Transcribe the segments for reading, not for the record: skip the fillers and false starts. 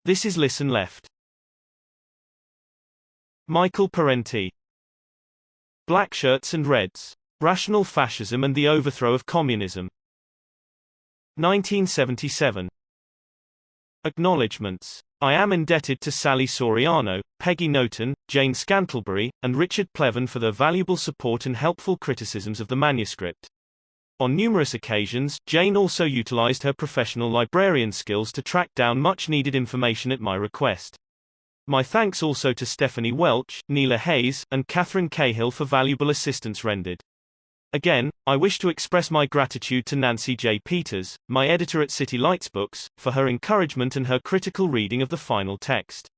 This is Listen Left. Michael Parenti. Blackshirts and Reds. Rational Fascism and the Overthrow of Communism. 1977. Acknowledgements. I am indebted to Sally Soriano, Peggy Noten, Jane Scantlebury, and Richard Plevan for their valuable support and helpful criticisms of the manuscript. On numerous occasions, Jane also utilized her professional librarian skills to track down much-needed information at my request. My thanks also to Stephanie Welch, Neela Hayes, and Catherine Cahill for valuable assistance rendered. Again, I wish to express my gratitude to Nancy J. Peters, my editor at City Lights Books, for her encouragement and her critical reading of the final text.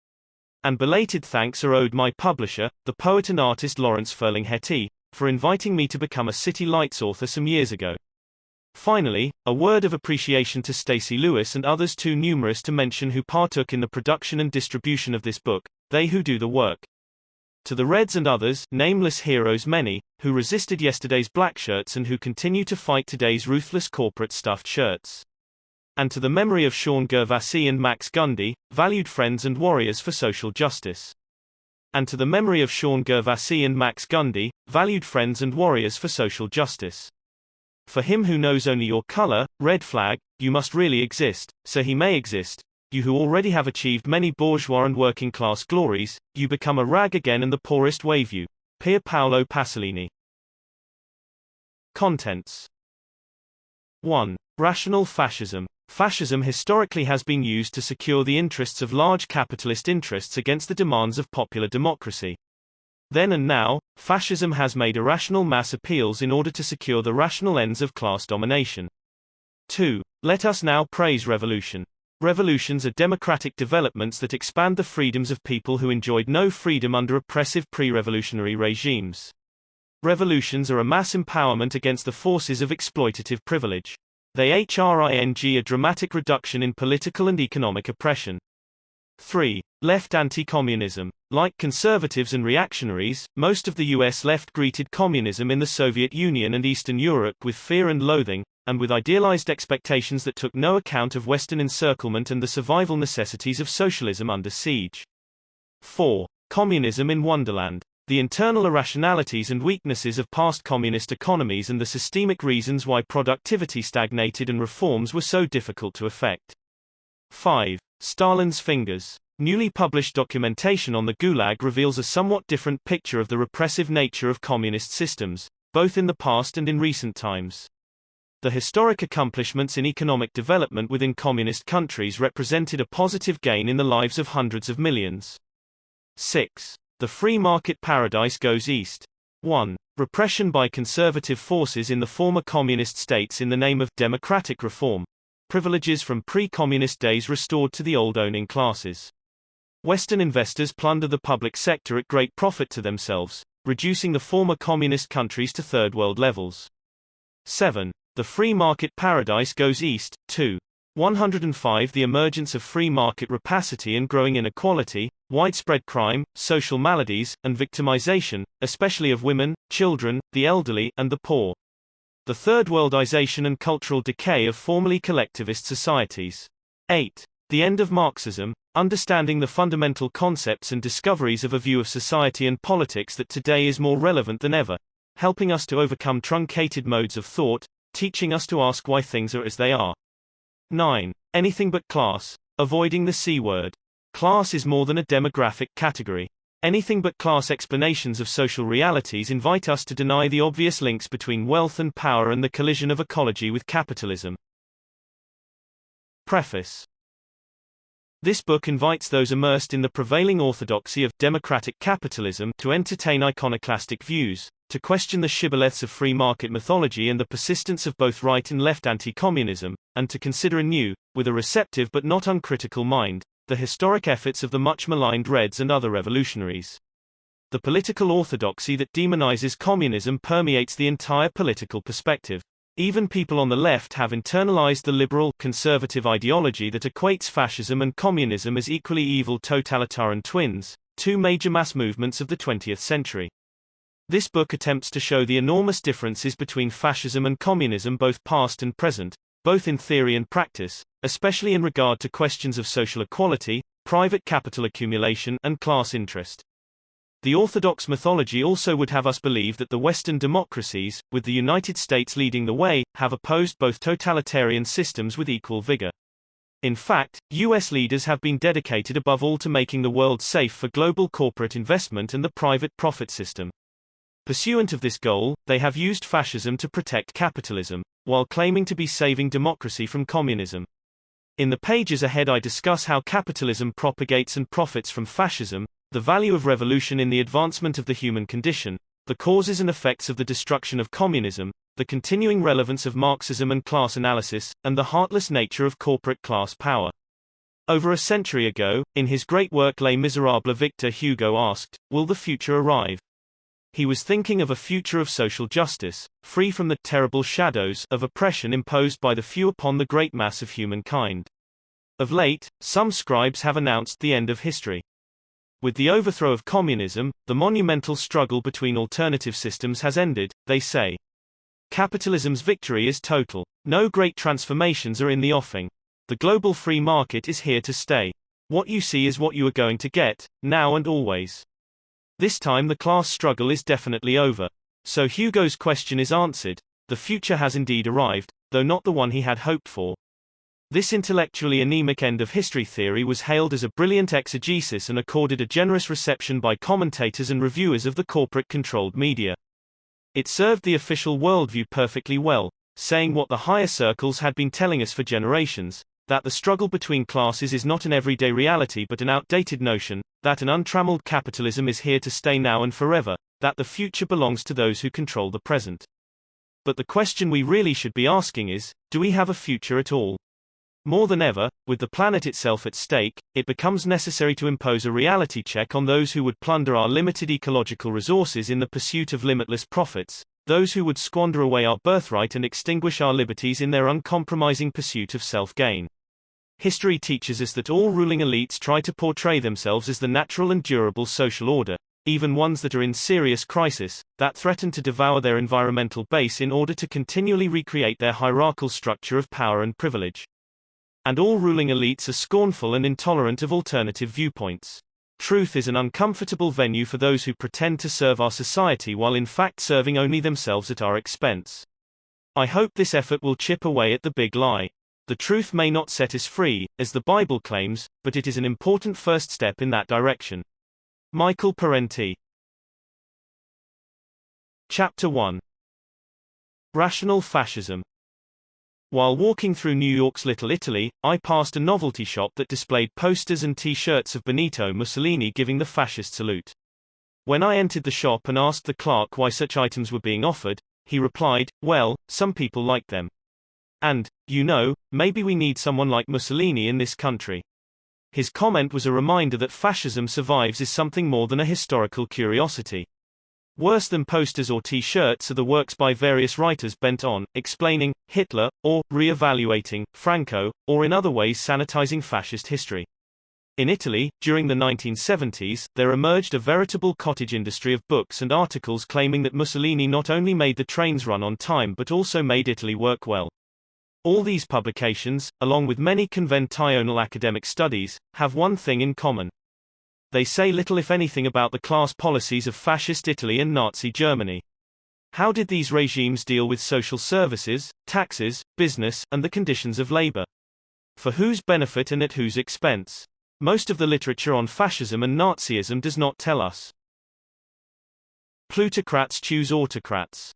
And belated thanks are owed my publisher, the poet and artist Lawrence Ferling-Hetty, for inviting me to become a City Lights author some years ago. Finally, a word of appreciation to Stacey Lewis and others too numerous to mention who partook in the production and distribution of this book, they who do the work. To the Reds and others, nameless heroes many, who resisted yesterday's Blackshirts and who continue to fight today's ruthless corporate stuffed shirts. And to the memory of Sean Gervasi and Max Gundy, valued friends and warriors for social justice. And to the memory of Sean Gervasi and Max Gundy, valued friends and warriors for social justice. For him who knows only your color, red flag, you must really exist, so he may exist. You who already have achieved many bourgeois and working class glories, you become a rag again and the poorest wave you. Pier Paolo Pasolini. Contents. 1. Rational fascism. Fascism historically has been used to secure the interests of large capitalist interests against the demands of popular democracy. Then and now, fascism has made irrational mass appeals in order to secure the rational ends of class domination. 2. Let us now praise revolution. Revolutions are democratic developments that expand the freedoms of people who enjoyed no freedom under oppressive pre-revolutionary regimes. Revolutions are a mass empowerment against the forces of exploitative privilege. They bring a dramatic reduction in political and economic oppression. 3. Left anti-communism. Like conservatives and reactionaries, most of the US left greeted communism in the Soviet Union and Eastern Europe with fear and loathing, and with idealized expectations that took no account of Western encirclement and the survival necessities of socialism under siege. 4. Communism in Wonderland. The internal irrationalities and weaknesses of past communist economies and the systemic reasons why productivity stagnated and reforms were so difficult to effect. 5. Stalin's fingers. Newly published documentation on the Gulag reveals a somewhat different picture of the repressive nature of communist systems, both in the past and in recent times. The historic accomplishments in economic development within communist countries represented a positive gain in the lives of hundreds of millions. 6. The free market paradise goes east. 1. Repression by conservative forces in the former communist states in the name of democratic reform. Privileges from pre-communist days restored to the old owning classes. Western investors plunder the public sector at great profit to themselves, reducing the former communist countries to third world levels. 7. The free market paradise goes east. 2. 105. The emergence of free market rapacity and growing inequality, widespread crime, social maladies, and victimization, especially of women, children, the elderly, and the poor. The third worldization and cultural decay of formerly collectivist societies. 8. The end of Marxism, understanding the fundamental concepts and discoveries of a view of society and politics that today is more relevant than ever, helping us to overcome truncated modes of thought, teaching us to ask why things are as they are. 9. Anything but class, avoiding the C word. Class is more than a demographic category. Anything but class explanations of social realities invite us to deny the obvious links between wealth and power and the collision of ecology with capitalism. Preface. This book invites those immersed in the prevailing orthodoxy of democratic capitalism to entertain iconoclastic views, to question the shibboleths of free market mythology and the persistence of both right and left anti-communism, and to consider anew, with a receptive but not uncritical mind, the historic efforts of the much maligned Reds and other revolutionaries. The political orthodoxy that demonizes communism permeates the entire political perspective. Even people on the left have internalized the liberal, conservative ideology that equates fascism and communism as equally evil totalitarian twins, two major mass movements of the 20th century. This book attempts to show the enormous differences between fascism and communism, both past and present, both in theory and practice, especially in regard to questions of social equality, private capital accumulation and class interest. The orthodox mythology also would have us believe that the Western democracies, with the United States leading the way, have opposed both totalitarian systems with equal vigor. In fact, U.S. leaders have been dedicated above all to making the world safe for global corporate investment and the private profit system. Pursuant of this goal, they have used fascism to protect capitalism, while claiming to be saving democracy from communism. In the pages ahead I discuss how capitalism propagates and profits from fascism, the value of revolution in the advancement of the human condition, the causes and effects of the destruction of communism, the continuing relevance of Marxism and class analysis, and the heartless nature of corporate class power. Over a century ago, in his great work Les Miserables, Victor Hugo asked, "Will the future arrive?" He was thinking of a future of social justice, free from the terrible shadows of oppression imposed by the few upon the great mass of humankind. Of late, some scribes have announced the end of history. With the overthrow of communism, the monumental struggle between alternative systems has ended, they say. Capitalism's victory is total. No great transformations are in the offing. The global free market is here to stay. What you see is what you are going to get, now and always. This time the class struggle is definitely over. So Hugo's question is answered. The future has indeed arrived, though not the one he had hoped for. This intellectually anemic end of history theory was hailed as a brilliant exegesis and accorded a generous reception by commentators and reviewers of the corporate-controlled media. It served the official worldview perfectly well, saying what the higher circles had been telling us for generations, that the struggle between classes is not an everyday reality but an outdated notion, that an untrammeled capitalism is here to stay now and forever, that the future belongs to those who control the present. But the question we really should be asking is, do we have a future at all? More than ever, with the planet itself at stake, it becomes necessary to impose a reality check on those who would plunder our limited ecological resources in the pursuit of limitless profits, those who would squander away our birthright and extinguish our liberties in their uncompromising pursuit of self-gain. History teaches us that all ruling elites try to portray themselves as the natural and durable social order, even ones that are in serious crisis, that threaten to devour their environmental base in order to continually recreate their hierarchical structure of power and privilege. And all ruling elites are scornful and intolerant of alternative viewpoints. Truth is an uncomfortable venue for those who pretend to serve our society while in fact serving only themselves at our expense. I hope this effort will chip away at the big lie. The truth may not set us free, as the Bible claims, but it is an important first step in that direction. Michael Parenti. Chapter 1. Rational Fascism. While walking through New York's Little Italy, I passed a novelty shop that displayed posters and T-shirts of Benito Mussolini giving the fascist salute. When I entered the shop and asked the clerk why such items were being offered, he replied, "Well, some people like them. And, you know, maybe we need someone like Mussolini in this country." His comment was a reminder that fascism survives is something more than a historical curiosity. Worse than posters or T-shirts are the works by various writers bent on explaining Hitler, or re-evaluating Franco, or in other ways sanitizing fascist history. In Italy, during the 1970s, there emerged a veritable cottage industry of books and articles claiming that Mussolini not only made the trains run on time but also made Italy work well. All these publications, along with many conventional academic studies, have one thing in common. They say little if anything about the class policies of fascist Italy and Nazi Germany. How did these regimes deal with social services, taxes, business, and the conditions of labor? For whose benefit and at whose expense? Most of the literature on fascism and Nazism does not tell us. Plutocrats choose autocrats.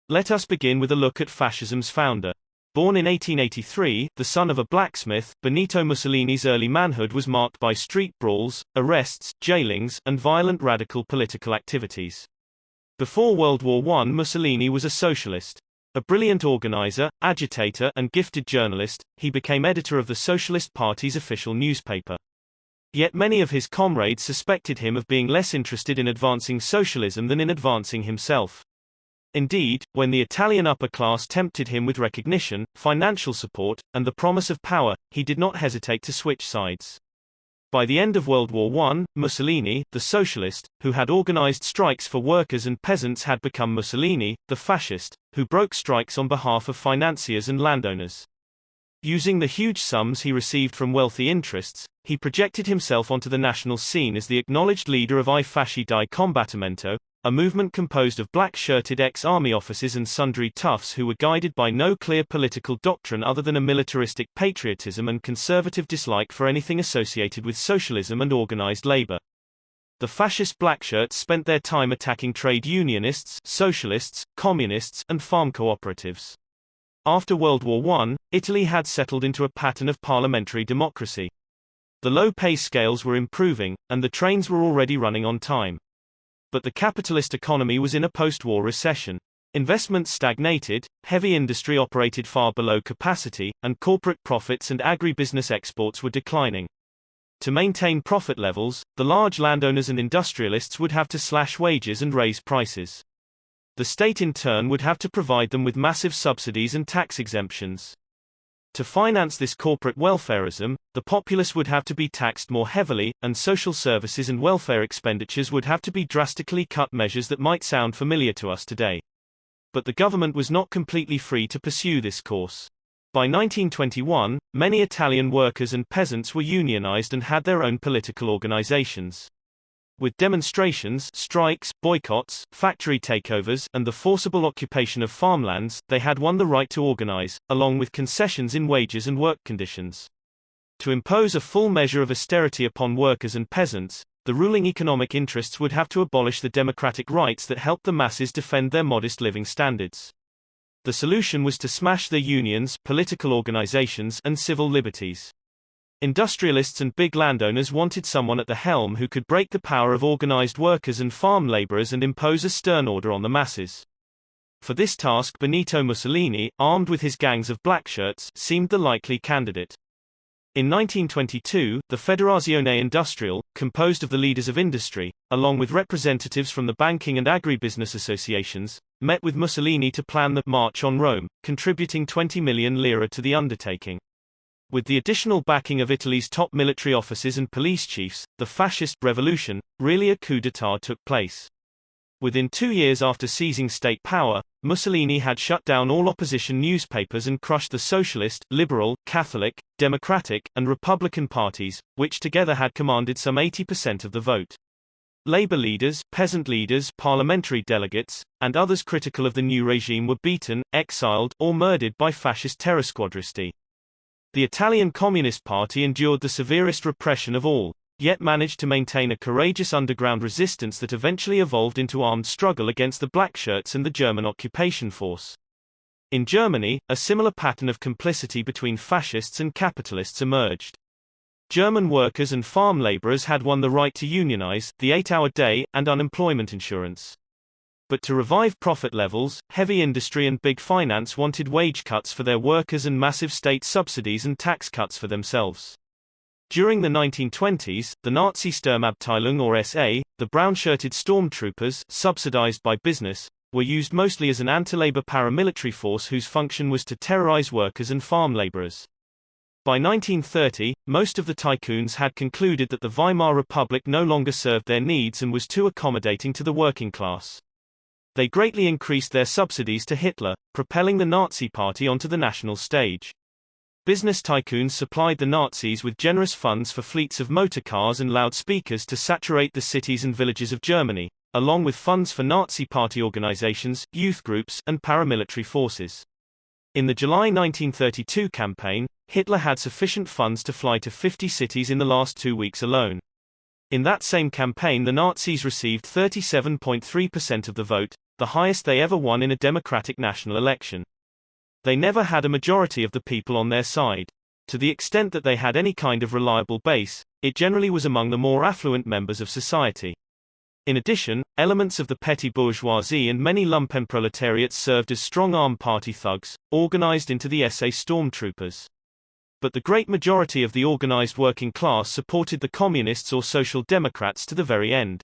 Let us begin with a look at fascism's founder. Born in 1883, the son of a blacksmith, Benito Mussolini's early manhood was marked by street brawls, arrests, jailings, and violent radical political activities. Before World War I, Mussolini was a socialist. A brilliant organizer, agitator, and gifted journalist, he became editor of the Socialist Party's official newspaper. Yet many of his comrades suspected him of being less interested in advancing socialism than in advancing himself. Indeed, when the Italian upper class tempted him with recognition, financial support, and the promise of power, he did not hesitate to switch sides. By the end of World War I, Mussolini, the socialist, who had organized strikes for workers and peasants, had become Mussolini, the fascist, who broke strikes on behalf of financiers and landowners. Using the huge sums he received from wealthy interests, he projected himself onto the national scene as the acknowledged leader of I Fasci di Combattimento, a movement composed of black-shirted ex-army officers and sundry toughs who were guided by no clear political doctrine other than a militaristic patriotism and conservative dislike for anything associated with socialism and organized labor. The fascist Blackshirts spent their time attacking trade unionists, socialists, communists, and farm cooperatives. After World War I, Italy had settled into a pattern of parliamentary democracy. The low pay scales were improving, and the trains were already running on time. But the capitalist economy was in a post-war recession. Investments stagnated, heavy industry operated far below capacity, and corporate profits and agribusiness exports were declining. To maintain profit levels, the large landowners and industrialists would have to slash wages and raise prices. The state in turn would have to provide them with massive subsidies and tax exemptions. To finance this corporate welfarism, the populace would have to be taxed more heavily, and social services and welfare expenditures would have to be drastically cut, measures that might sound familiar to us today. But the government was not completely free to pursue this course. By 1921, many Italian workers and peasants were unionized and had their own political organizations. With demonstrations, strikes, boycotts, factory takeovers, and the forcible occupation of farmlands, they had won the right to organize, along with concessions in wages and work conditions. To impose a full measure of austerity upon workers and peasants, the ruling economic interests would have to abolish the democratic rights that helped the masses defend their modest living standards. The solution was to smash their unions, political organizations, and civil liberties. Industrialists and big landowners wanted someone at the helm who could break the power of organized workers and farm laborers and impose a stern order on the masses. For this task, Benito Mussolini, armed with his gangs of blackshirts, seemed the likely candidate. In 1922, the Federazione Industriale, composed of the leaders of industry, along with representatives from the banking and agribusiness associations, met with Mussolini to plan the March on Rome, contributing 20 million lire to the undertaking. With the additional backing of Italy's top military officers and police chiefs, the fascist revolution, really a coup d'état, took place. Within 2 years after seizing state power, Mussolini had shut down all opposition newspapers and crushed the Socialist, Liberal, Catholic, Democratic, and Republican parties, which together had commanded some 80% of the vote. Labor leaders, peasant leaders, parliamentary delegates, and others critical of the new regime were beaten, exiled, or murdered by fascist terrasquadristi. The Italian Communist Party endured the severest repression of all, yet managed to maintain a courageous underground resistance that eventually evolved into armed struggle against the Blackshirts and the German occupation force. In Germany, a similar pattern of complicity between fascists and capitalists emerged. German workers and farm laborers had won the right to unionize, the 8-hour day, and unemployment insurance. But to revive profit levels, heavy industry and big finance wanted wage cuts for their workers and massive state subsidies and tax cuts for themselves. During the 1920s, the Nazi Sturmabteilung or SA, the brown-shirted stormtroopers, subsidized by business, were used mostly as an anti-labor paramilitary force whose function was to terrorize workers and farm laborers. By 1930, most of the tycoons had concluded that the Weimar Republic no longer served their needs and was too accommodating to the working class. They greatly increased their subsidies to Hitler, propelling the Nazi Party onto the national stage. Business tycoons supplied the Nazis with generous funds for fleets of motor cars and loudspeakers to saturate the cities and villages of Germany, along with funds for Nazi Party organizations, youth groups, and paramilitary forces. In the July 1932 campaign, Hitler had sufficient funds to fly to 50 cities in the last 2 weeks alone. In that same campaign, the Nazis received 37.3% of the vote, the highest they ever won in a democratic national election. They never had a majority of the people on their side. To the extent that they had any kind of reliable base, it generally was among the more affluent members of society. In addition, elements of the petty bourgeoisie and many lumpenproletariats served as strong-arm party thugs, organized into the SA stormtroopers. But the great majority of the organized working class supported the communists or social democrats to the very end.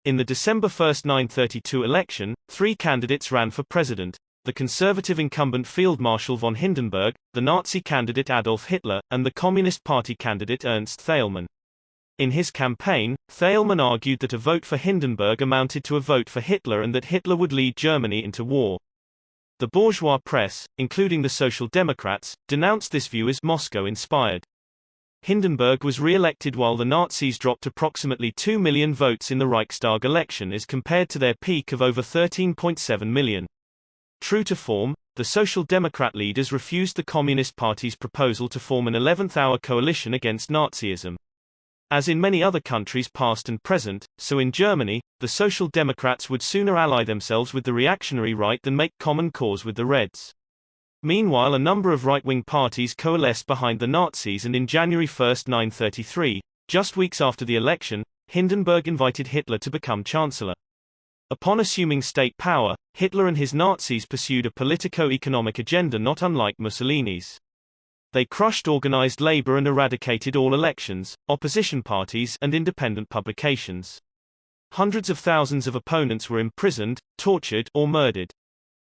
In the December 1, 1932 election, 3 candidates ran for president: the conservative incumbent Field Marshal von Hindenburg, the Nazi candidate Adolf Hitler, and the Communist Party candidate Ernst Thälmann. In his campaign, Thälmann argued that a vote for Hindenburg amounted to a vote for Hitler and that Hitler would lead Germany into war. The bourgeois press, including the Social Democrats, denounced this view as Moscow-inspired. Hindenburg was re-elected while the Nazis dropped approximately 2 million votes in the Reichstag election as compared to their peak of over 13.7 million. True to form, the Social Democrat leaders refused the Communist Party's proposal to form an 11th-hour coalition against Nazism. As in many other countries past and present, so in Germany, the Social Democrats would sooner ally themselves with the reactionary right than make common cause with the Reds. Meanwhile, a number of right-wing parties coalesced behind the Nazis, and in January 1, 1933, just weeks after the election, Hindenburg invited Hitler to become Chancellor. Upon assuming state power, Hitler and his Nazis pursued a politico-economic agenda not unlike Mussolini's. They crushed organized labor and eradicated all elections, opposition parties, and independent publications. Hundreds of thousands of opponents were imprisoned, tortured, or murdered.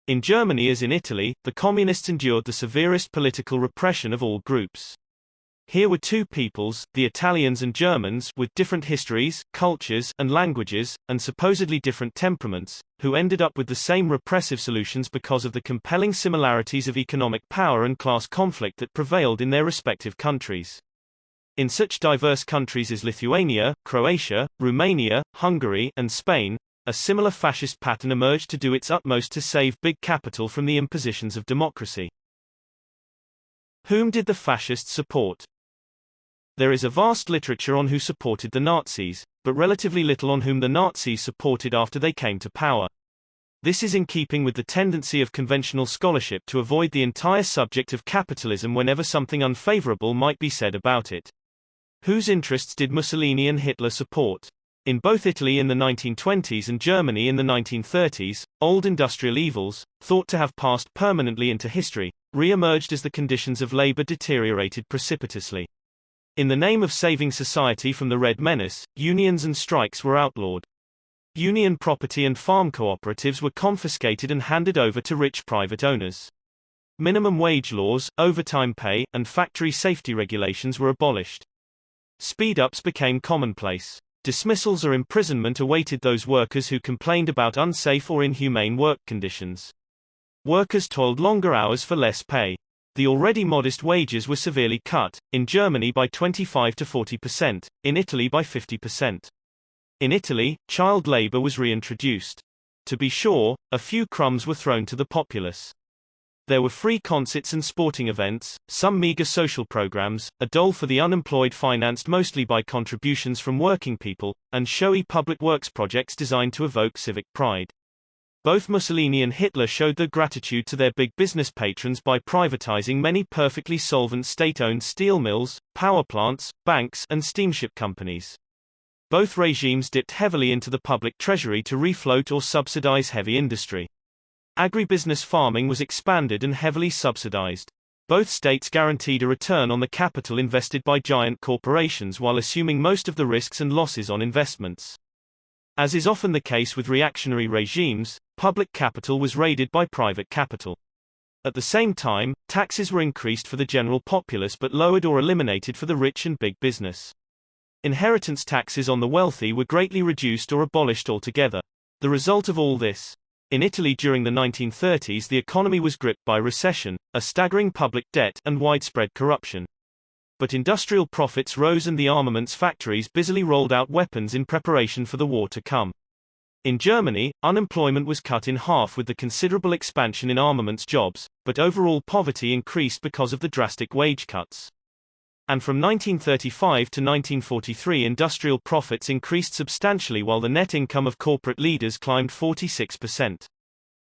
In Germany as in Italy, the Communists endured the severest political repression of all groups. Here were two peoples, the Italians and Germans, with different histories, cultures, and languages, and supposedly different temperaments, who ended up with the same repressive solutions because of the compelling similarities of economic power and class conflict that prevailed in their respective countries. In such diverse countries as Lithuania, Croatia, Romania, Hungary, and Spain, a similar fascist pattern emerged to do its utmost to save big capital from the impositions of democracy. Whom did the fascists support? There is a vast literature on who supported the Nazis, but relatively little on whom the Nazis supported after they came to power. This is in keeping with the tendency of conventional scholarship to avoid the entire subject of capitalism whenever something unfavorable might be said about it. Whose interests did Mussolini and Hitler support? In both Italy in the 1920s and Germany in the 1930s, old industrial evils, thought to have passed permanently into history, re-emerged as the conditions of labor deteriorated precipitously. In the name of saving society from the Red Menace, unions and strikes were outlawed. Union property and farm cooperatives were confiscated and handed over to rich private owners. Minimum wage laws, overtime pay, and factory safety regulations were abolished. Speed-ups became commonplace. Dismissals or imprisonment awaited those workers who complained about unsafe or inhumane work conditions. Workers toiled longer hours for less pay. The already modest wages were severely cut, in Germany by 25 to 40%, in Italy by 50%. In Italy, child labor was reintroduced. To be sure, a few crumbs were thrown to the populace. There were free concerts and sporting events, some meager social programs, a dole for the unemployed financed mostly by contributions from working people, and showy public works projects designed to evoke civic pride. Both Mussolini and Hitler showed their gratitude to their big business patrons by privatizing many perfectly solvent state-owned steel mills, power plants, banks, and steamship companies. Both regimes dipped heavily into the public treasury to refloat or subsidize heavy industry. Agribusiness farming was expanded and heavily subsidized. Both states guaranteed a return on the capital invested by giant corporations while assuming most of the risks and losses on investments. As is often the case with reactionary regimes, public capital was raided by private capital. At the same time, taxes were increased for the general populace but lowered or eliminated for the rich and big business. Inheritance taxes on the wealthy were greatly reduced or abolished altogether. The result of all this? In Italy during the 1930s, the economy was gripped by recession, a staggering public debt, and widespread corruption. But industrial profits rose and the armaments factories busily rolled out weapons in preparation for the war to come. In Germany, unemployment was cut in half with the considerable expansion in armaments jobs, but overall poverty increased because of the drastic wage cuts. And from 1935 to 1943, industrial profits increased substantially while the net income of corporate leaders climbed 46%.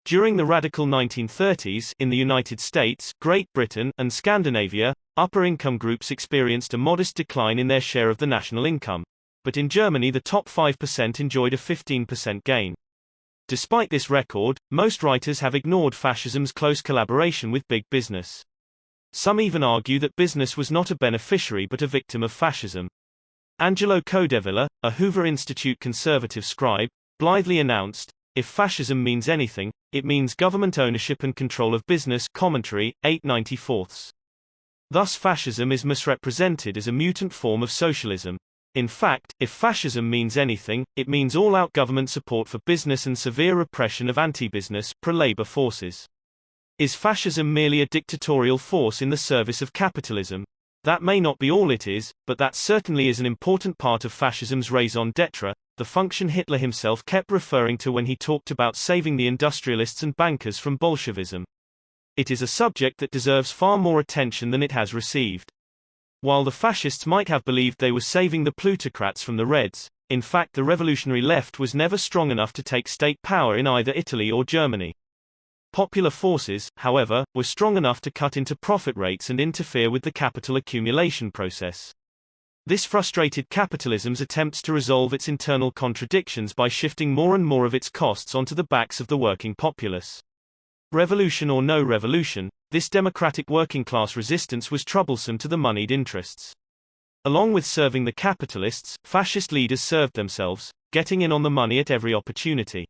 During the radical 1930s, in the United States, Great Britain, and Scandinavia, upper-income groups experienced a modest decline in their share of the national income. But in Germany the top 5% enjoyed a 15% gain. Despite this record, most writers have ignored fascism's close collaboration with big business. Some even argue that business was not a beneficiary but a victim of fascism. Angelo Codevilla, a Hoover Institute conservative scribe, blithely announced, "If fascism means anything, it means government ownership and control of business." Commentary, 894. Thus fascism is misrepresented as a mutant form of socialism. In fact, if fascism means anything, it means all-out government support for business and severe repression of anti-business, pro-labor forces. Is fascism merely a dictatorial force in the service of capitalism? That may not be all it is, but that certainly is an important part of fascism's raison d'etre, the function Hitler himself kept referring to when he talked about saving the industrialists and bankers from Bolshevism. It is a subject that deserves far more attention than it has received. While the fascists might have believed they were saving the plutocrats from the Reds, in fact the revolutionary left was never strong enough to take state power in either Italy or Germany. Popular forces, however, were strong enough to cut into profit rates and interfere with the capital accumulation process. This frustrated capitalism's attempts to resolve its internal contradictions by shifting more and more of its costs onto the backs of the working populace. Revolution or no revolution, this democratic working-class resistance was troublesome to the moneyed interests. Along with serving the capitalists, fascist leaders served themselves, getting in on the money at every opportunity.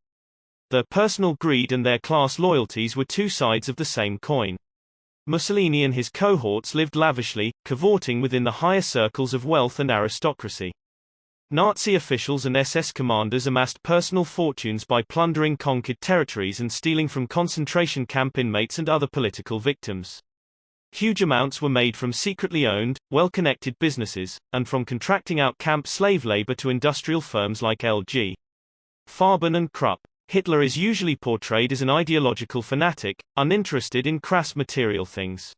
Their personal greed and their class loyalties were two sides of the same coin. Mussolini and his cohorts lived lavishly, cavorting within the higher circles of wealth and aristocracy. Nazi officials and SS commanders amassed personal fortunes by plundering conquered territories and stealing from concentration camp inmates and other political victims. Huge amounts were made from secretly owned, well-connected businesses, and from contracting out camp slave labor to industrial firms like L.G. Farben and Krupp. Hitler is usually portrayed as an ideological fanatic, uninterested in crass material things.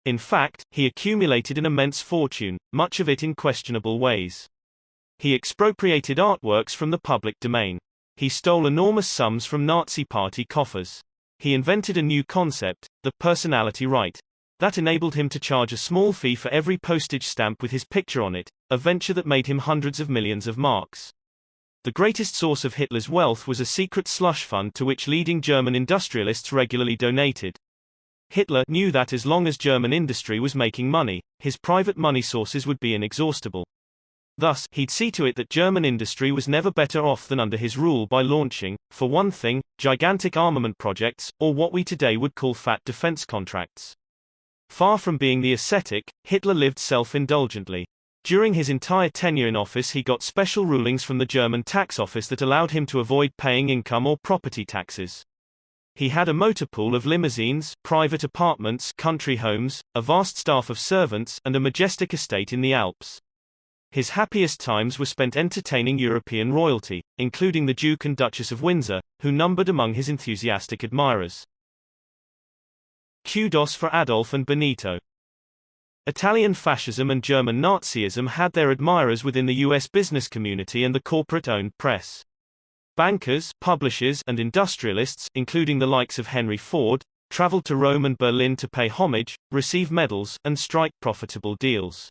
In fact, he accumulated an immense fortune, much of it in questionable ways. He expropriated artworks from the public domain. He stole enormous sums from Nazi party coffers. He invented a new concept, the personality right. That enabled him to charge a small fee for every postage stamp with his picture on it, a venture that made him hundreds of millions of marks. The greatest source of Hitler's wealth was a secret slush fund to which leading German industrialists regularly donated. Hitler knew that as long as German industry was making money, his private money sources would be inexhaustible. Thus, he'd see to it that German industry was never better off than under his rule by launching, for one thing, gigantic armament projects, or what we today would call fat defense contracts. Far from being the ascetic, Hitler lived self-indulgently. During his entire tenure in office he got special rulings from the German tax office that allowed him to avoid paying income or property taxes. He had a motor pool of limousines, private apartments, country homes, a vast staff of servants, and a majestic estate in the Alps. His happiest times were spent entertaining European royalty, including the Duke and Duchess of Windsor, who numbered among his enthusiastic admirers. Kudos for Adolf and Benito. Italian fascism and German Nazism had their admirers within the U.S. business community and the corporate-owned press. Bankers, publishers, and industrialists, including the likes of Henry Ford, traveled to Rome and Berlin to pay homage, receive medals, and strike profitable deals.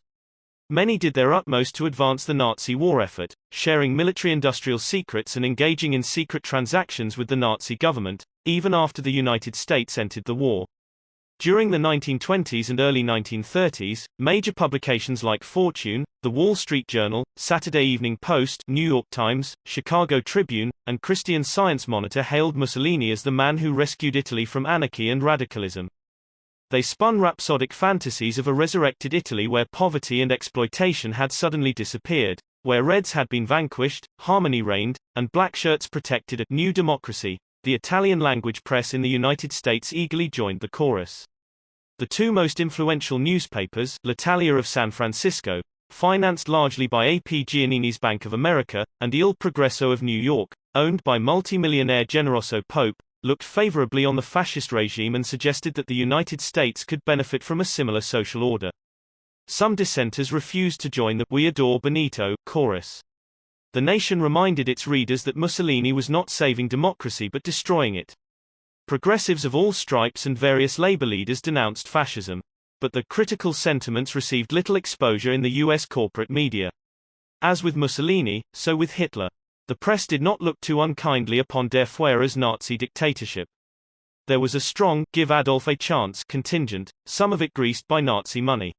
Many did their utmost to advance the Nazi war effort, sharing military-industrial secrets and engaging in secret transactions with the Nazi government, even after the United States entered the war. During the 1920s and early 1930s, major publications like Fortune, The Wall Street Journal, Saturday Evening Post, New York Times, Chicago Tribune, and Christian Science Monitor hailed Mussolini as the man who rescued Italy from anarchy and radicalism. They spun rhapsodic fantasies of a resurrected Italy where poverty and exploitation had suddenly disappeared, where Reds had been vanquished, harmony reigned, and Blackshirts protected a new democracy. The Italian-language press in the United States eagerly joined the chorus. The two most influential newspapers, L'Italia of San Francisco, financed largely by A.P. Giannini's Bank of America, and Il Progresso of New York, owned by multimillionaire Generoso Pope, looked favorably on the fascist regime and suggested that the United States could benefit from a similar social order. Some dissenters refused to join the "We Adore Benito" chorus. The Nation reminded its readers that Mussolini was not saving democracy but destroying it. Progressives of all stripes and various labor leaders denounced fascism, but the critical sentiments received little exposure in the U.S. corporate media. As with Mussolini, so with Hitler. The press did not look too unkindly upon Der Führer's Nazi dictatorship. There was a strong "give Adolf a chance" contingent, some of it greased by Nazi money.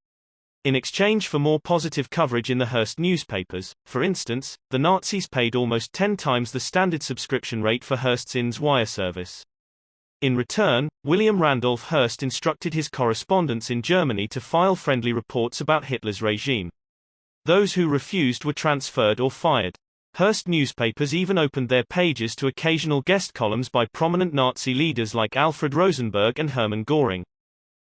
In exchange for more positive coverage in the Hearst newspapers, for instance, the Nazis paid almost 10 times the standard subscription rate for Hearst's Inns wire service. In return, William Randolph Hearst instructed his correspondents in Germany to file friendly reports about Hitler's regime. Those who refused were transferred or fired. Hearst newspapers even opened their pages to occasional guest columns by prominent Nazi leaders like Alfred Rosenberg and Hermann Göring.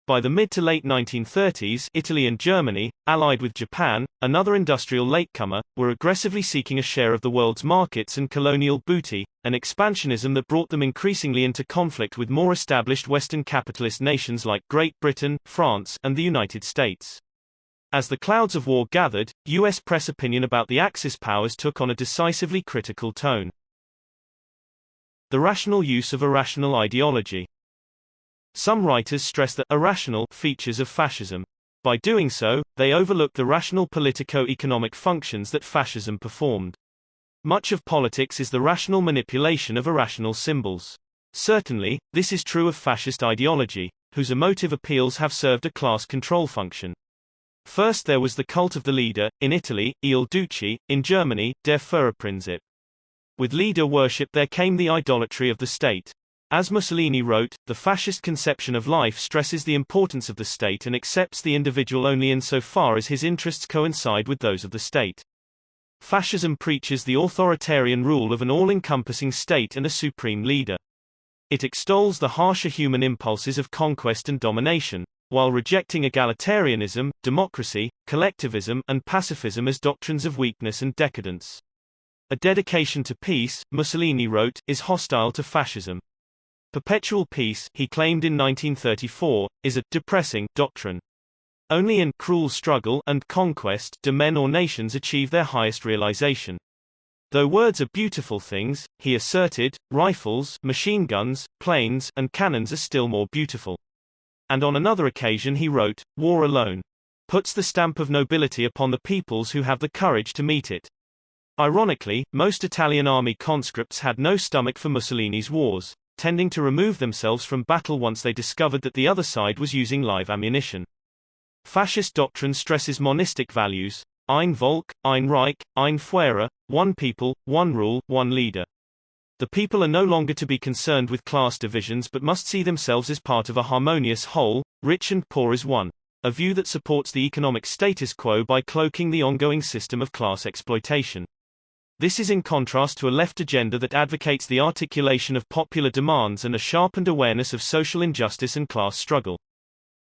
By the mid to late 1930s, Italy and Germany, allied with Japan, another industrial latecomer, were aggressively seeking a share of the world's markets and colonial booty, an expansionism that brought them increasingly into conflict with more established Western capitalist nations like Great Britain, France, and the United States. As the clouds of war gathered, U.S. press opinion about the Axis powers took on a decisively critical tone. The rational use of irrational ideology. Some writers stress the irrational features of fascism. By doing so, they overlook the rational politico-economic functions that fascism performed. Much of politics is the rational manipulation of irrational symbols. Certainly, this is true of fascist ideology, whose emotive appeals have served a class control function. First there was the cult of the leader, in Italy, Il Duce, in Germany, Der Führerprinzip. With leader worship there came the idolatry of the state. As Mussolini wrote, the fascist conception of life stresses the importance of the state and accepts the individual only insofar as his interests coincide with those of the state. Fascism preaches the authoritarian rule of an all-encompassing state and a supreme leader. It extols the harsher human impulses of conquest and domination, while rejecting egalitarianism, democracy, collectivism, and pacifism as doctrines of weakness and decadence. A dedication to peace, Mussolini wrote, is hostile to fascism. Perpetual peace, he claimed in 1934, is a depressing doctrine. Only in cruel struggle and conquest do men or nations achieve their highest realization. Though words are beautiful things, he asserted, rifles, machine guns, planes, and cannons are still more beautiful. And on another occasion he wrote, war alone puts the stamp of nobility upon the peoples who have the courage to meet it. Ironically, most Italian army conscripts had no stomach for Mussolini's wars, tending to remove themselves from battle once they discovered that the other side was using live ammunition. Fascist doctrine stresses monistic values, ein Volk, ein Reich, ein Führer, one people, one rule, one leader. The people are no longer to be concerned with class divisions but must see themselves as part of a harmonious whole, rich and poor as one, a view that supports the economic status quo by cloaking the ongoing system of class exploitation. This is in contrast to a left agenda that advocates the articulation of popular demands and a sharpened awareness of social injustice and class struggle.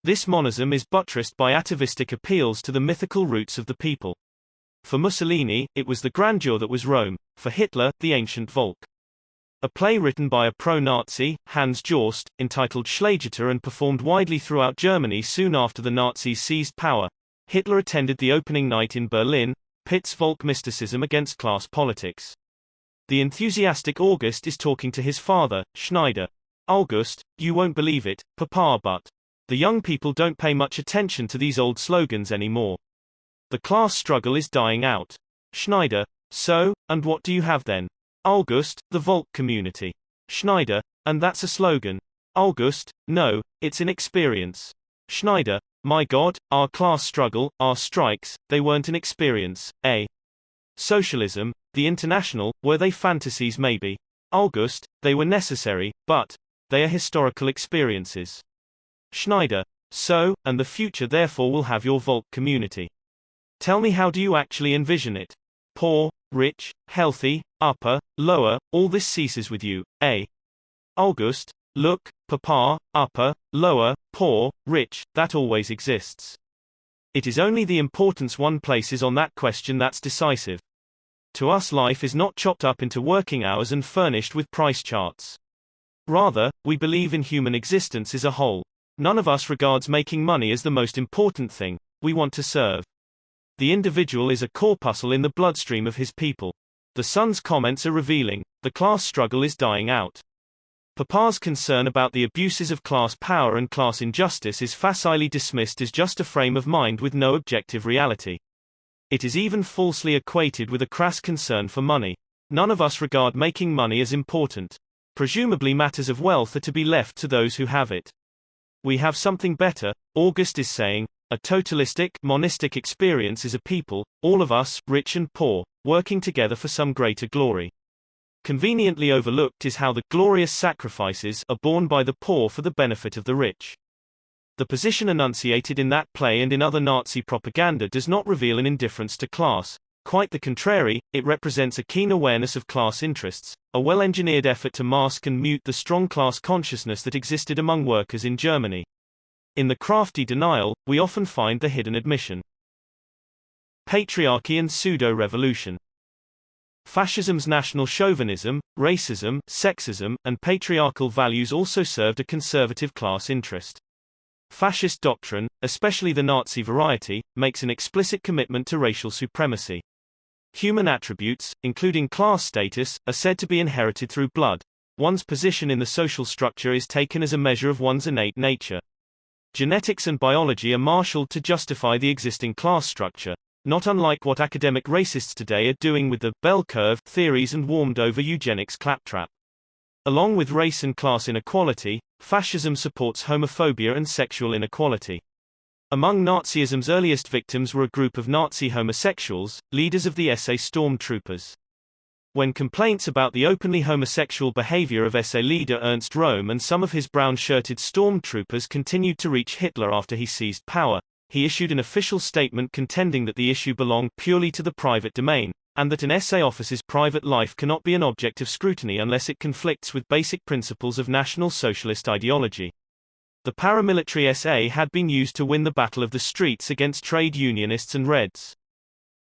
This monism is buttressed by atavistic appeals to the mythical roots of the people. For Mussolini, it was the grandeur that was Rome; for Hitler, the ancient Volk. A play written by a pro-Nazi, Hans Jost, entitled Schlageter and performed widely throughout Germany soon after the Nazis seized power. Hitler attended the opening night in Berlin, pits Volk mysticism against class politics. The enthusiastic August is talking to his father, Schneider. August, you won't believe it, Papa, but the young people don't pay much attention to these old slogans anymore. The class struggle is dying out. Schneider, so, and what do you have then? August, the Volk community. Schneider, and that's a slogan. August, no, it's an experience. Schneider, my God, our class struggle, our strikes, they weren't an experience, eh? Socialism, the International, were they fantasies maybe? August, they were necessary, but they are historical experiences. Schneider, so, and the future therefore will have your Volk community. Tell me, how do you actually envision it? Poor, rich, healthy, upper, lower, all this ceases with you, eh? August, look, Papa, upper, lower, poor, rich, that always exists. It is only the importance one places on that question that's decisive. To us life is not chopped up into working hours and furnished with price charts. Rather, we believe in human existence as a whole. None of us regards making money as the most important thing. We want to serve. The individual is a corpuscle in the bloodstream of his people. The son's comments are revealing. The class struggle is dying out. Papa's concern about the abuses of class power and class injustice is facilely dismissed as just a frame of mind with no objective reality. It is even falsely equated with a crass concern for money. None of us regard making money as important. Presumably matters of wealth are to be left to those who have it. We have something better, August is saying. A totalistic, monistic experience is a people, all of us, rich and poor, working together for some greater glory. Conveniently overlooked is how the glorious sacrifices are borne by the poor for the benefit of the rich. The position enunciated in that play and in other Nazi propaganda does not reveal an indifference to class, Quite the contrary, it represents a keen awareness of class interests, a well-engineered effort to mask and mute the strong class consciousness that existed among workers in Germany. In the crafty denial, we often find the hidden admission. Patriarchy and pseudo-revolution. Fascism's national chauvinism, racism, sexism, and patriarchal values also served a conservative class interest. Fascist doctrine, especially the Nazi variety, makes an explicit commitment to racial supremacy. Human attributes, including class status, are said to be inherited through blood. One's position in the social structure is taken as a measure of one's innate nature. Genetics and biology are marshaled to justify the existing class structure, not unlike what academic racists today are doing with the bell curve theories and warmed-over eugenics claptrap. Along with race and class inequality, fascism supports homophobia and sexual inequality. Among Nazism's earliest victims were a group of Nazi homosexuals, leaders of the SA stormtroopers. When complaints about the openly homosexual behavior of SA leader Ernst Röhm and some of his brown-shirted stormtroopers continued to reach Hitler after he seized power, he issued an official statement contending that the issue belonged purely to the private domain, and that an SA officer's private life cannot be an object of scrutiny unless it conflicts with basic principles of National Socialist ideology. The paramilitary SA had been used to win the battle of the streets against trade unionists and Reds.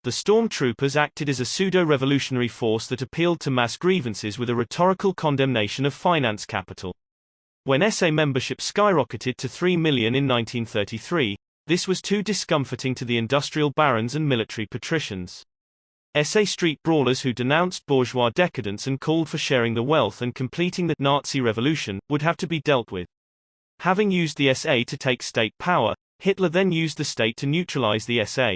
The stormtroopers acted as a pseudo-revolutionary force that appealed to mass grievances with a rhetorical condemnation of finance capital. When SA membership skyrocketed to 3 million in 1933, this was too discomforting to the industrial barons and military patricians. SA street brawlers who denounced bourgeois decadence and called for sharing the wealth and completing the Nazi revolution would have to be dealt with. Having used the SA to take state power, Hitler then used the state to neutralize the SA.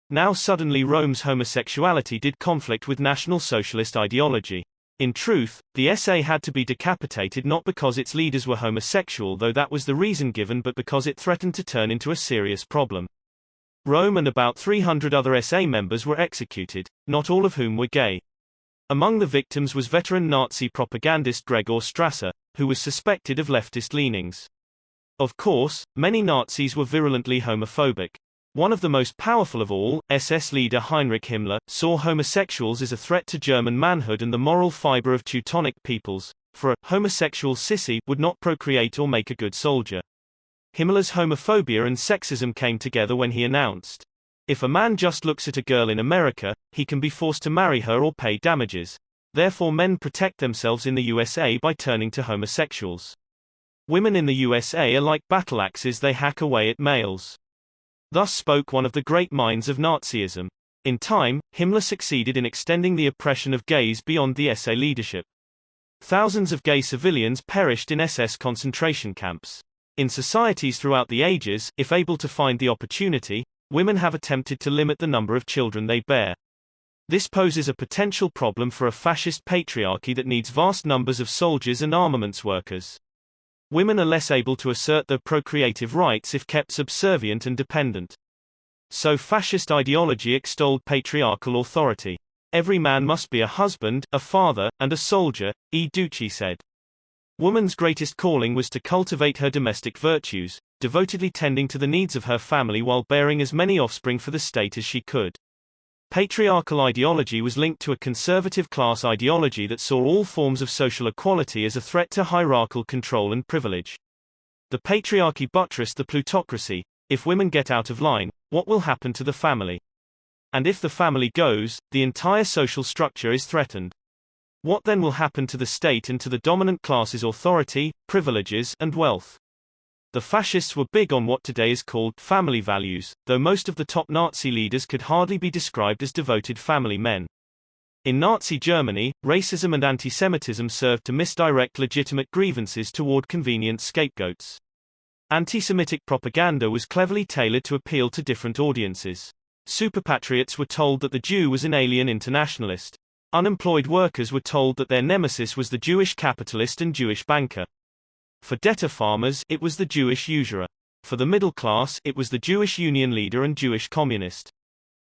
Now suddenly Röhm's homosexuality did conflict with National Socialist ideology. In truth, the SA had to be decapitated not because its leaders were homosexual, though that was the reason given, but because it threatened to turn into a serious problem. Röhm and about 300 other SA members were executed, not all of whom were gay. Among the victims was veteran Nazi propagandist Gregor Strasser, who was suspected of leftist leanings. Of course, many Nazis were virulently homophobic. One of the most powerful of all, SS leader Heinrich Himmler, saw homosexuals as a threat to German manhood and the moral fiber of Teutonic peoples, for a homosexual sissy would not procreate or make a good soldier. Himmler's homophobia and sexism came together when he announced, "If a man just looks at a girl in America, he can be forced to marry her or pay damages. Therefore men protect themselves in the USA by turning to homosexuals. Women in the USA are like battle axes, they hack away at males." Thus spoke one of the great minds of Nazism. In time, Himmler succeeded in extending the oppression of gays beyond the SA leadership. Thousands of gay civilians perished in SS concentration camps. In societies throughout the ages, if able to find the opportunity, women have attempted to limit the number of children they bear. This poses a potential problem for a fascist patriarchy that needs vast numbers of soldiers and armaments workers. Women are less able to assert their procreative rights if kept subservient and dependent. So fascist ideology extolled patriarchal authority. Every man must be a husband, a father, and a soldier, E. Ducci said. Woman's greatest calling was to cultivate her domestic virtues, devotedly tending to the needs of her family while bearing as many offspring for the state as she could. Patriarchal ideology was linked to a conservative class ideology that saw all forms of social equality as a threat to hierarchical control and privilege. The patriarchy buttressed the plutocracy. If women get out of line, what will happen to the family? And if the family goes, the entire social structure is threatened. What then will happen to the state and to the dominant class's authority, privileges, and wealth? The fascists were big on what today is called family values, though most of the top Nazi leaders could hardly be described as devoted family men. In Nazi Germany, racism and anti-Semitism served to misdirect legitimate grievances toward convenient scapegoats. Anti-Semitic propaganda was cleverly tailored to appeal to different audiences. Superpatriots were told that the Jew was an alien internationalist. Unemployed workers were told that their nemesis was the Jewish capitalist and Jewish banker. For debtor farmers, it was the Jewish usurer. For the middle class, it was the Jewish union leader and Jewish communist.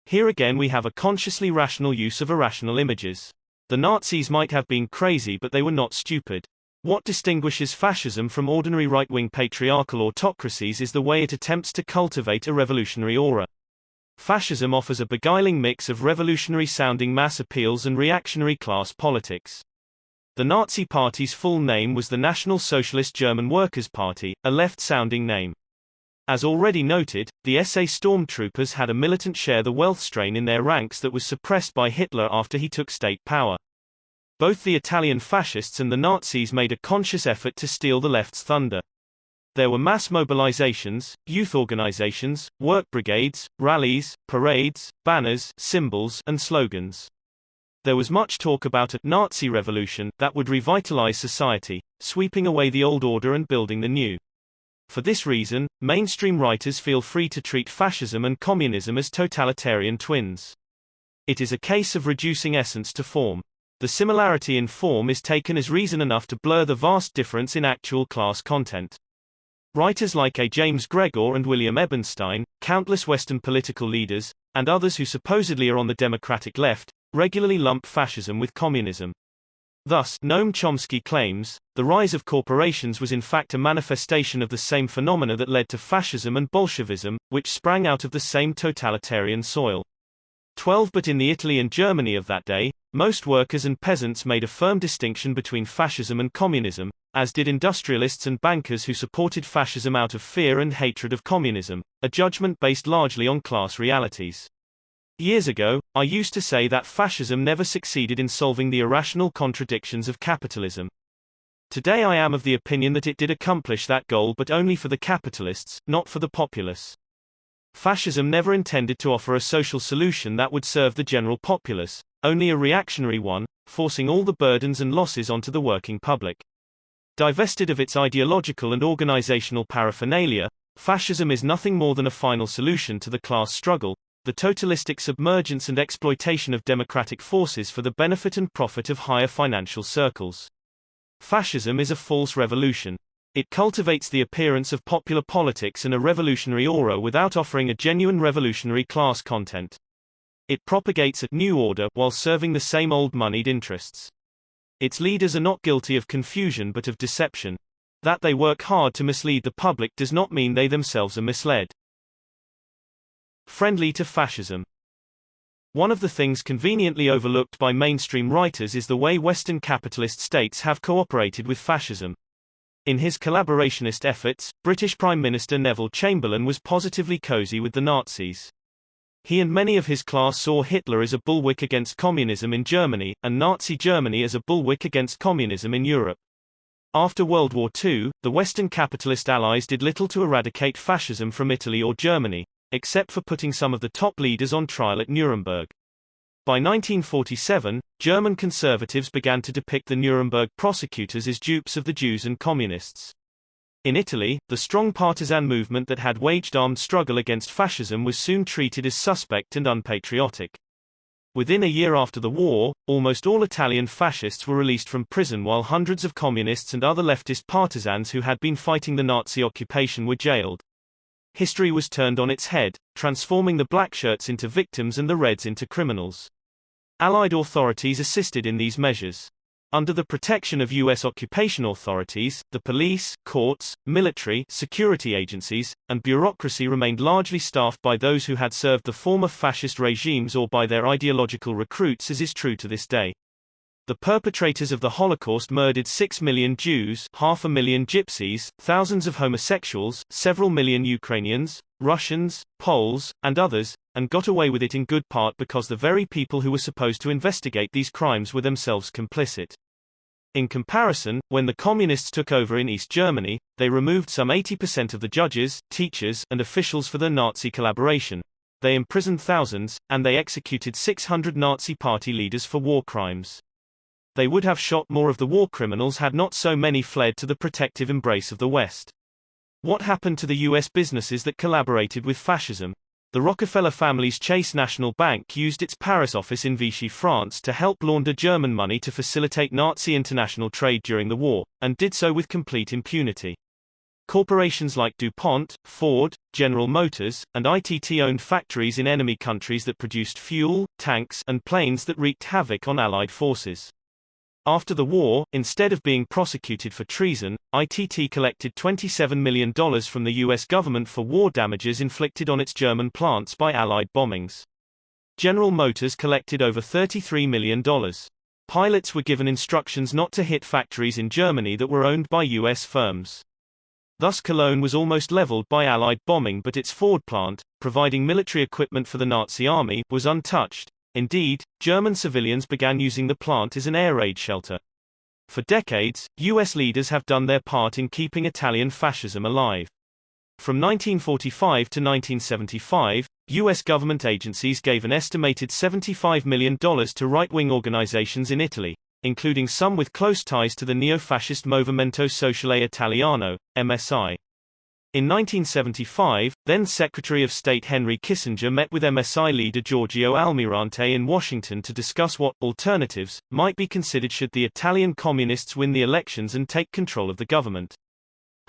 Here again we have a consciously rational use of irrational images. The Nazis might have been crazy, but they were not stupid. What distinguishes fascism from ordinary right-wing patriarchal autocracies is the way it attempts to cultivate a revolutionary aura. Fascism offers a beguiling mix of revolutionary-sounding mass appeals and reactionary class politics. The Nazi Party's full name was the National Socialist German Workers' Party, a left-sounding name. As already noted, the SA stormtroopers had a militant share-the-wealth strain in their ranks that was suppressed by Hitler after he took state power. Both the Italian fascists and the Nazis made a conscious effort to steal the left's thunder. There were mass mobilizations, youth organizations, work brigades, rallies, parades, banners, symbols, and slogans. There was much talk about a Nazi revolution that would revitalize society, sweeping away the old order and building the new. For this reason, mainstream writers feel free to treat fascism and communism as totalitarian twins. It is a case of reducing essence to form. The similarity in form is taken as reason enough to blur the vast difference in actual class content. Writers like A. James Gregor and William Ebenstein, countless Western political leaders, and others who supposedly are on the democratic left, regularly lump fascism with communism. Thus, Noam Chomsky claims, the rise of corporations was in fact a manifestation of the same phenomena that led to fascism and Bolshevism, which sprang out of the same totalitarian soil. But in the Italy and Germany of that day, most workers and peasants made a firm distinction between fascism and communism, as did industrialists and bankers who supported fascism out of fear and hatred of communism, a judgment based largely on class realities. Years ago, I used to say that fascism never succeeded in solving the irrational contradictions of capitalism. Today I am of the opinion that it did accomplish that goal, but only for the capitalists, not for the populace. Fascism never intended to offer a social solution that would serve the general populace, only a reactionary one, forcing all the burdens and losses onto the working public. Divested of its ideological and organizational paraphernalia, fascism is nothing more than a final solution to the class struggle, the totalistic submergence and exploitation of democratic forces for the benefit and profit of higher financial circles. Fascism is a false revolution. It cultivates the appearance of popular politics and a revolutionary aura without offering a genuine revolutionary class content. It propagates a new order while serving the same old moneyed interests. Its leaders are not guilty of confusion but of deception. That they work hard to mislead the public does not mean they themselves are misled. Friendly to fascism. One of the things conveniently overlooked by mainstream writers is the way Western capitalist states have cooperated with fascism. In his collaborationist efforts, British Prime Minister Neville Chamberlain was positively cozy with the Nazis. He and many of his class saw Hitler as a bulwark against communism in Germany, and Nazi Germany as a bulwark against communism in Europe. After World War II, the Western capitalist allies did little to eradicate fascism from Italy or Germany, except for putting some of the top leaders on trial at Nuremberg. By 1947, German conservatives began to depict the Nuremberg prosecutors as dupes of the Jews and communists. In Italy, the strong partisan movement that had waged armed struggle against fascism was soon treated as suspect and unpatriotic. Within a year after the war, almost all Italian fascists were released from prison while hundreds of communists and other leftist partisans who had been fighting the Nazi occupation were jailed. History was turned on its head, transforming the Blackshirts into victims and the Reds into criminals. Allied authorities assisted in these measures. Under the protection of U.S. occupation authorities, the police, courts, military, security agencies, and bureaucracy remained largely staffed by those who had served the former fascist regimes or by their ideological recruits, as is true to this day. The perpetrators of the Holocaust murdered 6 million Jews, 500,000 Gypsies, thousands of homosexuals, several million Ukrainians, Russians, Poles, and others, and got away with it in good part because the very people who were supposed to investigate these crimes were themselves complicit. In comparison, when the communists took over in East Germany, they removed some 80% of the judges, teachers, and officials for their Nazi collaboration. They imprisoned thousands, and they executed 600 Nazi party leaders for war crimes. They would have shot more of the war criminals had not so many fled to the protective embrace of the West. What happened to the U.S. businesses that collaborated with fascism? The Rockefeller family's Chase National Bank used its Paris office in Vichy, France to help launder German money to facilitate Nazi international trade during the war, and did so with complete impunity. Corporations like DuPont, Ford, General Motors, and ITT owned factories in enemy countries that produced fuel, tanks, and planes that wreaked havoc on Allied forces. After the war, instead of being prosecuted for treason, ITT collected $27 million from the U.S. government for war damages inflicted on its German plants by Allied bombings. General Motors collected over $33 million. Pilots were given instructions not to hit factories in Germany that were owned by U.S. firms. Thus Cologne was almost leveled by Allied bombing, but its Ford plant, providing military equipment for the Nazi army, was untouched. Indeed, German civilians began using the plant as an air raid shelter. For decades, U.S. leaders have done their part in keeping Italian fascism alive. From 1945 to 1975, U.S. government agencies gave an estimated $75 million to right-wing organizations in Italy, including some with close ties to the neo-fascist Movimento Sociale Italiano, MSI. In 1975, then-Secretary of State Henry Kissinger met with MSI leader Giorgio Almirante in Washington to discuss what alternatives might be considered should the Italian communists win the elections and take control of the government.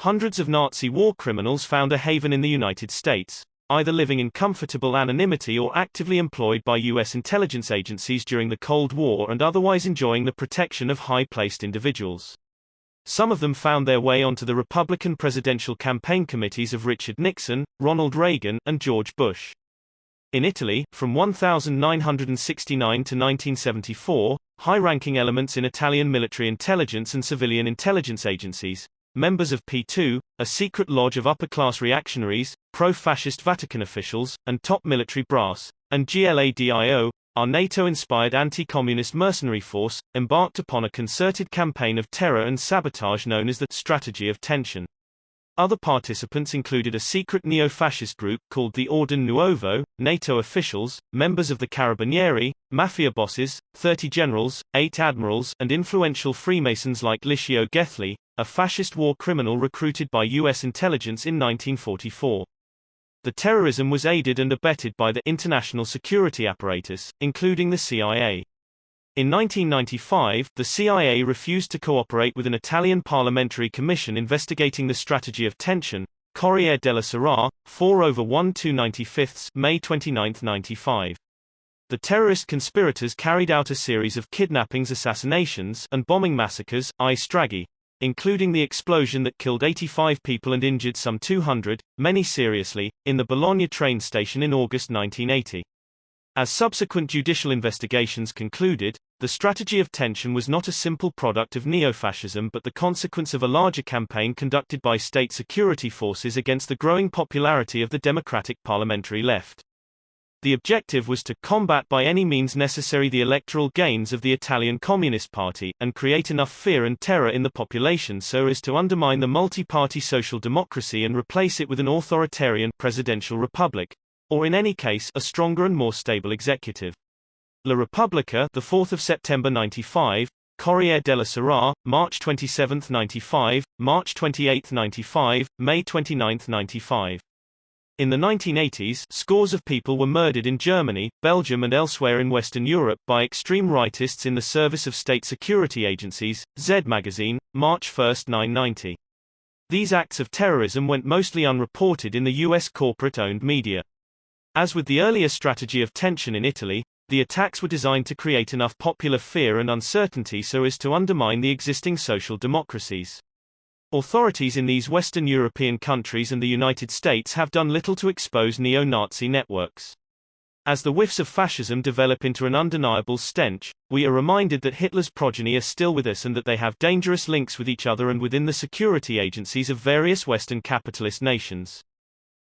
Hundreds of Nazi war criminals found a haven in the United States, either living in comfortable anonymity or actively employed by U.S. intelligence agencies during the Cold War and otherwise enjoying the protection of high-placed individuals. Some of them found their way onto the Republican presidential campaign committees of Richard Nixon, Ronald Reagan, and George Bush. In Italy, from 1969 to 1974, high-ranking elements in Italian military intelligence and civilian intelligence agencies, members of P2, a secret lodge of upper-class reactionaries, pro-fascist Vatican officials, and top military brass, and GLADIO, our NATO-inspired anti-communist mercenary force, embarked upon a concerted campaign of terror and sabotage known as the Strategy of Tension. Other participants included a secret neo-fascist group called the Ordine Nuovo, NATO officials, members of the Carabinieri, mafia bosses, 30 generals, 8 admirals, and influential Freemasons like Licio Gethli, a fascist war criminal recruited by U.S. intelligence in 1944. The terrorism was aided and abetted by the international security apparatus, including the CIA. In 1995, the CIA refused to cooperate with an Italian parliamentary commission investigating the strategy of tension, Corriere della Sera, 4/1 May 29, 95. The terrorist conspirators carried out a series of kidnappings, assassinations, and bombing massacres, I stragi, including the explosion that killed 85 people and injured some 200, many seriously, in the Bologna train station in August 1980. As subsequent judicial investigations concluded, the strategy of tension was not a simple product of neo-fascism but the consequence of a larger campaign conducted by state security forces against the growing popularity of the democratic parliamentary left. The objective was to combat by any means necessary the electoral gains of the Italian Communist Party, and create enough fear and terror in the population so as to undermine the multi-party social democracy and replace it with an authoritarian presidential republic, or in any case, a stronger and more stable executive. La Repubblica, the 4th of September 95, Corriere della Sera, March 27, 95, March 28, 95, May 29, 95. In the 1980s, scores of people were murdered in Germany, Belgium and elsewhere in Western Europe by extreme rightists in the service of state security agencies. Z Magazine, March 1, 1990. These acts of terrorism went mostly unreported in the U.S. corporate-owned media. As with the earlier strategy of tension in Italy, the attacks were designed to create enough popular fear and uncertainty so as to undermine the existing social democracies. Authorities in these Western European countries and the United States have done little to expose neo-Nazi networks. As the whiffs of fascism develop into an undeniable stench, we are reminded that Hitler's progeny are still with us and that they have dangerous links with each other and within the security agencies of various Western capitalist nations.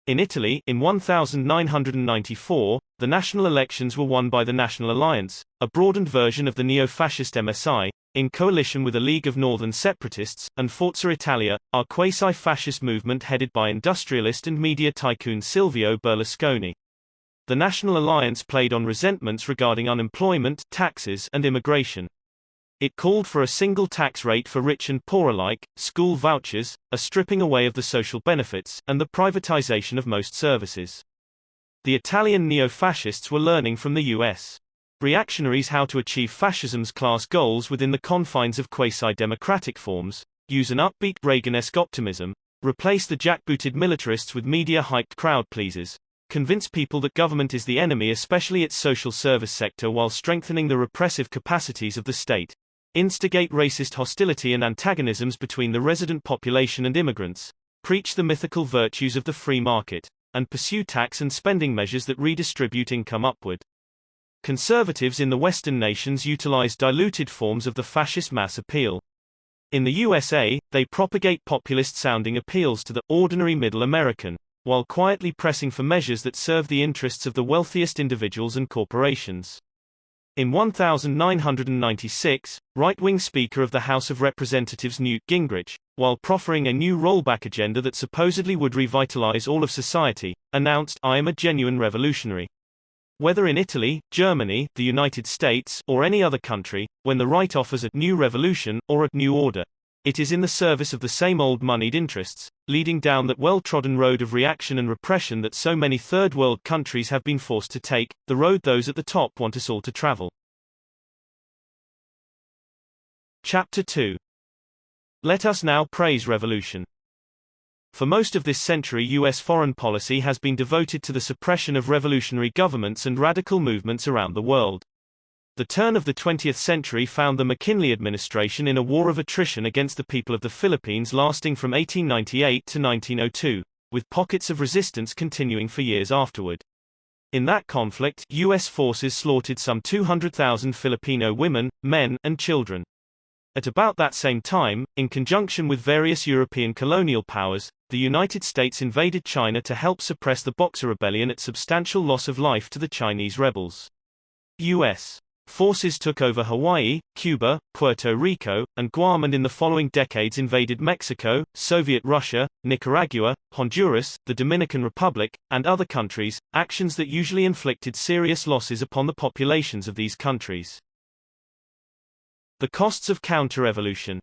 In Italy, in 1994, the national elections were won by the National Alliance, a broadened version of the neo-fascist MSI, in coalition with a League of Northern Separatists, and Forza Italia, our quasi-fascist movement headed by industrialist and media tycoon Silvio Berlusconi. The National Alliance played on resentments regarding unemployment, taxes, and immigration. It called for a single tax rate for rich and poor alike, school vouchers, a stripping away of the social benefits, and the privatization of most services. The Italian neo-fascists were learning from the U.S. reactionaries how to achieve fascism's class goals within the confines of quasi-democratic forms, use an upbeat Reagan-esque optimism, replace the jackbooted militarists with media-hyped crowd-pleasers, convince people that government is the enemy, especially its social service sector, while strengthening the repressive capacities of the state. instigate racist hostility and antagonisms between the resident population and immigrants, preach the mythical virtues of the free market, and pursue tax and spending measures that redistribute income upward. Conservatives in the Western nations utilize diluted forms of the fascist mass appeal. In the USA, they propagate populist-sounding appeals to the ordinary middle American, while quietly pressing for measures that serve the interests of the wealthiest individuals and corporations. In 1996, right-wing Speaker of the House of Representatives Newt Gingrich, while proffering a new rollback agenda that supposedly would revitalize all of society, announced, "I am a genuine revolutionary." Whether in Italy, Germany, the United States, or any other country, when the right offers a new revolution or a new order, it is in the service of the same old moneyed interests, leading down that well-trodden road of reaction and repression that so many third-world countries have been forced to take, the road those at the top want us all to travel. Chapter 2. Let us now praise revolution. For most of this century, U.S. foreign policy has been devoted to the suppression of revolutionary governments and radical movements around the world. The turn of the 20th century found the McKinley administration in a war of attrition against the people of the Philippines lasting from 1898 to 1902, with pockets of resistance continuing for years afterward. In that conflict, U.S. forces slaughtered some 200,000 Filipino women, men, and children. At about that same time, in conjunction with various European colonial powers, the United States invaded China to help suppress the Boxer Rebellion at substantial loss of life to the Chinese rebels. U.S. forces took over Hawaii, Cuba, Puerto Rico, and Guam, and in the following decades invaded Mexico, Soviet Russia, Nicaragua, Honduras, the Dominican Republic, and other countries, actions that usually inflicted serious losses upon the populations of these countries. The costs of counter-revolution.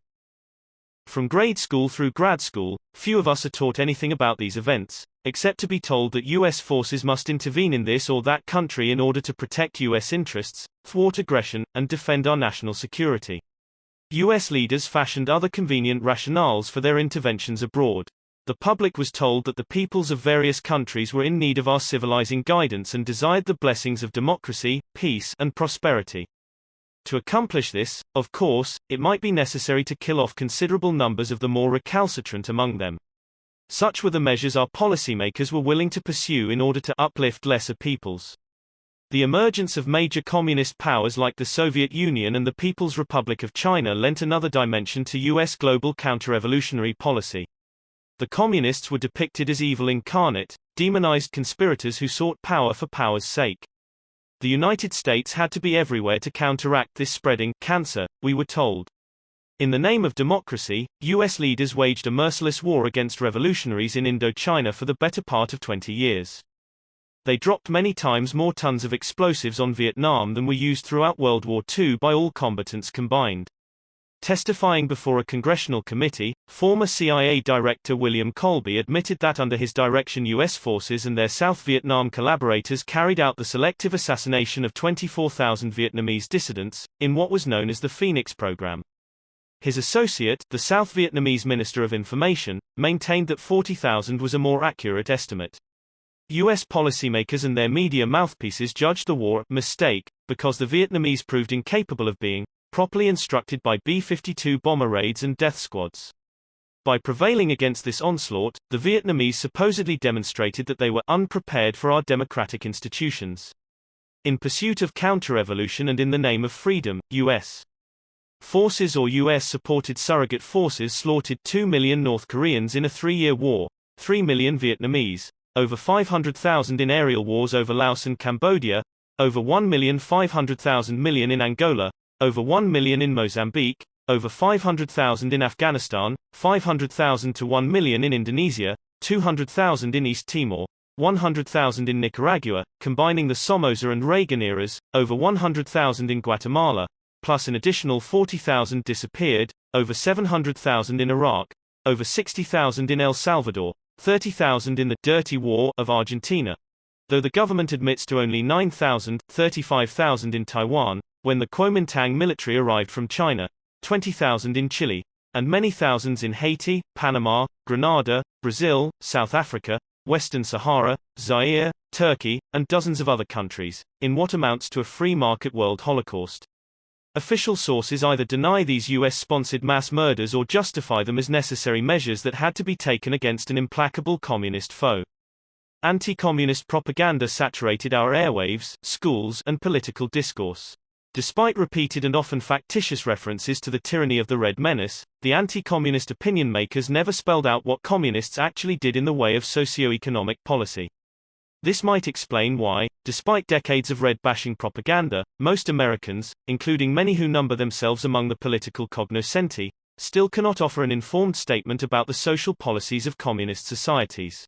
From grade school through grad school, few of us are taught anything about these events, except to be told that U.S. forces must intervene in this or that country in order to protect U.S. interests, thwart aggression, and defend our national security. U.S. leaders fashioned other convenient rationales for their interventions abroad. The public was told that the peoples of various countries were in need of our civilizing guidance and desired the blessings of democracy, peace, and prosperity. To accomplish this, of course, it might be necessary to kill off considerable numbers of the more recalcitrant among them. Such were the measures our policymakers were willing to pursue in order to uplift lesser peoples. The emergence of major communist powers like the Soviet Union and the People's Republic of China lent another dimension to U.S. global counter-revolutionary policy. The communists were depicted as evil incarnate, demonized conspirators who sought power for power's sake. The United States had to be everywhere to counteract this spreading cancer, we were told. In the name of democracy, U.S. leaders waged a merciless war against revolutionaries in Indochina for the better part of 20 years. They dropped many times more tons of explosives on Vietnam than were used throughout World War II by all combatants combined. Testifying before a congressional committee, former CIA Director William Colby admitted that under his direction U.S. forces and their South Vietnam collaborators carried out the selective assassination of 24,000 Vietnamese dissidents, in what was known as the Phoenix Program. His associate, the South Vietnamese Minister of Information, maintained that 40,000 was a more accurate estimate. U.S. policymakers and their media mouthpieces judged the war a mistake, because the Vietnamese proved incapable of being properly instructed by B-52 bomber raids and death squads. By prevailing against this onslaught, the Vietnamese supposedly demonstrated that they were unprepared for our democratic institutions. In pursuit of counter-revolution and in the name of freedom, U.S. forces or U.S.-supported surrogate forces slaughtered 2 million North Koreans in a 3-year war, 3 million Vietnamese, over 500,000 in aerial wars over Laos and Cambodia, over 1,500,000 in Angola, over 1 million in Mozambique, over 500,000 in Afghanistan, 500,000 to 1 million in Indonesia, 200,000 in East Timor, 100,000 in Nicaragua, combining the Somoza and Reagan eras, over 100,000 in Guatemala, plus an additional 40,000 disappeared, over 700,000 in Iraq, over 60,000 in El Salvador, 30,000 in the dirty war of Argentina. Though the government admits to only 9,000, 35,000 in Taiwan, when the Kuomintang military arrived from China, 20,000 in Chile, and many thousands in Haiti, Panama, Grenada, Brazil, South Africa, Western Sahara, Zaire, Turkey, and dozens of other countries, in what amounts to a free market world holocaust. Official sources either deny these US-sponsored mass murders or justify them as necessary measures that had to be taken against an implacable communist foe. Anti-communist propaganda saturated our airwaves, schools, and political discourse. Despite repeated and often factitious references to the tyranny of the Red Menace, the anti-communist opinion makers never spelled out what communists actually did in the way of socio-economic policy. This might explain why, despite decades of red-bashing propaganda, most Americans, including many who number themselves among the political cognoscenti, still cannot offer an informed statement about the social policies of communist societies.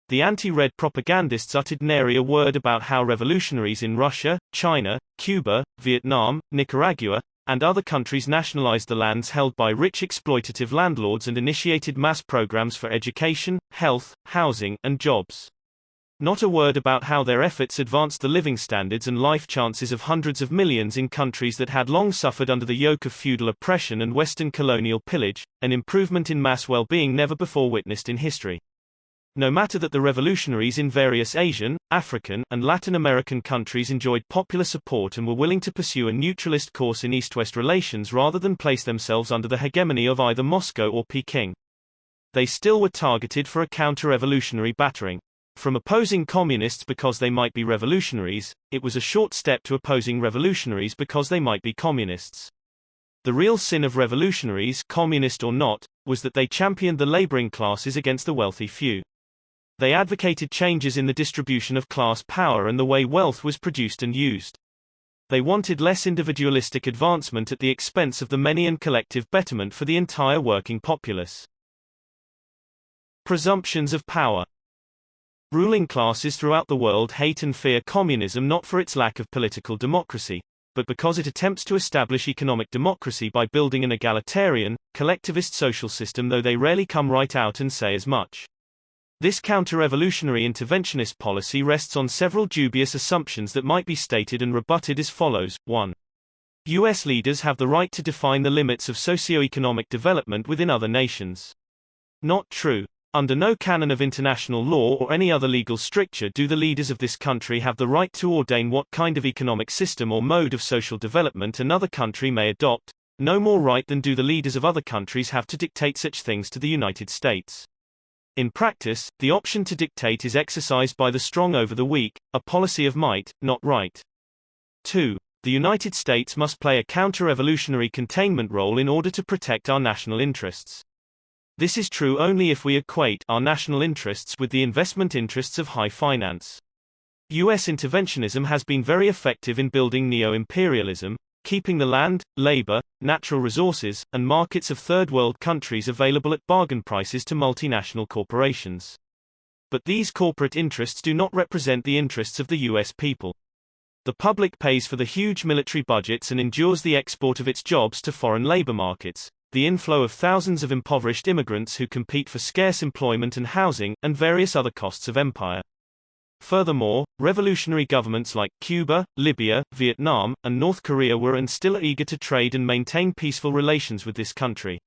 The anti-red propagandists uttered nary a word about how revolutionaries in Russia, China, Cuba, Vietnam, Nicaragua, and other countries nationalized the lands held by rich exploitative landlords and initiated mass programs for education, health, housing, and jobs. Not a word about how their efforts advanced the living standards and life chances of hundreds of millions in countries that had long suffered under the yoke of feudal oppression and Western colonial pillage, an improvement in mass well-being never before witnessed in history. No matter that the revolutionaries in various Asian, African, and Latin American countries enjoyed popular support and were willing to pursue a neutralist course in East-West relations rather than place themselves under the hegemony of either Moscow or Peking. They still were targeted for a counter-revolutionary battering. From opposing communists because they might be revolutionaries, it was a short step to opposing revolutionaries because they might be communists. The real sin of revolutionaries, communist or not, was that they championed the laboring classes against the wealthy few. They advocated changes in the distribution of class power and the way wealth was produced and used. They wanted less individualistic advancement at the expense of the many and collective betterment for the entire working populace. Presumptions of power. Ruling classes throughout the world hate and fear communism not for its lack of political democracy, but because it attempts to establish economic democracy by building an egalitarian, collectivist social system, though they rarely come right out and say as much. This counter-revolutionary interventionist policy rests on several dubious assumptions that might be stated and rebutted as follows. 1. U.S. leaders have the right to define the limits of socio-economic development within other nations. Not true. Under no canon of international law or any other legal stricture do the leaders of this country have the right to ordain what kind of economic system or mode of social development another country may adopt, no more right than do the leaders of other countries have to dictate such things to the United States. In practice, the option to dictate is exercised by the strong over the weak, a policy of might, not right. 2. The United States must play a counter-revolutionary containment role in order to protect our national interests. This is true only if we equate our national interests with the investment interests of high finance. U.S. interventionism has been very effective in building neo-imperialism, keeping the land, labor, natural resources, and markets of third-world countries available at bargain prices to multinational corporations. But these corporate interests do not represent the interests of the U.S. people. The public pays for the huge military budgets and endures the export of its jobs to foreign labor markets, the inflow of thousands of impoverished immigrants who compete for scarce employment and housing, and various other costs of empire. Furthermore, revolutionary governments like Cuba, Libya, Vietnam, and North Korea were and still are eager to trade and maintain peaceful relations with this country.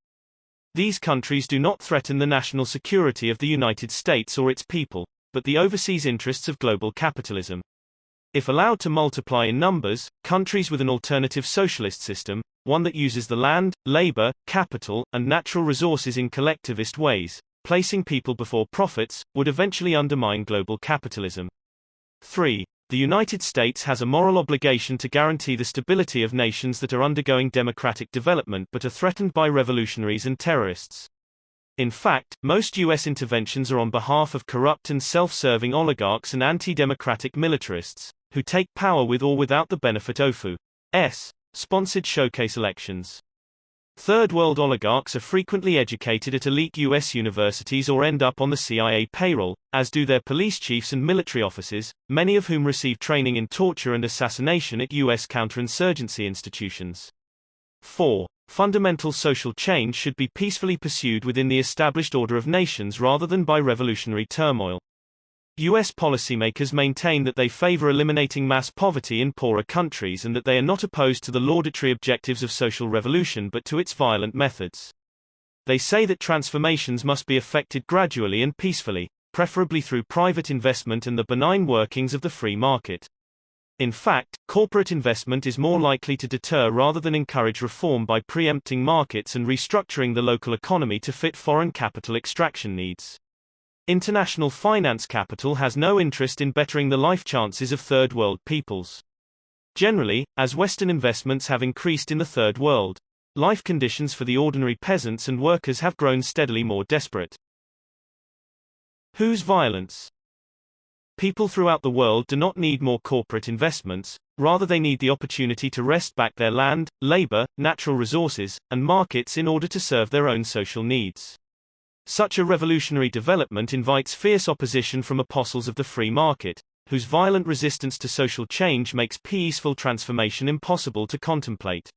These countries do not threaten the national security of the United States or its people, but the overseas interests of global capitalism. If allowed to multiply in numbers, countries with an alternative socialist system, one that uses the land, labor, capital, and natural resources in collectivist ways, placing people before profits, would eventually undermine global capitalism. 3. The United States has a moral obligation to guarantee the stability of nations that are undergoing democratic development but are threatened by revolutionaries and terrorists. In fact, most U.S. interventions are on behalf of corrupt and self-serving oligarchs and anti-democratic militarists, who take power with or without the benefit of sponsored showcase elections. Third world oligarchs are frequently educated at elite U.S. universities or end up on the CIA payroll, as do their police chiefs and military officers, many of whom receive training in torture and assassination at U.S. counterinsurgency institutions. 4. Fundamental social change should be peacefully pursued within the established order of nations rather than by revolutionary turmoil. U.S. policymakers maintain that they favor eliminating mass poverty in poorer countries and that they are not opposed to the laudatory objectives of social revolution but to its violent methods. They say that transformations must be effected gradually and peacefully, preferably through private investment and the benign workings of the free market. In fact, corporate investment is more likely to deter rather than encourage reform by preempting markets and restructuring the local economy to fit foreign capital extraction needs. International finance capital has no interest in bettering the life chances of third world peoples. Generally, as Western investments have increased in the third world, life conditions for the ordinary peasants and workers have grown steadily more desperate. Whose violence? People throughout the world do not need more corporate investments, rather they need the opportunity to wrest back their land, labor, natural resources, and markets in order to serve their own social needs. Such a revolutionary development invites fierce opposition from apostles of the free market, whose violent resistance to social change makes peaceful transformation impossible to contemplate.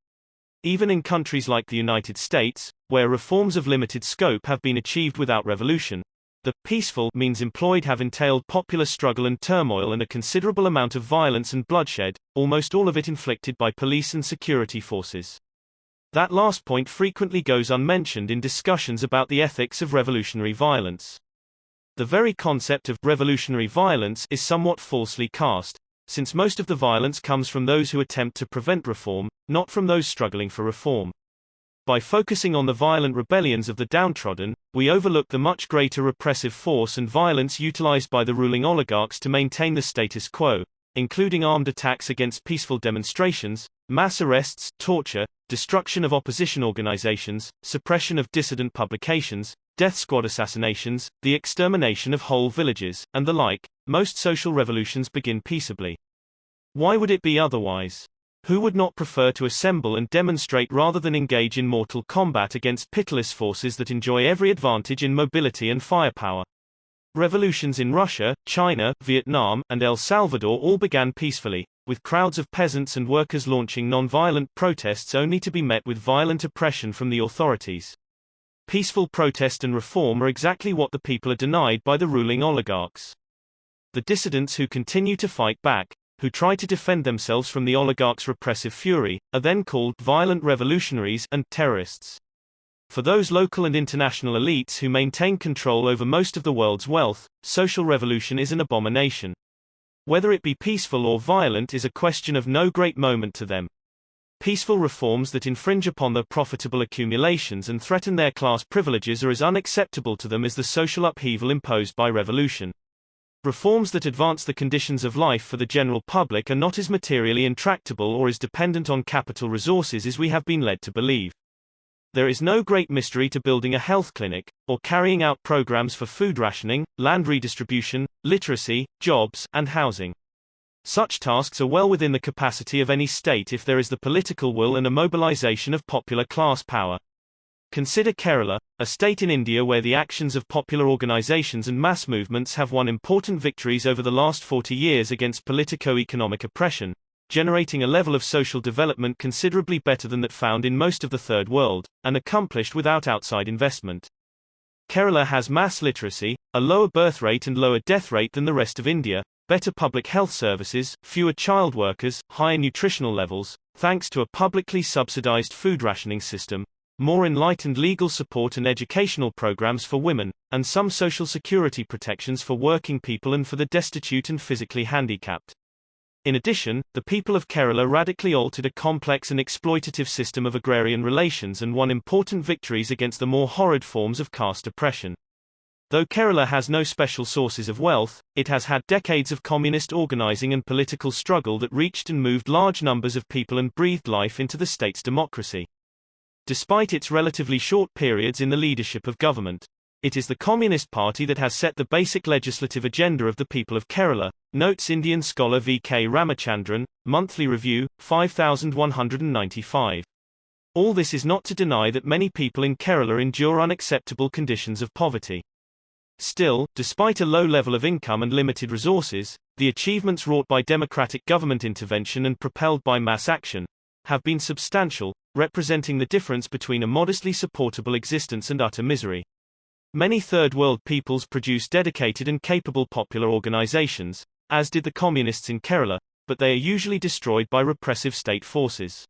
Even in countries like the United States, where reforms of limited scope have been achieved without revolution, the peaceful means employed have entailed popular struggle and turmoil and a considerable amount of violence and bloodshed, almost all of it inflicted by police and security forces. That last point frequently goes unmentioned in discussions about the ethics of revolutionary violence. The very concept of revolutionary violence is somewhat falsely cast, since most of the violence comes from those who attempt to prevent reform, not from those struggling for reform. By focusing on the violent rebellions of the downtrodden, we overlook the much greater repressive force and violence utilized by the ruling oligarchs to maintain the status quo, including armed attacks against peaceful demonstrations, mass arrests, torture, destruction of opposition organizations, suppression of dissident publications, death squad assassinations, the extermination of whole villages, and the like. Most social revolutions begin peaceably. Why would it be otherwise? Who would not prefer to assemble and demonstrate rather than engage in mortal combat against pitiless forces that enjoy every advantage in mobility and firepower? Revolutions in Russia, China, Vietnam, and El Salvador all began peacefully, with crowds of peasants and workers launching non-violent protests only to be met with violent oppression from the authorities. Peaceful protest and reform are exactly what the people are denied by the ruling oligarchs. The dissidents who continue to fight back, who try to defend themselves from the oligarchs' repressive fury, are then called violent revolutionaries and terrorists. For those local and international elites who maintain control over most of the world's wealth, social revolution is an abomination. Whether it be peaceful or violent is a question of no great moment to them. Peaceful reforms that infringe upon their profitable accumulations and threaten their class privileges are as unacceptable to them as the social upheaval imposed by revolution. Reforms that advance the conditions of life for the general public are not as materially intractable or as dependent on capital resources as we have been led to believe. There is no great mystery to building a health clinic, or carrying out programs for food rationing, land redistribution, literacy, jobs, and housing. Such tasks are well within the capacity of any state if there is the political will and a mobilization of popular class power. Consider Kerala, a state in India where the actions of popular organizations and mass movements have won important victories over the last 40 years against politico-economic oppression, generating a level of social development considerably better than that found in most of the Third World, and accomplished without outside investment. Kerala has mass literacy, a lower birth rate and lower death rate than the rest of India, better public health services, fewer child workers, higher nutritional levels, thanks to a publicly subsidized food rationing system, more enlightened legal support and educational programs for women, and some social security protections for working people and for the destitute and physically handicapped. In addition, the people of Kerala radically altered a complex and exploitative system of agrarian relations and won important victories against the more horrid forms of caste oppression. Though Kerala has no special sources of wealth, it has had decades of communist organizing and political struggle that reached and moved large numbers of people and breathed life into the state's democracy. Despite its relatively short periods in the leadership of government, it is the Communist Party that has set the basic legislative agenda of the people of Kerala, notes Indian scholar V.K. Ramachandran, Monthly Review, 5195. All this is not to deny that many people in Kerala endure unacceptable conditions of poverty. Still, despite a low level of income and limited resources, the achievements wrought by democratic government intervention and propelled by mass action have been substantial, representing the difference between a modestly supportable existence and utter misery. Many third world peoples produce dedicated and capable popular organizations, as did the communists in Kerala, but they are usually destroyed by repressive state forces.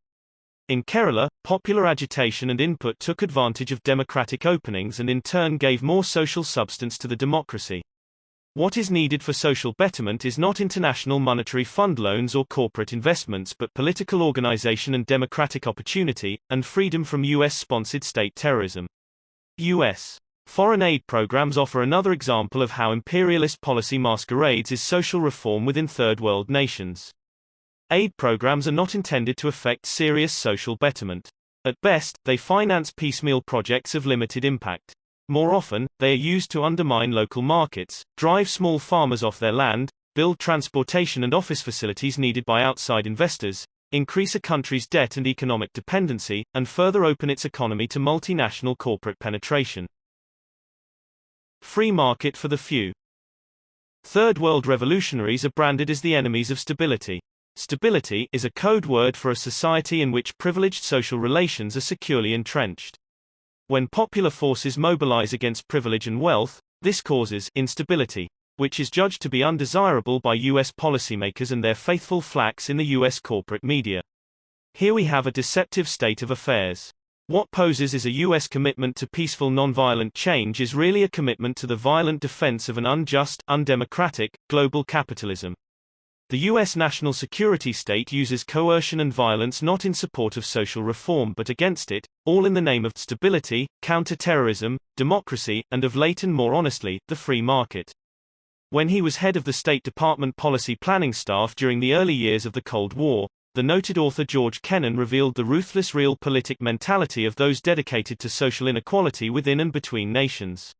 In Kerala, popular agitation and input took advantage of democratic openings and in turn gave more social substance to the democracy. What is needed for social betterment is not international monetary fund loans or corporate investments but political organization and democratic opportunity, and freedom from US-sponsored state terrorism. U.S. foreign aid programs offer another example of how imperialist policy masquerades as social reform within third world nations. Aid programs are not intended to effect serious social betterment. At best, they finance piecemeal projects of limited impact. More often, they are used to undermine local markets, drive small farmers off their land, build transportation and office facilities needed by outside investors, increase a country's debt and economic dependency, and further open its economy to multinational corporate penetration. Free market for the few. Third world revolutionaries are branded as the enemies of stability. Stability is a code word for a society in which privileged social relations are securely entrenched. When popular forces mobilize against privilege and wealth, this causes instability, which is judged to be undesirable by U.S. policymakers and their faithful flacks in the U.S. corporate media. Here we have a deceptive state of affairs. What poses as a U.S. commitment to peaceful nonviolent change is really a commitment to the violent defense of an unjust, undemocratic, global capitalism. The U.S. national security state uses coercion and violence not in support of social reform but against it, all in the name of stability, counter-terrorism, democracy, and of late and more honestly, the free market. When he was head of the State Department policy planning staff during the early years of the Cold War, the noted author George Kennan revealed the ruthless realpolitik mentality of those dedicated to social inequality within and between nations.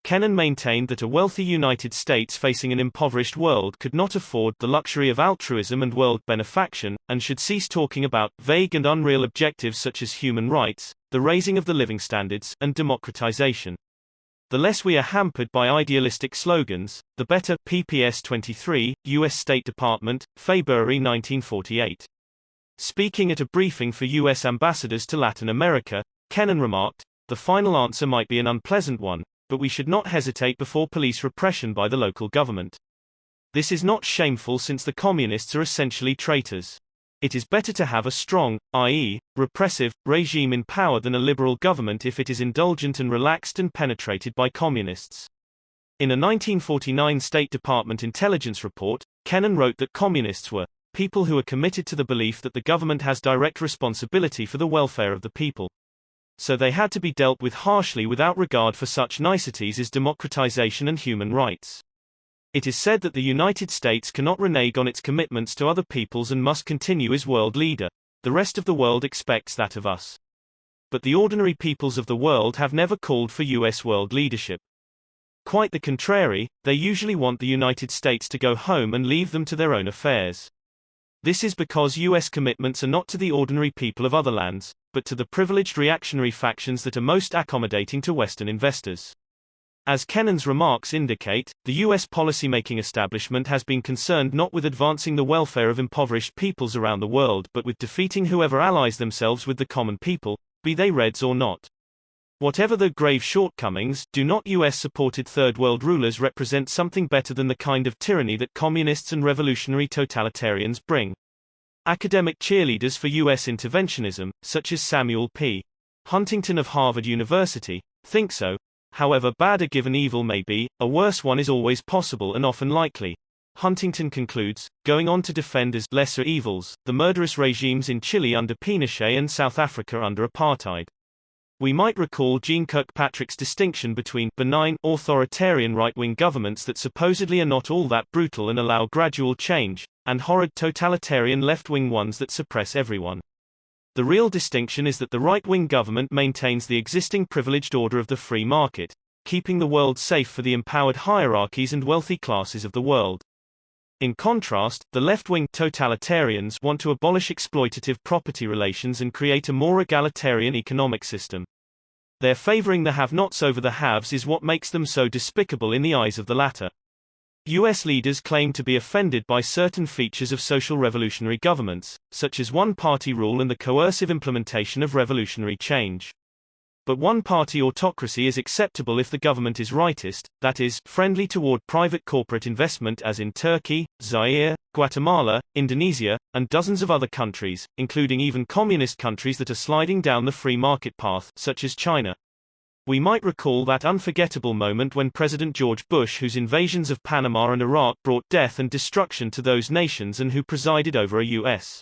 Kennan maintained that a wealthy United States facing an impoverished world could not afford the luxury of altruism and world benefaction, and should cease talking about vague and unreal objectives such as human rights, the raising of the living standards, and democratization. The less we are hampered by idealistic slogans, the better. PPS 23, U.S. State Department, February 1948. Speaking at a briefing for U.S. ambassadors to Latin America, Kennan remarked, "The final answer might be an unpleasant one, but we should not hesitate before police repression by the local government. This is not shameful since the communists are essentially traitors. It is better to have a strong, i.e., repressive, regime in power than a liberal government if it is indulgent and relaxed and penetrated by communists." In a 1949 State Department intelligence report, Kennan wrote that communists were people who are committed to the belief that the government has direct responsibility for the welfare of the people. So they had to be dealt with harshly without regard for such niceties as democratization and human rights. It is said that the United States cannot renege on its commitments to other peoples and must continue as world leader. The rest of the world expects that of us. But the ordinary peoples of the world have never called for U.S. world leadership. Quite the contrary, they usually want the United States to go home and leave them to their own affairs. This is because U.S. commitments are not to the ordinary people of other lands, but to the privileged reactionary factions that are most accommodating to Western investors. As Kennan's remarks indicate, the U.S. policymaking establishment has been concerned not with advancing the welfare of impoverished peoples around the world but with defeating whoever allies themselves with the common people, be they Reds or not. Whatever the grave shortcomings, do not US-supported Third World rulers represent something better than the kind of tyranny that communists and revolutionary totalitarians bring. Academic cheerleaders for US interventionism, such as Samuel P. Huntington of Harvard University, think so. However bad a given evil may be, a worse one is always possible and often likely. Huntington concludes, going on to defend as lesser evils, the murderous regimes in Chile under Pinochet and South Africa under apartheid. We might recall Jeane Kirkpatrick's distinction between benign, authoritarian right-wing governments that supposedly are not all that brutal and allow gradual change, and horrid totalitarian left-wing ones that suppress everyone. The real distinction is that the right-wing government maintains the existing privileged order of the free market, keeping the world safe for the empowered hierarchies and wealthy classes of the world. In contrast, the left-wing totalitarians want to abolish exploitative property relations and create a more egalitarian economic system. Their favoring the have-nots over the haves is what makes them so despicable in the eyes of the latter. US leaders claim to be offended by certain features of social revolutionary governments, such as one-party rule and the coercive implementation of revolutionary change. But one-party autocracy is acceptable if the government is rightist, that is, friendly toward private corporate investment as in Turkey, Zaire, Guatemala, Indonesia, and dozens of other countries, including even communist countries that are sliding down the free market path, such as China. We might recall that unforgettable moment when President George Bush, whose invasions of Panama and Iraq brought death and destruction to those nations and who presided over a U.S.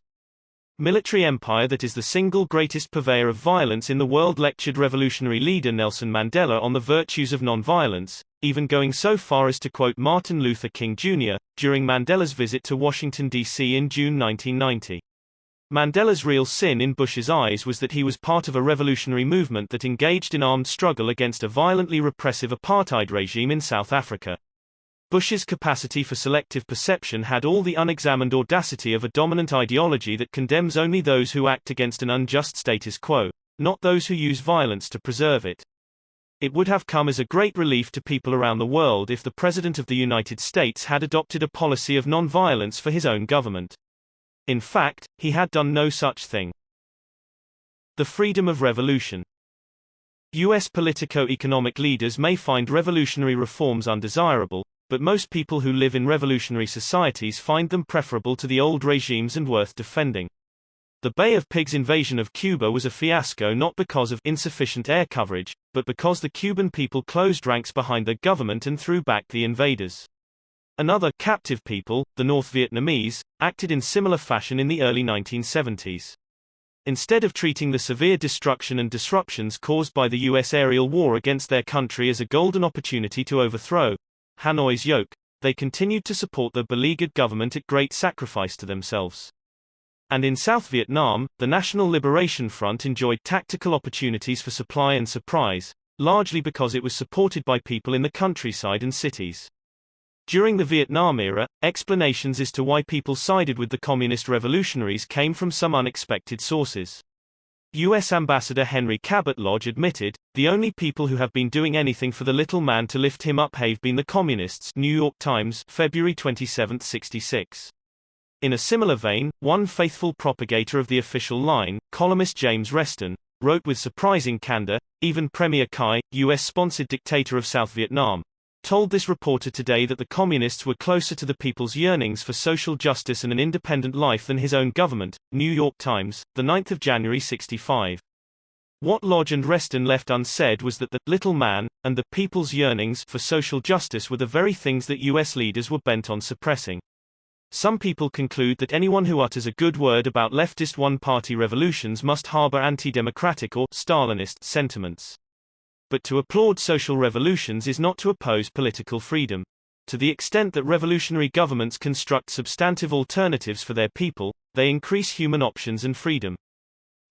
military empire that is the single greatest purveyor of violence in the world, lectured revolutionary leader Nelson Mandela on the virtues of nonviolence, even going so far as to quote Martin Luther King Jr. during Mandela's visit to Washington, D.C. in June 1990. Mandela's real sin in Bush's eyes was that he was part of a revolutionary movement that engaged in armed struggle against a violently repressive apartheid regime in South Africa. Bush's capacity for selective perception had all the unexamined audacity of a dominant ideology that condemns only those who act against an unjust status quo, not those who use violence to preserve it. It would have come as a great relief to people around the world if the President of the United States had adopted a policy of non-violence for his own government. In fact, he had done no such thing. The freedom of revolution. U.S. politico-economic leaders may find revolutionary reforms undesirable, but most people who live in revolutionary societies find them preferable to the old regimes and worth defending. The Bay of Pigs invasion of Cuba was a fiasco not because of insufficient air coverage, but because the Cuban people closed ranks behind their government and threw back the invaders. Another captive people, the North Vietnamese, acted in similar fashion in the early 1970s. Instead of treating the severe destruction and disruptions caused by the U.S. aerial war against their country as a golden opportunity to overthrow Hanoi's yoke, they continued to support the beleaguered government at great sacrifice to themselves. And in South Vietnam, the National Liberation Front enjoyed tactical opportunities for supply and surprise, largely because it was supported by people in the countryside and cities. During the Vietnam era, explanations as to why people sided with the communist revolutionaries came from some unexpected sources. U.S. Ambassador Henry Cabot Lodge admitted, "The only people who have been doing anything for the little man to lift him up have been the communists." New York Times, February 27, 66. In a similar vein, one faithful propagator of the official line, columnist James Reston, wrote with surprising candor, "Even Premier Kai, U.S.-sponsored dictator of South Vietnam, told this reporter today that the communists were closer to the people's yearnings for social justice and an independent life than his own government." New York Times, 9 January 65. What Lodge and Reston left unsaid was that the little man and the people's yearnings for social justice were the very things that U.S. leaders were bent on suppressing. Some people conclude that anyone who utters a good word about leftist one-party revolutions must harbor anti-democratic or Stalinist sentiments. But to applaud social revolutions is not to oppose political freedom. To the extent that revolutionary governments construct substantive alternatives for their people, they increase human options and freedom.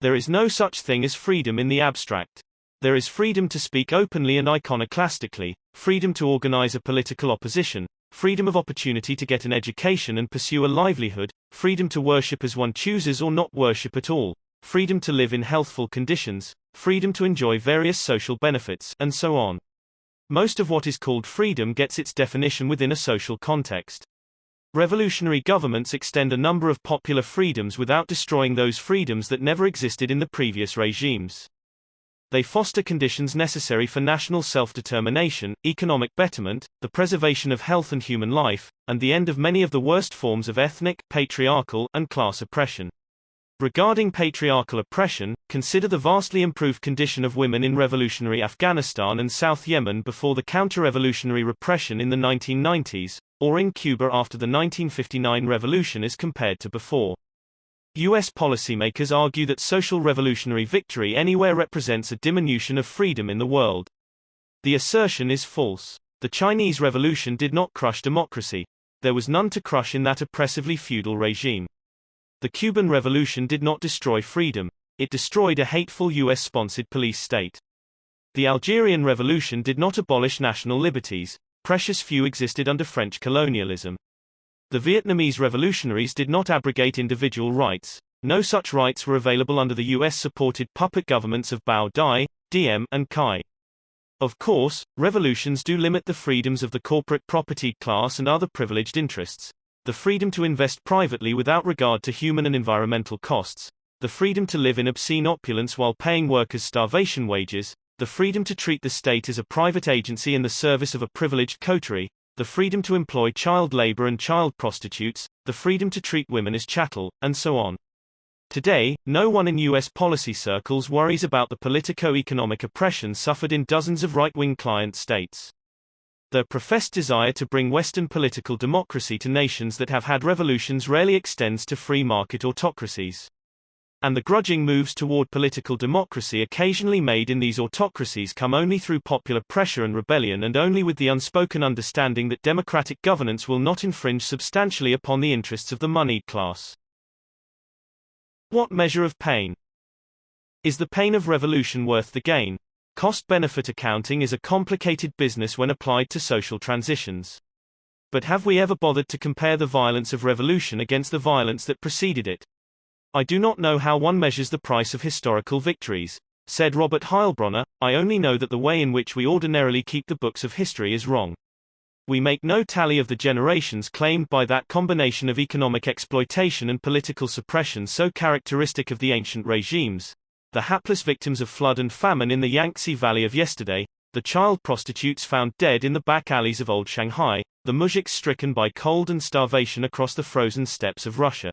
There is no such thing as freedom in the abstract. There is freedom to speak openly and iconoclastically, freedom to organize a political opposition, freedom of opportunity to get an education and pursue a livelihood, freedom to worship as one chooses or not worship at all, freedom to live in healthful conditions, freedom to enjoy various social benefits, and so on. Most of what is called freedom gets its definition within a social context. Revolutionary governments extend a number of popular freedoms without destroying those freedoms that never existed in the previous regimes. They foster conditions necessary for national self-determination, economic betterment, the preservation of health and human life, and the end of many of the worst forms of ethnic, patriarchal, and class oppression. Regarding patriarchal oppression, consider the vastly improved condition of women in revolutionary Afghanistan and South Yemen before the counter-revolutionary repression in the 1990s, or in Cuba after the 1959 revolution as compared to before. U.S. policymakers argue that social revolutionary victory anywhere represents a diminution of freedom in the world. The assertion is false. The Chinese Revolution did not crush democracy. There was none to crush in that oppressively feudal regime. The Cuban Revolution did not destroy freedom. It destroyed a hateful U.S.-sponsored police state. The Algerian Revolution did not abolish national liberties. Precious few existed under French colonialism. The Vietnamese revolutionaries did not abrogate individual rights. No such rights were available under the US-supported puppet governments of Bao Dai, Diem, and Cai. Of course, revolutions do limit the freedoms of the corporate propertied class and other privileged interests. The freedom to invest privately without regard to human and environmental costs. The freedom to live in obscene opulence while paying workers starvation wages. The freedom to treat the state as a private agency in the service of a privileged coterie. The freedom to employ child labor and child prostitutes, the freedom to treat women as chattel, and so on. Today, no one in U.S. policy circles worries about the politico-economic oppression suffered in dozens of right-wing client states. Their professed desire to bring Western political democracy to nations that have had revolutions rarely extends to free market autocracies. And the grudging moves toward political democracy occasionally made in these autocracies come only through popular pressure and rebellion, and only with the unspoken understanding that democratic governance will not infringe substantially upon the interests of the moneyed class. What measure of pain? Is the pain of revolution worth the gain? Cost-benefit accounting is a complicated business when applied to social transitions. But have we ever bothered to compare the violence of revolution against the violence that preceded it? I do not know how one measures the price of historical victories, said Robert Heilbronner. I only know that the way in which we ordinarily keep the books of history is wrong. We make no tally of the generations claimed by that combination of economic exploitation and political suppression so characteristic of the ancient regimes, the hapless victims of flood and famine in the Yangtze Valley of yesterday, the child prostitutes found dead in the back alleys of old Shanghai, the mujiks stricken by cold and starvation across the frozen steppes of Russia.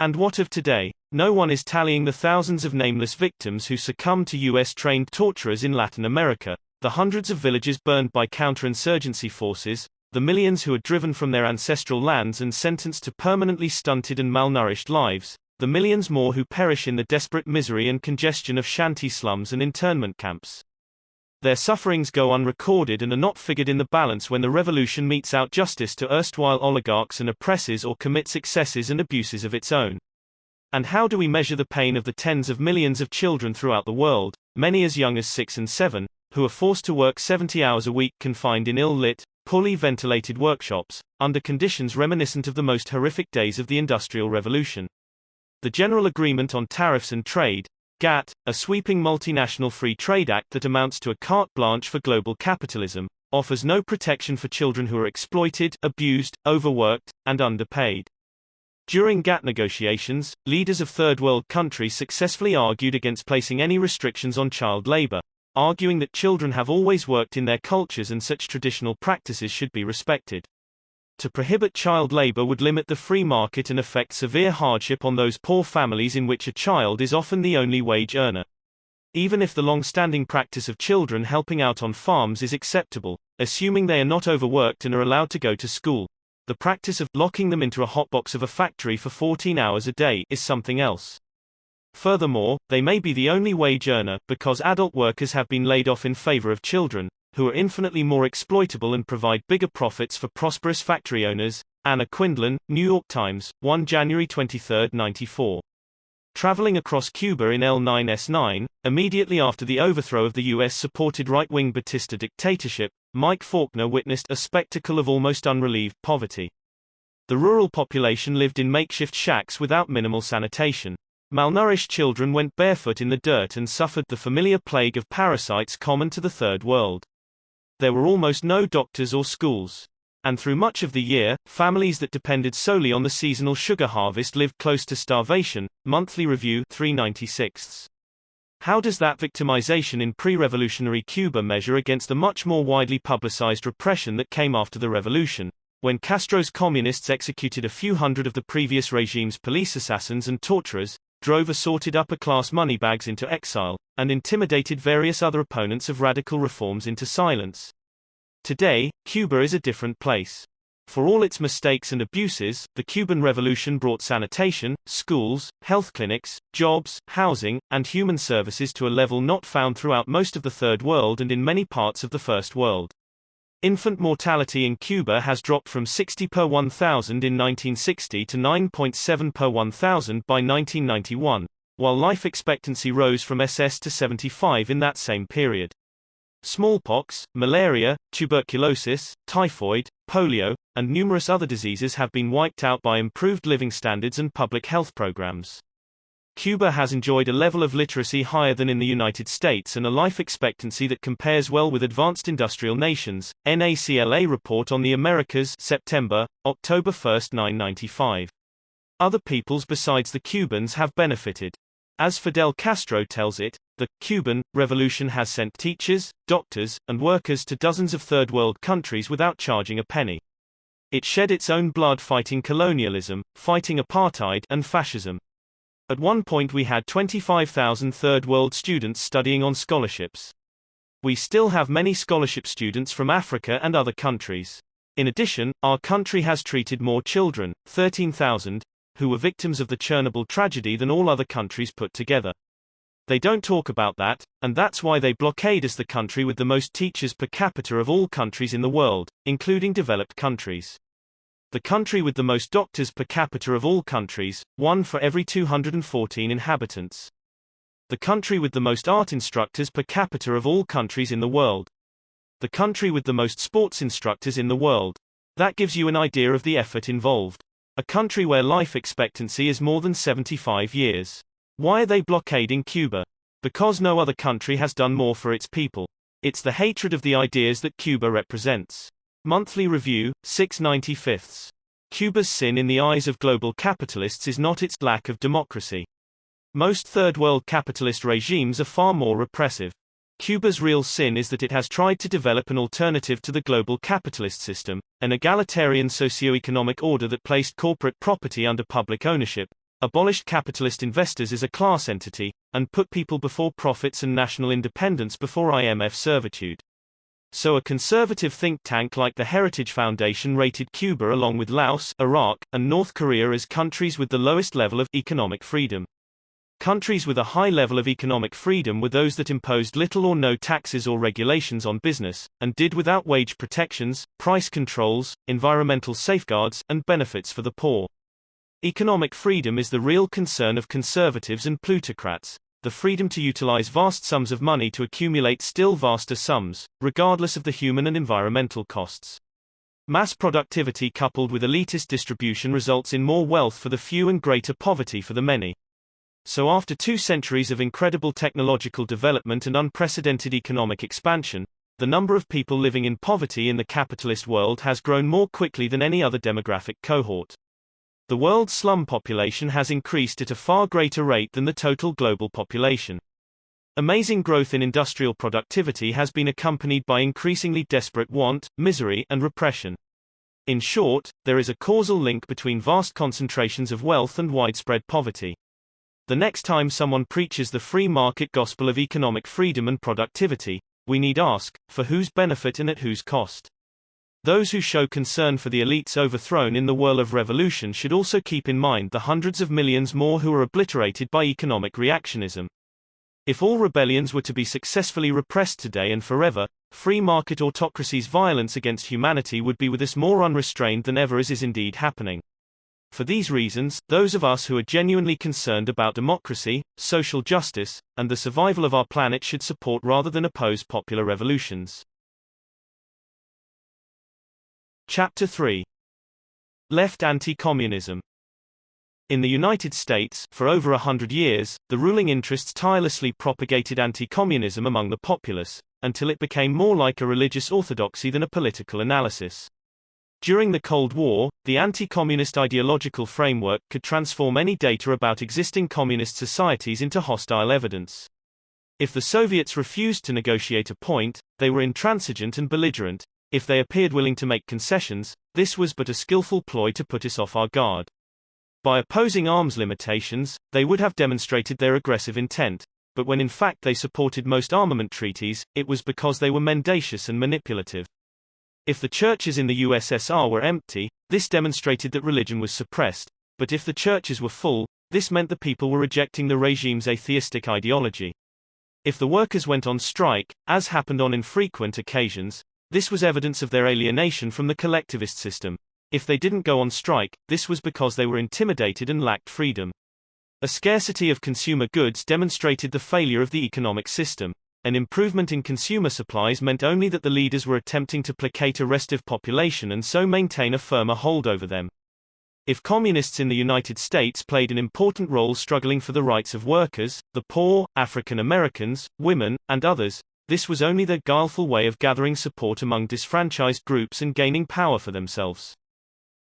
And what of today? No one is tallying the thousands of nameless victims who succumbed to US-trained torturers in Latin America, the hundreds of villages burned by counterinsurgency forces, the millions who are driven from their ancestral lands and sentenced to permanently stunted and malnourished lives, the millions more who perish in the desperate misery and congestion of shanty slums and internment camps. Their sufferings go unrecorded and are not figured in the balance when the revolution metes out justice to erstwhile oligarchs and oppressors or commits excesses and abuses of its own. And how do we measure the pain of the tens of millions of children throughout the world, many as young as 6 and 7, who are forced to work 70 hours a week confined in ill-lit, poorly ventilated workshops, under conditions reminiscent of the most horrific days of the Industrial Revolution? The General Agreement on Tariffs and Trade, GATT, a sweeping multinational free trade act that amounts to a carte blanche for global capitalism, offers no protection for children who are exploited, abused, overworked, and underpaid. During GATT negotiations, leaders of third world countries successfully argued against placing any restrictions on child labor, arguing that children have always worked in their cultures and such traditional practices should be respected. To prohibit child labor would limit the free market and affect severe hardship on those poor families in which a child is often the only wage earner. Even if the long-standing practice of children helping out on farms is acceptable, assuming they are not overworked and are allowed to go to school, the practice of locking them into a hotbox of a factory for 14 hours a day is something else. Furthermore, they may be the only wage earner because adult workers have been laid off in favor of children, who are infinitely more exploitable and provide bigger profits for prosperous factory owners. Anna Quindlen, New York Times, 1 January 23, 94. Traveling across Cuba in L9S9, immediately after the overthrow of the US-supported right-wing Batista dictatorship, Mike Faulkner witnessed a spectacle of almost unrelieved poverty. The rural population lived in makeshift shacks without minimal sanitation. Malnourished children went barefoot in the dirt and suffered the familiar plague of parasites common to the Third World. There were almost no doctors or schools. And through much of the year, families that depended solely on the seasonal sugar harvest lived close to starvation. Monthly Review 396. How does that victimization in pre-revolutionary Cuba measure against the much more widely publicized repression that came after the revolution, when Castro's communists executed a few hundred of the previous regime's police assassins and torturers, drove assorted upper-class moneybags into exile, and intimidated various other opponents of radical reforms into silence? Today, Cuba is a different place. For all its mistakes and abuses, the Cuban Revolution brought sanitation, schools, health clinics, jobs, housing, and human services to a level not found throughout most of the Third World and in many parts of the First World. Infant mortality in Cuba has dropped from 60 per 1,000 in 1960 to 9.7 per 1,000 by 1991, while life expectancy rose from SS to 75 in that same period. Smallpox, malaria, tuberculosis, typhoid, polio, and numerous other diseases have been wiped out by improved living standards and public health programs. Cuba has enjoyed a level of literacy higher than in the United States and a life expectancy that compares well with advanced industrial nations. NACLA report on the Americas, September, October 1, 995. Other peoples besides the Cubans have benefited. As Fidel Castro tells it, the Cuban Revolution has sent teachers, doctors, and workers to dozens of third world countries without charging a penny. It shed its own blood fighting colonialism, fighting apartheid and fascism. At one point we had 25,000 third world students studying on scholarships. We still have many scholarship students from Africa and other countries. In addition, our country has treated more children, 13,000, who were victims of the Chernobyl tragedy than all other countries put together. They don't talk about that, and that's why they blockade us, the country with the most teachers per capita of all countries in the world, including developed countries. The country with the most doctors per capita of all countries, 1 for every 214 inhabitants. The country with the most art instructors per capita of all countries in the world. The country with the most sports instructors in the world. That gives you an idea of the effort involved. A country where life expectancy is more than 75 years. Why are they blockading Cuba? Because no other country has done more for its people. It's the hatred of the ideas that Cuba represents. Monthly Review, 6/95. Cuba's sin in the eyes of global capitalists is not its lack of democracy. Most third world capitalist regimes are far more repressive. Cuba's real sin is that it has tried to develop an alternative to the global capitalist system, an egalitarian socio-economic order that placed corporate property under public ownership, abolished capitalist investors as a class entity, and put people before profits and national independence before IMF servitude. So a conservative think tank like the Heritage Foundation rated Cuba along with Laos, Iraq, and North Korea as countries with the lowest level of economic freedom. Countries with a high level of economic freedom were those that imposed little or no taxes or regulations on business, and did without wage protections, price controls, environmental safeguards, and benefits for the poor. Economic freedom is the real concern of conservatives and plutocrats, the freedom to utilize vast sums of money to accumulate still vaster sums, regardless of the human and environmental costs. Mass productivity coupled with elitist distribution results in more wealth for the few and greater poverty for the many. So after 2 centuries of incredible technological development and unprecedented economic expansion, the number of people living in poverty in the capitalist world has grown more quickly than any other demographic cohort. The world's slum population has increased at a far greater rate than the total global population. Amazing growth in industrial productivity has been accompanied by increasingly desperate want, misery, and repression. In short, there is a causal link between vast concentrations of wealth and widespread poverty. The next time someone preaches the free market gospel of economic freedom and productivity, we need ask, for whose benefit and at whose cost? Those who show concern for the elites overthrown in the whirl of revolution should also keep in mind the hundreds of millions more who are obliterated by economic reactionism. If all rebellions were to be successfully repressed today and forever, free market autocracy's violence against humanity would be with us more unrestrained than ever, as is indeed happening. For these reasons, those of us who are genuinely concerned about democracy, social justice, and the survival of our planet should support rather than oppose popular revolutions. Chapter 3. Left Anti-Communism. In the United States, for over 100 years, the ruling interests tirelessly propagated anti-communism among the populace, until it became more like a religious orthodoxy than a political analysis. During the Cold War, the anti-communist ideological framework could transform any data about existing communist societies into hostile evidence. If the Soviets refused to negotiate a point, they were intransigent and belligerent. If they appeared willing to make concessions, this was but a skillful ploy to put us off our guard. By opposing arms limitations, they would have demonstrated their aggressive intent, but when in fact they supported most armament treaties, it was because they were mendacious and manipulative. If the churches in the USSR were empty, this demonstrated that religion was suppressed, but if the churches were full, this meant the people were rejecting the regime's atheistic ideology. If the workers went on strike, as happened on infrequent occasions, this was evidence of their alienation from the collectivist system. If they didn't go on strike, this was because they were intimidated and lacked freedom. A scarcity of consumer goods demonstrated the failure of the economic system. An improvement in consumer supplies meant only that the leaders were attempting to placate a restive population and so maintain a firmer hold over them. If communists in the United States played an important role struggling for the rights of workers, the poor, African Americans, women, and others, this was only their guileful way of gathering support among disfranchised groups and gaining power for themselves.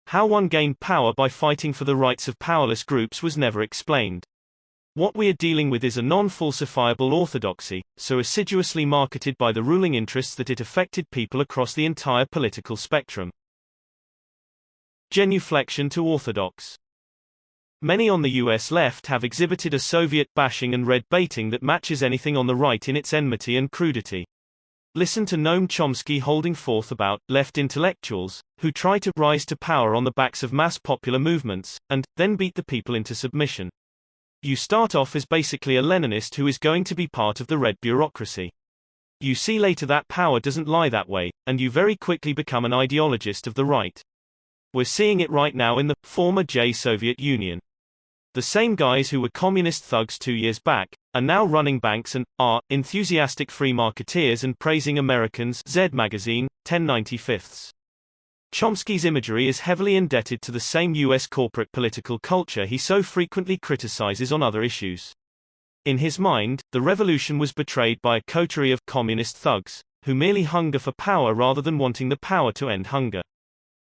How one gained power by fighting for the rights of powerless groups was never explained. What we are dealing with is a non-falsifiable orthodoxy, so assiduously marketed by the ruling interests that it affected people across the entire political spectrum. Genuflection to orthodox. Many on the US left have exhibited a Soviet bashing and red baiting that matches anything on the right in its enmity and crudity. Listen to Noam Chomsky holding forth about left intellectuals who try to rise to power on the backs of mass popular movements, and then beat the people into submission. You start off as basically a Leninist who is going to be part of the red bureaucracy. You see later that power doesn't lie that way, and you very quickly become an ideologist of the right. We're seeing it right now in the former Soviet Union. The same guys who were communist thugs 2 years back are now running banks and are enthusiastic free marketeers and praising Americans. Z Magazine, 1095. Chomsky's imagery is heavily indebted to the same US corporate political culture he so frequently criticizes on other issues. In his mind, the revolution was betrayed by a coterie of communist thugs, who merely hunger for power rather than wanting the power to end hunger.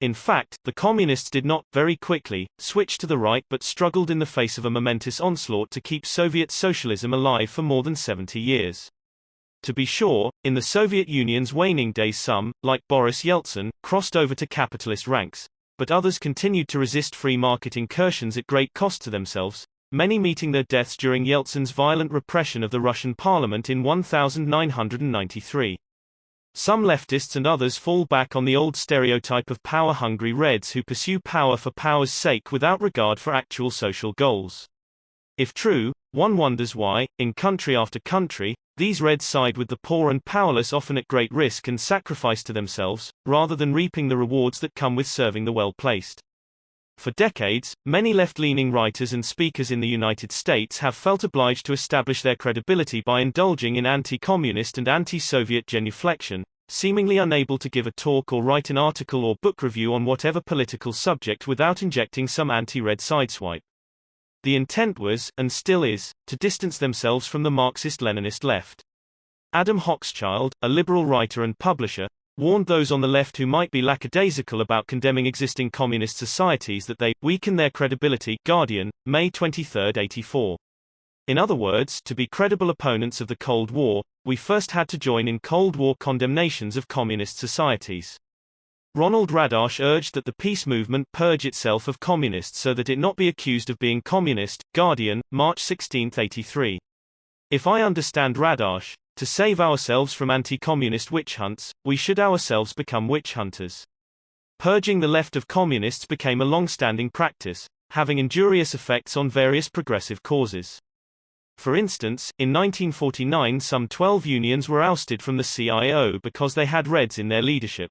In fact, the communists did not, very quickly, switch to the right but struggled in the face of a momentous onslaught to keep Soviet socialism alive for more than 70 years. To be sure, in the Soviet Union's waning days some, like Boris Yeltsin, crossed over to capitalist ranks, but others continued to resist free market incursions at great cost to themselves, many meeting their deaths during Yeltsin's violent repression of the Russian parliament in 1993. Some leftists and others fall back on the old stereotype of power-hungry Reds who pursue power for power's sake without regard for actual social goals. If true, one wonders why, in country after country, these Reds side with the poor and powerless, often at great risk and sacrifice to themselves, rather than reaping the rewards that come with serving the well-placed. For decades, many left-leaning writers and speakers in the United States have felt obliged to establish their credibility by indulging in anti-communist and anti-Soviet genuflection, seemingly unable to give a talk or write an article or book review on whatever political subject without injecting some anti-red sideswipe. The intent was, and still is, to distance themselves from the Marxist-Leninist left. Adam Hochschild, a liberal writer and publisher, warned those on the left who might be lackadaisical about condemning existing communist societies that they weaken their credibility. Guardian, May 23, 84. In other words, to be credible opponents of the Cold War, we first had to join in Cold War condemnations of communist societies. Ronald Radosh urged that the peace movement purge itself of communists so that it not be accused of being communist. Guardian, March 16, 83. If I understand Radosh, to save ourselves from anti-communist witch hunts, we should ourselves become witch hunters. Purging the left of communists became a long-standing practice, having injurious effects on various progressive causes. For instance, in 1949 some 12 unions were ousted from the CIO because they had Reds in their leadership.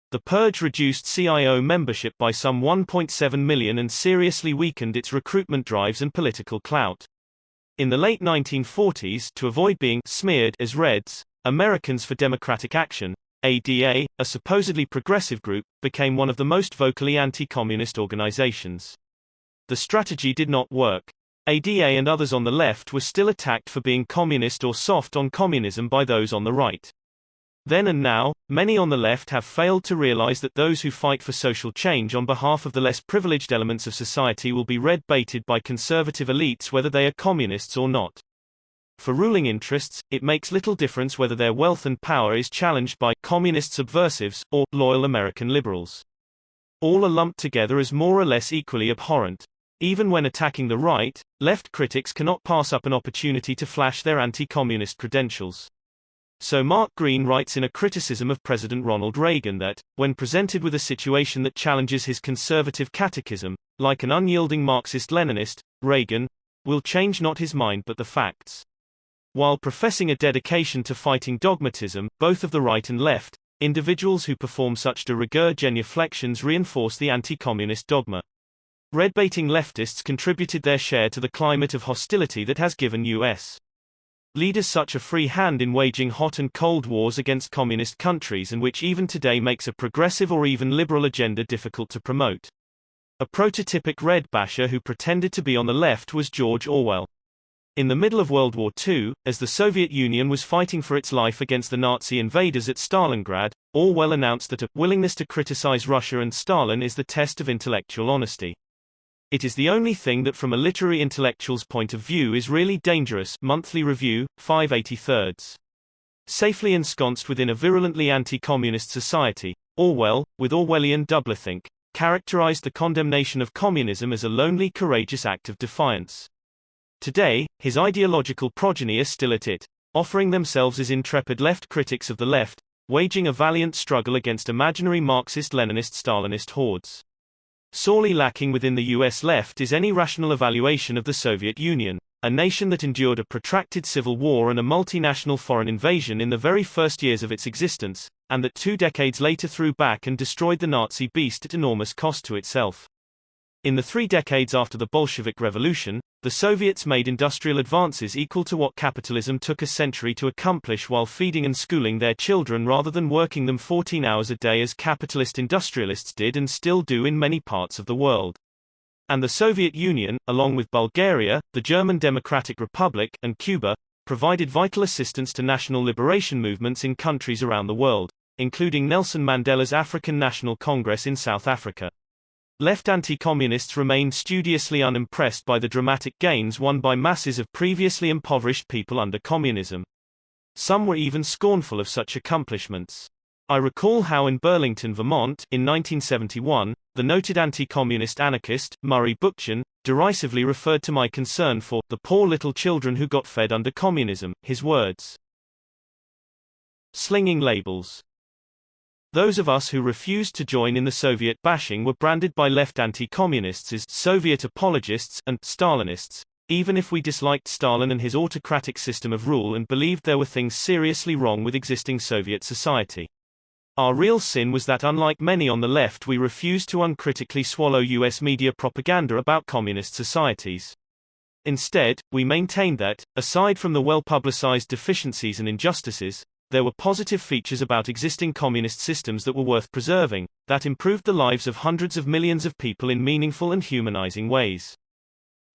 The purge reduced CIO membership by some 1.7 million and seriously weakened its recruitment drives and political clout. In the late 1940s, to avoid being smeared as Reds, Americans for Democratic Action, ADA, a supposedly progressive group, became one of the most vocally anti-communist organizations. The strategy did not work. ADA and others on the left were still attacked for being communist or soft on communism by those on the right. Then and now, many on the left have failed to realize that those who fight for social change on behalf of the less privileged elements of society will be red-baited by conservative elites whether they are communists or not. For ruling interests, it makes little difference whether their wealth and power is challenged by communist subversives or loyal American liberals. All are lumped together as more or less equally abhorrent. Even when attacking the right, left critics cannot pass up an opportunity to flash their anti-communist credentials. So Mark Green writes in a criticism of President Ronald Reagan that, when presented with a situation that challenges his conservative catechism, like an unyielding Marxist-Leninist, Reagan will change not his mind but the facts. While professing a dedication to fighting dogmatism, both of the right and left, individuals who perform such de rigueur genuflections reinforce the anti-communist dogma. Red-baiting leftists contributed their share to the climate of hostility that has given U.S. leaders such a free hand in waging hot and cold wars against communist countries, and which even today makes a progressive or even liberal agenda difficult to promote. A prototypic red basher who pretended to be on the left was George Orwell. In the middle of World War II, as the Soviet Union was fighting for its life against the Nazi invaders at Stalingrad, Orwell announced that a willingness to criticize Russia and Stalin is the test of intellectual honesty. It is the only thing that from a literary intellectual's point of view is really dangerous. Monthly Review, 5/83. Safely ensconced within a virulently anti-communist society, Orwell, with Orwellian doublethink, characterized the condemnation of communism as a lonely, courageous act of defiance. Today, his ideological progeny are still at it, offering themselves as intrepid left critics of the left, waging a valiant struggle against imaginary Marxist-Leninist-Stalinist hordes. Sorely lacking within the US left is any rational evaluation of the Soviet Union, a nation that endured a protracted civil war and a multinational foreign invasion in the very first years of its existence, and that 2 decades later threw back and destroyed the Nazi beast at enormous cost to itself. In the 3 decades after the Bolshevik Revolution, the Soviets made industrial advances equal to what capitalism took a century to accomplish while feeding and schooling their children rather than working them 14 hours a day as capitalist industrialists did and still do in many parts of the world. And the Soviet Union, along with Bulgaria, the German Democratic Republic, and Cuba, provided vital assistance to national liberation movements in countries around the world, including Nelson Mandela's African National Congress in South Africa. Left anti-communists remained studiously unimpressed by the dramatic gains won by masses of previously impoverished people under communism. Some were even scornful of such accomplishments. I recall how in Burlington, Vermont, in 1971, the noted anti-communist anarchist, Murray Bookchin, derisively referred to my concern for the poor little children who got fed under communism, his words. Slinging labels. Those of us who refused to join in the Soviet bashing were branded by left anti-communists as Soviet apologists and Stalinists, even if we disliked Stalin and his autocratic system of rule and believed there were things seriously wrong with existing Soviet society. Our real sin was that unlike many on the left we refused to uncritically swallow US media propaganda about communist societies. Instead, we maintained that, aside from the well-publicized deficiencies and injustices, there were positive features about existing communist systems that were worth preserving, that improved the lives of hundreds of millions of people in meaningful and humanizing ways.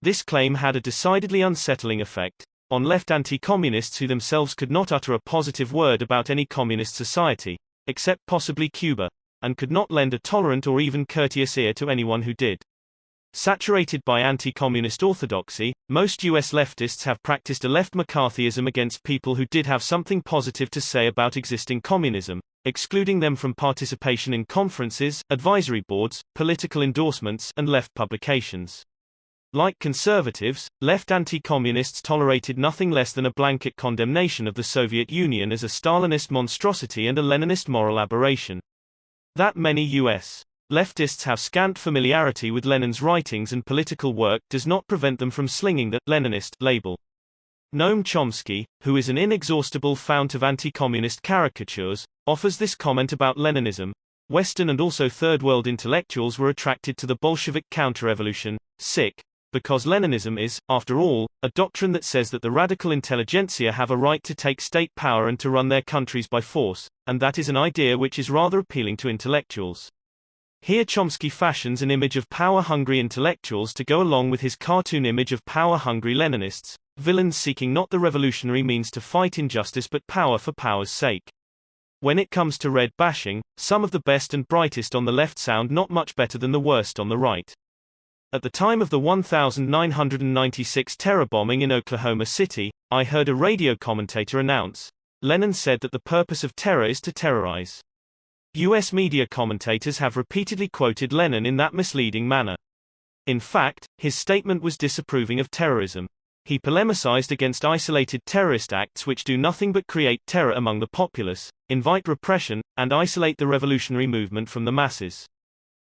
This claim had a decidedly unsettling effect on left anti-communists who themselves could not utter a positive word about any communist society, except possibly Cuba, and could not lend a tolerant or even courteous ear to anyone who did. Saturated by anti-communist orthodoxy, most US leftists have practiced a left McCarthyism against people who did have something positive to say about existing communism, excluding them from participation in conferences, advisory boards, political endorsements, and left publications. Like conservatives, left anti-communists tolerated nothing less than a blanket condemnation of the Soviet Union as a Stalinist monstrosity and a Leninist moral aberration. That many US leftists have scant familiarity with Lenin's writings and political work does not prevent them from slinging the Leninist label. Noam Chomsky, who is an inexhaustible fount of anti-communist caricatures, offers this comment about Leninism. Western and also Third World intellectuals were attracted to the Bolshevik counter-revolution, because Leninism is, after all, a doctrine that says that the radical intelligentsia have a right to take state power and to run their countries by force, and that is an idea which is rather appealing to intellectuals. Here Chomsky fashions an image of power-hungry intellectuals to go along with his cartoon image of power-hungry Leninists, villains seeking not the revolutionary means to fight injustice but power for power's sake. When it comes to red bashing, some of the best and brightest on the left sound not much better than the worst on the right. At the time of the 1996 terror bombing in Oklahoma City, I heard a radio commentator announce, "Lenin said that the purpose of terror is to terrorize." US media commentators have repeatedly quoted Lenin in that misleading manner. In fact, his statement was disapproving of terrorism. He polemicized against isolated terrorist acts which do nothing but create terror among the populace, invite repression, and isolate the revolutionary movement from the masses.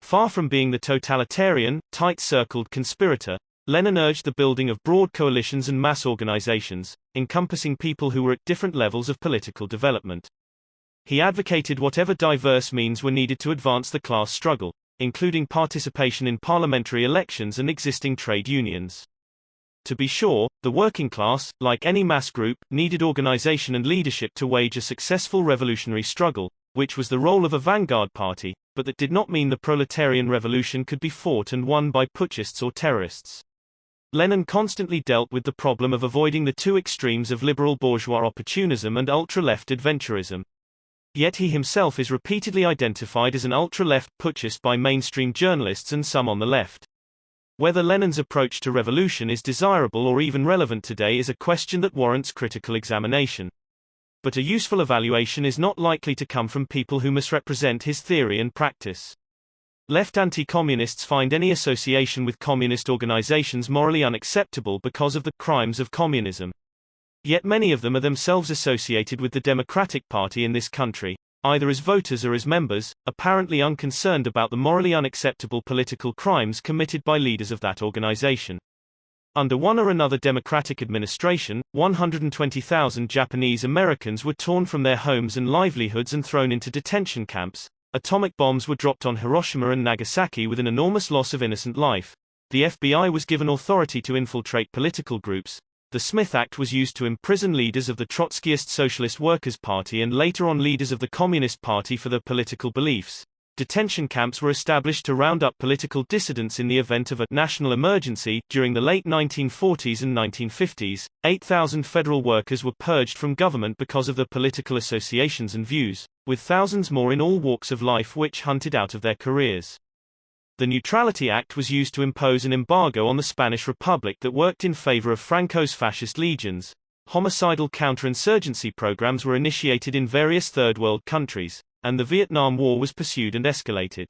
Far from being the totalitarian, tight-circled conspirator, Lenin urged the building of broad coalitions and mass organizations, encompassing people who were at different levels of political development. He advocated whatever diverse means were needed to advance the class struggle, including participation in parliamentary elections and existing trade unions. To be sure, the working class, like any mass group, needed organization and leadership to wage a successful revolutionary struggle, which was the role of a vanguard party, but that did not mean the proletarian revolution could be fought and won by putschists or terrorists. Lenin constantly dealt with the problem of avoiding the two extremes of liberal bourgeois opportunism and ultra-left adventurism. Yet he himself is repeatedly identified as an ultra-left putschist by mainstream journalists and some on the left. Whether Lenin's approach to revolution is desirable or even relevant today is a question that warrants critical examination. But a useful evaluation is not likely to come from people who misrepresent his theory and practice. Left anti-communists find any association with communist organizations morally unacceptable because of the crimes of communism. Yet many of them are themselves associated with the Democratic Party in this country, either as voters or as members, apparently unconcerned about the morally unacceptable political crimes committed by leaders of that organization. Under one or another Democratic administration, 120,000 Japanese Americans were torn from their homes and livelihoods and thrown into detention camps. Atomic bombs were dropped on Hiroshima and Nagasaki with an enormous loss of innocent life. The FBI was given authority to infiltrate political groups. The Smith Act was used to imprison leaders of the Trotskyist Socialist Workers' Party and later on leaders of the Communist Party for their political beliefs. Detention camps were established to round up political dissidents in the event of a national emergency. During the late 1940s and 1950s, 8,000 federal workers were purged from government because of their political associations and views, with thousands more in all walks of life which hunted out of their careers. The Neutrality Act was used to impose an embargo on the Spanish Republic that worked in favor of Franco's fascist legions. Homicidal counterinsurgency programs were initiated in various Third World countries, and the Vietnam War was pursued and escalated.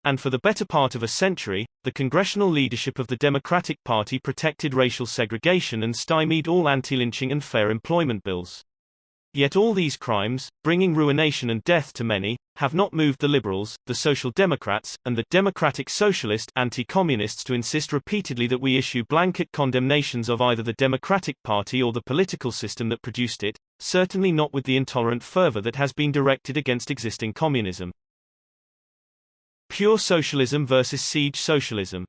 And for the better part of a century, the congressional leadership of the Democratic Party protected racial segregation and stymied all anti-lynching and fair employment bills. Yet all these crimes, bringing ruination and death to many, have not moved the liberals, the Social Democrats, and the Democratic Socialist anti-communists to insist repeatedly that we issue blanket condemnations of either the Democratic Party or the political system that produced it, certainly not with the intolerant fervor that has been directed against existing communism. Pure socialism versus siege socialism.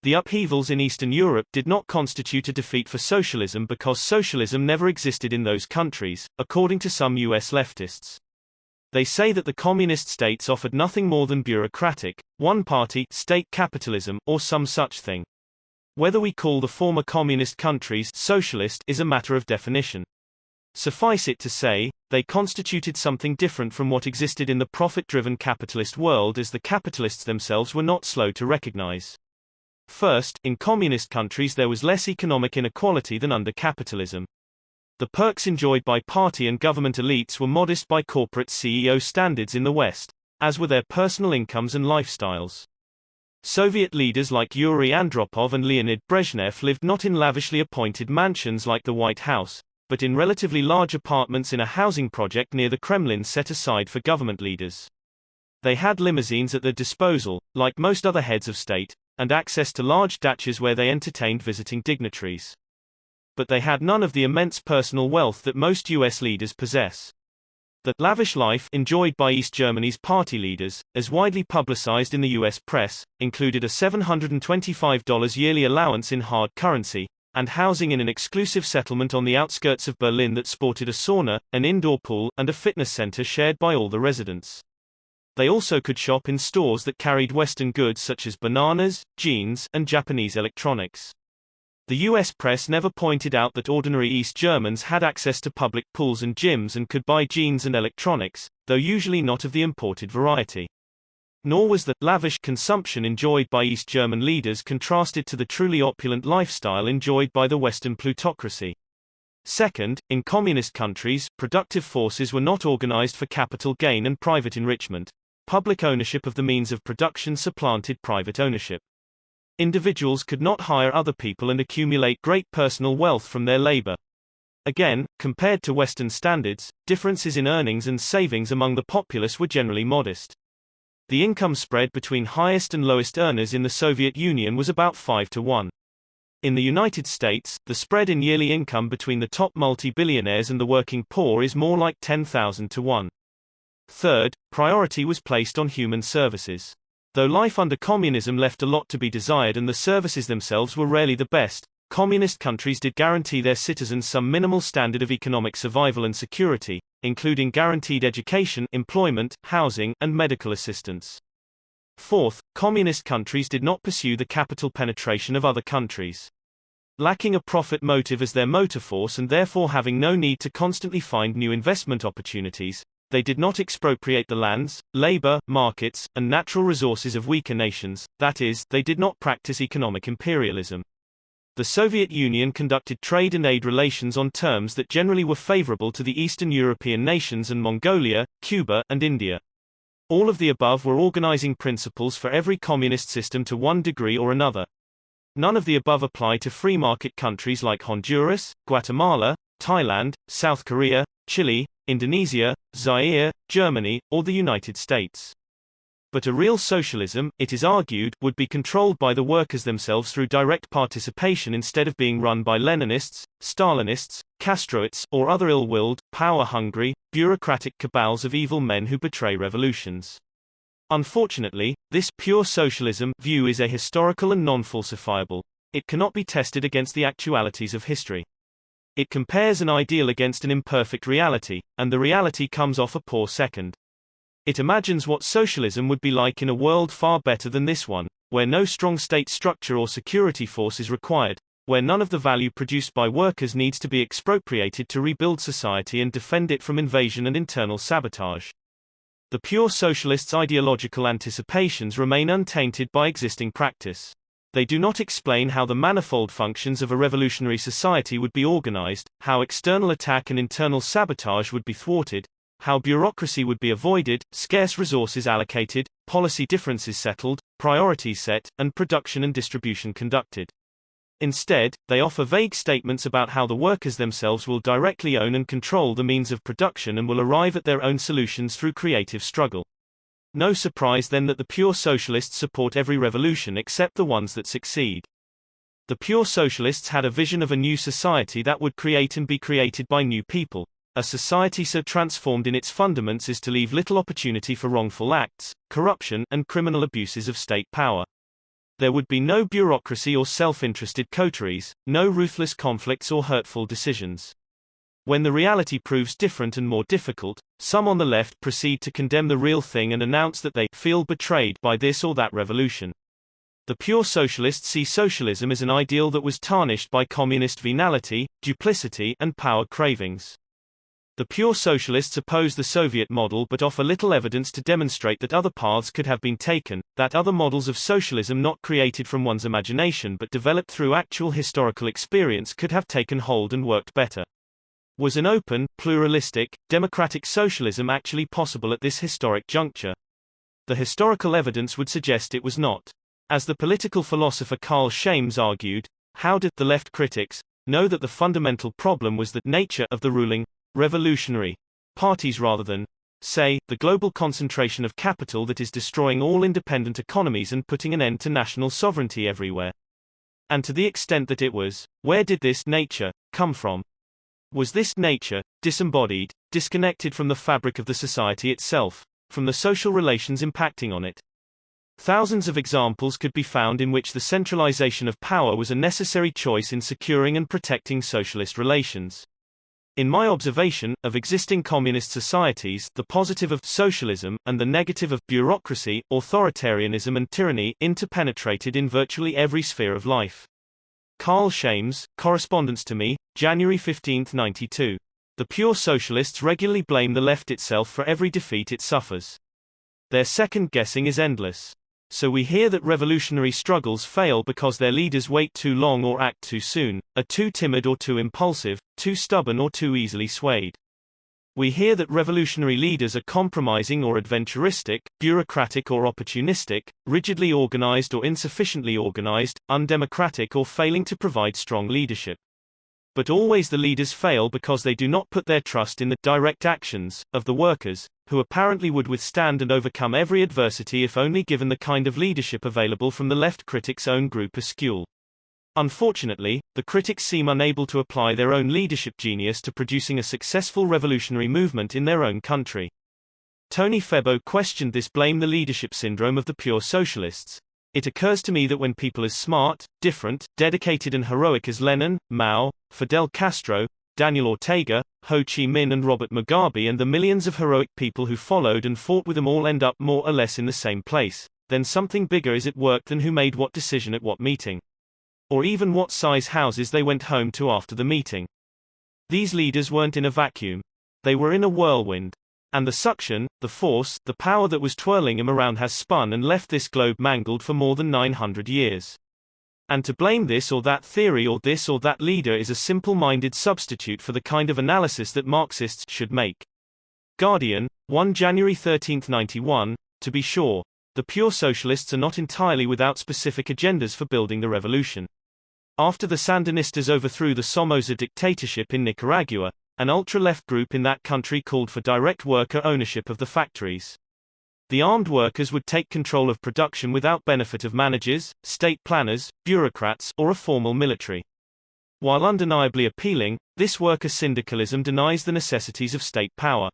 The upheavals in Eastern Europe did not constitute a defeat for socialism because socialism never existed in those countries, according to some US leftists. They say that the communist states offered nothing more than bureaucratic, one-party, state capitalism, or some such thing. Whether we call the former communist countries socialist is a matter of definition. Suffice it to say, they constituted something different from what existed in the profit-driven capitalist world, as the capitalists themselves were not slow to recognize. First, in communist countries there was less economic inequality than under capitalism. The perks enjoyed by party and government elites were modest by corporate CEO standards in the West, as were their personal incomes and lifestyles. Soviet leaders like Yuri Andropov and Leonid Brezhnev lived not in lavishly appointed mansions like the White House, but in relatively large apartments in a housing project near the Kremlin set aside for government leaders. They had limousines at their disposal, like most other heads of state, and access to large dachas where they entertained visiting dignitaries. But they had none of the immense personal wealth that most US leaders possess. The lavish life enjoyed by East Germany's party leaders, as widely publicized in the US press, included a $725 yearly allowance in hard currency, and housing in an exclusive settlement on the outskirts of Berlin that sported a sauna, an indoor pool, and a fitness center shared by all the residents. They also could shop in stores that carried Western goods such as bananas, jeans, and Japanese electronics. The US press never pointed out that ordinary East Germans had access to public pools and gyms and could buy jeans and electronics, though usually not of the imported variety. Nor was the lavish consumption enjoyed by East German leaders contrasted to the truly opulent lifestyle enjoyed by the Western plutocracy. Second, in communist countries, productive forces were not organized for capital gain and private enrichment. Public ownership of the means of production supplanted private ownership. Individuals could not hire other people and accumulate great personal wealth from their labor. Again, compared to Western standards, differences in earnings and savings among the populace were generally modest. The income spread between highest and lowest earners in the Soviet Union was about 5-1. In the United States, the spread in yearly income between the top multi-billionaires and the working poor is more like 10,000-1. Third, priority was placed on human services. Though life under communism left a lot to be desired and the services themselves were rarely the best, communist countries did guarantee their citizens some minimal standard of economic survival and security, including guaranteed education, employment, housing, and medical assistance. Fourth, communist countries did not pursue the capital penetration of other countries. Lacking a profit motive as their motor force and therefore having no need to constantly find new investment opportunities, they did not expropriate the lands, labor, markets, and natural resources of weaker nations, that is, they did not practice economic imperialism. The Soviet Union conducted trade and aid relations on terms that generally were favorable to the Eastern European nations and Mongolia, Cuba, and India. All of the above were organizing principles for every communist system to one degree or another. None of the above apply to free market countries like Honduras, Guatemala, Thailand, South Korea, Chile, Indonesia, Zaire, Germany, or the United States. But a real socialism, it is argued, would be controlled by the workers themselves through direct participation instead of being run by Leninists, Stalinists, Castroists, or other ill-willed, power-hungry, bureaucratic cabals of evil men who betray revolutions. Unfortunately, this pure socialism view is ahistorical and non-falsifiable. It cannot be tested against the actualities of history. It compares an ideal against an imperfect reality, and the reality comes off a poor second. It imagines what socialism would be like in a world far better than this one, where no strong state structure or security force is required, where none of the value produced by workers needs to be expropriated to rebuild society and defend it from invasion and internal sabotage. The pure socialists' ideological anticipations remain untainted by existing practice. They do not explain how the manifold functions of a revolutionary society would be organized, how external attack and internal sabotage would be thwarted, how bureaucracy would be avoided, scarce resources allocated, policy differences settled, priorities set, and production and distribution conducted. Instead, they offer vague statements about how the workers themselves will directly own and control the means of production and will arrive at their own solutions through creative struggle. No surprise then that the pure socialists support every revolution except the ones that succeed. The pure socialists had a vision of a new society that would create and be created by new people. A society so transformed in its fundaments as to leave little opportunity for wrongful acts, corruption, and criminal abuses of state power. There would be no bureaucracy or self-interested coteries, no ruthless conflicts or hurtful decisions. When the reality proves different and more difficult, some on the left proceed to condemn the real thing and announce that they feel betrayed by this or that revolution. The pure socialists see socialism as an ideal that was tarnished by communist venality, duplicity, and power cravings. The pure socialists oppose the Soviet model but offer little evidence to demonstrate that other paths could have been taken, that other models of socialism not created from one's imagination but developed through actual historical experience could have taken hold and worked better. Was an open, pluralistic, democratic socialism actually possible at this historic juncture? The historical evidence would suggest it was not. As the political philosopher Carl Schami's argued, how did the left critics know that the fundamental problem was the nature of the ruling revolutionary parties rather than, say, the global concentration of capital that is destroying all independent economies and putting an end to national sovereignty everywhere? And to the extent that it was, where did this nature come from? Was this nature disembodied, disconnected from the fabric of the society itself, from the social relations impacting on it? Thousands of examples could be found in which the centralization of power was a necessary choice in securing and protecting socialist relations. In my observation of existing communist societies, the positive of socialism and the negative of bureaucracy, authoritarianism and tyranny interpenetrated in virtually every sphere of life. Carl Schami's correspondence to me, January 15, 1992. The pure socialists regularly blame the left itself for every defeat it suffers. Their second guessing is endless. So we hear that revolutionary struggles fail because their leaders wait too long or act too soon, are too timid or too impulsive, too stubborn or too easily swayed. We hear that revolutionary leaders are compromising or adventuristic, bureaucratic or opportunistic, rigidly organized or insufficiently organized, undemocratic or failing to provide strong leadership. But always the leaders fail because they do not put their trust in the direct actions of the workers, who apparently would withstand and overcome every adversity if only given the kind of leadership available from the left critics' own groupuscule. Unfortunately, the critics seem unable to apply their own leadership genius to producing a successful revolutionary movement in their own country. Tony Febo questioned this blame the leadership syndrome of the pure socialists. It occurs to me that when people as smart, different, dedicated and heroic as Lenin, Mao, Fidel Castro, Daniel Ortega, Ho Chi Minh and Robert Mugabe and the millions of heroic people who followed and fought with them all end up more or less in the same place, then something bigger is at work than who made what decision at what meeting. Or even what size houses they went home to after the meeting. These leaders weren't in a vacuum. They were in a whirlwind. And the suction, the force, the power that was twirling them around has spun and left this globe mangled for more than 900 years. And to blame this or that theory or this or that leader is a simple-minded substitute for the kind of analysis that Marxists should make. Guardian, 1 January 13, 91, to be sure, the pure socialists are not entirely without specific agendas for building the revolution. After the Sandinistas overthrew the Somoza dictatorship in Nicaragua, an ultra-left group in that country called for direct worker ownership of the factories. The armed workers would take control of production without benefit of managers, state planners, bureaucrats, or a formal military. While undeniably appealing, this worker syndicalism denies the necessities of state power.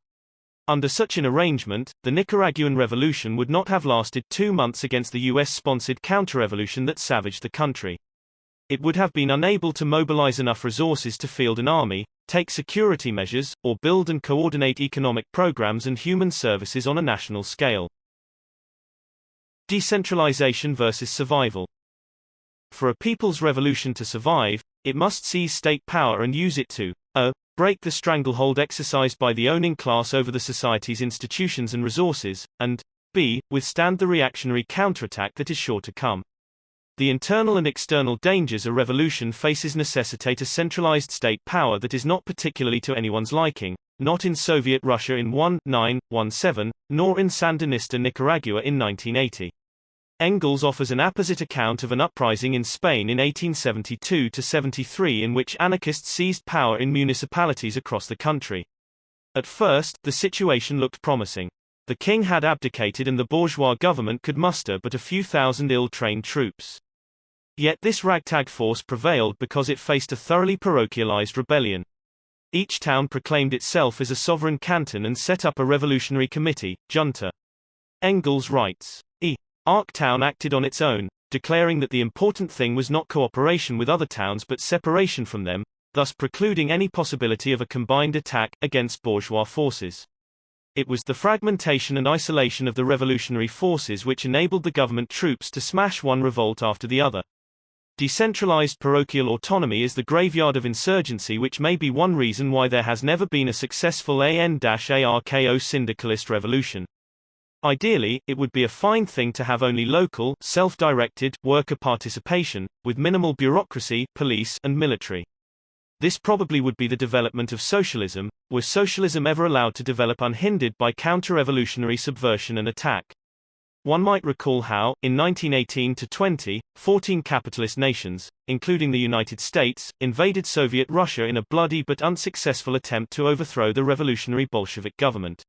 Under such an arrangement, the Nicaraguan revolution would not have lasted 2 months against the US-sponsored counter-revolution that savaged the country. It would have been unable to mobilize enough resources to field an army, take security measures, or build and coordinate economic programs and human services on a national scale. Decentralization versus survival. For a people's revolution to survive, it must seize state power and use it to a. Break the stranglehold exercised by the owning class over the society's institutions and resources, and b. Withstand the reactionary counterattack that is sure to come. The internal and external dangers a revolution faces necessitate a centralized state power that is not particularly to anyone's liking, not in Soviet Russia in 1917, nor in Sandinista Nicaragua in 1980. Engels offers an apposite account of an uprising in Spain in 1872–73 in which anarchists seized power in municipalities across the country. At first, the situation looked promising. The king had abdicated and the bourgeois government could muster but a few thousand ill-trained troops. Yet this ragtag force prevailed because it faced a thoroughly parochialized rebellion. Each town proclaimed itself as a sovereign canton and set up a revolutionary committee, junta. Engels writes, Arc town acted on its own, declaring that the important thing was not cooperation with other towns but separation from them, thus precluding any possibility of a combined attack against bourgeois forces. It was the fragmentation and isolation of the revolutionary forces which enabled the government troops to smash one revolt after the other. Decentralized parochial autonomy is the graveyard of insurgency, which may be one reason why there has never been a successful AN-ARKO syndicalist revolution. Ideally, it would be a fine thing to have only local, self-directed, worker participation, with minimal bureaucracy, police, and military. This probably would be the development of socialism, were socialism ever allowed to develop unhindered by counter-revolutionary subversion and attack. One might recall how, in 1918–20, 14 capitalist nations, including the United States, invaded Soviet Russia in a bloody but unsuccessful attempt to overthrow the revolutionary Bolshevik government.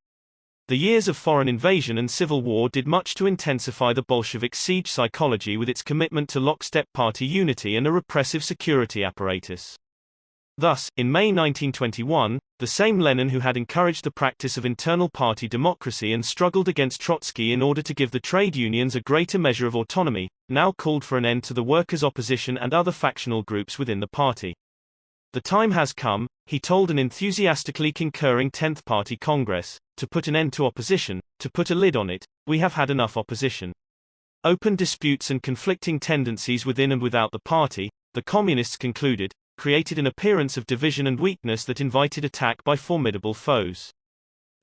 The years of foreign invasion and civil war did much to intensify the Bolshevik siege psychology with its commitment to lockstep party unity and a repressive security apparatus. Thus, in May 1921, the same Lenin who had encouraged the practice of internal party democracy and struggled against Trotsky in order to give the trade unions a greater measure of autonomy, now called for an end to the workers' opposition and other factional groups within the party. The time has come, he told an enthusiastically concurring 10th Party Congress, to put an end to opposition, to put a lid on it. We have had enough opposition. Open disputes and conflicting tendencies within and without the party, the communists concluded, created an appearance of division and weakness that invited attack by formidable foes.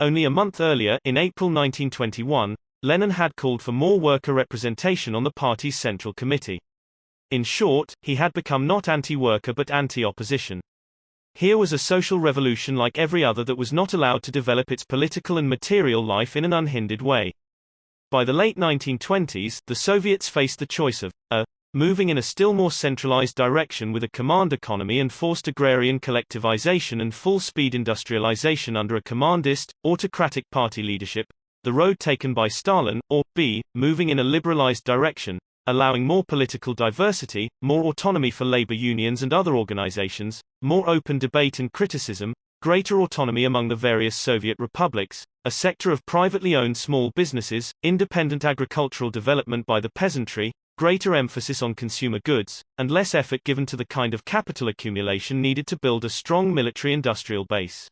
Only a month earlier, in April 1921, Lenin had called for more worker representation on the party's Central Committee. In short, he had become not anti-worker but anti-opposition. Here was a social revolution like every other that was not allowed to develop its political and material life in an unhindered way. By the late 1920s, the Soviets faced the choice of moving in a still more centralized direction with a command economy and forced agrarian collectivization and full-speed industrialization under a commandist, autocratic party leadership, the road taken by Stalin, or b. moving in a liberalized direction, allowing more political diversity, more autonomy for labor unions and other organizations, more open debate and criticism, greater autonomy among the various Soviet republics, a sector of privately owned small businesses, independent agricultural development by the peasantry, greater emphasis on consumer goods, and less effort given to the kind of capital accumulation needed to build a strong military-industrial base.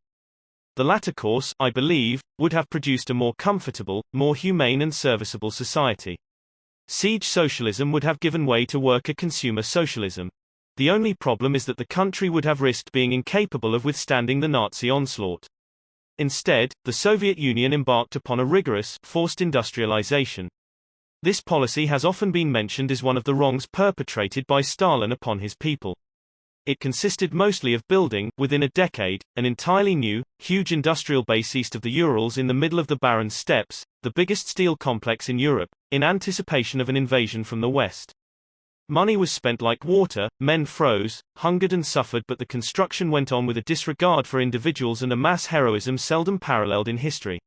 The latter course, I believe, would have produced a more comfortable, more humane and serviceable society. Siege socialism would have given way to worker-consumer socialism. The only problem is that the country would have risked being incapable of withstanding the Nazi onslaught. Instead, the Soviet Union embarked upon a rigorous, forced industrialization. This policy has often been mentioned as one of the wrongs perpetrated by Stalin upon his people. It consisted mostly of building, within a decade, an entirely new, huge industrial base east of the Urals in the middle of the barren steppes, the biggest steel complex in Europe, in anticipation of an invasion from the west. Money was spent like water, men froze, hungered and suffered, but the construction went on with a disregard for individuals and a mass heroism seldom paralleled in history.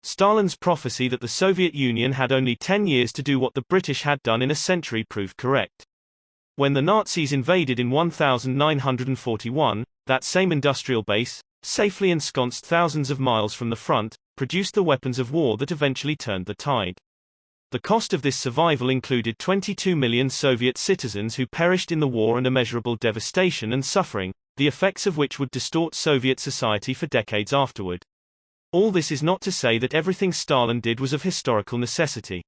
Stalin's prophecy that the Soviet Union had only 10 years to do what the British had done in a century proved correct. When the Nazis invaded in 1941, that same industrial base, safely ensconced thousands of miles from the front, produced the weapons of war that eventually turned the tide. The cost of this survival included 22 million Soviet citizens who perished in the war and immeasurable devastation and suffering, the effects of which would distort Soviet society for decades afterward. All this is not to say that everything Stalin did was of historical necessity.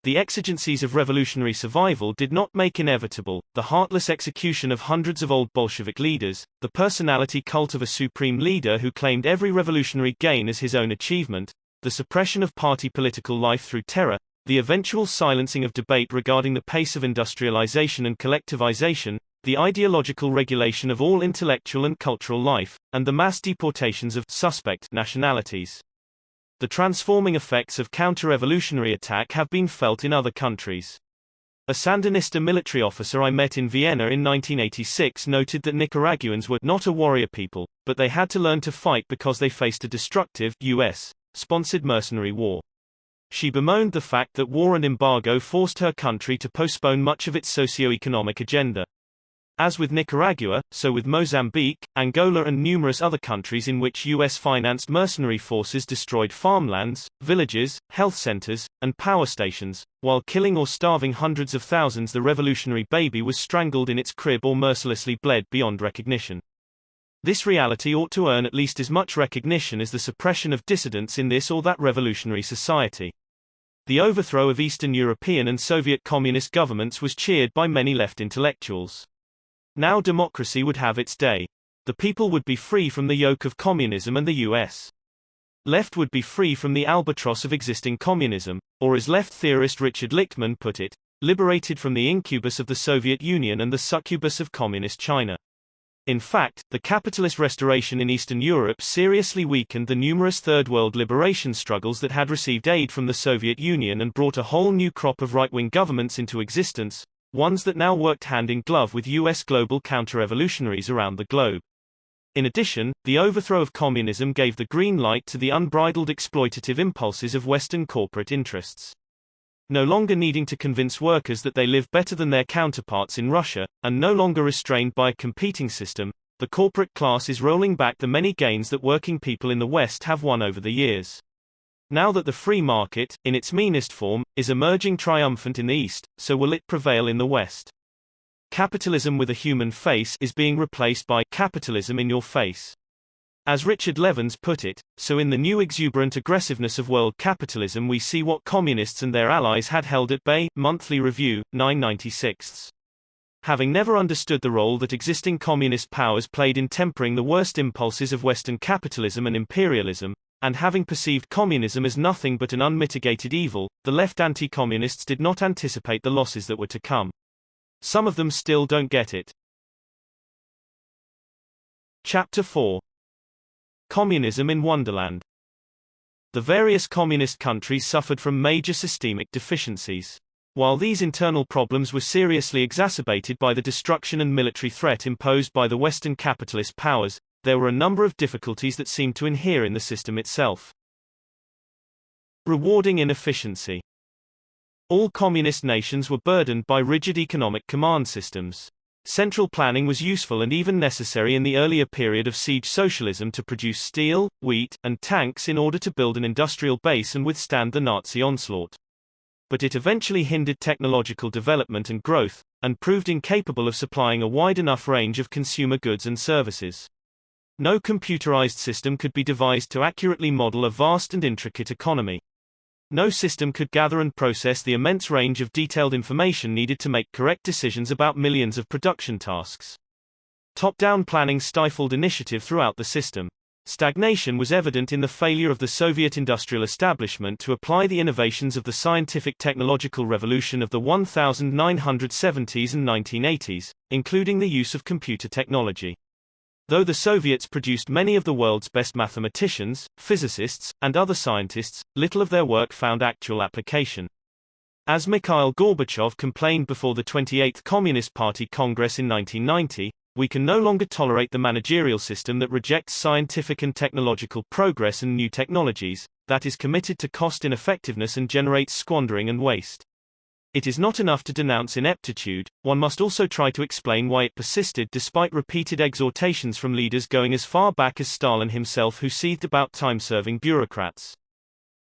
The exigencies of revolutionary survival did not make inevitable the heartless execution of hundreds of old Bolshevik leaders, the personality cult of a supreme leader who claimed every revolutionary gain as his own achievement, the suppression of party political life through terror, the eventual silencing of debate regarding the pace of industrialization and collectivization, the ideological regulation of all intellectual and cultural life, and the mass deportations of suspect nationalities. The transforming effects of counter-revolutionary attack have been felt in other countries. A Sandinista military officer I met in Vienna in 1986 noted that Nicaraguans were not a warrior people, but they had to learn to fight because they faced a destructive, U.S.-sponsored mercenary war. She bemoaned the fact that war and embargo forced her country to postpone much of its socio-economic agenda. As with Nicaragua, so with Mozambique, Angola and numerous other countries in which US-financed mercenary forces destroyed farmlands, villages, health centers, and power stations, while killing or starving hundreds of thousands, the revolutionary baby was strangled in its crib or mercilessly bled beyond recognition. This reality ought to earn at least as much recognition as the suppression of dissidents in this or that revolutionary society. The overthrow of Eastern European and Soviet communist governments was cheered by many left intellectuals. Now democracy would have its day. The people would be free from the yoke of communism and the U.S. left would be free from the albatross of existing communism, or as left theorist Richard Lichtman put it, liberated from the incubus of the Soviet Union and the succubus of communist China. In fact, the capitalist restoration in Eastern Europe seriously weakened the numerous Third World liberation struggles that had received aid from the Soviet Union and brought a whole new crop of right-wing governments into existence, ones that now worked hand in glove with U.S. global counter-revolutionaries around the globe. In addition, the overthrow of communism gave the green light to the unbridled exploitative impulses of Western corporate interests. No longer needing to convince workers that they live better than their counterparts in Russia, and no longer restrained by a competing system, the corporate class is rolling back the many gains that working people in the West have won over the years. Now that the free market, in its meanest form, is emerging triumphant in the East, so will it prevail in the West. Capitalism with a human face is being replaced by capitalism in your face. As Richard Levins put it, so in the new exuberant aggressiveness of world capitalism we see what communists and their allies had held at bay. Monthly Review, 9/96. Having never understood the role that existing communist powers played in tempering the worst impulses of Western capitalism and imperialism, and having perceived communism as nothing but an unmitigated evil, the left anti-communists did not anticipate the losses that were to come. Some of them still don't get it. Chapter 4. Communism in Wonderland. The various communist countries suffered from major systemic deficiencies. While these internal problems were seriously exacerbated by the destruction and military threat imposed by the Western capitalist powers, there were a number of difficulties that seemed to inhere in the system itself. Rewarding inefficiency. All communist nations were burdened by rigid economic command systems. Central planning was useful and even necessary in the earlier period of siege socialism to produce steel, wheat, and tanks in order to build an industrial base and withstand the Nazi onslaught. But it eventually hindered technological development and growth, and proved incapable of supplying a wide enough range of consumer goods and services. No computerized system could be devised to accurately model a vast and intricate economy. No system could gather and process the immense range of detailed information needed to make correct decisions about millions of production tasks. Top-down planning stifled initiative throughout the system. Stagnation was evident in the failure of the Soviet industrial establishment to apply the innovations of the scientific technological revolution of the 1970s and 1980s, including the use of computer technology. Though the Soviets produced many of the world's best mathematicians, physicists, and other scientists, little of their work found actual application. As Mikhail Gorbachev complained before the 28th Communist Party Congress in 1990, we can no longer tolerate the managerial system that rejects scientific and technological progress and new technologies, that is committed to cost ineffectiveness and generates squandering and waste. It is not enough to denounce ineptitude, one must also try to explain why it persisted despite repeated exhortations from leaders going as far back as Stalin himself, who seethed about time-serving bureaucrats.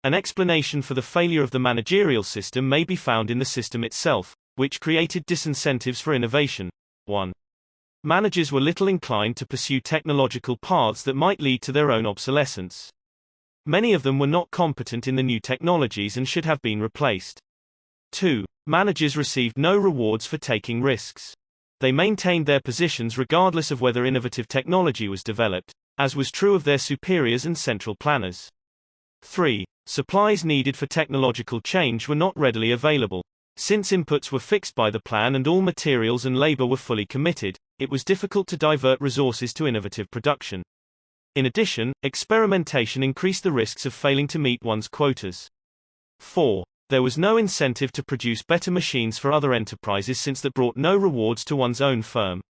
An explanation for the failure of the managerial system may be found in the system itself, which created disincentives for innovation. 1. Managers were little inclined to pursue technological paths that might lead to their own obsolescence. Many of them were not competent in the new technologies and should have been replaced. 2. Managers received no rewards for taking risks. They maintained their positions regardless of whether innovative technology was developed, as was true of their superiors and central planners. 3. Supplies needed for technological change were not readily available. Since inputs were fixed by the plan and all materials and labor were fully committed, it was difficult to divert resources to innovative production. In addition, experimentation increased the risks of failing to meet one's quotas. 4. There was no incentive to produce better machines for other enterprises, since that brought no rewards to one's own firm.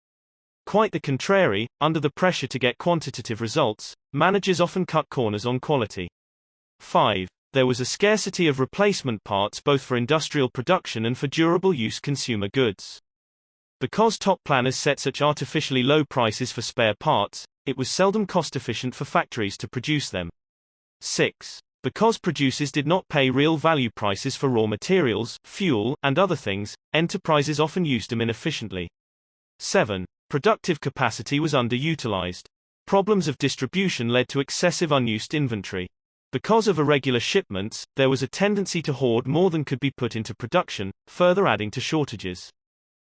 Quite the contrary, under the pressure to get quantitative results, managers often cut corners on quality. 5. There was a scarcity of replacement parts both for industrial production and for durable use consumer goods. Because top planners set such artificially low prices for spare parts, it was seldom cost-efficient for factories to produce them. 6. Because producers did not pay real value prices for raw materials, fuel, and other things, enterprises often used them inefficiently. 7. Productive capacity was underutilized. Problems of distribution led to excessive unused inventory. Because of irregular shipments, there was a tendency to hoard more than could be put into production, further adding to shortages.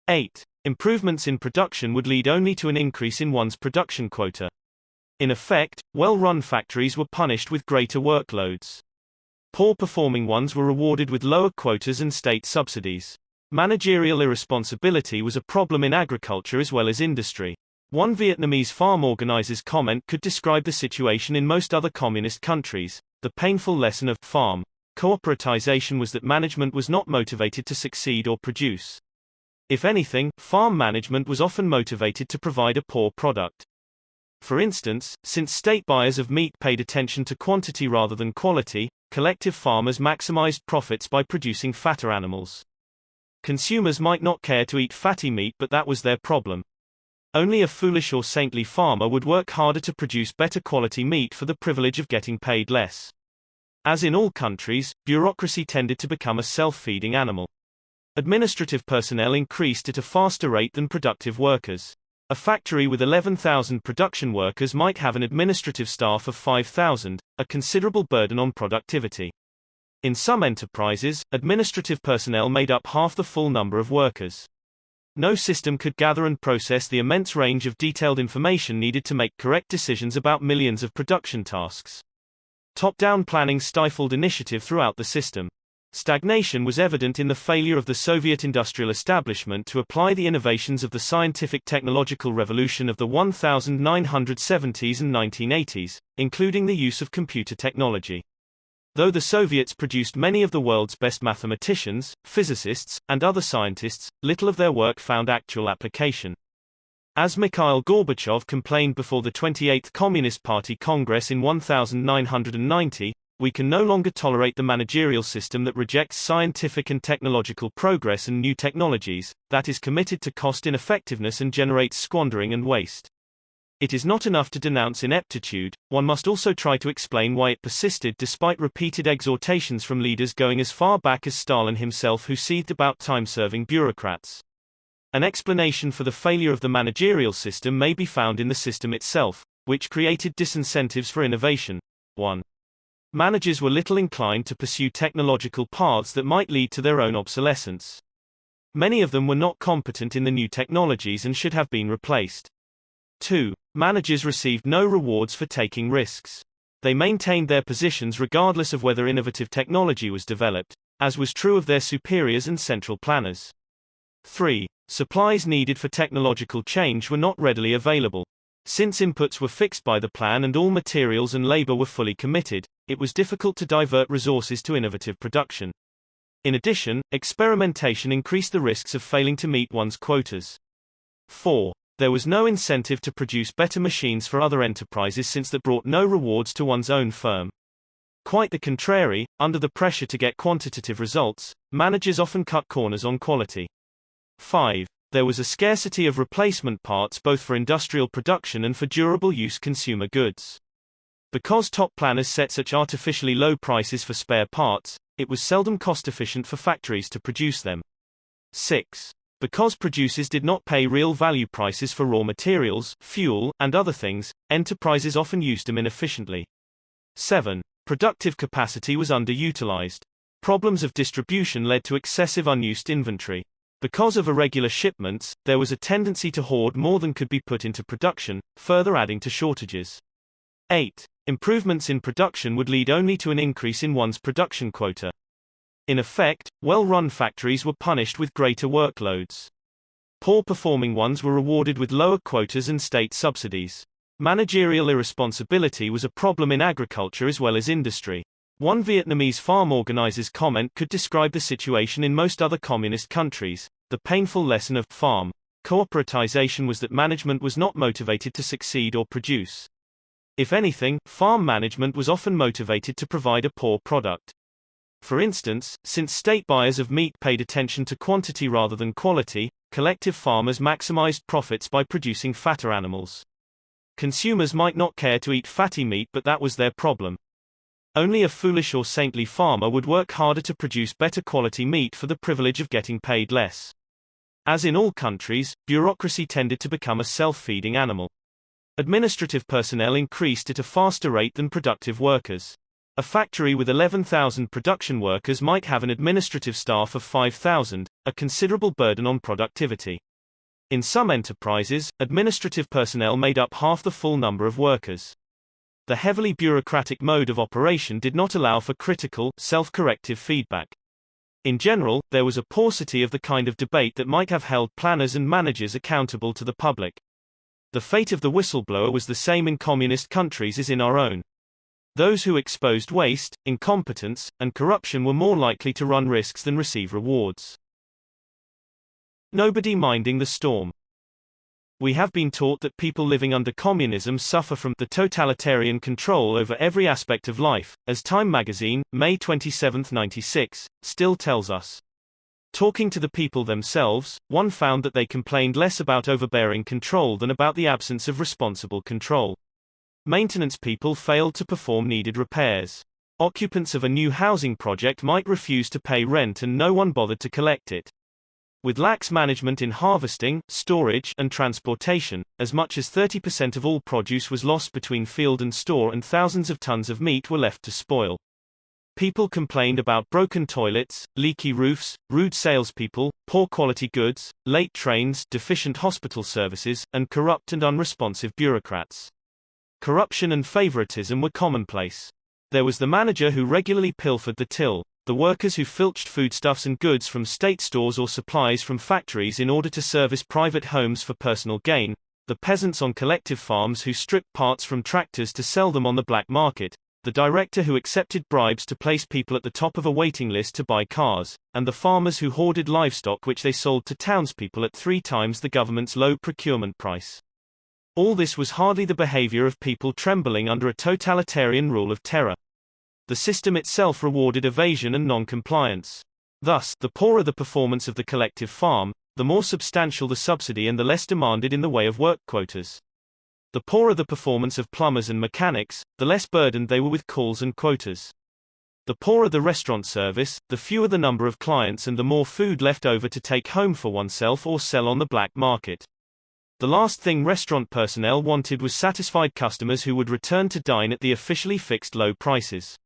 8. Improvements in production would lead only to an increase in one's production quota. In effect, well-run factories were punished with greater workloads. Poor-performing ones were rewarded with lower quotas and state subsidies. Managerial irresponsibility was a problem in agriculture as well as industry. One Vietnamese farm organizer's comment could describe the situation in most other communist countries. The painful lesson of farm cooperatization was that management was not motivated to succeed or produce. If anything, farm management was often motivated to provide a poor product. For instance, since state buyers of meat paid attention to quantity rather than quality, collective farmers maximized profits by producing fatter animals. Consumers might not care to eat fatty meat, but that was their problem. Only a foolish or saintly farmer would work harder to produce better quality meat for the privilege of getting paid less. As in all countries, bureaucracy tended to become a self-feeding animal. Administrative personnel increased at a faster rate than productive workers. A factory with 11,000 production workers might have an administrative staff of 5,000, a considerable burden on productivity. In some enterprises, administrative personnel made up half the full number of workers. No system could gather and process the immense range of detailed information needed to make correct decisions about millions of production tasks. Top-down planning stifled initiative throughout the system. Stagnation was evident in the failure of the Soviet industrial establishment to apply the innovations of the scientific technological revolution of the 1970s and 1980s, including the use of computer technology. Though the Soviets produced many of the world's best mathematicians, physicists, and other scientists, little of their work found actual application. As Mikhail Gorbachev complained before the 28th Communist Party Congress in 1990, we can no longer tolerate the managerial system that rejects scientific and technological progress and new technologies, that is committed to cost ineffectiveness and generates squandering and waste. It is not enough to denounce ineptitude, one must also try to explain why it persisted despite repeated exhortations from leaders going as far back as Stalin himself, who seethed about time-serving bureaucrats. An explanation for the failure of the managerial system may be found in the system itself, which created disincentives for innovation. 1. Managers were little inclined to pursue technological paths that might lead to their own obsolescence. Many of them were not competent in the new technologies and should have been replaced. 2. Managers received no rewards for taking risks. They maintained their positions regardless of whether innovative technology was developed, as was true of their superiors and central planners. 3. Supplies needed for technological change were not readily available. Since inputs were fixed by the plan and all materials and labor were fully committed, it was difficult to divert resources to innovative production. In addition, experimentation increased the risks of failing to meet one's quotas. 4. There was no incentive to produce better machines for other enterprises since that brought no rewards to one's own firm. Quite the contrary, under the pressure to get quantitative results, managers often cut corners on quality. 5. There was a scarcity of replacement parts both for industrial production and for durable use consumer goods. Because top planners set such artificially low prices for spare parts, it was seldom cost-efficient for factories to produce them. 6. Because producers did not pay real value prices for raw materials, fuel, and other things, enterprises often used them inefficiently. 7. Productive capacity was underutilized. Problems of distribution led to excessive unused inventory. Because of irregular shipments, there was a tendency to hoard more than could be put into production, further adding to shortages. 8. Improvements in production would lead only to an increase in one's production quota. In effect, well-run factories were punished with greater workloads. Poor-performing ones were rewarded with lower quotas and state subsidies. Managerial irresponsibility was a problem in agriculture as well as industry. One Vietnamese farm organizer's comment could describe the situation in most other communist countries. The painful lesson of farm cooperatization was that management was not motivated to succeed or produce. If anything, farm management was often motivated to provide a poor product. For instance, since state buyers of meat paid attention to quantity rather than quality, collective farmers maximized profits by producing fatter animals. Consumers might not care to eat fatty meat, but that was their problem. Only a foolish or saintly farmer would work harder to produce better quality meat for the privilege of getting paid less. As in all countries, bureaucracy tended to become a self-feeding animal. Administrative personnel increased at a faster rate than productive workers. A factory with 11,000 production workers might have an administrative staff of 5,000, a considerable burden on productivity. In some enterprises, administrative personnel made up half the full number of workers. The heavily bureaucratic mode of operation did not allow for critical, self-corrective feedback. In general, there was a paucity of the kind of debate that might have held planners and managers accountable to the public. The fate of the whistleblower was the same in communist countries as in our own. Those who exposed waste, incompetence, and corruption were more likely to run risks than receive rewards. Nobody minding the storm. We have been taught that people living under communism suffer from the totalitarian control over every aspect of life, as Time magazine, May 27, 1996, still tells us. Talking to the people themselves, one found that they complained less about overbearing control than about the absence of responsible control. Maintenance people failed to perform needed repairs. Occupants of a new housing project might refuse to pay rent and no one bothered to collect it. With lax management in harvesting, storage, and transportation, as much as 30% of all produce was lost between field and store and thousands of tons of meat were left to spoil. People complained about broken toilets, leaky roofs, rude salespeople, poor quality goods, late trains, deficient hospital services, and corrupt and unresponsive bureaucrats. Corruption and favoritism were commonplace. There was the manager who regularly pilfered the till, the workers who filched foodstuffs and goods from state stores or supplies from factories in order to service private homes for personal gain, the peasants on collective farms who stripped parts from tractors to sell them on the black market, the director who accepted bribes to place people at the top of a waiting list to buy cars, and the farmers who hoarded livestock which they sold to townspeople at 3 times the government's low procurement price. All this was hardly the behavior of people trembling under a totalitarian rule of terror. The system itself rewarded evasion and non-compliance. Thus, the poorer the performance of the collective farm, the more substantial the subsidy and the less demanded in the way of work quotas. The poorer the performance of plumbers and mechanics, the less burdened they were with calls and quotas. The poorer the restaurant service, the fewer the number of clients and the more food left over to take home for oneself or sell on the black market. The last thing restaurant personnel wanted was satisfied customers who would return to dine at the officially fixed low prices.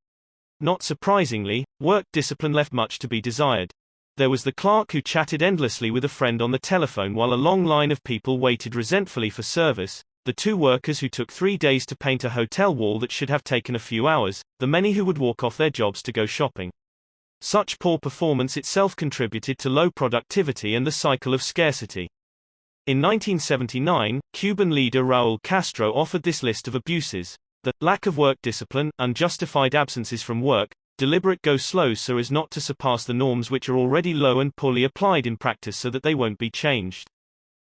Not surprisingly, work discipline left much to be desired. There was the clerk who chatted endlessly with a friend on the telephone while a long line of people waited resentfully for service, the 2 workers who took 3 days to paint a hotel wall that should have taken a few hours, the many who would walk off their jobs to go shopping. Such poor performance itself contributed to low productivity and the cycle of scarcity. In 1979, Cuban leader Raúl Castro offered this list of abuses: the lack of work discipline, unjustified absences from work, deliberate go slow so as not to surpass the norms which are already low and poorly applied in practice so that they won't be changed.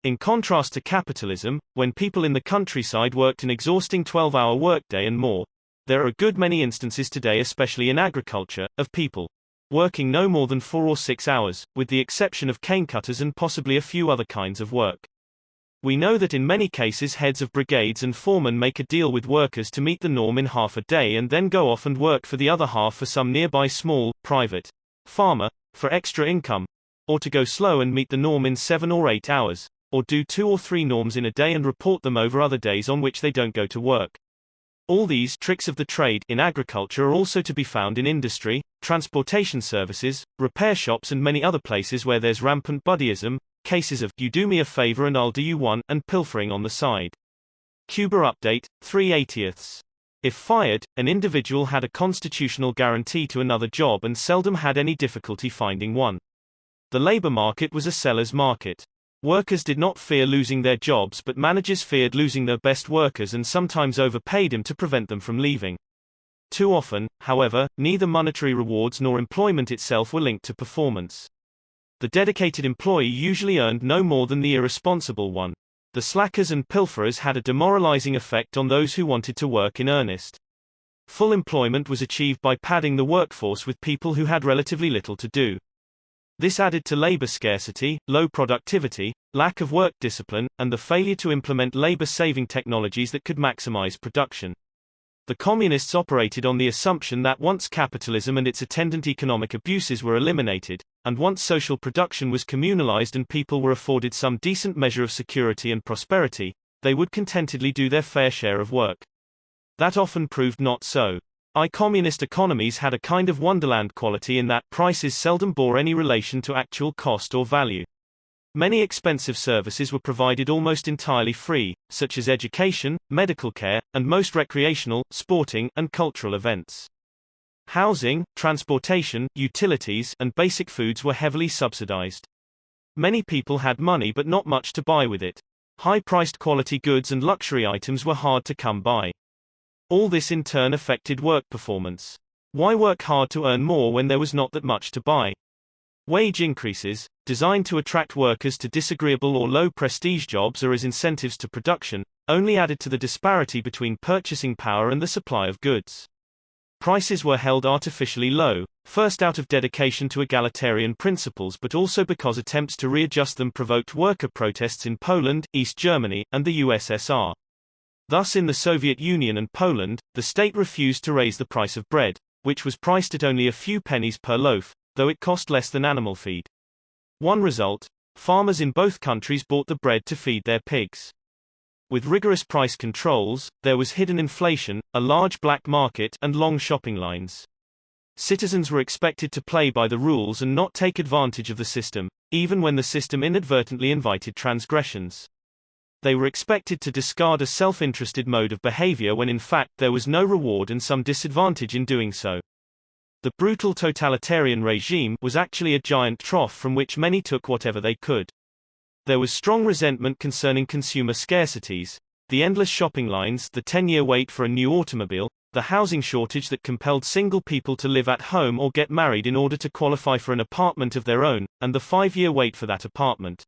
In contrast to capitalism, when people in the countryside worked an exhausting 12-hour workday and more, there are a good many instances today, especially in agriculture, of people working no more than 4 or 6 hours, with the exception of cane cutters and possibly a few other kinds of work. We know that in many cases heads of brigades and foremen make a deal with workers to meet the norm in half a day and then go off and work for the other half for some nearby small, private farmer, for extra income, or to go slow and meet the norm in 7 or 8 hours, or do 2 or 3 norms in a day and report them over other days on which they don't go to work. All these tricks of the trade in agriculture are also to be found in industry, transportation services, repair shops and many other places where there's rampant buddyism, cases of "you do me a favor and I'll do you one" and pilfering on the side. Cuba update, 3/80. If fired, an individual had a constitutional guarantee to another job and seldom had any difficulty finding one. The labor market was a seller's market. Workers did not fear losing their jobs, but managers feared losing their best workers and sometimes overpaid them to prevent them from leaving. Too often, however, neither monetary rewards nor employment itself were linked to performance. The dedicated employee usually earned no more than the irresponsible one. The slackers and pilferers had a demoralizing effect on those who wanted to work in earnest. Full employment was achieved by padding the workforce with people who had relatively little to do. This added to labor scarcity, low productivity, lack of work discipline, and the failure to implement labor-saving technologies that could maximize production. The communists operated on the assumption that once capitalism and its attendant economic abuses were eliminated, and once social production was communalized and people were afforded some decent measure of security and prosperity, they would contentedly do their fair share of work. That often proved not so. Communist economies had a kind of wonderland quality in that prices seldom bore any relation to actual cost or value. Many expensive services were provided almost entirely free, such as education, medical care, and most recreational, sporting, and cultural events. Housing, transportation, utilities, and basic foods were heavily subsidized. Many people had money but not much to buy with it. High-priced quality goods and luxury items were hard to come by. All this in turn affected work performance. Why work hard to earn more when there was not that much to buy? Wage increases, designed to attract workers to disagreeable or low-prestige jobs or as incentives to production, only added to the disparity between purchasing power and the supply of goods. Prices were held artificially low, first out of dedication to egalitarian principles but also because attempts to readjust them provoked worker protests in Poland, East Germany, and the USSR. Thus in the Soviet Union and Poland, the state refused to raise the price of bread, which was priced at only a few pennies per loaf, though it cost less than animal feed. One result: farmers in both countries bought the bread to feed their pigs. With rigorous price controls, there was hidden inflation, a large black market, and long shopping lines. Citizens were expected to play by the rules and not take advantage of the system, even when the system inadvertently invited transgressions. They were expected to discard a self-interested mode of behavior when in fact there was no reward and some disadvantage in doing so. The brutal totalitarian regime was actually a giant trough from which many took whatever they could. There was strong resentment concerning consumer scarcities, the endless shopping lines, the 10-year wait for a new automobile, the housing shortage that compelled single people to live at home or get married in order to qualify for an apartment of their own, and the 5-year wait for that apartment.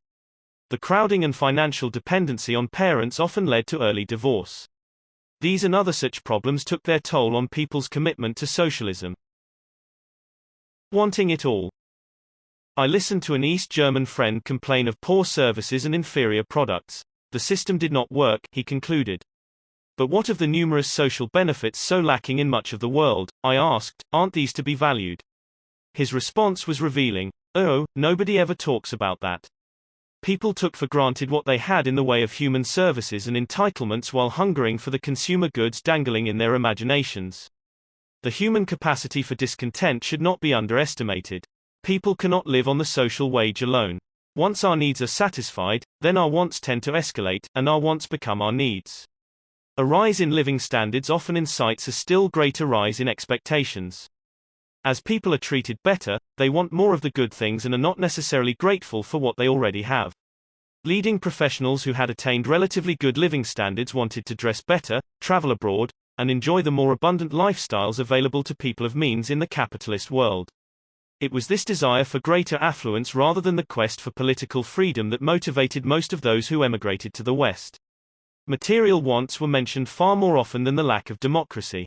The crowding and financial dependency on parents often led to early divorce. These and other such problems took their toll on people's commitment to socialism. Wanting it all. I listened to an East German friend complain of poor services and inferior products. The system did not work, he concluded. But what of the numerous social benefits so lacking in much of the world? I asked, aren't these to be valued? His response was revealing. Oh, nobody ever talks about that. People took for granted what they had in the way of human services and entitlements while hungering for the consumer goods dangling in their imaginations. The human capacity for discontent should not be underestimated. People cannot live on the social wage alone. Once our needs are satisfied, then our wants tend to escalate, and our wants become our needs. A rise in living standards often incites a still greater rise in expectations. As people are treated better, they want more of the good things and are not necessarily grateful for what they already have. Leading professionals who had attained relatively good living standards wanted to dress better, travel abroad, and enjoy the more abundant lifestyles available to people of means in the capitalist world. It was this desire for greater affluence rather than the quest for political freedom that motivated most of those who emigrated to the West. Material wants were mentioned far more often than the lack of democracy.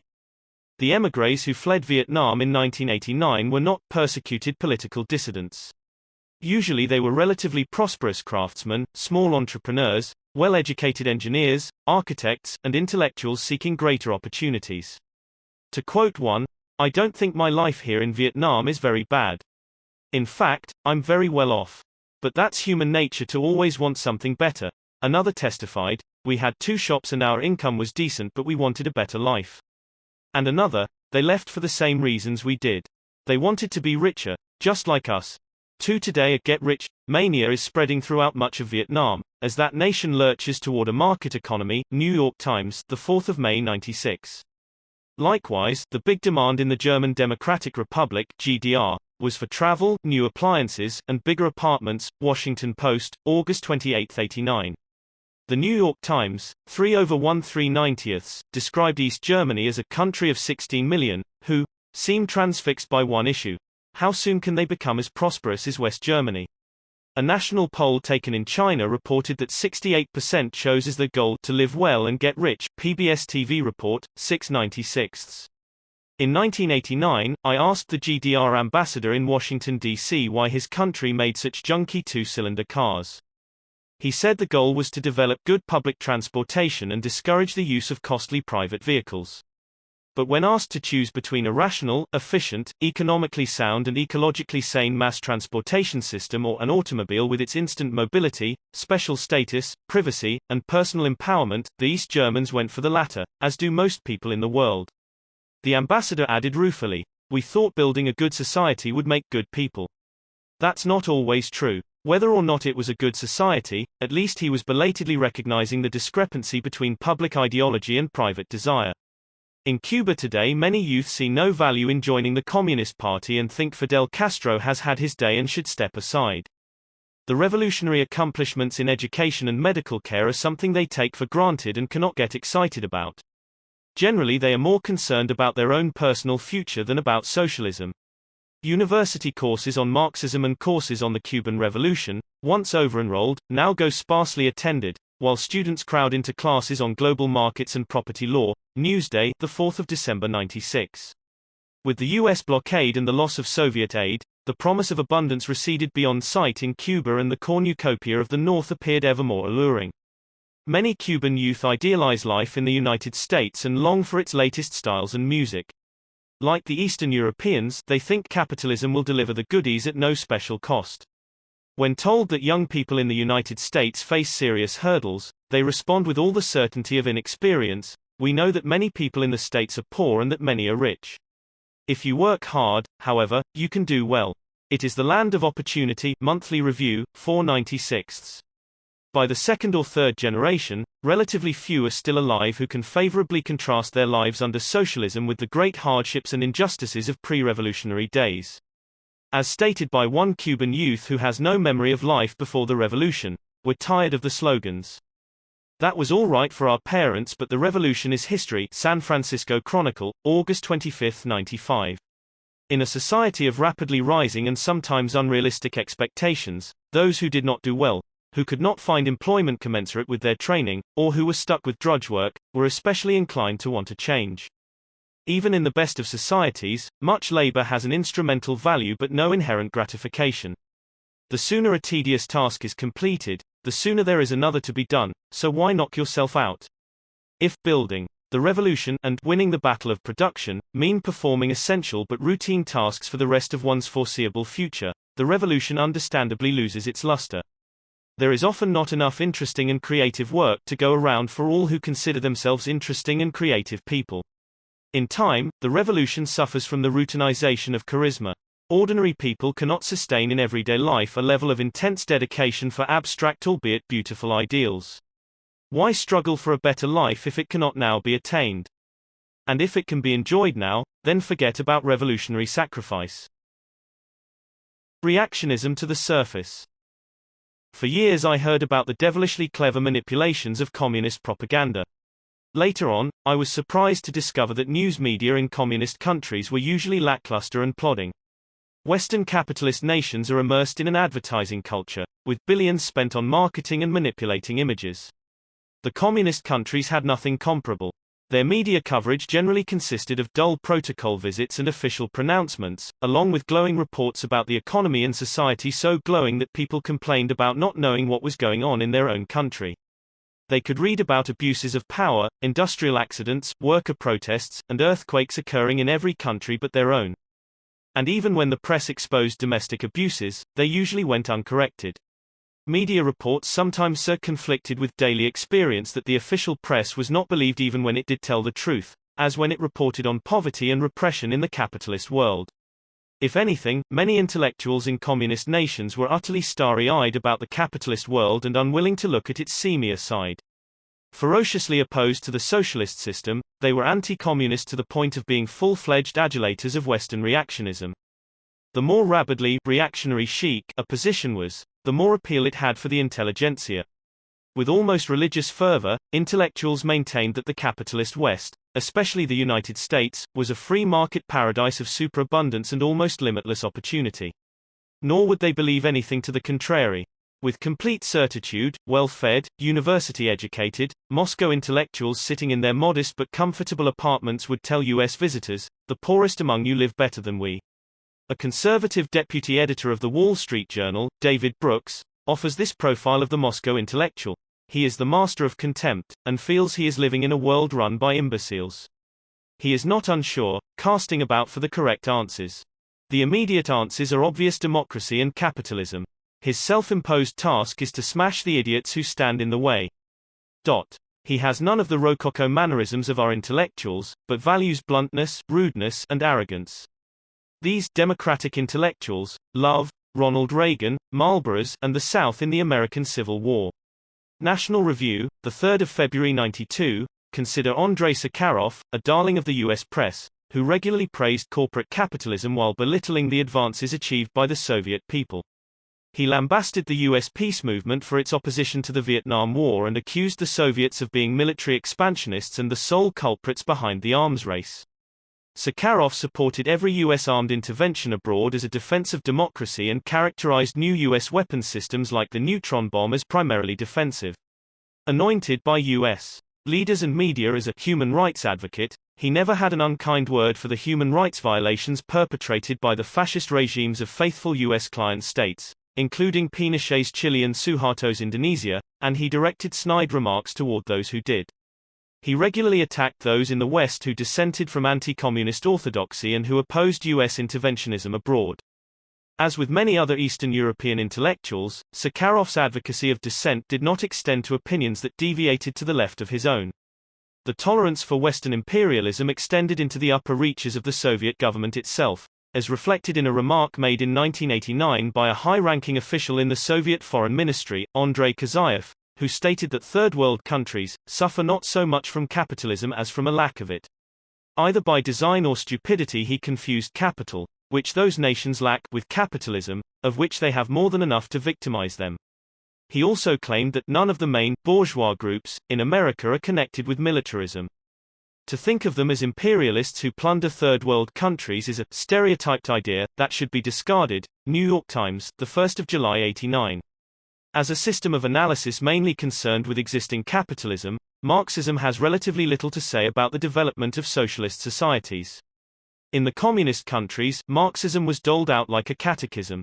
The émigrés who fled Vietnam in 1989 were not persecuted political dissidents. Usually they were relatively prosperous craftsmen, small entrepreneurs, well-educated engineers, architects, and intellectuals seeking greater opportunities. To quote one, "I don't think my life here in Vietnam is very bad. In fact, I'm very well off. But that's human nature to always want something better." Another testified, "We had 2 shops and our income was decent but we wanted a better life." And another, "They left for the same reasons we did. They wanted to be richer, just like us." Today a get-rich mania is spreading throughout much of Vietnam, as that nation lurches toward a market economy. New York Times, the 4th of May 96. Likewise, the big demand in the German Democratic Republic (GDR) was for travel, new appliances, and bigger apartments. Washington Post, August 28, 89. The New York Times, 3/139, described East Germany as a country of 16 million, who seem transfixed by one issue: how soon can they become as prosperous as West Germany? A national poll taken in China reported that 68% chose as their goal to live well and get rich. PBS TV report, 6/96. In 1989, I asked the GDR ambassador in Washington, D.C. why his country made such junky 2-cylinder cars. He said the goal was to develop good public transportation and discourage the use of costly private vehicles. But when asked to choose between a rational, efficient, economically sound and ecologically sane mass transportation system or an automobile with its instant mobility, special status, privacy, and personal empowerment, the East Germans went for the latter, as do most people in the world. The ambassador added ruefully, "We thought building a good society would make good people. That's not always true." Whether or not it was a good society, at least he was belatedly recognizing the discrepancy between public ideology and private desire. In Cuba today, many youth see no value in joining the Communist Party and think Fidel Castro has had his day and should step aside. The revolutionary accomplishments in education and medical care are something they take for granted and cannot get excited about. Generally, they are more concerned about their own personal future than about socialism. University courses on Marxism and courses on the Cuban Revolution, once over-enrolled, now go sparsely attended, while students crowd into classes on global markets and property law. Newsday, the 4th of December 96. With the US blockade and the loss of Soviet aid, the promise of abundance receded beyond sight in Cuba and the cornucopia of the North appeared ever more alluring. Many Cuban youth idealize life in the United States and long for its latest styles and music. Like the Eastern Europeans, they think capitalism will deliver the goodies at no special cost. When told that young people in the United States face serious hurdles, they respond with all the certainty of inexperience, "We know that many people in the States are poor and that many are rich. If you work hard, however, you can do well. It is the land of opportunity." Monthly Review, 4/96. By the second or third generation, relatively few are still alive who can favorably contrast their lives under socialism with the great hardships and injustices of pre-revolutionary days. As stated by one Cuban youth who has no memory of life before the revolution, "We're tired of the slogans. That was all right for our parents, but the revolution is history." San Francisco Chronicle, August 25, 95. In a society of rapidly rising and sometimes unrealistic expectations, those who did not do well, who could not find employment commensurate with their training, or who were stuck with drudge work, were especially inclined to want a change. Even in the best of societies, much labor has an instrumental value but no inherent gratification. The sooner a tedious task is completed, the sooner there is another to be done, so why knock yourself out? If building the revolution and winning the battle of production mean performing essential but routine tasks for the rest of one's foreseeable future, the revolution understandably loses its luster. There is often not enough interesting and creative work to go around for all who consider themselves interesting and creative people. In time, the revolution suffers from the routinization of charisma. Ordinary people cannot sustain in everyday life a level of intense dedication for abstract albeit beautiful ideals. Why struggle for a better life if it cannot now be attained? And if it can be enjoyed now, then forget about revolutionary sacrifice. Reactionism to the surface. For years I heard about the devilishly clever manipulations of communist propaganda. Later on, I was surprised to discover that news media in communist countries were usually lackluster and plodding. Western capitalist nations are immersed in an advertising culture, with billions spent on marketing and manipulating images. The communist countries had nothing comparable. Their media coverage generally consisted of dull protocol visits and official pronouncements, along with glowing reports about the economy and society, so glowing that people complained about not knowing what was going on in their own country. They could read about abuses of power, industrial accidents, worker protests, and earthquakes occurring in every country but their own. And even when the press exposed domestic abuses, they usually went uncorrected. Media reports sometimes so conflicted with daily experience that the official press was not believed even when it did tell the truth, as when it reported on poverty and repression in the capitalist world. If anything, many intellectuals in communist nations were utterly starry-eyed about the capitalist world and unwilling to look at its seamier side. Ferociously opposed to the socialist system, they were anti-communist to the point of being full-fledged adulators of Western reactionism. The more rabidly reactionary chic a position was, the more appeal it had for the intelligentsia. With almost religious fervor, intellectuals maintained that the capitalist West, especially the United States, was a free market paradise of superabundance and almost limitless opportunity. Nor would they believe anything to the contrary. With complete certitude, well-fed, university-educated, Moscow intellectuals sitting in their modest but comfortable apartments would tell U.S. visitors, "The poorest among you live better than we." A conservative deputy editor of the Wall Street Journal, David Brooks, offers this profile of the Moscow intellectual. He is the master of contempt, and feels he is living in a world run by imbeciles. He is not unsure, casting about for the correct answers. The immediate answers are obvious: democracy and capitalism. His self-imposed task is to smash the idiots who stand in the way. He has none of the rococo mannerisms of our intellectuals, but values bluntness, rudeness, and arrogance. These democratic intellectuals love Ronald Reagan, Marlboroughs, and the South in the American Civil War. National Review, 3 February 92, consider Andrei Sakharov, a darling of the U.S. press, who regularly praised corporate capitalism while belittling the advances achieved by the Soviet people. He lambasted the U.S. peace movement for its opposition to the Vietnam War and accused the Soviets of being military expansionists and the sole culprits behind the arms race. Sakharov supported every U.S. armed intervention abroad as a defense of democracy and characterized new U.S. weapons systems like the neutron bomb as primarily defensive. Anointed by U.S. leaders and media as a human rights advocate, he never had an unkind word for the human rights violations perpetrated by the fascist regimes of faithful U.S. client states, including Pinochet's Chile and Suharto's Indonesia, and he directed snide remarks toward those who did. He regularly attacked those in the West who dissented from anti-communist orthodoxy and who opposed U.S. interventionism abroad. As with many other Eastern European intellectuals, Sakharov's advocacy of dissent did not extend to opinions that deviated to the left of his own. The tolerance for Western imperialism extended into the upper reaches of the Soviet government itself, as reflected in a remark made in 1989 by a high-ranking official in the Soviet Foreign Ministry, Andrei Kazayev, who stated that third world countries suffer not so much from capitalism as from a lack of it. Either by design or stupidity he confused capital, which those nations lack, with capitalism, of which they have more than enough to victimize them. He also claimed that none of the main bourgeois groups in America are connected with militarism. To think of them as imperialists who plunder third world countries is a stereotyped idea that should be discarded. New York Times, 1 July 89. As a system of analysis mainly concerned with existing capitalism, Marxism has relatively little to say about the development of socialist societies. In the communist countries, Marxism was doled out like a catechism.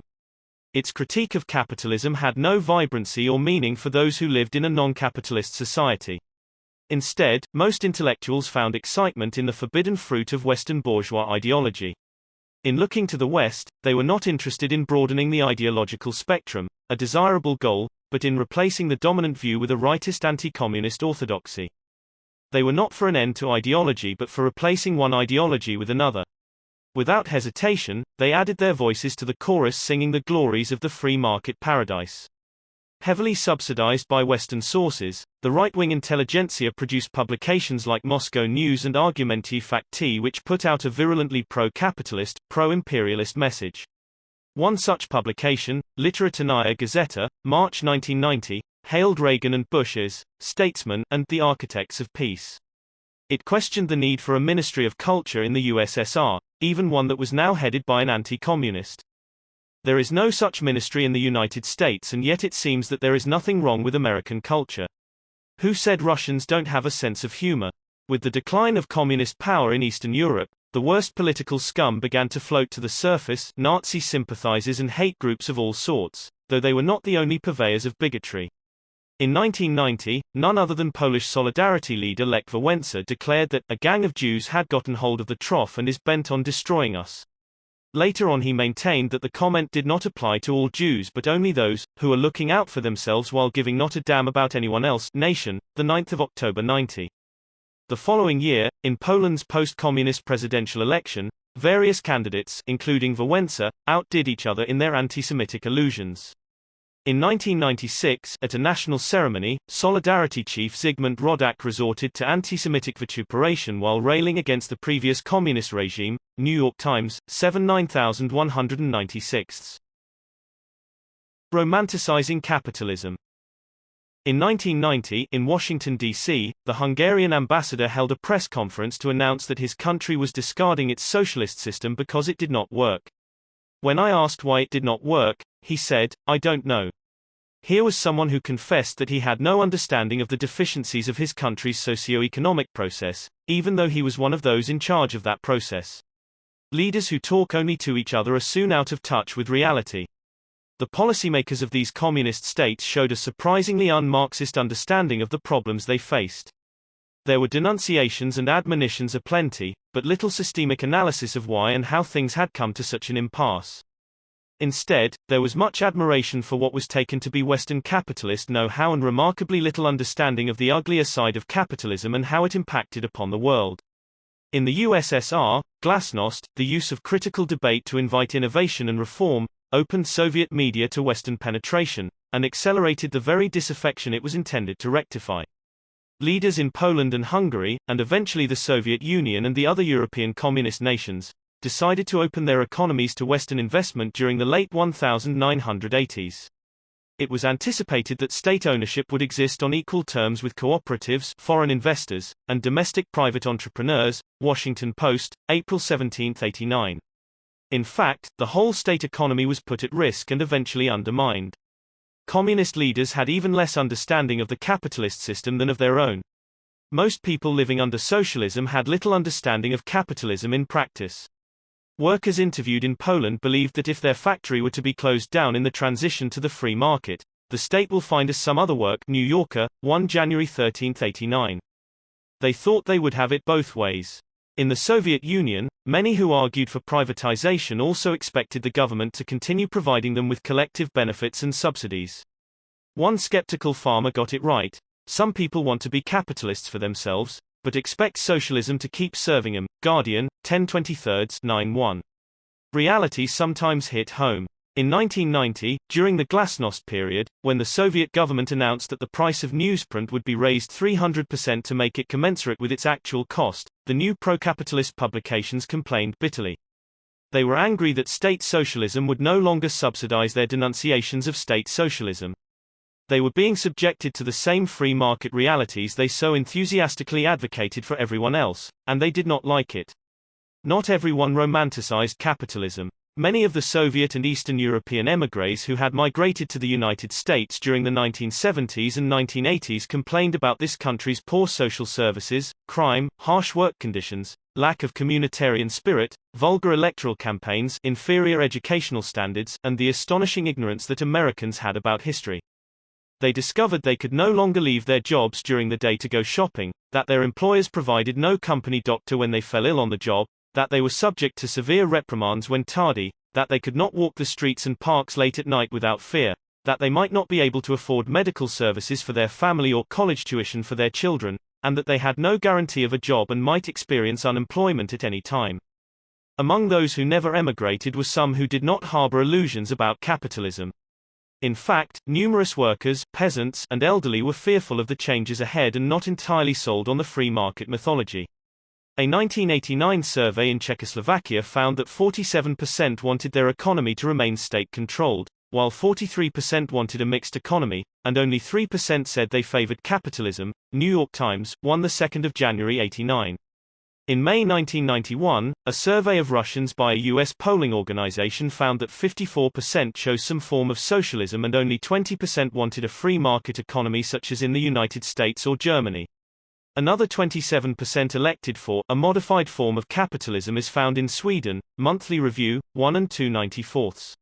Its critique of capitalism had no vibrancy or meaning for those who lived in a non-capitalist society. Instead, most intellectuals found excitement in the forbidden fruit of Western bourgeois ideology. In looking to the West, they were not interested in broadening the ideological spectrum, a desirable goal, but in replacing the dominant view with a rightist anti-communist orthodoxy. They were not for an end to ideology but for replacing one ideology with another. Without hesitation, they added their voices to the chorus singing the glories of the free market paradise. Heavily subsidized by Western sources, the right-wing intelligentsia produced publications like Moscow News and Argumenty Fakty, which put out a virulently pro-capitalist, pro-imperialist message. One such publication, Literaturnaya Gazeta, March 1990, hailed Reagan and Bush as statesmen and the architects of peace. It questioned the need for a Ministry of Culture in the USSR, even one that was now headed by an anti-communist. There is no such ministry in the United States, and yet it seems that there is nothing wrong with American culture. Who said Russians don't have a sense of humor? With the decline of communist power in Eastern Europe, the worst political scum began to float to the surface, Nazi sympathizers and hate groups of all sorts, though they were not the only purveyors of bigotry. In 1990, none other than Polish Solidarity leader Lech Wałęsa declared that a gang of Jews had gotten hold of the trough and is bent on destroying us. Later on he maintained that the comment did not apply to all Jews but only those who are looking out for themselves while giving not a damn about anyone else. Nation, 9 October 90. The following year, in Poland's post-communist presidential election, various candidates, including Wałęsa, outdid each other in their anti-Semitic allusions. In 1996, at a national ceremony, Solidarity chief Zygmunt Rodak resorted to anti-Semitic vituperation while railing against the previous communist regime. New York Times, 7/9196. Romanticizing capitalism. In 1990, in Washington, D.C., the Hungarian ambassador held a press conference to announce that his country was discarding its socialist system because it did not work. When I asked why it did not work, he said, "I don't know." Here was someone who confessed that he had no understanding of the deficiencies of his country's socio-economic process, even though he was one of those in charge of that process. Leaders who talk only to each other are soon out of touch with reality. The policymakers of these communist states showed a surprisingly un-Marxist understanding of the problems they faced. There were denunciations and admonitions aplenty, but little systemic analysis of why and how things had come to such an impasse. Instead, there was much admiration for what was taken to be Western capitalist know-how and remarkably little understanding of the uglier side of capitalism and how it impacted upon the world. In the USSR, glasnost, the use of critical debate to invite innovation and reform, opened Soviet media to Western penetration, and accelerated the very disaffection it was intended to rectify. Leaders in Poland and Hungary, and eventually the Soviet Union and the other European communist nations, decided to open their economies to Western investment during the late 1980s. It was anticipated that state ownership would exist on equal terms with cooperatives, foreign investors, and domestic private entrepreneurs. Washington Post, April 17, 1989. In fact, the whole state economy was put at risk and eventually undermined. Communist leaders had even less understanding of the capitalist system than of their own. Most people living under socialism had little understanding of capitalism in practice. Workers interviewed in Poland believed that if their factory were to be closed down in the transition to the free market, the state will find us some other work. New Yorker, 1 January 13, 1989. They thought they would have it both ways. In the Soviet Union, many who argued for privatization also expected the government to continue providing them with collective benefits and subsidies. One skeptical farmer got it right. Some people want to be capitalists for themselves, but expect socialism to keep serving them. Guardian, 10/23/91. Reality sometimes hit home. In 1990, during the glasnost period, when the Soviet government announced that the price of newsprint would be raised 300% to make it commensurate with its actual cost, the new pro-capitalist publications complained bitterly. They were angry that state socialism would no longer subsidize their denunciations of state socialism. They were being subjected to the same free market realities they so enthusiastically advocated for everyone else, and they did not like it. Not everyone romanticized capitalism. Many of the Soviet and Eastern European émigrés who had migrated to the United States during the 1970s and 1980s complained about this country's poor social services, crime, harsh work conditions, lack of communitarian spirit, vulgar electoral campaigns, inferior educational standards, and the astonishing ignorance that Americans had about history. They discovered they could no longer leave their jobs during the day to go shopping, that their employers provided no company doctor when they fell ill on the job, that they were subject to severe reprimands when tardy, that they could not walk the streets and parks late at night without fear, that they might not be able to afford medical services for their family or college tuition for their children, and that they had no guarantee of a job and might experience unemployment at any time. Among those who never emigrated were some who did not harbor illusions about capitalism. In fact, numerous workers, peasants, and elderly were fearful of the changes ahead and not entirely sold on the free market mythology. A 1989 survey in Czechoslovakia found that 47% wanted their economy to remain state-controlled, while 43% wanted a mixed economy, and only 3% said they favored capitalism. New York Times, 2 January 89. In May 1991, a survey of Russians by a U.S. polling organization found that 54% chose some form of socialism and only 20% wanted a free market economy such as in the United States or Germany. Another 27% elected for a modified form of capitalism is found in Sweden. Monthly Review, 1 and 2/94.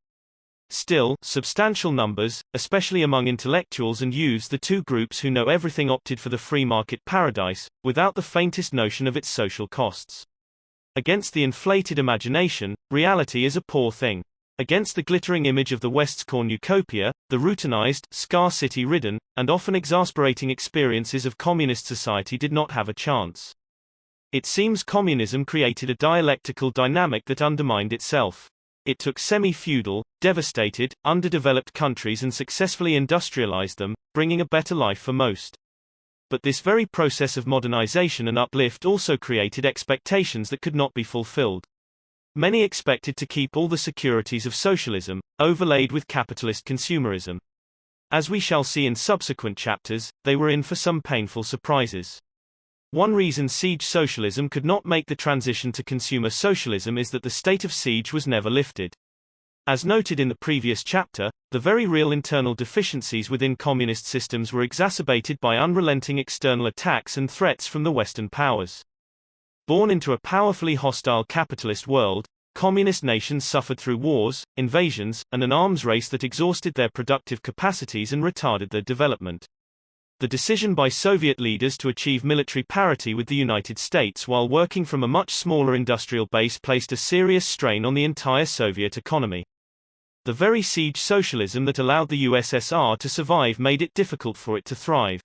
Still, substantial numbers, especially among intellectuals and youths, the two groups who know everything, opted for the free market paradise, without the faintest notion of its social costs. Against the inflated imagination, reality is a poor thing. Against the glittering image of the West's cornucopia, the routinized, scarcity-ridden, and often exasperating experiences of communist society did not have a chance. It seems communism created a dialectical dynamic that undermined itself. It took semi-feudal, devastated, underdeveloped countries and successfully industrialized them, bringing a better life for most. But this very process of modernization and uplift also created expectations that could not be fulfilled. Many expected to keep all the securities of socialism, overlaid with capitalist consumerism. As we shall see in subsequent chapters, they were in for some painful surprises. One reason siege socialism could not make the transition to consumer socialism is that the state of siege was never lifted. As noted in the previous chapter, the very real internal deficiencies within communist systems were exacerbated by unrelenting external attacks and threats from the Western powers. Born into a powerfully hostile capitalist world, communist nations suffered through wars, invasions, and an arms race that exhausted their productive capacities and retarded their development. The decision by Soviet leaders to achieve military parity with the United States while working from a much smaller industrial base placed a serious strain on the entire Soviet economy. The very siege socialism that allowed the USSR to survive made it difficult for it to thrive.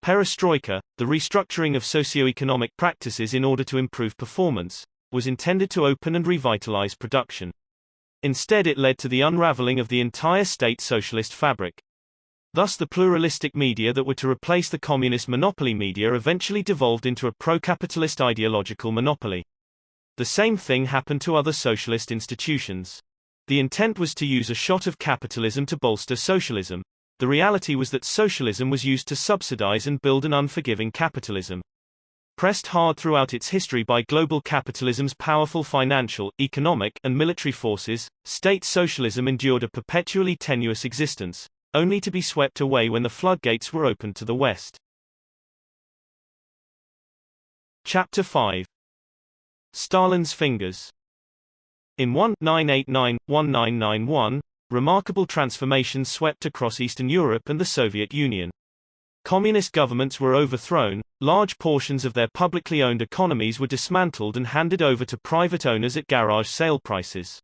Perestroika, the restructuring of socio-economic practices in order to improve performance, was intended to open and revitalize production. Instead, it led to the unraveling of the entire state socialist fabric. Thus, the pluralistic media that were to replace the communist monopoly media eventually devolved into a pro-capitalist ideological monopoly. The same thing happened to other socialist institutions. The intent was to use a shot of capitalism to bolster socialism. The reality was that socialism was used to subsidize and build an unforgiving capitalism. Pressed hard throughout its history by global capitalism's powerful financial, economic, and military forces, state socialism endured a perpetually tenuous existence, only to be swept away when the floodgates were opened to the West. Chapter 5. Stalin's Fingers. In 1989–1991, remarkable transformations swept across Eastern Europe and the Soviet Union. Communist governments were overthrown, large portions of their publicly owned economies were dismantled and handed over to private owners at garage sale prices.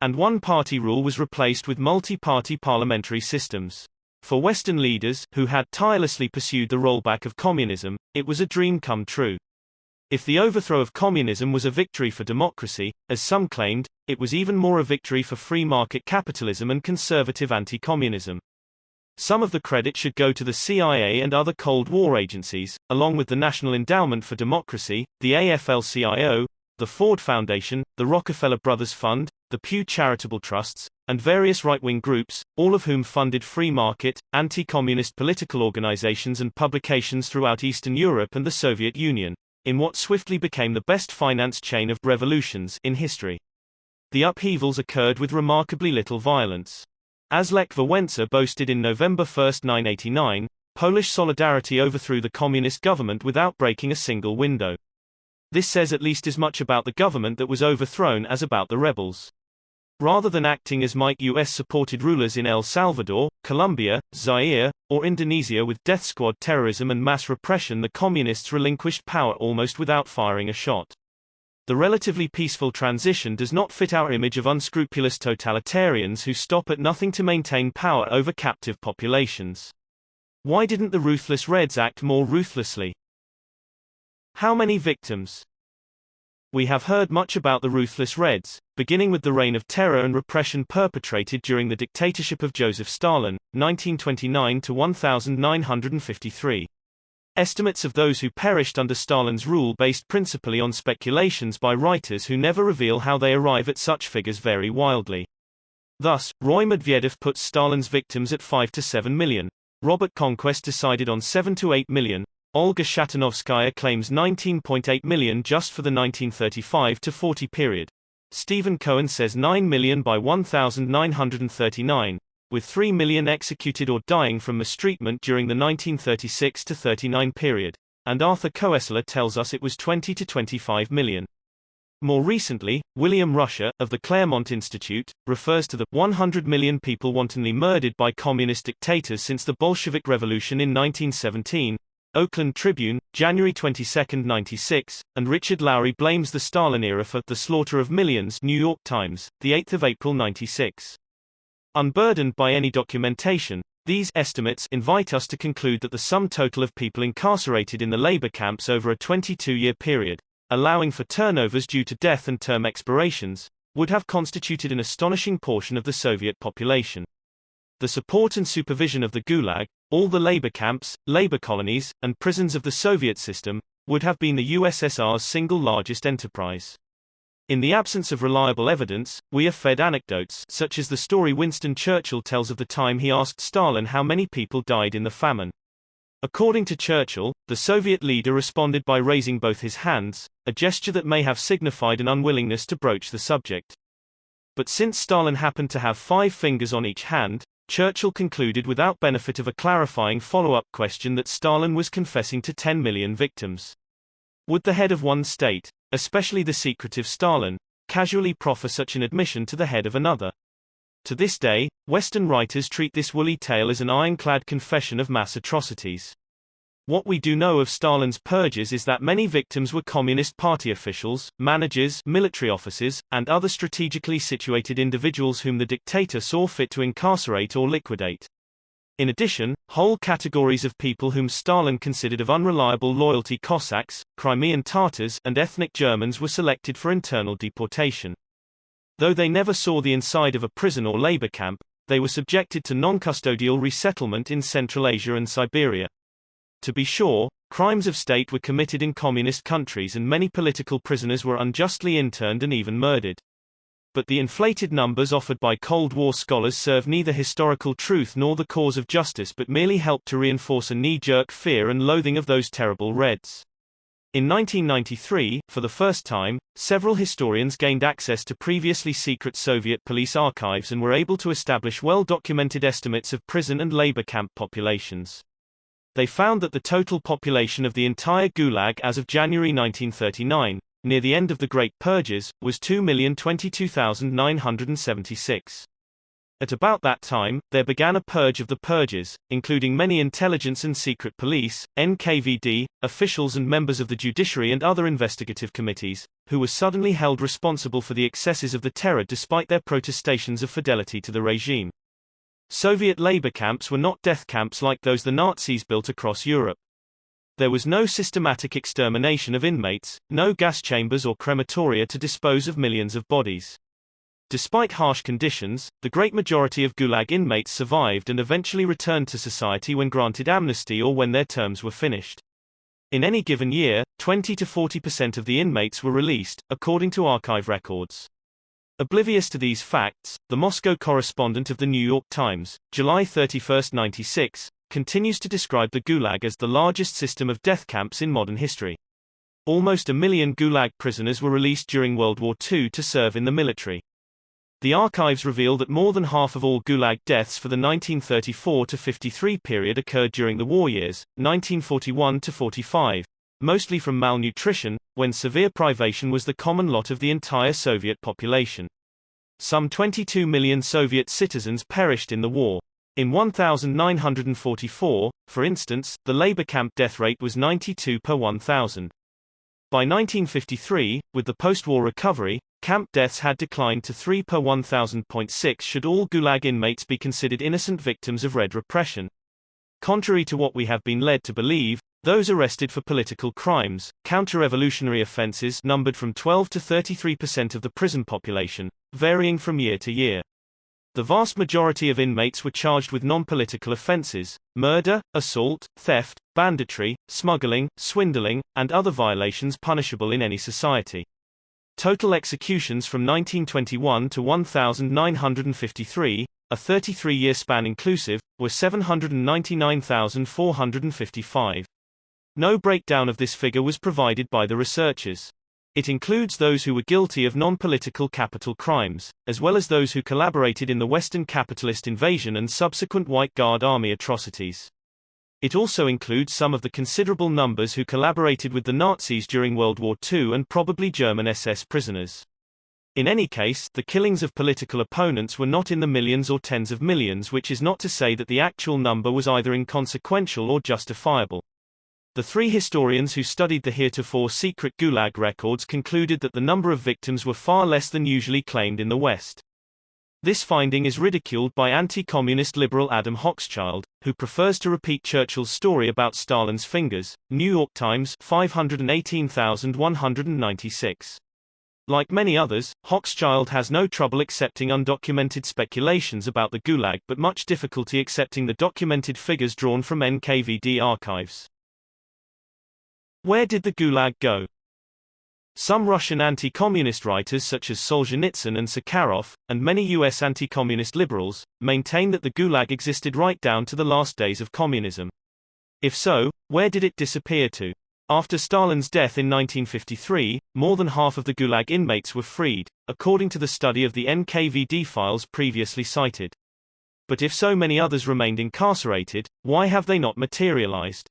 And one-party rule was replaced with multi-party parliamentary systems. For Western leaders, who had tirelessly pursued the rollback of communism, it was a dream come true. If the overthrow of communism was a victory for democracy, as some claimed, it was even more a victory for free market capitalism and conservative anti-communism. Some of the credit should go to the CIA and other Cold War agencies, along with the National Endowment for Democracy, the AFL-CIO, the Ford Foundation, the Rockefeller Brothers Fund, the Pew Charitable Trusts, and various right-wing groups, all of whom funded free market, anti-communist political organizations and publications throughout Eastern Europe and the Soviet Union, in what swiftly became the best financed chain of revolutions in history. The upheavals occurred with remarkably little violence. As Lech Wałęsa boasted in November 1, 1989, Polish solidarity overthrew the communist government without breaking a single window. This says at least as much about the government that was overthrown as about the rebels. Rather than acting as might US-supported rulers in El Salvador, Colombia, Zaire, or Indonesia with death squad terrorism and mass repression, the communists relinquished power almost without firing a shot. The relatively peaceful transition does not fit our image of unscrupulous totalitarians who stop at nothing to maintain power over captive populations. Why didn't the ruthless Reds act more ruthlessly? How many victims? We have heard much about the ruthless Reds, beginning with the reign of terror and repression perpetrated during the dictatorship of Joseph Stalin, 1929 to 1953. Estimates of those who perished under Stalin's rule based principally on speculations by writers who never reveal how they arrive at such figures vary wildly. Thus, Roy Medvedev puts Stalin's victims at 5 to 7 million. Robert Conquest decided on 7 to 8 million. Olga Shatanovskaya claims 19.8 million just for the 1935 to 40 period. Stephen Cohen says 9 million by 1939, with 3 million executed or dying from mistreatment during the 1936 to 39 period, and Arthur Koestler tells us it was 20 to 25 million. More recently, William Rusher, of the Claremont Institute, refers to the 100 million people wantonly murdered by communist dictators since the Bolshevik Revolution in 1917, Oakland Tribune, January 22, 96, and Richard Lowry blames the Stalin era for the slaughter of millions, New York Times, 8 April 96. Unburdened by any documentation, these estimates invite us to conclude that the sum total of people incarcerated in the labor camps over a 22-year period, allowing for turnovers due to death and term expirations, would have constituted an astonishing portion of the Soviet population. The support and supervision of the Gulag, all the labor camps, labor colonies, and prisons of the Soviet system, would have been the USSR's single largest enterprise. In the absence of reliable evidence, we are fed anecdotes, such as the story Winston Churchill tells of the time he asked Stalin how many people died in the famine. According to Churchill, the Soviet leader responded by raising both his hands, a gesture that may have signified an unwillingness to broach the subject. But since Stalin happened to have 5 fingers on each hand, Churchill concluded without benefit of a clarifying follow-up question that Stalin was confessing to 10 million victims. Would the head of one state, especially the secretive Stalin, casually proffer such an admission to the head of another? To this day, Western writers treat this woolly tale as an ironclad confession of mass atrocities. What we do know of Stalin's purges is that many victims were Communist Party officials, managers, military officers, and other strategically situated individuals whom the dictator saw fit to incarcerate or liquidate. In addition, whole categories of people whom Stalin considered of unreliable loyalty, Cossacks, Crimean Tatars, and ethnic Germans, were selected for internal deportation. Though they never saw the inside of a prison or labor camp, they were subjected to non-custodial resettlement in Central Asia and Siberia. To be sure, crimes of state were committed in communist countries and many political prisoners were unjustly interned and even murdered. But the inflated numbers offered by Cold War scholars serve neither historical truth nor the cause of justice, but merely help to reinforce a knee-jerk fear and loathing of those terrible Reds. In 1993, for the first time, several historians gained access to previously secret Soviet police archives and were able to establish well-documented estimates of prison and labor camp populations. They found that the total population of the entire Gulag as of January 1939, near the end of the Great Purges, was 2,022,976. At about that time, there began a purge of the purges, including many intelligence and secret police, NKVD, officials and members of the judiciary and other investigative committees, who were suddenly held responsible for the excesses of the terror despite their protestations of fidelity to the regime. Soviet labor camps were not death camps like those the Nazis built across Europe. There was no systematic extermination of inmates, no gas chambers or crematoria to dispose of millions of bodies. Despite harsh conditions, the great majority of Gulag inmates survived and eventually returned to society when granted amnesty or when their terms were finished. In any given year, 20 to 40% of the inmates were released, according to archive records. Oblivious to these facts, the Moscow correspondent of the New York Times, July 31, 96, continues to describe the Gulag as the largest system of death camps in modern history. Almost 1 million Gulag prisoners were released during World War II to serve in the military. The archives reveal that more than half of all Gulag deaths for the 1934 to 53 period occurred during the war years, 1941 to 45, mostly from malnutrition, when severe privation was the common lot of the entire Soviet population. Some 22 million Soviet citizens perished in the war. In 1944, for instance, the labor camp death rate was 92 per 1,000. By 1953, with the post-war recovery, camp deaths had declined to 3 per 1,000.6 should all Gulag inmates be considered innocent victims of Red repression. Contrary to what we have been led to believe, Those arrested for political crimes, counter-revolutionary offenses numbered from 12 to 33% of the prison population, varying from year to year. The vast majority of inmates were charged with non-political offenses: murder, assault, theft, banditry, smuggling, swindling, and other violations punishable in any society. Total executions from 1921 to 1953, a 33-year span inclusive, were 799,455. No breakdown of this figure was provided by the researchers. It includes those who were guilty of non-political capital crimes, as well as those who collaborated in the Western capitalist invasion and subsequent White Guard Army atrocities. It also includes some of the considerable numbers who collaborated with the Nazis during World War II and probably German SS prisoners. In any case, the killings of political opponents were not in the millions or tens of millions, which is not to say that the actual number was either inconsequential or justifiable. The three historians who studied the heretofore secret Gulag records concluded that the number of victims were far less than usually claimed in the West. This finding is ridiculed by anti-communist liberal Adam Hochschild, who prefers to repeat Churchill's story about Stalin's fingers. New York Times, 518,196. Like many others, Hochschild has no trouble accepting undocumented speculations about the Gulag but much difficulty accepting the documented figures drawn from NKVD archives. Where did the Gulag go? Some Russian anti-communist writers such as Solzhenitsyn and Sakharov, and many U.S. anti-communist liberals, maintain that the Gulag existed right down to the last days of communism. If so, where did it disappear to? After Stalin's death in 1953, more than half of the Gulag inmates were freed, according to the study of the NKVD files previously cited. But if so many others remained incarcerated, why have they not materialized?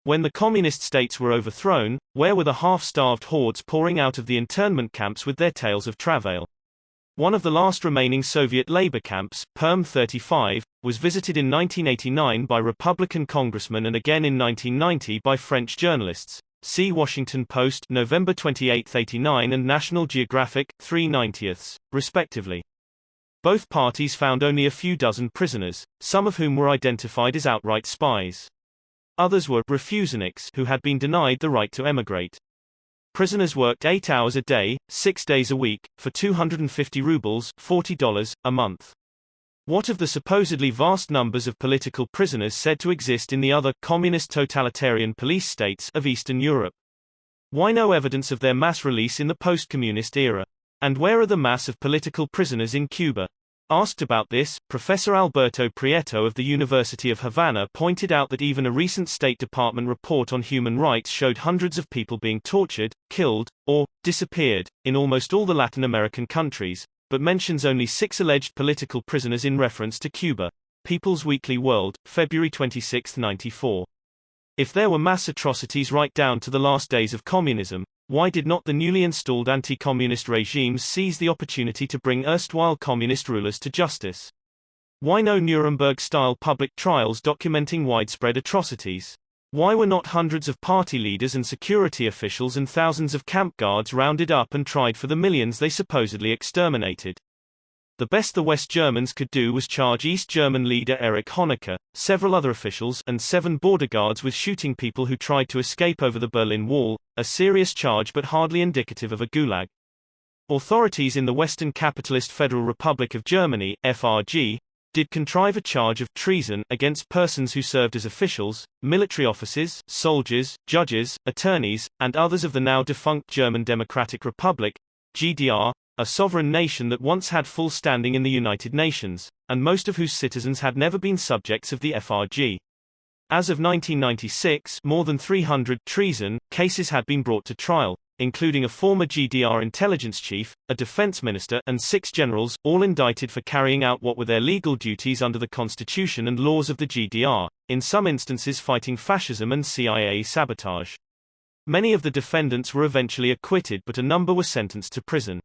When the communist states were overthrown, where were the half-starved hordes pouring out of the internment camps with their tales of travail? One of the last remaining Soviet labor camps, Perm 35, was visited in 1989 by Republican congressmen and again in 1990 by French journalists. See Washington Post, November 28, 89, and National Geographic, 3/90, respectively. Both parties found only a few dozen prisoners, some of whom were identified as outright spies. Others were refuseniks who had been denied the right to emigrate. Prisoners worked 8 hours a day, 6 days a week, for 250 rubles $40 a month. What of the supposedly vast numbers of political prisoners said to exist in the other communist totalitarian police states of Eastern Europe? Why no evidence of their mass release in the post-communist era? And where are the mass of political prisoners in Cuba? Asked about this, Professor Alberto Prieto of the University of Havana pointed out that even a recent State Department report on human rights showed hundreds of people being tortured, killed, or disappeared, in almost all the Latin American countries, but mentions only 6 alleged political prisoners in reference to Cuba. People's Weekly World, February 26, 94. If there were mass atrocities right down to the last days of communism, why did not the newly installed anti-communist regimes seize the opportunity to bring erstwhile communist rulers to justice? Why no Nuremberg-style public trials documenting widespread atrocities? Why were not hundreds of party leaders and security officials and thousands of camp guards rounded up and tried for the millions they supposedly exterminated? The best the West Germans could do was charge East German leader Erich Honecker, several other officials, and 7 border guards with shooting people who tried to escape over the Berlin Wall, a serious charge but hardly indicative of a gulag. Authorities in the Western Capitalist Federal Republic of Germany, FRG, did contrive a charge of treason against persons who served as officials, military officers, soldiers, judges, attorneys, and others of the now defunct German Democratic Republic, GDR, a sovereign nation that once had full standing in the United Nations, and most of whose citizens had never been subjects of the FRG. As of 1996, more than 300 treason cases had been brought to trial, including a former GDR intelligence chief, a defense minister, and 6 generals, all indicted for carrying out what were their legal duties under the constitution and laws of the GDR, in some instances fighting fascism and CIA sabotage. Many of the defendants were eventually acquitted, but a number were sentenced to prison.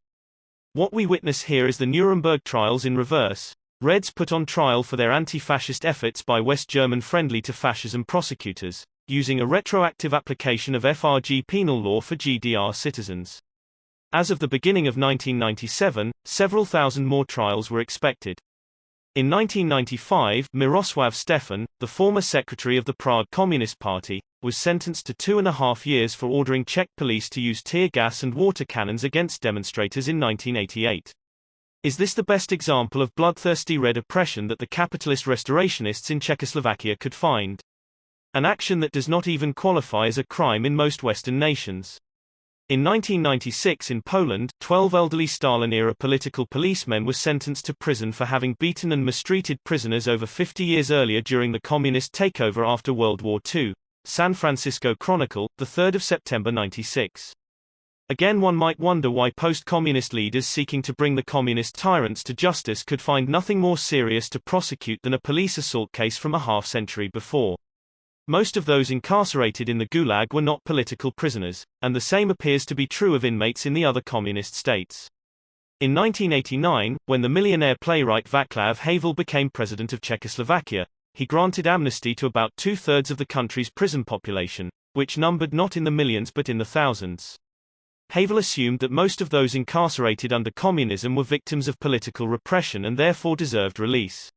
What we witness here is the Nuremberg trials in reverse. Reds put on trial for their anti-fascist efforts by West German friendly-to-fascism prosecutors, using a retroactive application of FRG penal law for GDR citizens. As of the beginning of 1997, several thousand more trials were expected. In 1995, Miroslav Stefan, the former secretary of the Prague Communist Party, was sentenced to 2.5 years for ordering Czech police to use tear gas and water cannons against demonstrators in 1988. Is this the best example of bloodthirsty red oppression that the capitalist restorationists in Czechoslovakia could find? An action that does not even qualify as a crime in most Western nations. In 1996 in Poland, 12 elderly Stalin-era political policemen were sentenced to prison for having beaten and mistreated prisoners over 50 years earlier during the communist takeover after World War II. San Francisco Chronicle, 3 September 96. Again, one might wonder why post-communist leaders seeking to bring the communist tyrants to justice could find nothing more serious to prosecute than a police assault case from a half-century before. Most of those incarcerated in the Gulag were not political prisoners, and the same appears to be true of inmates in the other communist states. In 1989, when the millionaire playwright Václav Havel became president of Czechoslovakia, he granted amnesty to about two-thirds of the country's prison population, which numbered not in the millions but in the thousands. Havel assumed that most of those incarcerated under communism were victims of political repression and therefore deserved release.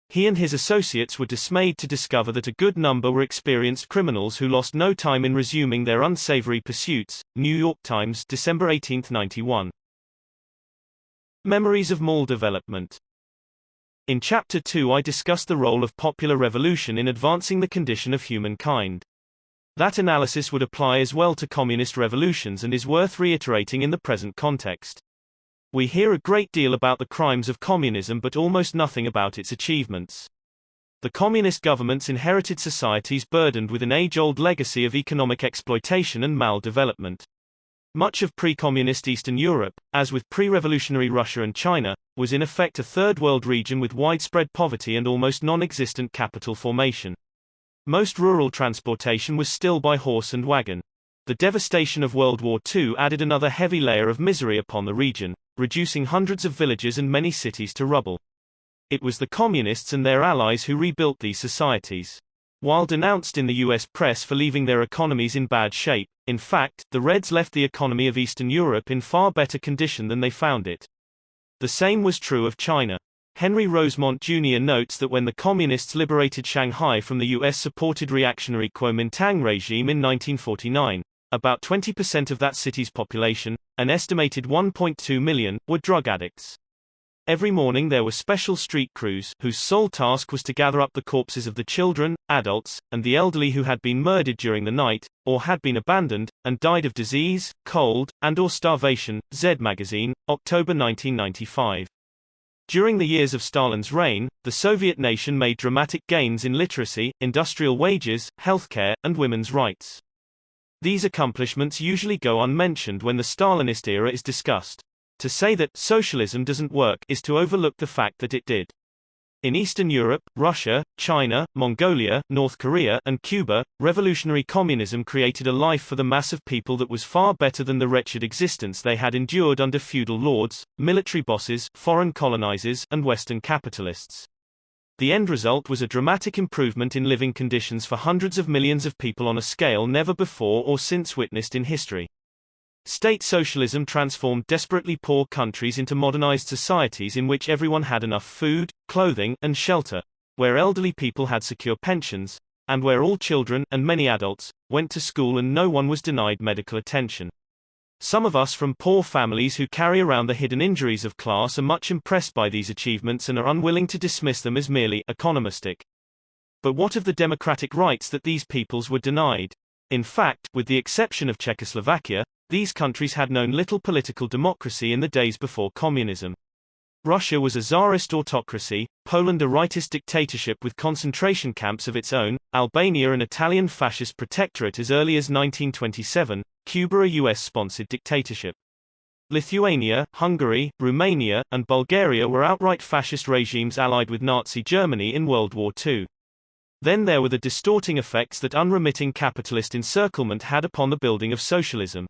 He and his associates were dismayed to discover that a good number were experienced criminals who lost no time in resuming their unsavory pursuits. New York Times, December 18, 91. Memories of mall development. In Chapter 2 I discuss the role of popular revolution in advancing the condition of humankind. That analysis would apply as well to communist revolutions and is worth reiterating in the present context. We hear a great deal about the crimes of communism but almost nothing about its achievements. The communist governments inherited societies burdened with an age-old legacy of economic exploitation and maldevelopment. Much of pre-communist Eastern Europe, as with pre-revolutionary Russia and China, was in effect a third-world region with widespread poverty and almost non-existent capital formation. Most rural transportation was still by horse and wagon. The devastation of World War II added another heavy layer of misery upon the region, reducing hundreds of villages and many cities to rubble. It was the communists and their allies who rebuilt these societies. While denounced in the US press for leaving their economies in bad shape, in fact, the Reds left the economy of Eastern Europe in far better condition than they found it. The same was true of China. Henry Rosemont Jr. notes that when the communists liberated Shanghai from the US-supported reactionary Kuomintang regime in 1949, about 20% of that city's population, an estimated 1.2 million, were drug addicts. Every morning there were special street crews, whose sole task was to gather up the corpses of the children, adults, and the elderly who had been murdered during the night, or had been abandoned, and died of disease, cold, and/or starvation. Z Magazine, October 1995. During the years of Stalin's reign, the Soviet nation made dramatic gains in literacy, industrial wages, healthcare, and women's rights. These accomplishments usually go unmentioned when the Stalinist era is discussed. To say that socialism doesn't work is to overlook the fact that it did. In Eastern Europe, Russia, China, Mongolia, North Korea, and Cuba, revolutionary communism created a life for the mass of people that was far better than the wretched existence they had endured under feudal lords, military bosses, foreign colonizers, and Western capitalists. The end result was a dramatic improvement in living conditions for hundreds of millions of people on a scale never before or since witnessed in history. State socialism transformed desperately poor countries into modernized societies in which everyone had enough food, clothing, and shelter, where elderly people had secure pensions, and where all children, and many adults, went to school and no one was denied medical attention. Some of us from poor families who carry around the hidden injuries of class are much impressed by these achievements and are unwilling to dismiss them as merely economistic. But what of the democratic rights that these peoples were denied? In fact, with the exception of Czechoslovakia, these countries had known little political democracy in the days before communism. Russia was a Tsarist autocracy, Poland a rightist dictatorship with concentration camps of its own, Albania an Italian fascist protectorate as early as 1927, Cuba a US-sponsored dictatorship. Lithuania, Hungary, Romania, and Bulgaria were outright fascist regimes allied with Nazi Germany in World War II. Then there were the distorting effects that unremitting capitalist encirclement had upon the building of socialism.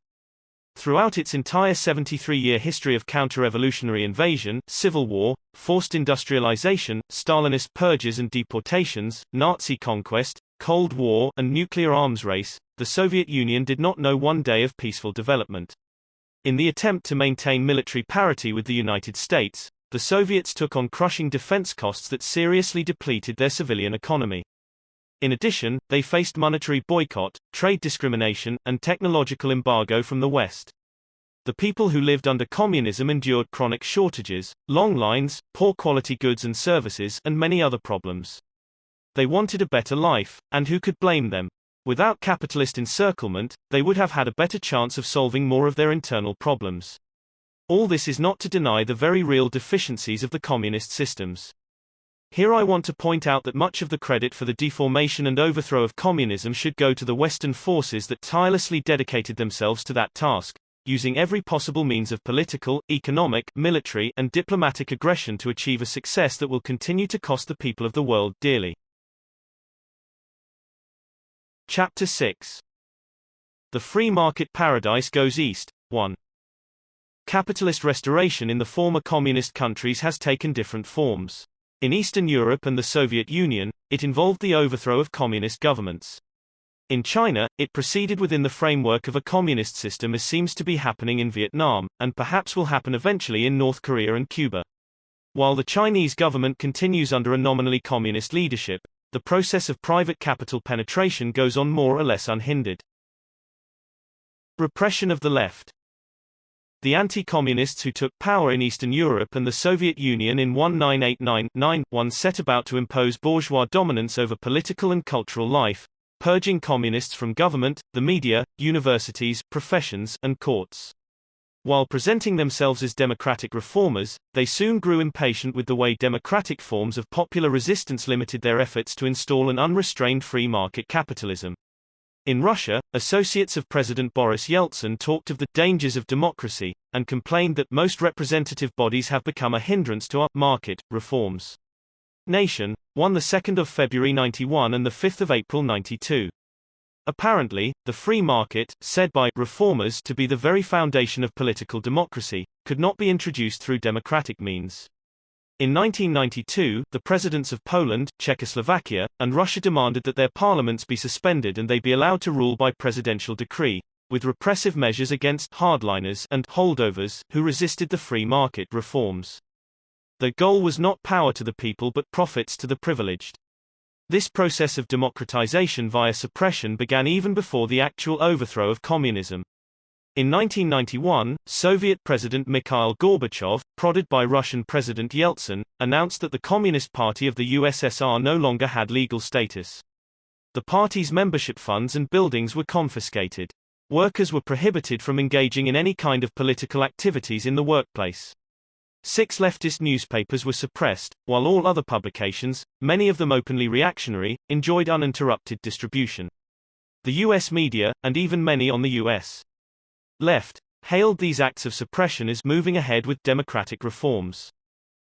Throughout its entire 73-year history of counter-revolutionary invasion, civil war, forced industrialization, Stalinist purges and deportations, Nazi conquest, Cold War, and nuclear arms race, the Soviet Union did not know one day of peaceful development. In the attempt to maintain military parity with the United States, the Soviets took on crushing defense costs that seriously depleted their civilian economy. In addition, they faced monetary boycott, trade discrimination, and technological embargo from the West. The people who lived under communism endured chronic shortages, long lines, poor quality goods and services, and many other problems. They wanted a better life, and who could blame them? Without capitalist encirclement, they would have had a better chance of solving more of their internal problems. All this is not to deny the very real deficiencies of the communist systems. Here I want to point out that much of the credit for the deformation and overthrow of communism should go to the Western forces that tirelessly dedicated themselves to that task, using every possible means of political, economic, military, and diplomatic aggression to achieve a success that will continue to cost the people of the world dearly. Chapter 6. The Free Market Paradise Goes East. 1. Capitalist restoration in the former communist countries has taken different forms. In Eastern Europe and the Soviet Union, it involved the overthrow of communist governments. In China, it proceeded within the framework of a communist system, as seems to be happening in Vietnam, and perhaps will happen eventually in North Korea and Cuba. While the Chinese government continues under a nominally communist leadership, the process of private capital penetration goes on more or less unhindered. Repression of the left. The anti-communists who took power in Eastern Europe and the Soviet Union in 1989-91 set about to impose bourgeois dominance over political and cultural life, purging communists from government, the media, universities, professions, and courts. While presenting themselves as democratic reformers, they soon grew impatient with the way democratic forms of popular resistance limited their efforts to install an unrestrained free market capitalism. In Russia, associates of President Boris Yeltsin talked of the dangers of democracy, and complained that most representative bodies have become a hindrance to our market reforms. Nation, 2 February 91 and 5 April 92. Apparently, the free market, said by reformers to be the very foundation of political democracy, could not be introduced through democratic means. In 1992, the presidents of Poland, Czechoslovakia, and Russia demanded that their parliaments be suspended and they be allowed to rule by presidential decree, with repressive measures against hardliners and holdovers who resisted the free market reforms. The goal was not power to the people but profits to the privileged. This process of democratization via suppression began even before the actual overthrow of communism. In 1991, Soviet President Mikhail Gorbachev, prodded by Russian President Yeltsin, announced that the Communist Party of the USSR no longer had legal status. The party's membership funds and buildings were confiscated. Workers were prohibited from engaging in any kind of political activities in the workplace. 6 leftist newspapers were suppressed, while all other publications, many of them openly reactionary, enjoyed uninterrupted distribution. The US media, and even many on the US left, hailed these acts of suppression as moving ahead with democratic reforms.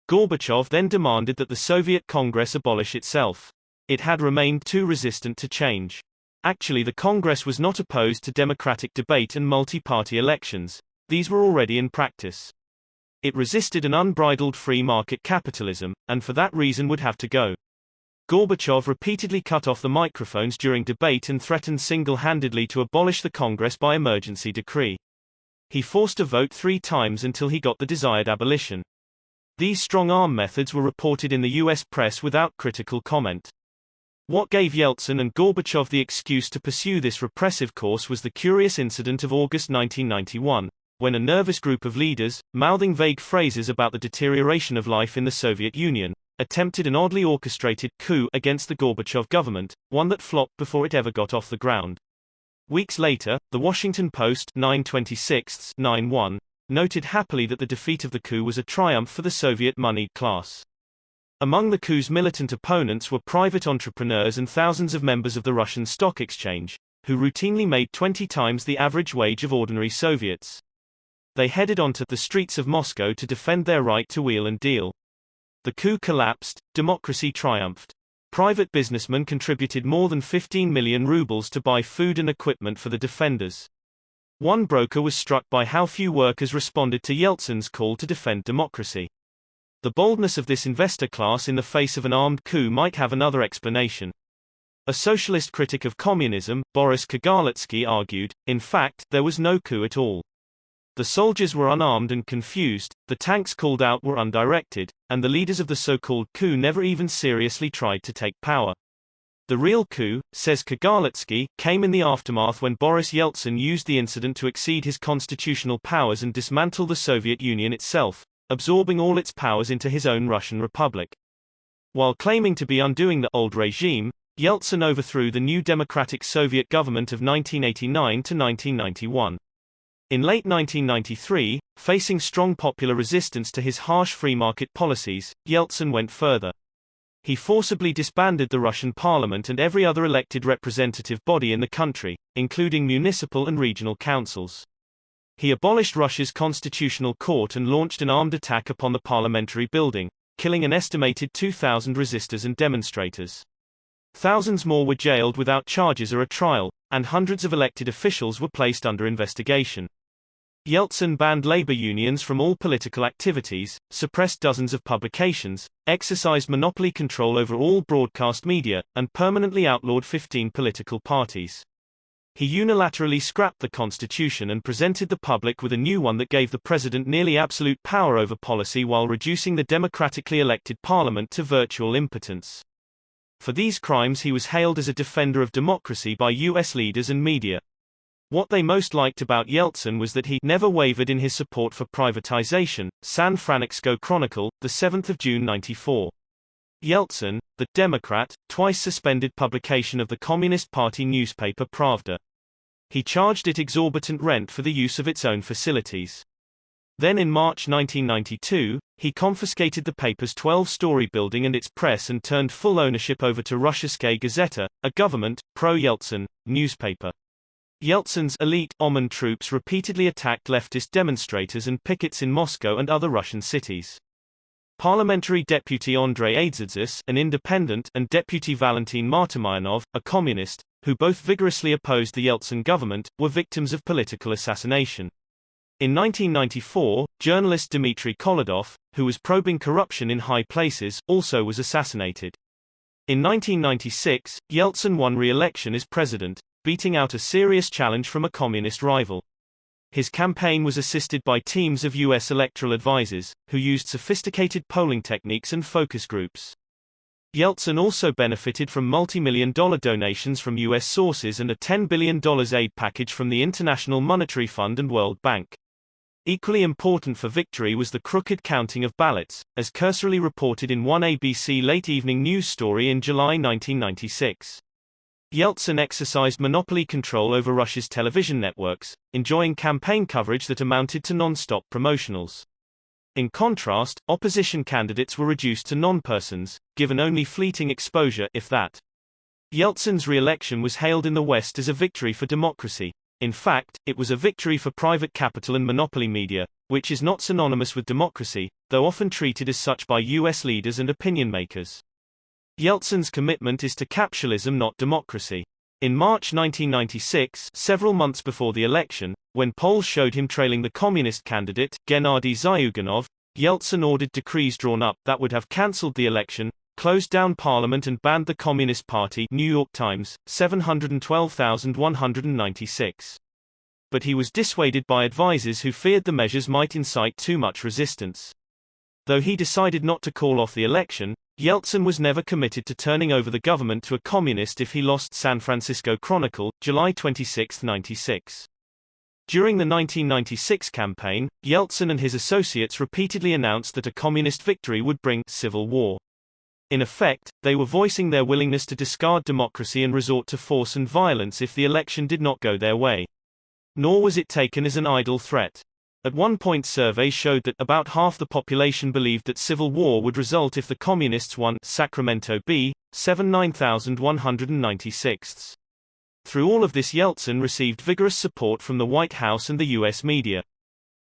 Gorbachev then demanded that the Soviet Congress abolish itself. It had remained too resistant to change. Actually, the Congress was not opposed to democratic debate and multi-party elections. These were already in practice. It resisted an unbridled free market capitalism, and for that reason would have to go. Gorbachev repeatedly cut off the microphones during debate and threatened single-handedly to abolish the Congress by emergency decree. He forced a vote 3 times until he got the desired abolition. These strong-arm methods were reported in the US press without critical comment. What gave Yeltsin and Gorbachev the excuse to pursue this repressive course was the curious incident of August 1991, when a nervous group of leaders, mouthing vague phrases about the deterioration of life in the Soviet Union, attempted an oddly orchestrated coup against the Gorbachev government, one that flopped before it ever got off the ground. Weeks later, The Washington Post 9/26/91 noted happily that the defeat of the coup was a triumph for the Soviet moneyed class. Among the coup's militant opponents were private entrepreneurs and thousands of members of the Russian stock exchange, who routinely made 20 times the average wage of ordinary Soviets. They headed onto the streets of Moscow to defend their right to wheel and deal. The coup collapsed, democracy triumphed. Private businessmen contributed more than 15 million rubles to buy food and equipment for the defenders. One broker was struck by how few workers responded to Yeltsin's call to defend democracy. The boldness of this investor class in the face of an armed coup might have another explanation. A socialist critic of communism, Boris Kagarlitsky, argued, in fact, there was no coup at all. The soldiers were unarmed and confused, the tanks called out were undirected, and the leaders of the so-called coup never even seriously tried to take power. The real coup, says Kagarlitsky, came in the aftermath when Boris Yeltsin used the incident to exceed his constitutional powers and dismantle the Soviet Union itself, absorbing all its powers into his own Russian Republic. While claiming to be undoing the old regime, Yeltsin overthrew the new democratic Soviet government of 1989 to 1991. In late 1993, facing strong popular resistance to his harsh free market policies, Yeltsin went further. He forcibly disbanded the Russian parliament and every other elected representative body in the country, including municipal and regional councils. He abolished Russia's constitutional court and launched an armed attack upon the parliamentary building, killing an estimated 2,000 resistors and demonstrators. Thousands more were jailed without charges or a trial, and hundreds of elected officials were placed under investigation. Yeltsin banned labor unions from all political activities, suppressed dozens of publications, exercised monopoly control over all broadcast media, and permanently outlawed 15 political parties. He unilaterally scrapped the constitution and presented the public with a new one that gave the president nearly absolute power over policy while reducing the democratically elected parliament to virtual impotence. For these crimes he was hailed as a defender of democracy by U.S. leaders and media. What they most liked about Yeltsin was that he never wavered in his support for privatization. San Francisco Chronicle, 7 June 1994. Yeltsin, the Democrat, twice suspended publication of the Communist Party newspaper Pravda. He charged it exorbitant rent for the use of its own facilities. Then in March 1992, he confiscated the paper's 12-story building and its press and turned full ownership over to Russiaskaya Gazeta, a government, pro-Yeltsin, newspaper. Yeltsin's elite Oman troops repeatedly attacked leftist demonstrators and pickets in Moscow and other Russian cities. Parliamentary Deputy Andrei Adzadzis, an independent, and Deputy Valentin Martymyanov, a communist, who both vigorously opposed the Yeltsin government, were victims of political assassination. In 1994, journalist Dmitry Kolodov, who was probing corruption in high places, also was assassinated. In 1996, Yeltsin won re-election as president, beating out a serious challenge from a communist rival. His campaign was assisted by teams of U.S. electoral advisors, who used sophisticated polling techniques and focus groups. Yeltsin also benefited from multi-million-dollar donations from U.S. sources and a $10 billion aid package from the International Monetary Fund and World Bank. Equally important for victory was the crooked counting of ballots, as cursorily reported in one ABC late-evening news story in July 1996. Yeltsin exercised monopoly control over Russia's television networks, enjoying campaign coverage that amounted to non-stop promotionals. In contrast, opposition candidates were reduced to non-persons, given only fleeting exposure, if that. Yeltsin's re-election was hailed in the West as a victory for democracy. In fact, it was a victory for private capital and monopoly media, which is not synonymous with democracy, though often treated as such by U.S. leaders and opinion makers. Yeltsin's commitment is to capitalism, not democracy. In March 1996, several months before the election, when polls showed him trailing the communist candidate, Gennady Zyuganov, Yeltsin ordered decrees drawn up that would have cancelled the election, closed down parliament and banned the Communist Party. New York Times, 712,196. But he was dissuaded by advisers who feared the measures might incite too much resistance. Though he decided not to call off the election, Yeltsin was never committed to turning over the government to a communist if he lost. San Francisco Chronicle, July 26, 1996. During the 1996 campaign, Yeltsin and his associates repeatedly announced that a communist victory would bring civil war. In effect, they were voicing their willingness to discard democracy and resort to force and violence if the election did not go their way. Nor was it taken as an idle threat. At one point surveys showed that about half the population believed that civil war would result if the communists won. Sacramento Bee, 79196. Through all of this, Yeltsin received vigorous support from the White House and the U.S. media.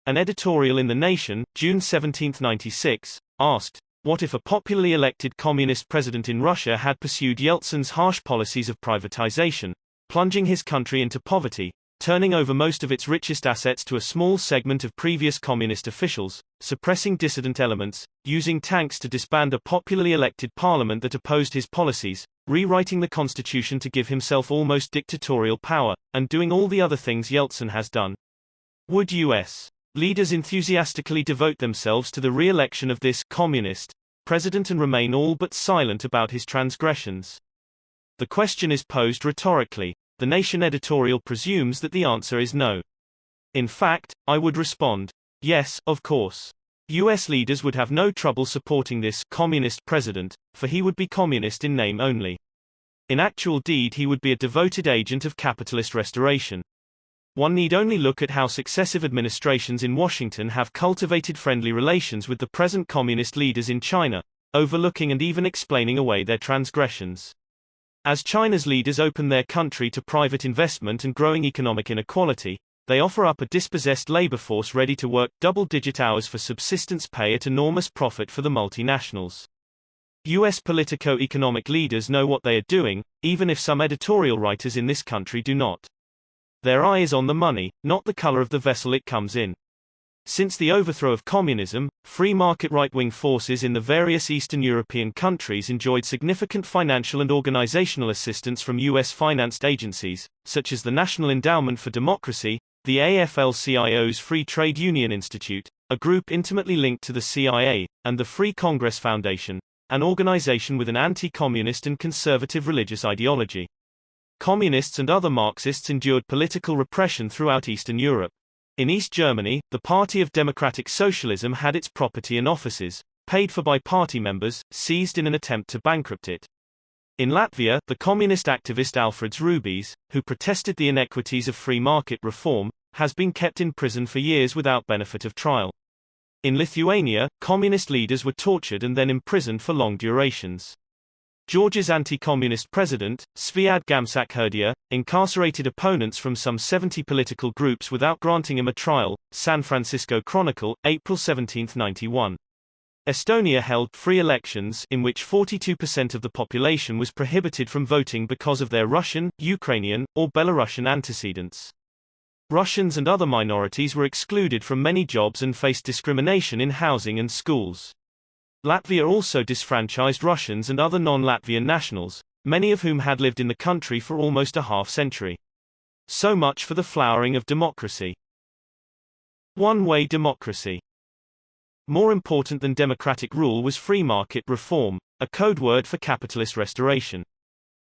An editorial in The Nation, June 17, 1996, asked, "What if a popularly elected communist president in Russia had pursued Yeltsin's harsh policies of privatization, plunging his country into poverty, turning over most of its richest assets to a small segment of previous communist officials, suppressing dissident elements, using tanks to disband a popularly elected parliament that opposed his policies, rewriting the constitution to give himself almost dictatorial power, and doing all the other things Yeltsin has done? Would U.S. leaders enthusiastically devote themselves to the re-election of this communist president and remain all but silent about his transgressions?" The question is posed rhetorically. The Nation editorial presumes that the answer is no. In fact, I would respond, yes, of course. US leaders would have no trouble supporting this communist president, for he would be communist in name only. In actual deed he would be a devoted agent of capitalist restoration. One need only look at how successive administrations in Washington have cultivated friendly relations with the present communist leaders in China, overlooking and even explaining away their transgressions. As China's leaders open their country to private investment and growing economic inequality, they offer up a dispossessed labor force ready to work double-digit hours for subsistence pay at enormous profit for the multinationals. US politico-economic leaders know what they are doing, even if some editorial writers in this country do not. Their eye is on the money, not the color of the vessel it comes in. Since the overthrow of communism, free market right-wing forces in the various Eastern European countries enjoyed significant financial and organizational assistance from US-financed agencies, such as the National Endowment for Democracy, the AFL-CIO's Free Trade Union Institute, a group intimately linked to the CIA, and the Free Congress Foundation, an organization with an anti-communist and conservative religious ideology. Communists and other Marxists endured political repression throughout Eastern Europe. In East Germany, the Party of Democratic Socialism had its property and offices, paid for by party members, seized in an attempt to bankrupt it. In Latvia, the communist activist Alfreds Rubijs, who protested the inequities of free market reform, has been kept in prison for years without benefit of trial. In Lithuania, communist leaders were tortured and then imprisoned for long durations. Georgia's anti-communist president, Sviad Gamsakherdia, incarcerated opponents from some 70 political groups without granting him a trial. San Francisco Chronicle, April 17, 1991. Estonia held free elections in which 42% of the population was prohibited from voting because of their Russian, Ukrainian, or Belarusian antecedents. Russians and other minorities were excluded from many jobs and faced discrimination in housing and schools. Latvia also disfranchised Russians and other non-Latvian nationals, many of whom had lived in the country for almost a half-century. So much for the flowering of democracy. One-way democracy. More important than democratic rule was free market reform, a code word for capitalist restoration.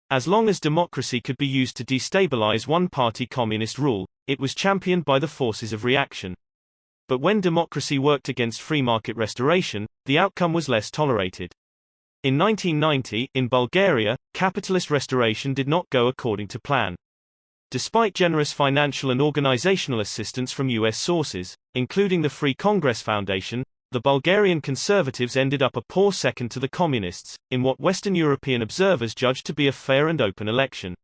As long as democracy could be used to destabilize one-party communist rule, it was championed by the forces of reaction. But when democracy worked against free market restoration, the outcome was less tolerated. In 1990, in Bulgaria, capitalist restoration did not go according to plan. Despite generous financial and organizational assistance from US sources, including the Free Congress Foundation, the Bulgarian conservatives ended up a poor second to the communists, in what Western European observers judged to be a fair and open election.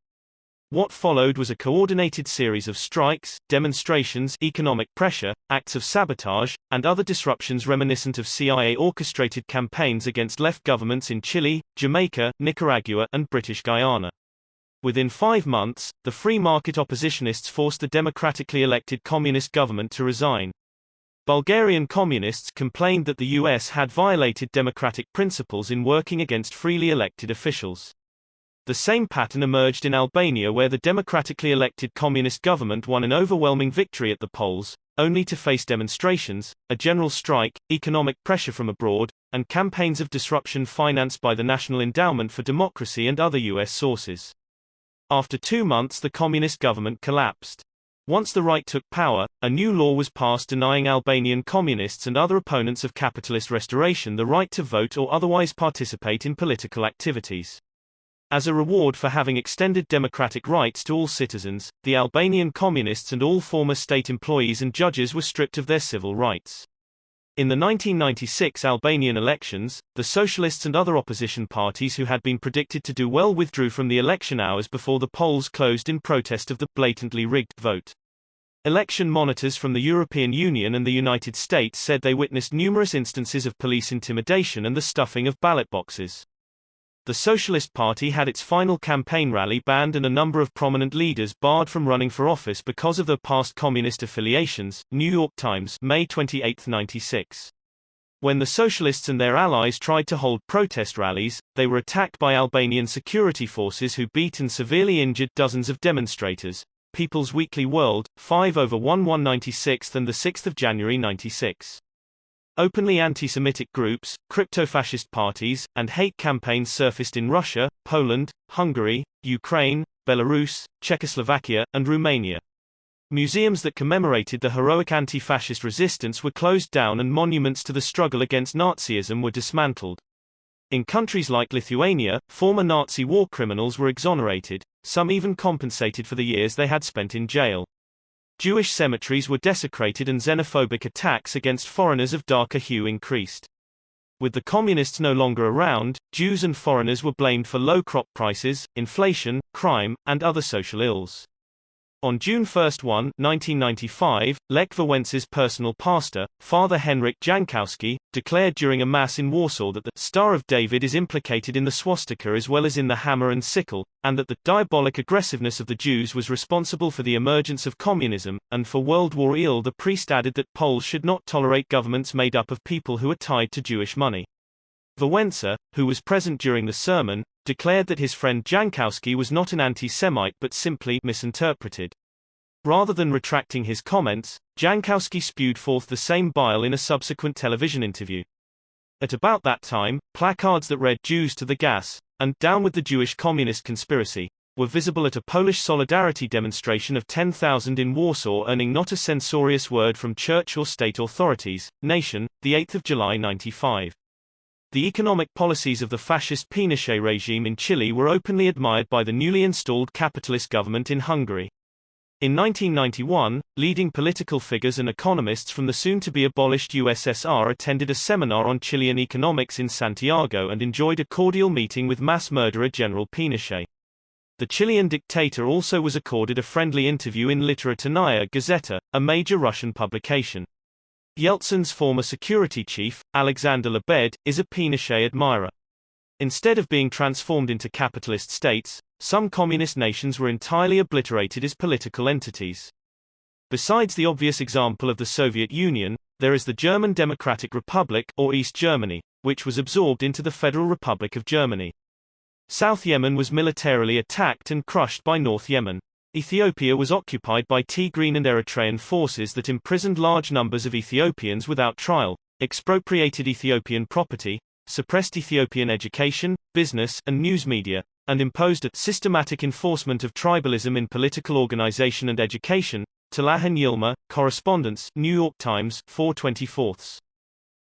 What followed was a coordinated series of strikes, demonstrations, economic pressure, acts of sabotage, and other disruptions reminiscent of CIA-orchestrated campaigns against left governments in Chile, Jamaica, Nicaragua, and British Guyana. Within 5 months, the free market oppositionists forced the democratically elected communist government to resign. Bulgarian communists complained that the US had violated democratic principles in working against freely elected officials. The same pattern emerged in Albania, where the democratically elected communist government won an overwhelming victory at the polls, only to face demonstrations, a general strike, economic pressure from abroad, and campaigns of disruption financed by the National Endowment for Democracy and other US sources. After 2 months, the communist government collapsed. Once the right took power, a new law was passed denying Albanian communists and other opponents of capitalist restoration the right to vote or otherwise participate in political activities. As a reward for having extended democratic rights to all citizens, the Albanian communists and all former state employees and judges were stripped of their civil rights. In the 1996 Albanian elections, the socialists and other opposition parties who had been predicted to do well withdrew from the election hours before the polls closed in protest of the blatantly rigged vote. Election monitors from the European Union and the United States said they witnessed numerous instances of police intimidation and the stuffing of ballot boxes. The Socialist Party had its final campaign rally banned and a number of prominent leaders barred from running for office because of their past communist affiliations. New York Times, May 28, 1996. When the Socialists and their allies tried to hold protest rallies, they were attacked by Albanian security forces who beat and severely injured dozens of demonstrators. People's Weekly World, 5/11/96 and 6 January 96. Openly anti-Semitic groups, crypto-fascist parties, and hate campaigns surfaced in Russia, Poland, Hungary, Ukraine, Belarus, Czechoslovakia, and Romania. Museums that commemorated the heroic anti-fascist resistance were closed down and monuments to the struggle against Nazism were dismantled. In countries like Lithuania, former Nazi war criminals were exonerated, some even compensated for the years they had spent in jail. Jewish cemeteries were desecrated and xenophobic attacks against foreigners of darker hue increased. With the communists no longer around, Jews and foreigners were blamed for low crop prices, inflation, crime, and other social ills. On June 1, 1995, Lech Wałęsa's personal pastor, Father Henryk Jankowski, declared during a mass in Warsaw that the Star of David is implicated in the swastika as well as in the hammer and sickle, and that the diabolic aggressiveness of the Jews was responsible for the emergence of communism, and for World War II. The priest added that Poles should not tolerate governments made up of people who are tied to Jewish money. Wałęsa, who was present during the sermon, declared that his friend Jankowski was not an anti-Semite but simply misinterpreted. Rather than retracting his comments, Jankowski spewed forth the same bile in a subsequent television interview. At about that time, placards that read "Jews to the gas" and "Down with the Jewish Communist Conspiracy" were visible at a Polish solidarity demonstration of 10,000 in Warsaw, earning not a censorious word from church or state authorities. Nation, 8 July 1995. The economic policies of the fascist Pinochet regime in Chile were openly admired by the newly installed capitalist government in Hungary. In 1991, leading political figures and economists from the soon-to-be-abolished USSR attended a seminar on Chilean economics in Santiago and enjoyed a cordial meeting with mass murderer General Pinochet. The Chilean dictator also was accorded a friendly interview in Literaturnaya Gazeta, a major Russian publication. Yeltsin's former security chief, Alexander Lebed, is a Pinochet admirer. Instead of being transformed into capitalist states, some communist nations were entirely obliterated as political entities. Besides the obvious example of the Soviet Union, there is the German Democratic Republic, or East Germany, which was absorbed into the Federal Republic of Germany. South Yemen was militarily attacked and crushed by North Yemen. Ethiopia was occupied by Tigrayan and Eritrean forces that imprisoned large numbers of Ethiopians without trial, expropriated Ethiopian property, suppressed Ethiopian education, business, and news media, and imposed a systematic enforcement of tribalism in political organization and education. Talahan Yilma, Correspondence, New York Times, 4/24.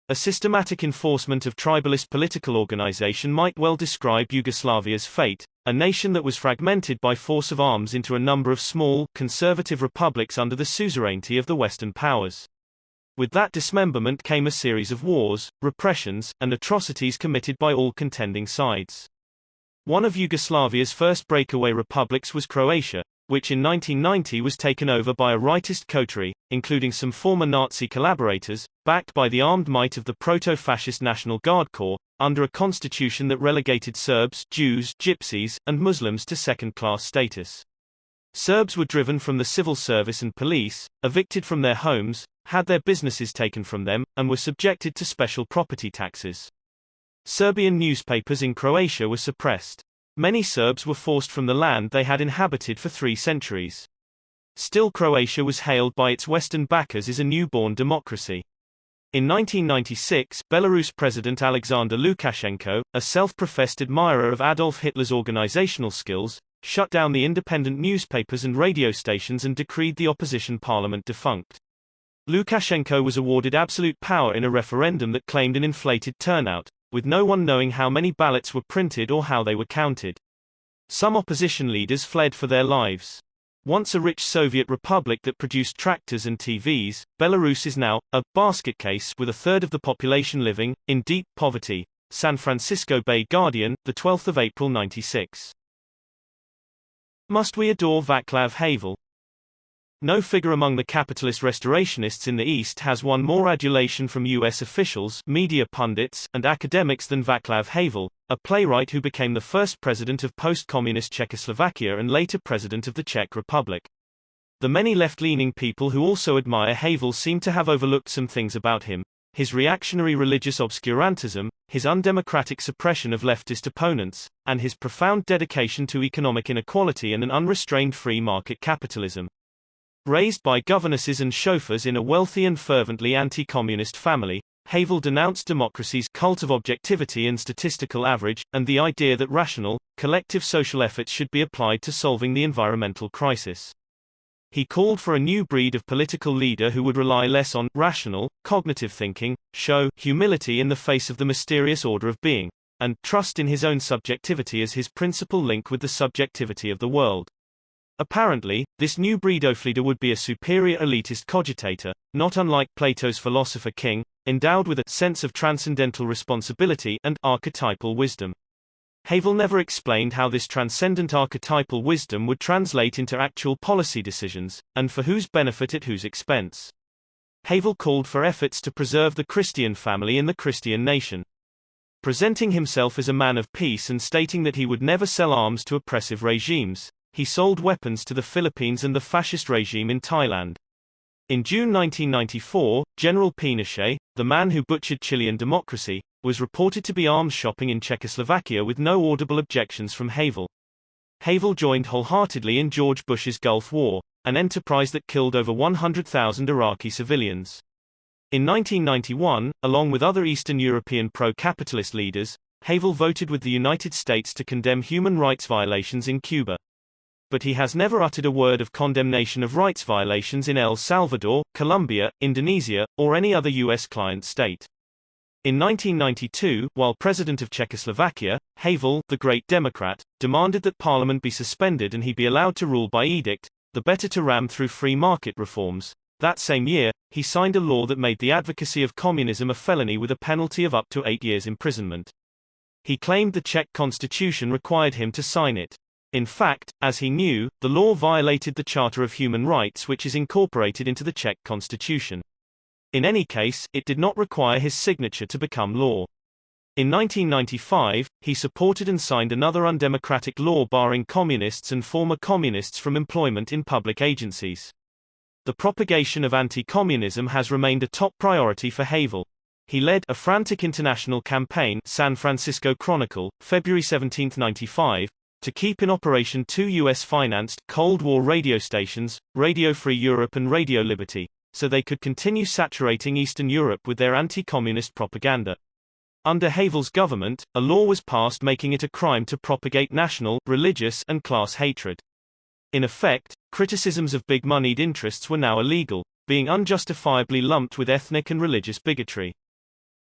A systematic enforcement of tribalist political organization might well describe Yugoslavia's fate, a nation that was fragmented by force of arms into a number of small, conservative republics under the suzerainty of the Western powers. With that dismemberment came a series of wars, repressions, and atrocities committed by all contending sides. One of Yugoslavia's first breakaway republics was Croatia, which in 1990 was taken over by a rightist coterie, including some former Nazi collaborators, backed by the armed might of the proto-fascist National Guard Corps, under a constitution that relegated Serbs, Jews, Gypsies, and Muslims to second-class status. Serbs were driven from the civil service and police, evicted from their homes, had their businesses taken from them, and were subjected to special property taxes. Serbian newspapers in Croatia were suppressed. Many Serbs were forced from the land they had inhabited for 3 centuries. Still, Croatia was hailed by its Western backers as a newborn democracy. In 1996, Belarus President Alexander Lukashenko, a self-professed admirer of Adolf Hitler's organizational skills, shut down the independent newspapers and radio stations and decreed the opposition parliament defunct. Lukashenko was awarded absolute power in a referendum that claimed an inflated turnout, with no one knowing how many ballots were printed or how they were counted. Some opposition leaders fled for their lives. Once a rich Soviet republic that produced tractors and TVs, Belarus is now a basket case with a third of the population living in deep poverty. San Francisco Bay Guardian, the 12th of April 96. Must we adore Václav Havel? No figure among the capitalist restorationists in the East has won more adulation from U.S. officials, media pundits, and academics than Václav Havel, a playwright who became the first president of post-communist Czechoslovakia and later president of the Czech Republic. The many left-leaning people who also admire Havel seem to have overlooked some things about him: his reactionary religious obscurantism, his undemocratic suppression of leftist opponents, and his profound dedication to economic inequality and an unrestrained free market capitalism. Raised by governesses and chauffeurs in a wealthy and fervently anti-communist family, Havel denounced democracy's cult of objectivity and statistical average, and the idea that rational, collective social efforts should be applied to solving the environmental crisis. He called for a new breed of political leader who would rely less on rational, cognitive thinking, show humility in the face of the mysterious order of being, and trust in his own subjectivity as his principal link with the subjectivity of the world. Apparently, this new breed of leader would be a superior elitist cogitator, not unlike Plato's philosopher king, endowed with a sense of transcendental responsibility and archetypal wisdom. Havel never explained how this transcendent archetypal wisdom would translate into actual policy decisions, and for whose benefit at whose expense. Havel called for efforts to preserve the Christian family in the Christian nation. Presenting himself as a man of peace and stating that he would never sell arms to oppressive regimes, he sold weapons to the Philippines and the fascist regime in Thailand. In June 1994, General Pinochet, the man who butchered Chilean democracy, was reported to be arms shopping in Czechoslovakia with no audible objections from Havel. Havel joined wholeheartedly in George Bush's Gulf War, an enterprise that killed over 100,000 Iraqi civilians. In 1991, along with other Eastern European pro-capitalist leaders, Havel voted with the United States to condemn human rights violations in Cuba. But he has never uttered a word of condemnation of rights violations in El Salvador, Colombia, Indonesia, or any other U.S. client state. In 1992, while president of Czechoslovakia, Havel, the great Democrat, demanded that parliament be suspended and he be allowed to rule by edict, the better to ram through free market reforms. That same year, he signed a law that made the advocacy of communism a felony with a penalty of up to 8 years imprisonment. He claimed the Czech constitution required him to sign it. In fact, as he knew, the law violated the Charter of Human Rights, which is incorporated into the Czech constitution. In any case, it did not require his signature to become law. In 1995, he supported and signed another undemocratic law barring communists and former communists from employment in public agencies. The propagation of anti-communism has remained a top priority for Havel. He led a frantic international campaign, San Francisco Chronicle, February 17, 1995, to keep in operation 2 U.S.-financed Cold War radio stations, Radio Free Europe and Radio Liberty, so they could continue saturating Eastern Europe with their anti-communist propaganda. Under Havel's government, a law was passed making it a crime to propagate national, religious, and class hatred. In effect, criticisms of big-moneyed interests were now illegal, being unjustifiably lumped with ethnic and religious bigotry.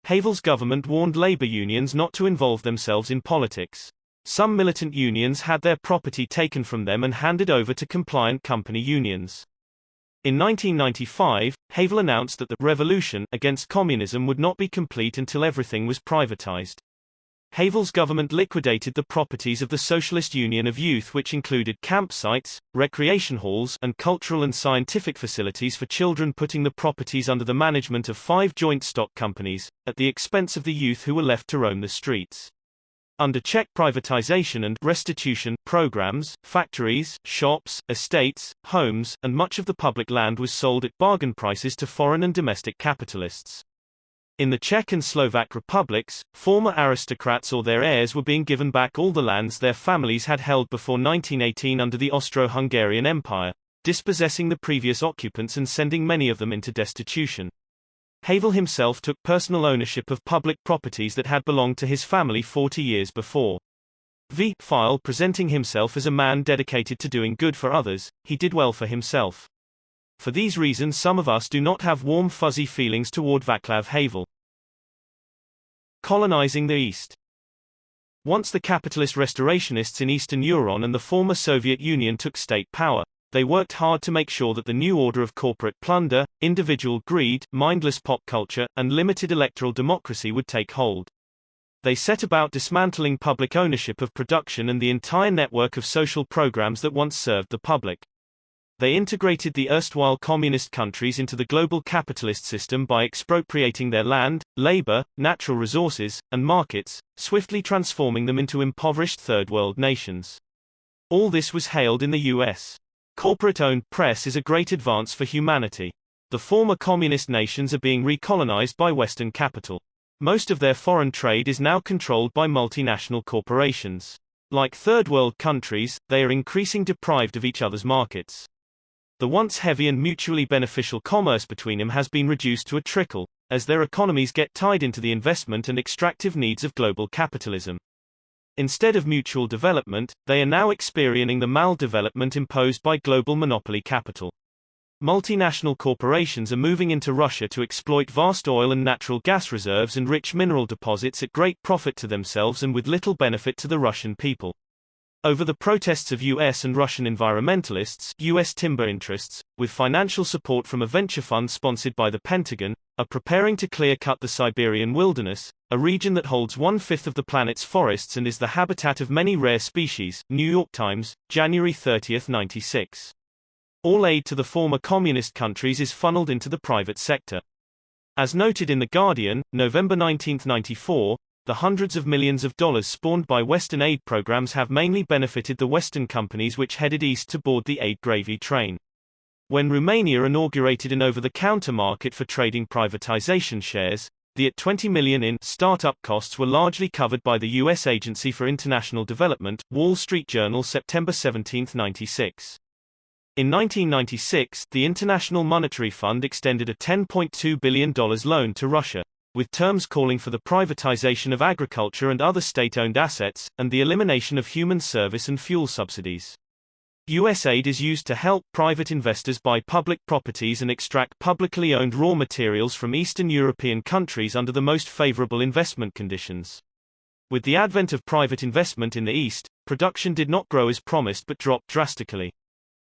Havel's government warned labor unions not to involve themselves in politics. Some militant unions had their property taken from them and handed over to compliant company unions. In 1995, Havel announced that the revolution against communism would not be complete until everything was privatized. Havel's government liquidated the properties of the Socialist Union of Youth, which included campsites, recreation halls, and cultural and scientific facilities for children, putting the properties under the management of 5 joint stock companies, at the expense of the youth who were left to roam the streets. Under Czech privatization and restitution programs, factories, shops, estates, homes, and much of the public land was sold at bargain prices to foreign and domestic capitalists. In the Czech and Slovak republics, former aristocrats or their heirs were being given back all the lands their families had held before 1918 under the Austro-Hungarian Empire, dispossessing the previous occupants and sending many of them into destitution. Havel himself took personal ownership of public properties that had belonged to his family 40 years before. File presenting himself as a man dedicated to doing good for others, he did well for himself. For these reasons some of us do not have warm fuzzy feelings toward Václav Havel. Colonizing the East. Once the capitalist restorationists in Eastern Europe and the former Soviet Union took state power, they worked hard to make sure that the new order of corporate plunder, individual greed, mindless pop culture, and limited electoral democracy would take hold. They set about dismantling public ownership of production and the entire network of social programs that once served the public. They integrated the erstwhile communist countries into the global capitalist system by expropriating their land, labor, natural resources, and markets, swiftly transforming them into impoverished third world nations. All this was hailed in the U.S. Corporate-owned press is a great advance for humanity. The former communist nations are being recolonized by Western capital. Most of their foreign trade is now controlled by multinational corporations. Like third world countries, they are increasingly deprived of each other's markets. The once heavy and mutually beneficial commerce between them has been reduced to a trickle, as their economies get tied into the investment and extractive needs of global capitalism. Instead of mutual development, they are now experiencing the maldevelopment imposed by global monopoly capital. Multinational corporations are moving into Russia to exploit vast oil and natural gas reserves and rich mineral deposits at great profit to themselves and with little benefit to the Russian people. Over the protests of US and Russian environmentalists, US timber interests, with financial support from a venture fund sponsored by the Pentagon, are preparing to clear-cut the Siberian wilderness, a region that holds 1/5 of the planet's forests and is the habitat of many rare species. New York Times, January 30, 96. All aid to the former communist countries is funneled into the private sector. As noted in The Guardian, November 19, 94, the hundreds of millions of dollars spawned by Western aid programs have mainly benefited the Western companies which headed east to board the aid gravy train. When Romania inaugurated an over-the-counter market for trading privatization shares, the at $20 million in startup costs were largely covered by the U.S. Agency for International Development. Wall Street Journal, September 17, 96. In 1996, the International Monetary Fund extended a $10.2 billion loan to Russia, with terms calling for the privatization of agriculture and other state-owned assets, and the elimination of human service and fuel subsidies. U.S. aid is used to help private investors buy public properties and extract publicly owned raw materials from Eastern European countries under the most favorable investment conditions. With the advent of private investment in the East, production did not grow as promised but dropped drastically.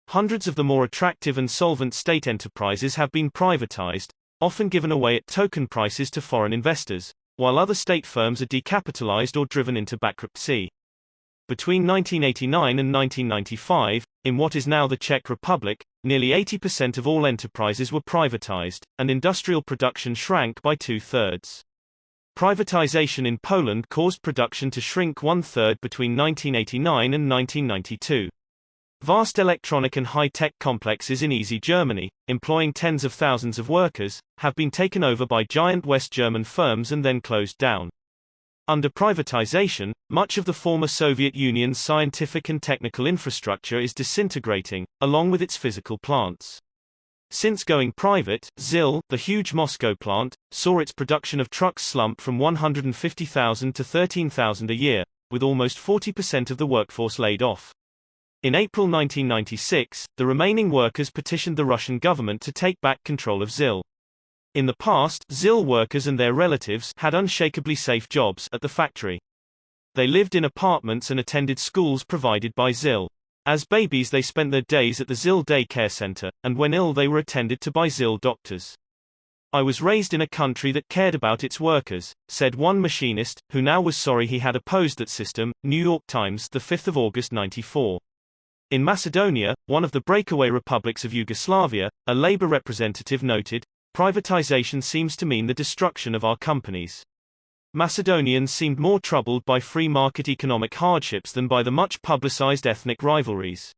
Hundreds of the more attractive and solvent state enterprises have been privatized, often given away at token prices to foreign investors, while other state firms are decapitalized or driven into bankruptcy. Between 1989 and 1995, in what is now the Czech Republic, nearly 80% of all enterprises were privatized, and industrial production shrank by 2/3. Privatization in Poland caused production to shrink 1/3 between 1989 and 1992. Vast electronic and high-tech complexes in Easy Germany, employing tens of thousands of workers, have been taken over by giant West German firms and then closed down. Under privatization, much of the former Soviet Union's scientific and technical infrastructure is disintegrating, along with its physical plants. Since going private, ZIL, the huge Moscow plant, saw its production of trucks slump from 150,000 to 13,000 a year, with almost 40% of the workforce laid off. In April 1996, the remaining workers petitioned the Russian government to take back control of ZIL. In the past, ZIL workers and their relatives had unshakably safe jobs at the factory. They lived in apartments and attended schools provided by ZIL. As babies they spent their days at the ZIL day care center, and when ill they were attended to by ZIL doctors. "I was raised in a country that cared about its workers," said one machinist, who now was sorry he had opposed that system. New York Times, 5 August 94. In Macedonia, one of the breakaway republics of Yugoslavia, a labor representative noted, "Privatization seems to mean the destruction of our companies." Macedonians seemed more troubled by free market economic hardships than by the much publicized ethnic rivalries.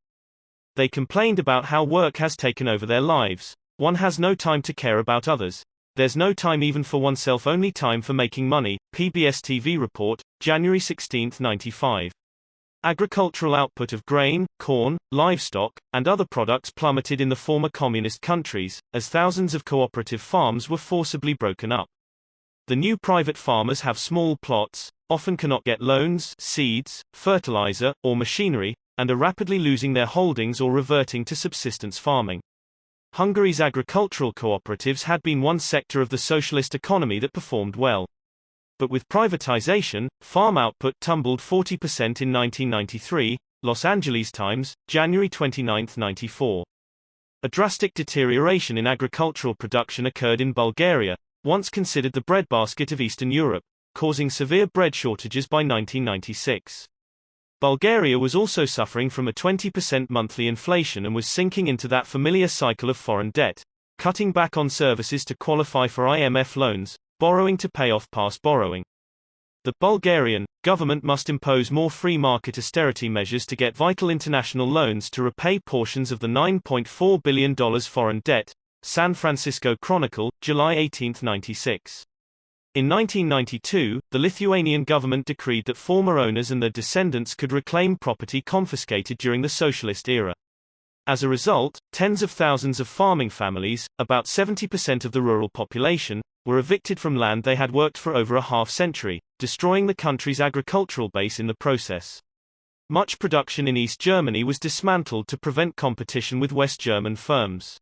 They complained about how work has taken over their lives. "One has no time to care about others. There's no time even for oneself, only time for making money." PBS TV report, January 16, 95. Agricultural output of grain, corn, livestock, and other products plummeted in the former communist countries, as thousands of cooperative farms were forcibly broken up. The new private farmers have small plots, often cannot get loans, seeds, fertilizer, or machinery, and are rapidly losing their holdings or reverting to subsistence farming. Hungary's agricultural cooperatives had been one sector of the socialist economy that performed well. But with privatization, farm output tumbled 40% in 1993, Los Angeles Times, January 29, 94. A drastic deterioration in agricultural production occurred in Bulgaria, once considered the breadbasket of Eastern Europe, causing severe bread shortages by 1996. Bulgaria was also suffering from a 20% monthly inflation and was sinking into that familiar cycle of foreign debt, cutting back on services to qualify for IMF loans, borrowing to pay off past borrowing. The Bulgarian government must impose more free market austerity measures to get vital international loans to repay portions of the $9.4 billion foreign debt. San Francisco Chronicle, July 18, 96. In 1992, the Lithuanian government decreed that former owners and their descendants could reclaim property confiscated during the socialist era. As a result, tens of thousands of farming families, about 70% of the rural population, were evicted from land they had worked for over a half-century, destroying the country's agricultural base in the process. Much production in East Germany was dismantled to prevent competition with West German firms.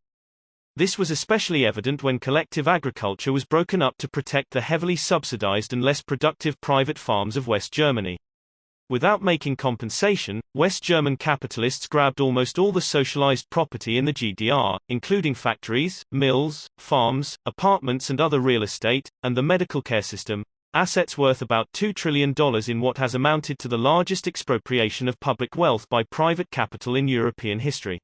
This was especially evident when collective agriculture was broken up to protect the heavily subsidized and less productive private farms of West Germany. Without making compensation, West German capitalists grabbed almost all the socialized property in the GDR, including factories, mills, farms, apartments and other real estate, and the medical care system, assets worth about $2 trillion in what has amounted to the largest expropriation of public wealth by private capital in European history.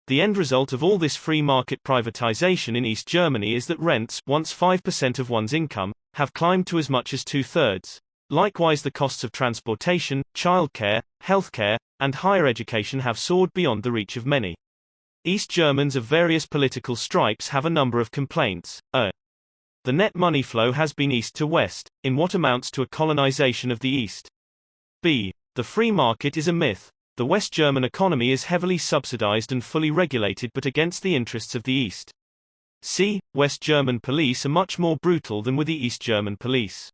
The end result of all this free market privatization in East Germany is that rents, once 5% of one's income, have climbed to as much as 2/3. Likewise, the costs of transportation, childcare, healthcare, and higher education have soared beyond the reach of many. East Germans of various political stripes have a number of complaints. The net money flow has been east to west, in what amounts to a colonization of the East. B. The free market is a myth. The West German economy is heavily subsidized and fully regulated but against the interests of the East. C. West German police are much more brutal than were the East German police.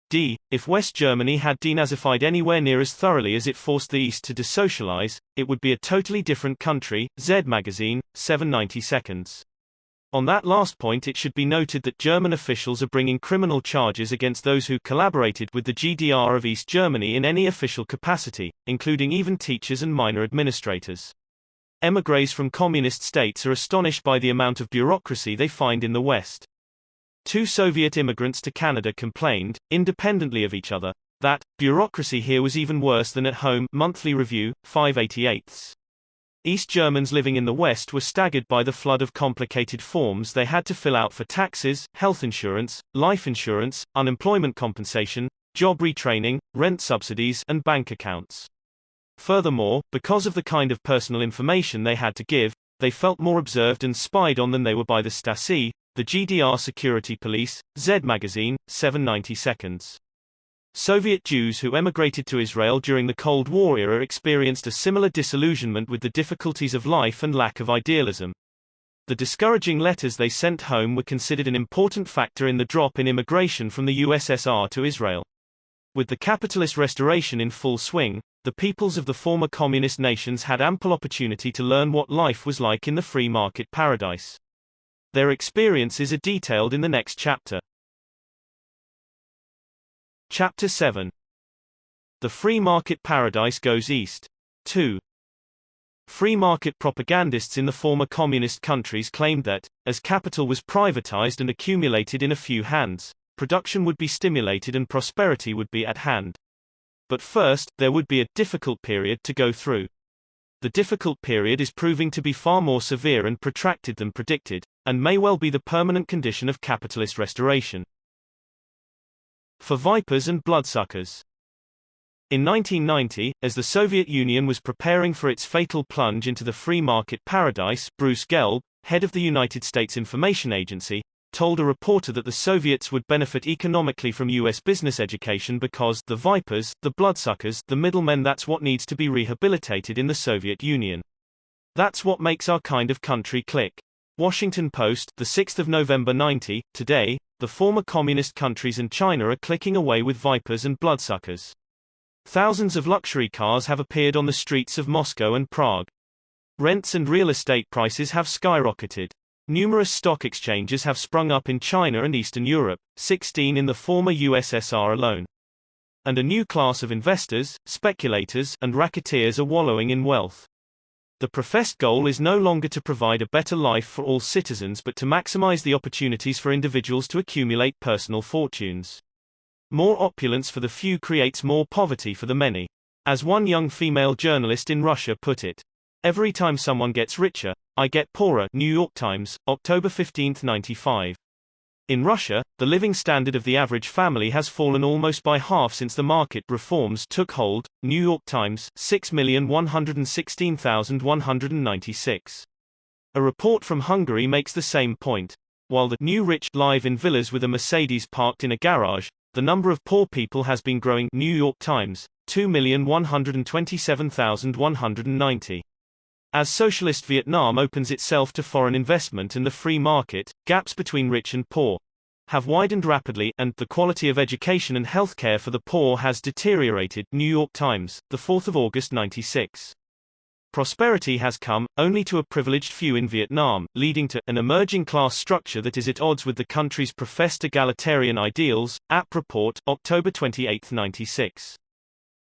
D. If West Germany had denazified anywhere near as thoroughly as it forced the East to desocialize, it would be a totally different country. Z Magazine, 790 seconds. On that last point, it should be noted that German officials are bringing criminal charges against those who collaborated with the GDR of East Germany in any official capacity, including even teachers and minor administrators. Émigrés from communist states are astonished by the amount of bureaucracy they find in the West. 2 Soviet immigrants to Canada complained, independently of each other, that bureaucracy here was even worse than at home. Monthly Review, 5/88. East Germans living in the West were staggered by the flood of complicated forms they had to fill out for taxes, health insurance, life insurance, unemployment compensation, job retraining, rent subsidies, and bank accounts. Furthermore, because of the kind of personal information they had to give, they felt more observed and spied on than they were by the Stasi, the GDR security police. Z Magazine, 790 seconds. Soviet Jews who emigrated to Israel during the Cold War era experienced a similar disillusionment with the difficulties of life and lack of idealism. The discouraging letters they sent home were considered an important factor in the drop in immigration from the USSR to Israel. With the capitalist restoration in full swing, the peoples of the former communist nations had ample opportunity to learn what life was like in the free market paradise. Their experiences are detailed in the next chapter. Chapter 7. The Free Market Paradise Goes East. 2. Free market propagandists in the former communist countries claimed that, as capital was privatized and accumulated in a few hands, production would be stimulated and prosperity would be at hand. But first, there would be a difficult period to go through. The difficult period is proving to be far more severe and protracted than predicted, and may well be the permanent condition of capitalist restoration. For vipers and bloodsuckers. In 1990, as the Soviet Union was preparing for its fatal plunge into the free market paradise, Bruce Gelb, head of the United States Information Agency, told a reporter that the Soviets would benefit economically from U.S. business education because the vipers, the bloodsuckers, the middlemen, that's what needs to be rehabilitated in the Soviet Union. That's what makes our kind of country click. Washington Post, the 6th of November 90, today, the former communist countries and China are clicking away with vipers and bloodsuckers. Thousands of luxury cars have appeared on the streets of Moscow and Prague. Rents and real estate prices have skyrocketed. Numerous stock exchanges have sprung up in China and Eastern Europe, 16 in the former USSR alone. And a new class of investors, speculators, and racketeers are wallowing in wealth. The professed goal is no longer to provide a better life for all citizens but to maximize the opportunities for individuals to accumulate personal fortunes. More opulence for the few creates more poverty for the many. As one young female journalist in Russia put it, "Every time someone gets richer, I get poorer." New York Times, October 15, 95. In Russia, the living standard of the average family has fallen almost by half since the market reforms took hold. New York Times, 6,116,196. A report from Hungary makes the same point. While the new rich live in villas with a Mercedes parked in a garage, the number of poor people has been growing. New York Times, 2,127,190. As socialist Vietnam opens itself to foreign investment and the free market, gaps between rich and poor have widened rapidly, and the quality of education and healthcare for the poor has deteriorated. New York Times, the 4th of August 96. Prosperity has come only to a privileged few in Vietnam, leading to an emerging class structure that is at odds with the country's professed egalitarian ideals. App Report, October 28, 96.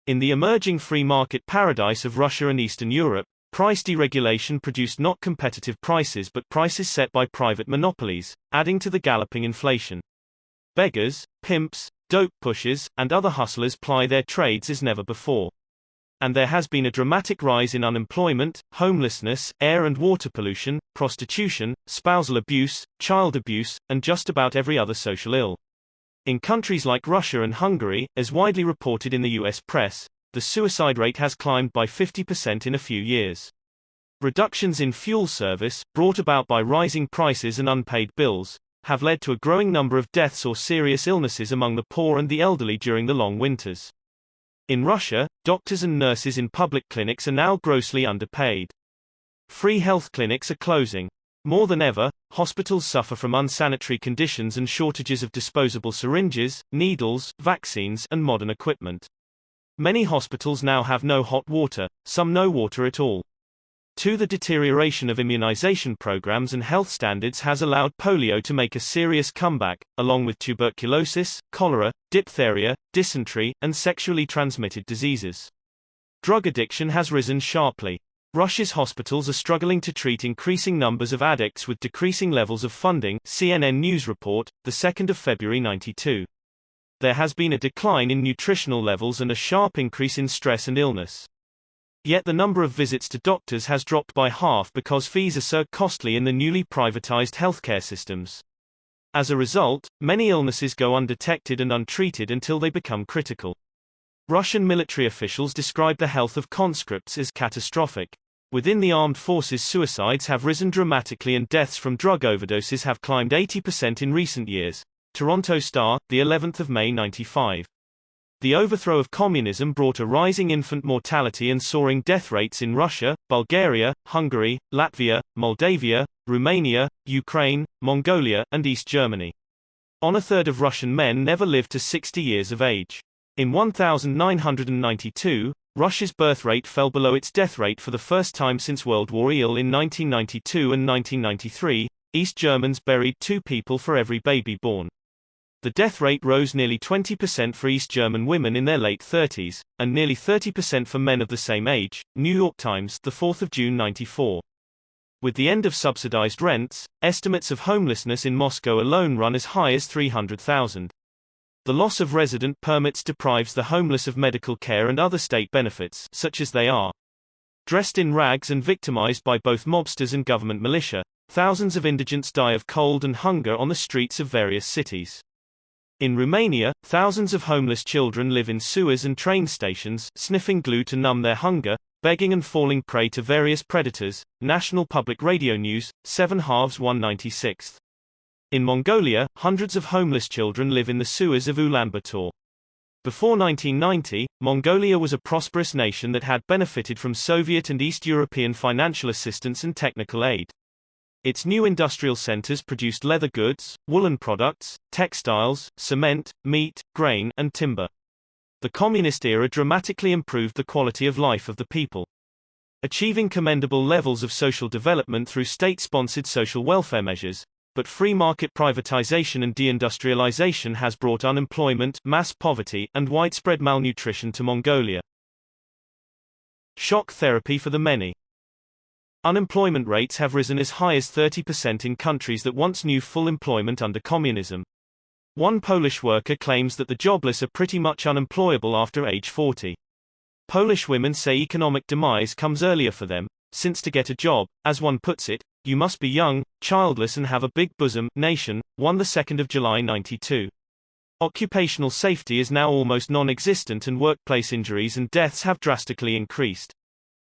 In the emerging free market paradise of Russia and Eastern Europe, price deregulation produced not competitive prices but prices set by private monopolies, adding to the galloping inflation. Beggars, pimps, dope pushers, and other hustlers ply their trades as never before. And there has been a dramatic rise in unemployment, homelessness, air and water pollution, prostitution, spousal abuse, child abuse, and just about every other social ill. In countries like Russia and Hungary, as widely reported in the US press, the suicide rate has climbed by 50% in a few years. Reductions in fuel service, brought about by rising prices and unpaid bills, have led to a growing number of deaths or serious illnesses among the poor and the elderly during the long winters. In Russia, doctors and nurses in public clinics are now grossly underpaid. Free health clinics are closing. More than ever, hospitals suffer from unsanitary conditions and shortages of disposable syringes, needles, vaccines, and modern equipment. Many hospitals now have no hot water, some no water at all. The deterioration of immunization programs and health standards has allowed polio to make a serious comeback, along with tuberculosis, cholera, diphtheria, dysentery, and sexually transmitted diseases. Drug addiction has risen sharply. Russia's hospitals are struggling to treat increasing numbers of addicts with decreasing levels of funding. CNN News Report, 2 February 92. There has been a decline in nutritional levels and a sharp increase in stress and illness. Yet the number of visits to doctors has dropped by half because fees are so costly in the newly privatized healthcare systems. As a result, many illnesses go undetected and untreated until they become critical. Russian military officials describe the health of conscripts as catastrophic. Within the armed forces, suicides have risen dramatically and deaths from drug overdoses have climbed 80% in recent years. Toronto Star, the 11th of May 95. The overthrow of communism brought a rising infant mortality and soaring death rates in Russia, Bulgaria, Hungary, Latvia, Moldavia, Romania, Ukraine, Mongolia, and East Germany. A third of Russian men never lived to 60 years of age. In 1992, Russia's birth rate fell below its death rate for the first time since World War II. In 1992 and 1993, East Germans buried 2 people for every baby born. The death rate rose nearly 20% for East German women in their late 30s, and nearly 30% for men of the same age. New York Times, 4 June 94. With the end of subsidized rents, estimates of homelessness in Moscow alone run as high as 300,000. The loss of resident permits deprives the homeless of medical care and other state benefits, such as they are dressed in rags and victimized by both mobsters and government militia. Thousands of indigents die of cold and hunger on the streets of various cities. In Romania, thousands of homeless children live in sewers and train stations, sniffing glue to numb their hunger, begging and falling prey to various predators. National Public Radio News, 7/2 196. In Mongolia, hundreds of homeless children live in the sewers of Ulaanbaatar. Before 1990, Mongolia was a prosperous nation that had benefited from Soviet and East European financial assistance and technical aid. Its new industrial centers produced leather goods, woolen products, textiles, cement, meat, grain, and timber. The communist era dramatically improved the quality of life of the people, achieving commendable levels of social development through state-sponsored social welfare measures, but free market privatization and deindustrialization has brought unemployment, mass poverty, and widespread malnutrition to Mongolia. Shock therapy for the many. Unemployment rates have risen as high as 30% in countries that once knew full employment under communism. One Polish worker claims that the jobless are pretty much unemployable after age 40. Polish women say economic demise comes earlier for them, since to get a job, as one puts it, you must be young, childless and have a big bosom. Nation, 2 July 92. Occupational safety is now almost non-existent and workplace injuries and deaths have drastically increased.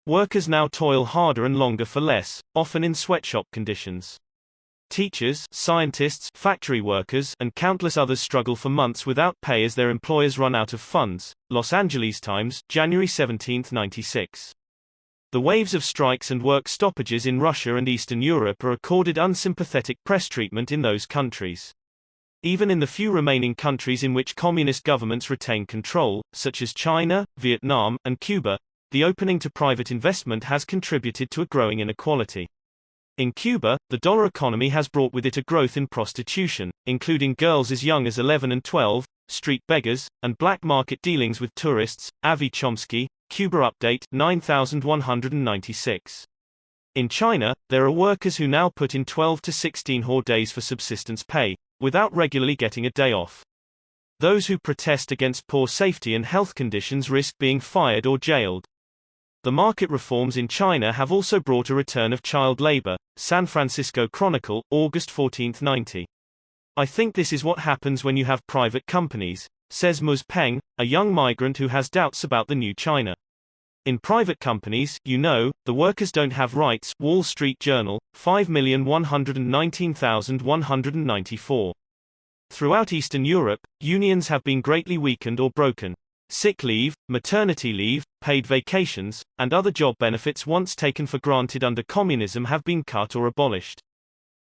Workers now toil harder and longer for less, often in sweatshop conditions. Teachers, scientists, factory workers, and countless others struggle for months without pay as their employers run out of funds. Los Angeles Times, January 17, 96. The waves of strikes and work stoppages in Russia and Eastern Europe are accorded unsympathetic press treatment in those countries. Even in the few remaining countries in which communist governments retain control, such as China, Vietnam, and Cuba, the opening to private investment has contributed to a growing inequality. In Cuba, the dollar economy has brought with it a growth in prostitution, including girls as young as 11 and 12, street beggars, and black market dealings with tourists. Avi Chomsky, Cuba Update, 9196. In China, there are workers who now put in 12 to 16 hour days for subsistence pay, without regularly getting a day off. Those who protest against poor safety and health conditions risk being fired or jailed. The market reforms in China have also brought a return of child labor. San Francisco Chronicle, August 14, 90. I think this is what happens when you have private companies, says Muz Peng, a young migrant who has doubts about the new China. In private companies, the workers don't have rights. Wall Street Journal, 5,119,194. Throughout Eastern Europe, unions have been greatly weakened or broken. Sick leave, maternity leave, paid vacations, and other job benefits once taken for granted under communism have been cut or abolished.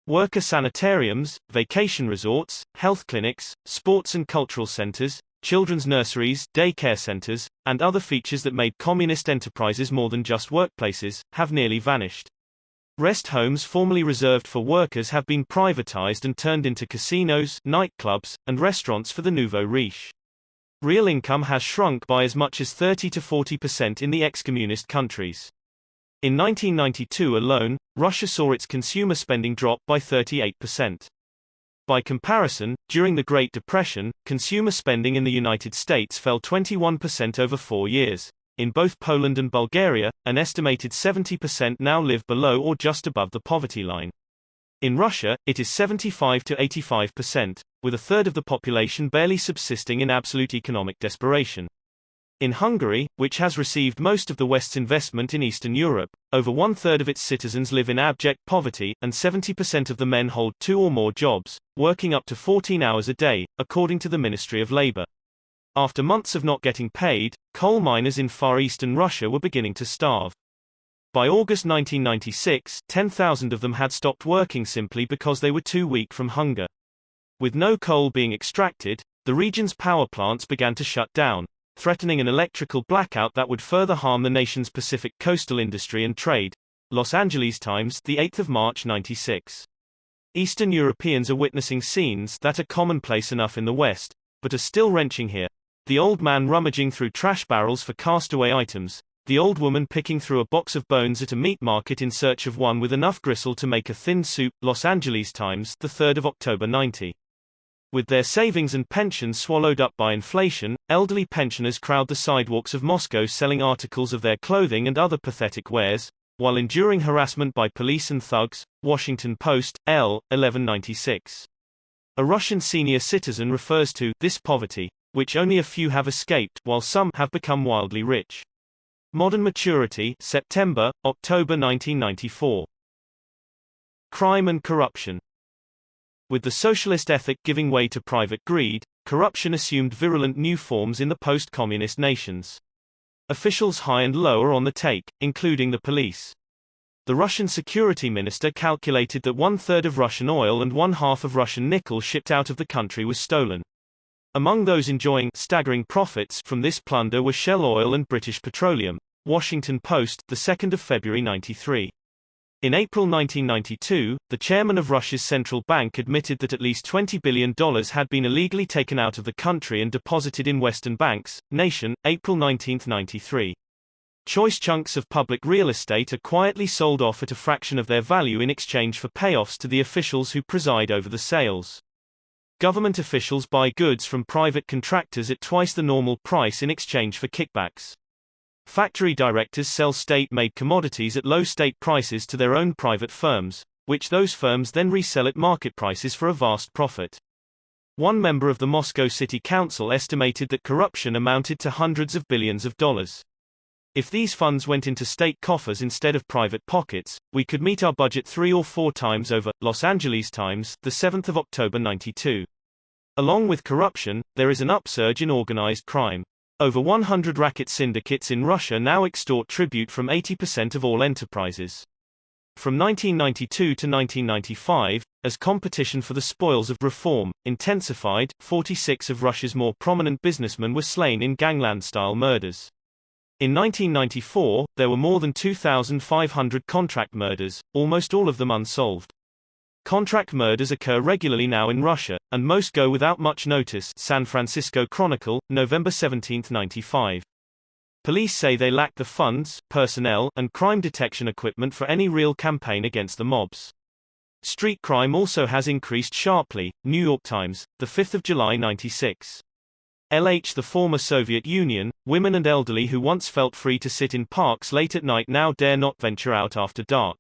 Worker sanitariums, vacation resorts, health clinics, sports and cultural centers, children's nurseries, daycare centers, and other features that made communist enterprises more than just workplaces, have nearly vanished. Rest homes formerly reserved for workers have been privatized and turned into casinos, nightclubs, and restaurants for the nouveau riche. Real income has shrunk by as much as 30 to 40% in the ex-communist countries. In 1992 alone, Russia saw its consumer spending drop by 38%. By comparison, during the Great Depression, consumer spending in the United States fell 21% over 4 years. In both Poland and Bulgaria, an estimated 70% now live below or just above the poverty line. In Russia, it is 75 to 85%, with a third of the population barely subsisting in absolute economic desperation. In Hungary, which has received most of the West's investment in Eastern Europe, over one-third of its citizens live in abject poverty, and 70% of the men hold 2 or more jobs, working up to 14 hours a day, according to the Ministry of Labor. After months of not getting paid, coal miners in far eastern Russia were beginning to starve. By August 1996, 10,000 of them had stopped working simply because they were too weak from hunger. With no coal being extracted, the region's power plants began to shut down, threatening an electrical blackout that would further harm the nation's Pacific coastal industry and trade. Los Angeles Times, the 8th of March 96. Eastern Europeans are witnessing scenes that are commonplace enough in the West, but are still wrenching here. The old man rummaging through trash barrels for castaway items, the old woman picking through a box of bones at a meat market in search of one with enough gristle to make a thin soup. Los Angeles Times, the 3rd of October 90. With their savings and pensions swallowed up by inflation, elderly pensioners crowd the sidewalks of Moscow selling articles of their clothing and other pathetic wares, while enduring harassment by police and thugs. Washington Post, L. 1196. A Russian senior citizen refers to this poverty, which only a few have escaped, while some have become wildly rich. Modern Maturity, September, October 1994. Crime and corruption. With the socialist ethic giving way to private greed, corruption assumed virulent new forms in the post-communist nations. Officials high and low are on the take, including the police. The Russian security minister calculated that 1/3 of Russian oil and 1/2 of Russian nickel shipped out of the country was stolen. Among those enjoying staggering profits from this plunder were Shell Oil and British Petroleum. Washington Post, the 2nd of February 93. In April 1992, the chairman of Russia's central bank admitted that at least $20 billion had been illegally taken out of the country and deposited in Western banks. Nation, April 19, 93. Choice chunks of public real estate are quietly sold off at a fraction of their value in exchange for payoffs to the officials who preside over the sales. Government officials buy goods from private contractors at twice the normal price in exchange for kickbacks. Factory directors sell state-made commodities at low state prices to their own private firms, which those firms then resell at market prices for a vast profit. One member of the Moscow City Council estimated that corruption amounted to hundreds of billions of dollars. If these funds went into state coffers instead of private pockets, we could meet our budget 3 or 4 times over. Los Angeles Times, the 7th of October 92. Along with corruption, there is an upsurge in organized crime. Over 100 racket syndicates in Russia now extort tribute from 80% of all enterprises. From 1992 to 1995, as competition for the spoils of reform intensified, 46 of Russia's more prominent businessmen were slain in gangland-style murders. In 1994, there were more than 2,500 contract murders, almost all of them unsolved. Contract murders occur regularly now in Russia, and most go without much notice. San Francisco Chronicle, November 17, 95. Police say they lack the funds, personnel, and crime detection equipment for any real campaign against the mobs. Street crime also has increased sharply. New York Times, 5 July 96. LH The former Soviet Union, women and elderly who once felt free to sit in parks late at night now dare not venture out after dark.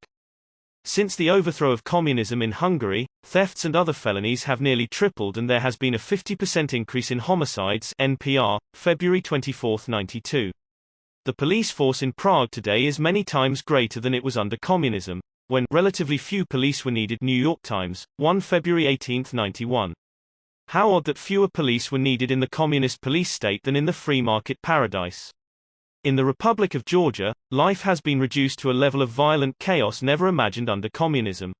Since the overthrow of communism in Hungary, thefts and other felonies have nearly tripled and there has been a 50% increase in homicides. NPR, February 24, 92. The police force in Prague today is many times greater than it was under communism, when relatively few police were needed. New York Times, 1 February 18, 91. How odd that fewer police were needed in the communist police state than in the free market paradise. In the Republic of Georgia, life has been reduced to a level of violent chaos never imagined under communism.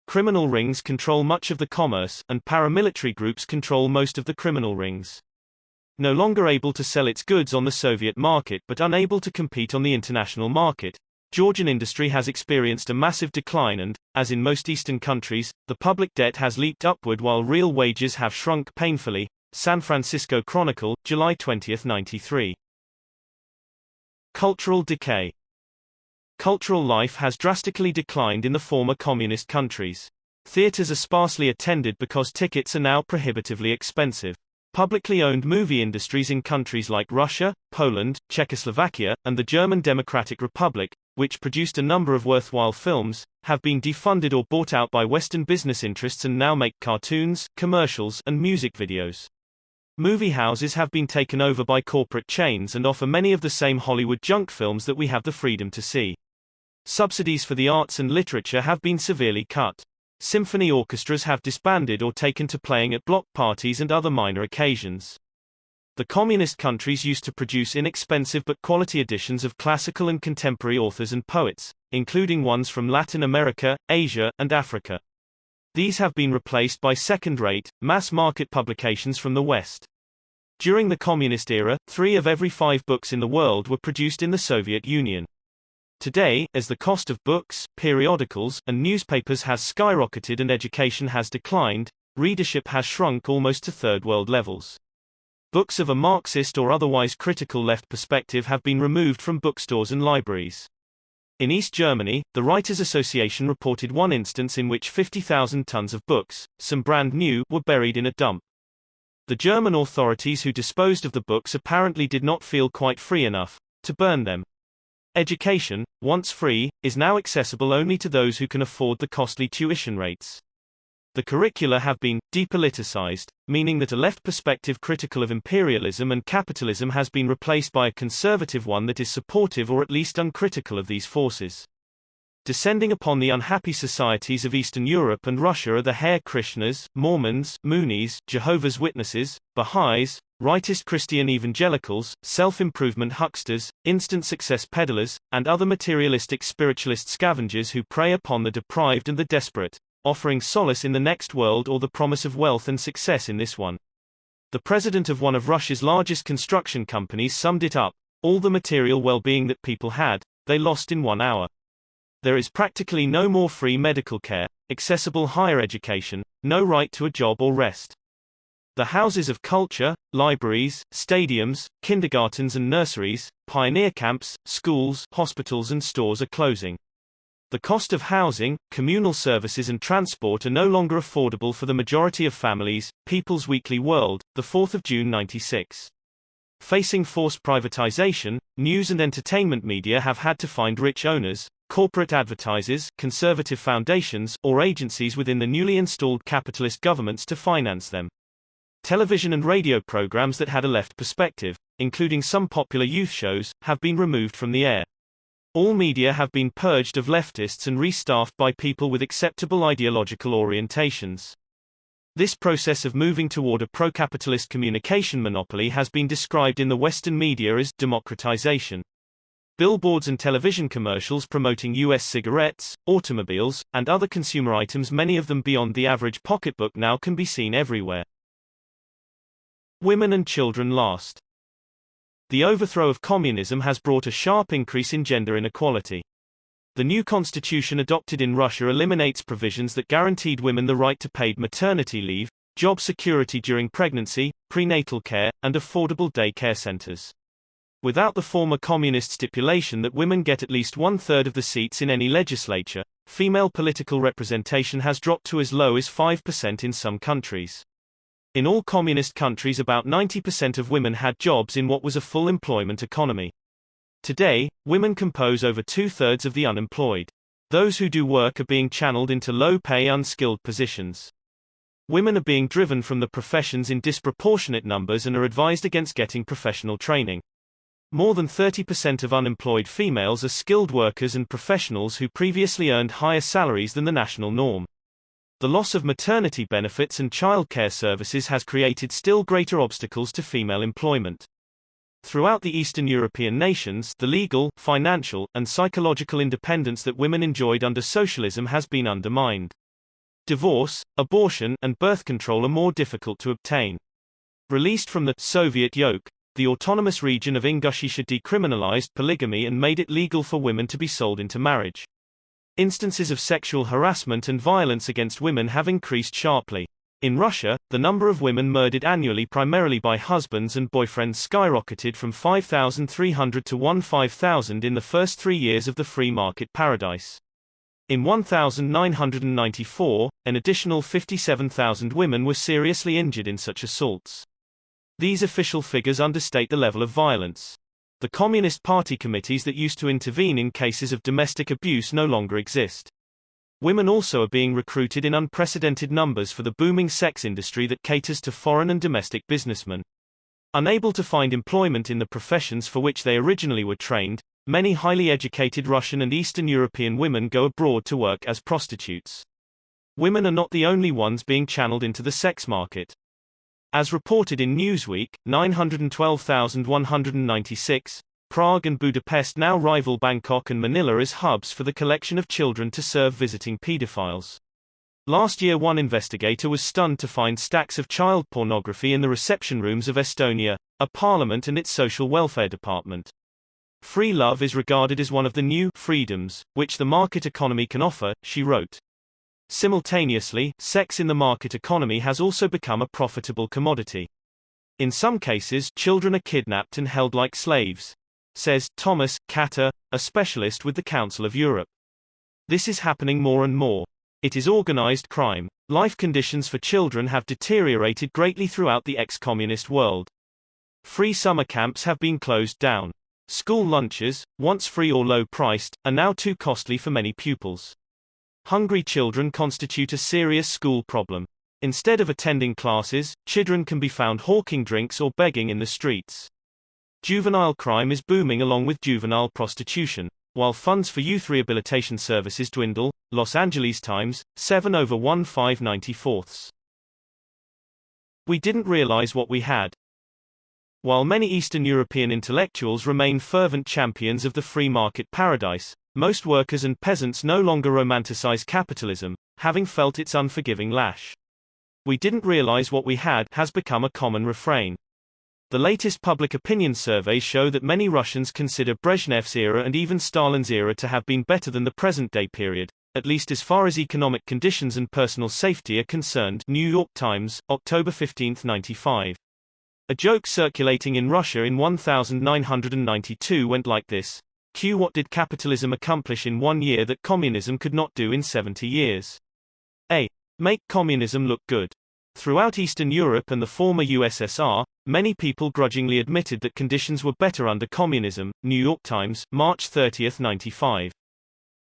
Criminal rings control much of the commerce, and paramilitary groups control most of the criminal rings. No longer able to sell its goods on the Soviet market but unable to compete on the international market, Georgian industry has experienced a massive decline and, as in most Eastern countries, the public debt has leaped upward while real wages have shrunk painfully. San Francisco Chronicle, July 20, 93. Cultural decay. Cultural life has drastically declined in the former communist countries. Theaters are sparsely attended because tickets are now prohibitively expensive. Publicly owned movie industries in countries like Russia, Poland, Czechoslovakia, and the German Democratic Republic, which produced a number of worthwhile films, have been defunded or bought out by Western business interests and now make cartoons, commercials, and music videos. Movie houses have been taken over by corporate chains and offer many of the same Hollywood junk films that we have the freedom to see. Subsidies for the arts and literature have been severely cut. Symphony orchestras have disbanded or taken to playing at block parties and other minor occasions. The communist countries used to produce inexpensive but quality editions of classical and contemporary authors and poets, including ones from Latin America, Asia, and Africa. These have been replaced by second-rate, mass-market publications from the West. During the communist era, 3 of every 5 books in the world were produced in the Soviet Union. Today, as the cost of books, periodicals, and newspapers has skyrocketed and education has declined, readership has shrunk almost to third-world levels. Books of a Marxist or otherwise critical left perspective have been removed from bookstores and libraries. In East Germany, the Writers' Association reported one instance in which 50,000 tons of books, some brand new, were buried in a dump. The German authorities who disposed of the books apparently did not feel quite free enough to burn them. Education, once free, is now accessible only to those who can afford the costly tuition rates. The curricula have been depoliticized, meaning that a left perspective critical of imperialism and capitalism has been replaced by a conservative one that is supportive or at least uncritical of these forces. Descending upon the unhappy societies of Eastern Europe and Russia are the Hare Krishnas, Mormons, Moonies, Jehovah's Witnesses, Baha'is, rightist Christian evangelicals, self-improvement hucksters, instant success peddlers, and other materialistic spiritualist scavengers who prey upon the deprived and the desperate, offering solace in the next world or the promise of wealth and success in this one. The president of one of Russia's largest construction companies summed it up: all the material well-being that people had, they lost in 1 hour. There is practically no more free medical care, accessible higher education, no right to a job or rest. The houses of culture, libraries, stadiums, kindergartens and nurseries, pioneer camps, schools, hospitals and stores are closing. The cost of housing, communal services and transport are no longer affordable for the majority of families. People's Weekly World, 4 June 96. Facing forced privatization, news and entertainment media have had to find rich owners, corporate advertisers, conservative foundations, or agencies within the newly installed capitalist governments to finance them. Television and radio programs that had a left perspective, including some popular youth shows, have been removed from the air. All media have been purged of leftists and restaffed by people with acceptable ideological orientations. This process of moving toward a pro-capitalist communication monopoly has been described in the Western media as democratization. Billboards and television commercials promoting U.S. cigarettes, automobiles, and other consumer items, many of them beyond the average pocketbook, now can be seen everywhere. Women and children last. The overthrow of communism has brought a sharp increase in gender inequality. The new constitution adopted in Russia eliminates provisions that guaranteed women the right to paid maternity leave, job security during pregnancy, prenatal care, and affordable day care centers. Without the former communist stipulation that women get at least 1/3 of the seats in any legislature, female political representation has dropped to as low as 5% in some countries. In all communist countries, about 90% of women had jobs in what was a full employment economy. Today, women compose over 2/3 of the unemployed. Those who do work are being channeled into low-pay, unskilled positions. Women are being driven from the professions in disproportionate numbers and are advised against getting professional training. More than 30% of unemployed females are skilled workers and professionals who previously earned higher salaries than the national norm. The loss of maternity benefits and childcare services has created still greater obstacles to female employment. Throughout the Eastern European nations, the legal, financial, and psychological independence that women enjoyed under socialism has been undermined. Divorce, abortion, and birth control are more difficult to obtain. Released from the Soviet yoke, the autonomous region of Ingushetia decriminalized polygamy and made it legal for women to be sold into marriage. Instances of sexual harassment and violence against women have increased sharply. In Russia, the number of women murdered annually primarily by husbands and boyfriends skyrocketed from 5,300 to 15,000 in the first 3 years of the free market paradise. In 1994, an additional 57,000 women were seriously injured in such assaults. These official figures understate the level of violence. The Communist Party committees that used to intervene in cases of domestic abuse no longer exist. Women also are being recruited in unprecedented numbers for the booming sex industry that caters to foreign and domestic businessmen. Unable to find employment in the professions for which they originally were trained, many highly educated Russian and Eastern European women go abroad to work as prostitutes. Women are not the only ones being channeled into the sex market. As reported in Newsweek, 912,196, Prague and Budapest now rival Bangkok and Manila as hubs for the collection of children to serve visiting pedophiles. Last year, one investigator was stunned to find stacks of child pornography in the reception rooms of Estonia, a parliament and its social welfare department. Free love is regarded as one of the new freedoms, which the market economy can offer, she wrote. Simultaneously, sex in the market economy has also become a profitable commodity. In some cases, children are kidnapped and held like slaves, says Thomas Katter, a specialist with the Council of Europe. This is happening more and more. It is organized crime. Life conditions for children have deteriorated greatly throughout the ex-communist world. Free summer camps have been closed down. School lunches, once free or low-priced, are now too costly for many pupils. Hungry children constitute a serious school problem. Instead of attending classes, children can be found hawking drinks or begging in the streets. Juvenile crime is booming along with juvenile prostitution, while funds for youth rehabilitation services dwindle. Los Angeles Times, 7/1594. We didn't realize what we had. While many Eastern European intellectuals remain fervent champions of the free market paradise, most workers and peasants no longer romanticize capitalism, having felt its unforgiving lash. We didn't realize what we had has become a common refrain. The latest public opinion surveys show that many Russians consider Brezhnev's era and even Stalin's era to have been better than the present-day period, at least as far as economic conditions and personal safety are concerned. New York Times, October 15, 1995. A joke circulating in Russia in 1992 went like this: Q. What did capitalism accomplish in 1 year that communism could not do in 70 years? A. Make communism look good. Throughout Eastern Europe and the former USSR, many people grudgingly admitted that conditions were better under communism. New York Times, March 30, 1995.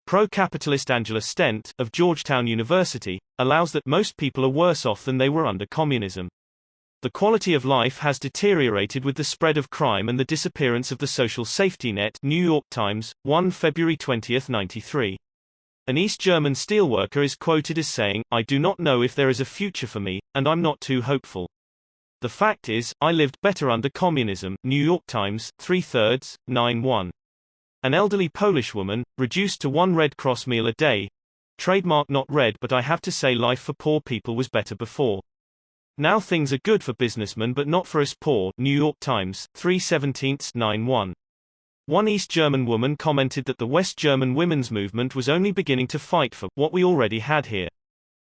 Pro-capitalist Angela Stent, of Georgetown University, allows that most people are worse off than they were under communism. The quality of life has deteriorated with the spread of crime and the disappearance of the social safety net. New York Times, 1 February 20, 1993. An East German steelworker is quoted as saying, "I do not know if there is a future for me, and I'm not too hopeful. The fact is, I lived better under communism." New York Times, 3/3, 9/1. An elderly Polish woman, reduced to one Red Cross meal a day. Trademark not read, but I have to say life for poor people was better before. Now things are good for businessmen but not for us poor. New York Times, 3/17, 9/1. One East German woman commented that the West German women's movement was only beginning to fight for what we already had here.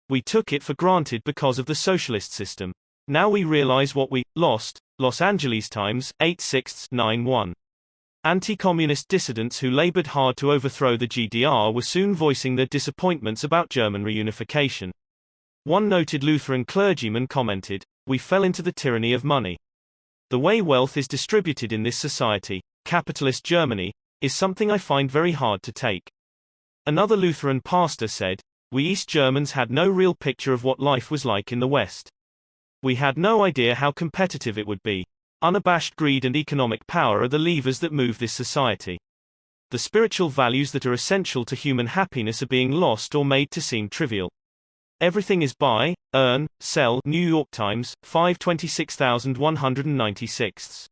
We took it for granted because of the socialist system. Now we realize what we lost. Los Angeles Times, 8/6, 9/1. Anti-communist dissidents who labored hard to overthrow the GDR were soon voicing their disappointments about German reunification. One noted Lutheran clergyman commented, "We fell into the tyranny of money. The way wealth is distributed in this society, capitalist Germany, is something I find very hard to take." Another Lutheran pastor said, "We East Germans had no real picture of what life was like in the West. We had no idea how competitive it would be. Unabashed greed and economic power are the levers that move this society. The spiritual values that are essential to human happiness are being lost or made to seem trivial. Everything is buy, earn, sell." New York Times, 5/26,196.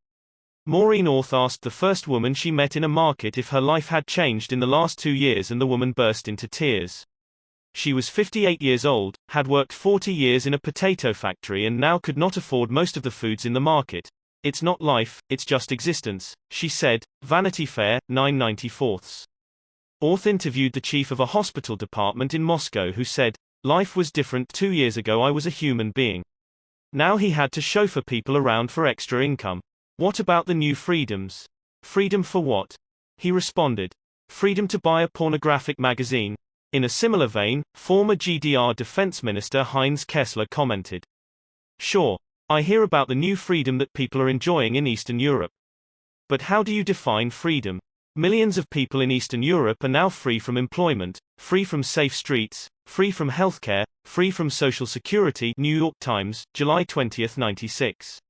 Maureen Orth asked the first woman she met in a market if her life had changed in the last 2 years, and the woman burst into tears. She was 58 years old, had worked 40 years in a potato factory and now could not afford most of the foods in the market. "It's not life, it's just existence," she said. Vanity Fair, 9/94. Orth interviewed the chief of a hospital department in Moscow who said, "Life was different 2 years ago. I was a human being. Now he had to chauffeur people around for extra income. What about the new freedoms? Freedom for what?" He responded, "Freedom to buy a pornographic magazine." In a similar vein, former GDR Defense Minister Heinz Kessler commented, "Sure, I hear about the new freedom that people are enjoying in Eastern Europe. But how do you define freedom? Millions of people in Eastern Europe are now free from employment, free from safe streets, free from healthcare, free from social security." New York Times, July 20, 96.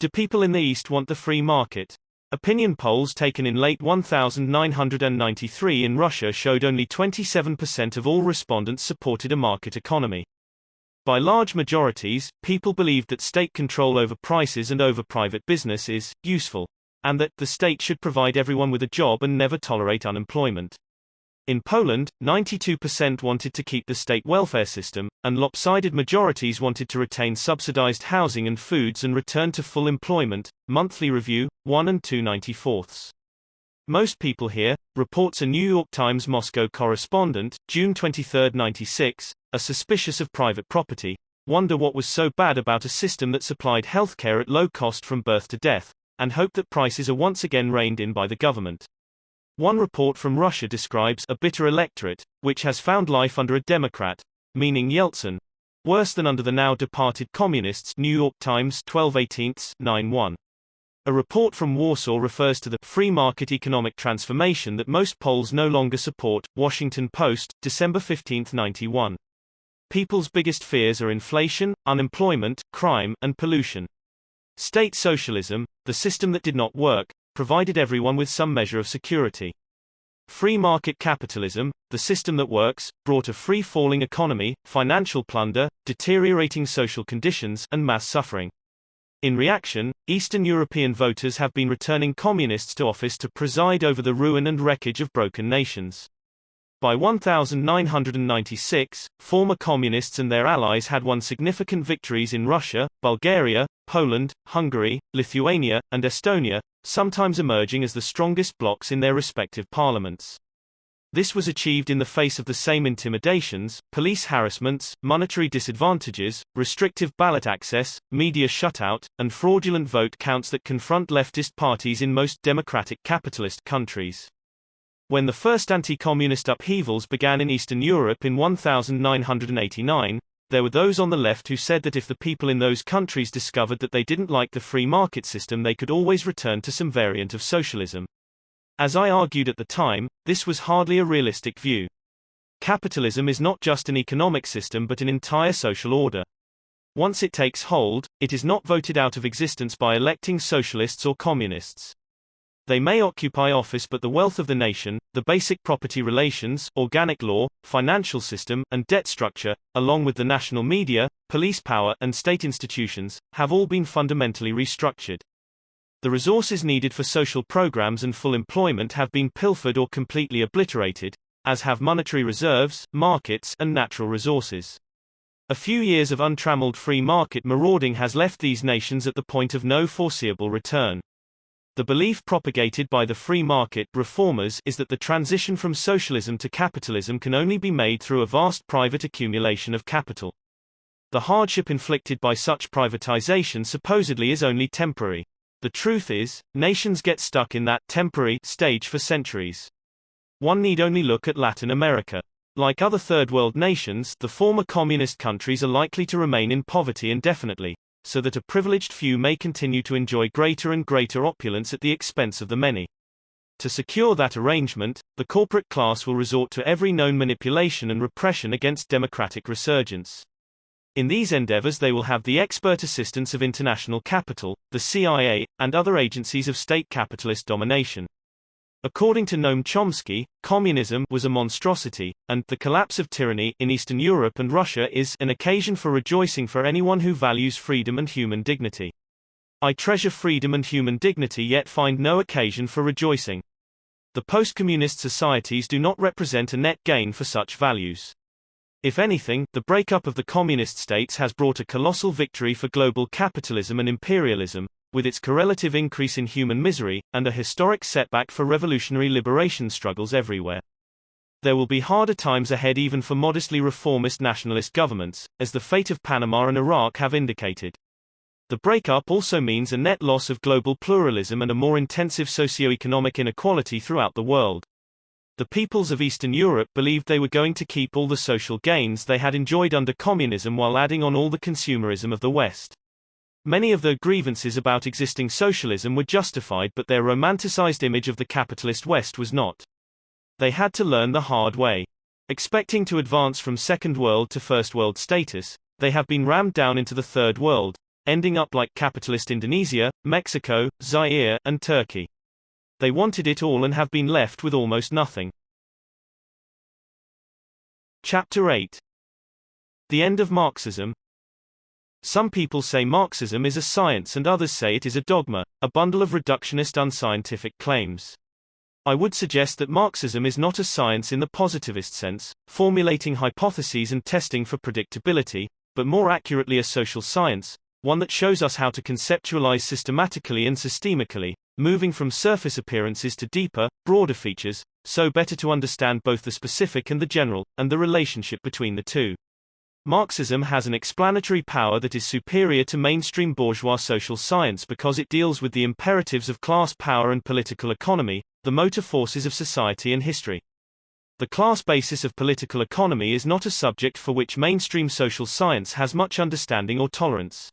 Do people in the East want the free market? Opinion polls taken in late 1993 in Russia showed only 27% of all respondents supported a market economy. By large majorities, people believed that state control over prices and over private business is useful, and that the state should provide everyone with a job and never tolerate unemployment. In Poland, 92% wanted to keep the state welfare system, and lopsided majorities wanted to retain subsidized housing and foods and return to full employment. Monthly Review, 1 and 2/94. Most people here, reports a New York Times Moscow correspondent, June 23, 96, are suspicious of private property, wonder what was so bad about a system that supplied healthcare at low cost from birth to death, and hope that prices are once again reined in by the government. One report from Russia describes a bitter electorate, which has found life under a Democrat, meaning Yeltsin, worse than under the now departed communists. New York Times, 12/18, 9/1. A report from Warsaw refers to the free market economic transformation that most Poles no longer support. Washington Post, December 15, 91. People's biggest fears are inflation, unemployment, crime, and pollution. State socialism, the system that did not work, provided everyone with some measure of security. Free market capitalism, the system that works, brought a free-falling economy, financial plunder, deteriorating social conditions, and mass suffering. In reaction, Eastern European voters have been returning communists to office to preside over the ruin and wreckage of broken nations. By 1996, former communists and their allies had won significant victories in Russia, Bulgaria, Poland, Hungary, Lithuania, and Estonia, sometimes emerging as the strongest blocs in their respective parliaments. This was achieved in the face of the same intimidations, police harassments, monetary disadvantages, restrictive ballot access, media shutout, and fraudulent vote counts that confront leftist parties in most democratic capitalist countries. When the first anti-communist upheavals began in Eastern Europe in 1989, there were those on the left who said that if the people in those countries discovered that they didn't like the free market system, they could always return to some variant of socialism. As I argued at the time, this was hardly a realistic view. Capitalism is not just an economic system but an entire social order. Once it takes hold, it is not voted out of existence by electing socialists or communists. They may occupy office, but the wealth of the nation, the basic property relations, organic law, financial system, and debt structure, along with the national media, police power, and state institutions, have all been fundamentally restructured. The resources needed for social programs and full employment have been pilfered or completely obliterated, as have monetary reserves, markets, and natural resources. A few years of untrammeled free market marauding has left these nations at the point of no foreseeable return. The belief propagated by the free market reformers is that the transition from socialism to capitalism can only be made through a vast private accumulation of capital. The hardship inflicted by such privatization supposedly is only temporary. The truth is, nations get stuck in that temporary stage for centuries. One need only look at Latin America. Like other third world nations, the former communist countries are likely to remain in poverty indefinitely, so that a privileged few may continue to enjoy greater and greater opulence at the expense of the many. To secure that arrangement, the corporate class will resort to every known manipulation and repression against democratic resurgence. In these endeavors they will have the expert assistance of international capital, the CIA, and other agencies of state capitalist domination. According to Noam Chomsky, communism was a monstrosity, and the collapse of tyranny in Eastern Europe and Russia is an occasion for rejoicing for anyone who values freedom and human dignity. I treasure freedom and human dignity, yet find no occasion for rejoicing. The post-communist societies do not represent a net gain for such values. If anything, the breakup of the communist states has brought a colossal victory for global capitalism and imperialism, with its correlative increase in human misery, and a historic setback for revolutionary liberation struggles everywhere. There will be harder times ahead even for modestly reformist nationalist governments, as the fate of Panama and Iraq have indicated. The breakup also means a net loss of global pluralism and a more intensive socio-economic inequality throughout the world. The peoples of Eastern Europe believed they were going to keep all the social gains they had enjoyed under communism while adding on all the consumerism of the West. Many of their grievances about existing socialism were justified, but their romanticized image of the capitalist West was not. They had to learn the hard way. Expecting to advance from Second World to First World status, they have been rammed down into the Third World, ending up like capitalist Indonesia, Mexico, Zaire, and Turkey. They wanted it all and have been left with almost nothing. Chapter 8. The End of Marxism. Some people say Marxism is a science and others say it is a dogma, a bundle of reductionist unscientific claims. I would suggest that Marxism is not a science in the positivist sense, formulating hypotheses and testing for predictability, but more accurately a social science, one that shows us how to conceptualize systematically and systemically, moving from surface appearances to deeper, broader features, so better to understand both the specific and the general, and the relationship between the two. Marxism has an explanatory power that is superior to mainstream bourgeois social science because it deals with the imperatives of class power and political economy, the motor forces of society and history. The class basis of political economy is not a subject for which mainstream social science has much understanding or tolerance.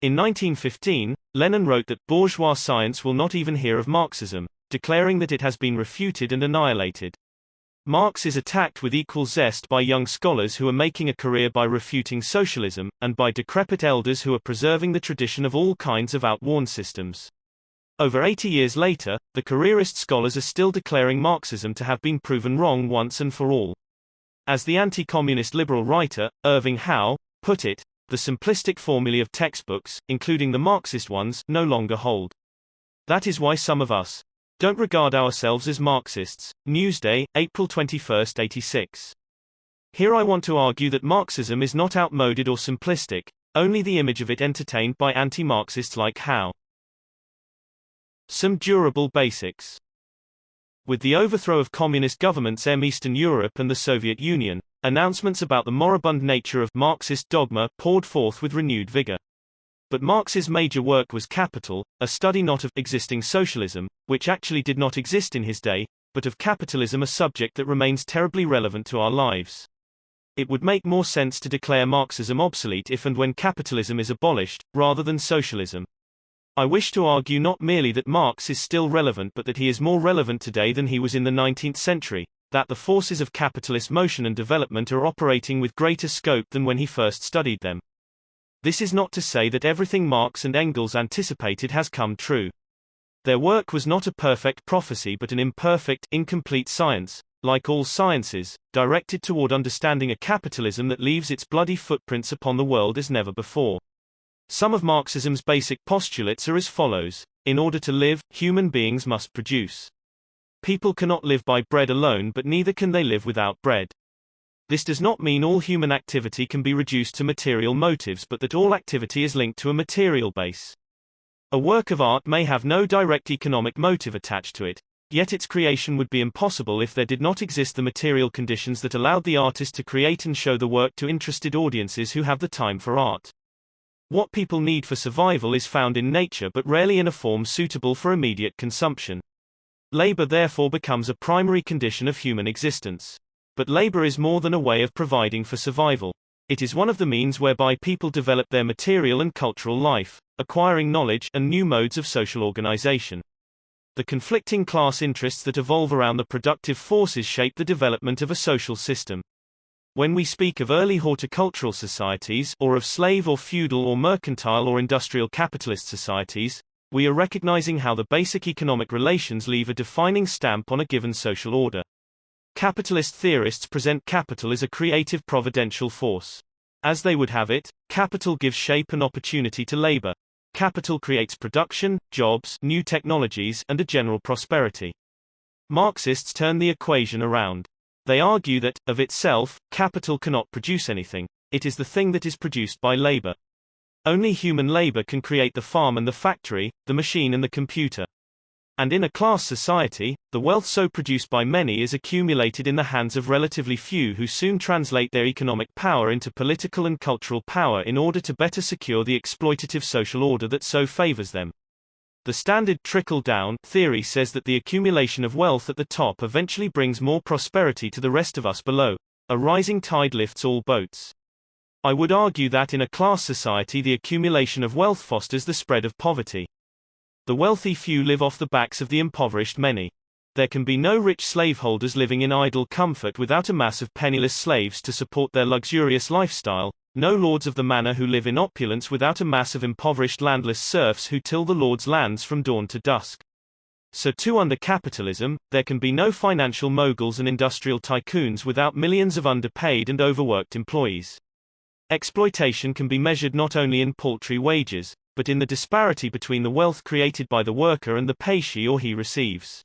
In 1915, Lenin wrote that bourgeois science will not even hear of Marxism, declaring that it has been refuted and annihilated. Marx is attacked with equal zest by young scholars who are making a career by refuting socialism, and by decrepit elders who are preserving the tradition of all kinds of outworn systems. Over 80 years later, the careerist scholars are still declaring Marxism to have been proven wrong once and for all. As the anti-communist liberal writer, Irving Howe, put it, the simplistic formulae of textbooks, including the Marxist ones, no longer hold. That is why some of us don't regard ourselves as Marxists. Newsday, April 21, 86. Here I want to argue that Marxism is not outmoded or simplistic, only the image of it entertained by anti-Marxists like Howe. Some durable basics. With the overthrow of communist governments in Eastern Europe and the Soviet Union, announcements about the moribund nature of Marxist dogma poured forth with renewed vigor. But Marx's major work was Capital, a study not of existing socialism, which actually did not exist in his day, but of capitalism, a subject that remains terribly relevant to our lives. It would make more sense to declare Marxism obsolete if and when capitalism is abolished, rather than socialism. I wish to argue not merely that Marx is still relevant but that he is more relevant today than he was in the 19th century, that the forces of capitalist motion and development are operating with greater scope than when he first studied them. This is not to say that everything Marx and Engels anticipated has come true. Their work was not a perfect prophecy but an imperfect, incomplete science, like all sciences, directed toward understanding a capitalism that leaves its bloody footprints upon the world as never before. Some of Marxism's basic postulates are as follows. In order to live, human beings must produce. People cannot live by bread alone, but neither can they live without bread. This does not mean all human activity can be reduced to material motives, but that all activity is linked to a material base. A work of art may have no direct economic motive attached to it, yet its creation would be impossible if there did not exist the material conditions that allowed the artist to create and show the work to interested audiences who have the time for art. What people need for survival is found in nature but rarely in a form suitable for immediate consumption. Labor therefore becomes a primary condition of human existence. But labor is more than a way of providing for survival. It is one of the means whereby people develop their material and cultural life, acquiring knowledge and new modes of social organization. The conflicting class interests that evolve around the productive forces shape the development of a social system. When we speak of early horticultural societies, or of slave or feudal or mercantile or industrial capitalist societies, we are recognizing how the basic economic relations leave a defining stamp on a given social order. Capitalist theorists present capital as a creative providential force. As they would have it, capital gives shape and opportunity to labor. Capital creates production, jobs, new technologies, and a general prosperity. Marxists turn the equation around. They argue that, of itself, capital cannot produce anything. It is the thing that is produced by labor. Only human labor can create the farm and the factory, the machine and the computer. And in a class society, the wealth so produced by many is accumulated in the hands of relatively few who soon translate their economic power into political and cultural power in order to better secure the exploitative social order that so favors them. The standard trickle-down theory says that the accumulation of wealth at the top eventually brings more prosperity to the rest of us below. A rising tide lifts all boats. I would argue that in a class society the accumulation of wealth fosters the spread of poverty. The wealthy few live off the backs of the impoverished many. There can be no rich slaveholders living in idle comfort without a mass of penniless slaves to support their luxurious lifestyle, no lords of the manor who live in opulence without a mass of impoverished landless serfs who till the lord's lands from dawn to dusk. So too under capitalism, there can be no financial moguls and industrial tycoons without millions of underpaid and overworked employees. Exploitation can be measured not only in paltry wages, but in the disparity between the wealth created by the worker and the pay she or he receives.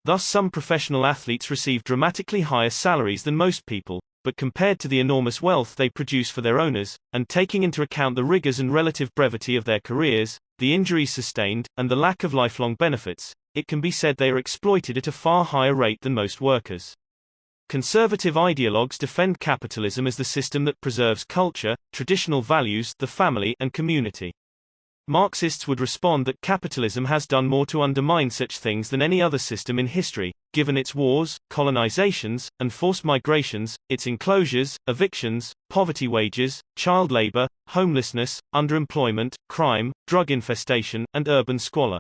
Thus some professional athletes receive dramatically higher salaries than most people, but compared to the enormous wealth they produce for their owners, and taking into account the rigors and relative brevity of their careers, the injuries sustained, and the lack of lifelong benefits, it can be said they are exploited at a far higher rate than most workers. Conservative ideologues defend capitalism as the system that preserves culture, traditional values, the family, and community. Marxists would respond that capitalism has done more to undermine such things than any other system in history, given its wars, colonizations, and forced migrations, its enclosures, evictions, poverty wages, child labor, homelessness, underemployment, crime, drug infestation, and urban squalor.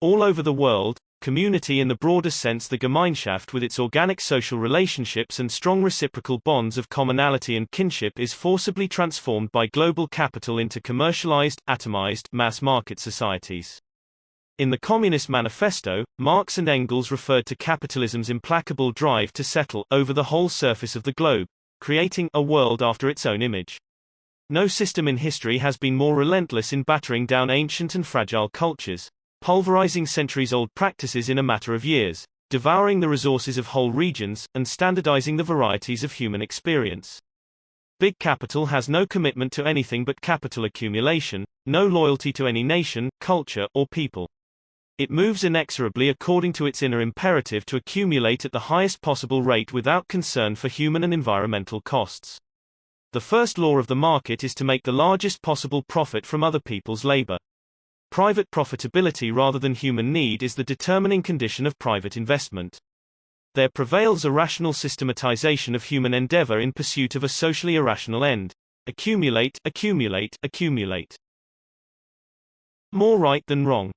All over the world, community in the broader sense, the Gemeinschaft, with its organic social relationships and strong reciprocal bonds of commonality and kinship, is forcibly transformed by global capital into commercialized, atomized, mass-market societies. In the Communist Manifesto, Marx and Engels referred to capitalism's implacable drive to settle over the whole surface of the globe, creating a world after its own image. No system in history has been more relentless in battering down ancient and fragile cultures, pulverizing centuries-old practices in a matter of years, devouring the resources of whole regions, and standardizing the varieties of human experience. Big capital has no commitment to anything but capital accumulation, no loyalty to any nation, culture, or people. It moves inexorably according to its inner imperative to accumulate at the highest possible rate without concern for human and environmental costs. The first law of the market is to make the largest possible profit from other people's labor. Private profitability rather than human need is the determining condition of private investment. There prevails a rational systematization of human endeavor in pursuit of a socially irrational end. Accumulate, accumulate, accumulate. More right than wrong.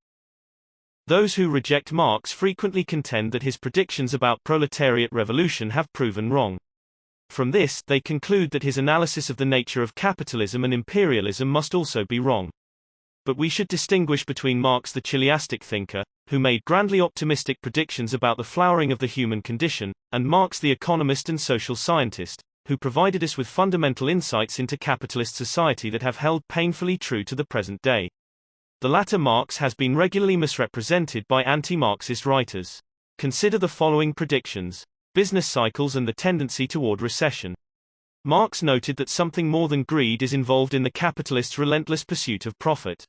Those who reject Marx frequently contend that his predictions about proletariat revolution have proven wrong. From this, they conclude that his analysis of the nature of capitalism and imperialism must also be wrong. But we should distinguish between Marx the chiliastic thinker, who made grandly optimistic predictions about the flowering of the human condition, and Marx the economist and social scientist, who provided us with fundamental insights into capitalist society that have held painfully true to the present day. The latter Marx has been regularly misrepresented by anti-Marxist writers. Consider the following predictions: business cycles and the tendency toward recession. Marx noted that something more than greed is involved in the capitalist's relentless pursuit of profit.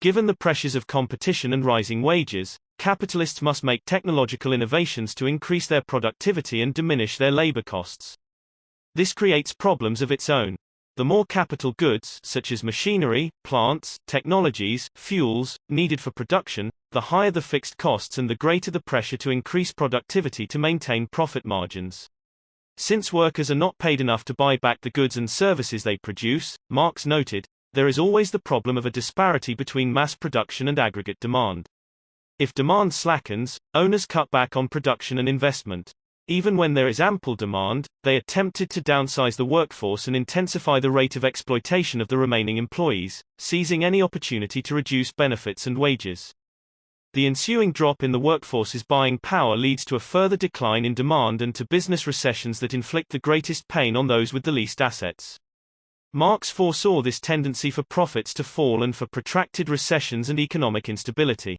Given the pressures of competition and rising wages, capitalists must make technological innovations to increase their productivity and diminish their labor costs. This creates problems of its own. The more capital goods, such as machinery, plants, technologies, fuels, needed for production, the higher the fixed costs and the greater the pressure to increase productivity to maintain profit margins. Since workers are not paid enough to buy back the goods and services they produce, Marx noted, there is always the problem of a disparity between mass production and aggregate demand. If demand slackens, owners cut back on production and investment. Even when there is ample demand, they are tempted to downsize the workforce and intensify the rate of exploitation of the remaining employees, seizing any opportunity to reduce benefits and wages. The ensuing drop in the workforce's buying power leads to a further decline in demand and to business recessions that inflict the greatest pain on those with the least assets. Marx foresaw this tendency for profits to fall and for protracted recessions and economic instability.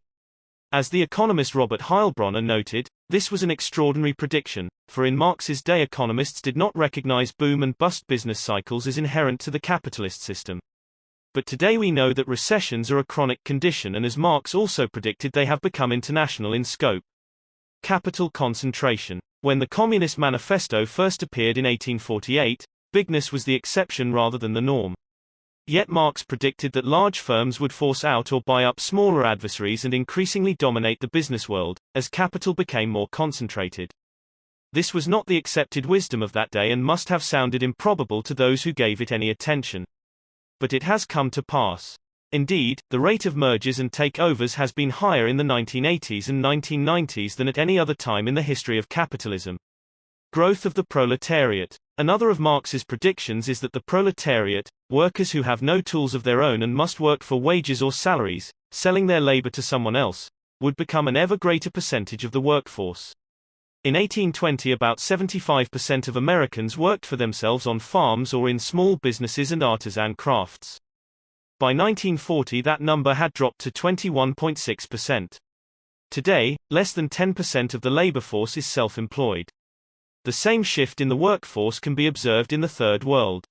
As the economist Robert Heilbronner noted, this was an extraordinary prediction, for in Marx's day economists did not recognize boom and bust business cycles as inherent to the capitalist system. But today we know that recessions are a chronic condition, and as Marx also predicted, they have become international in scope. Capital concentration. When the Communist Manifesto first appeared in 1848, bigness was the exception rather than the norm. Yet Marx predicted that large firms would force out or buy up smaller adversaries and increasingly dominate the business world, as capital became more concentrated. This was not the accepted wisdom of that day and must have sounded improbable to those who gave it any attention. But it has come to pass. Indeed, the rate of mergers and takeovers has been higher in the 1980s and 1990s than at any other time in the history of capitalism. Growth of the proletariat. Another of Marx's predictions is that the proletariat, workers who have no tools of their own and must work for wages or salaries, selling their labor to someone else, would become an ever greater percentage of the workforce. In 1820, about 75% of Americans worked for themselves on farms or in small businesses and artisan crafts. By 1940, that number had dropped to 21.6%. Today, less than 10% of the labor force is self-employed. The same shift in the workforce can be observed in the Third World.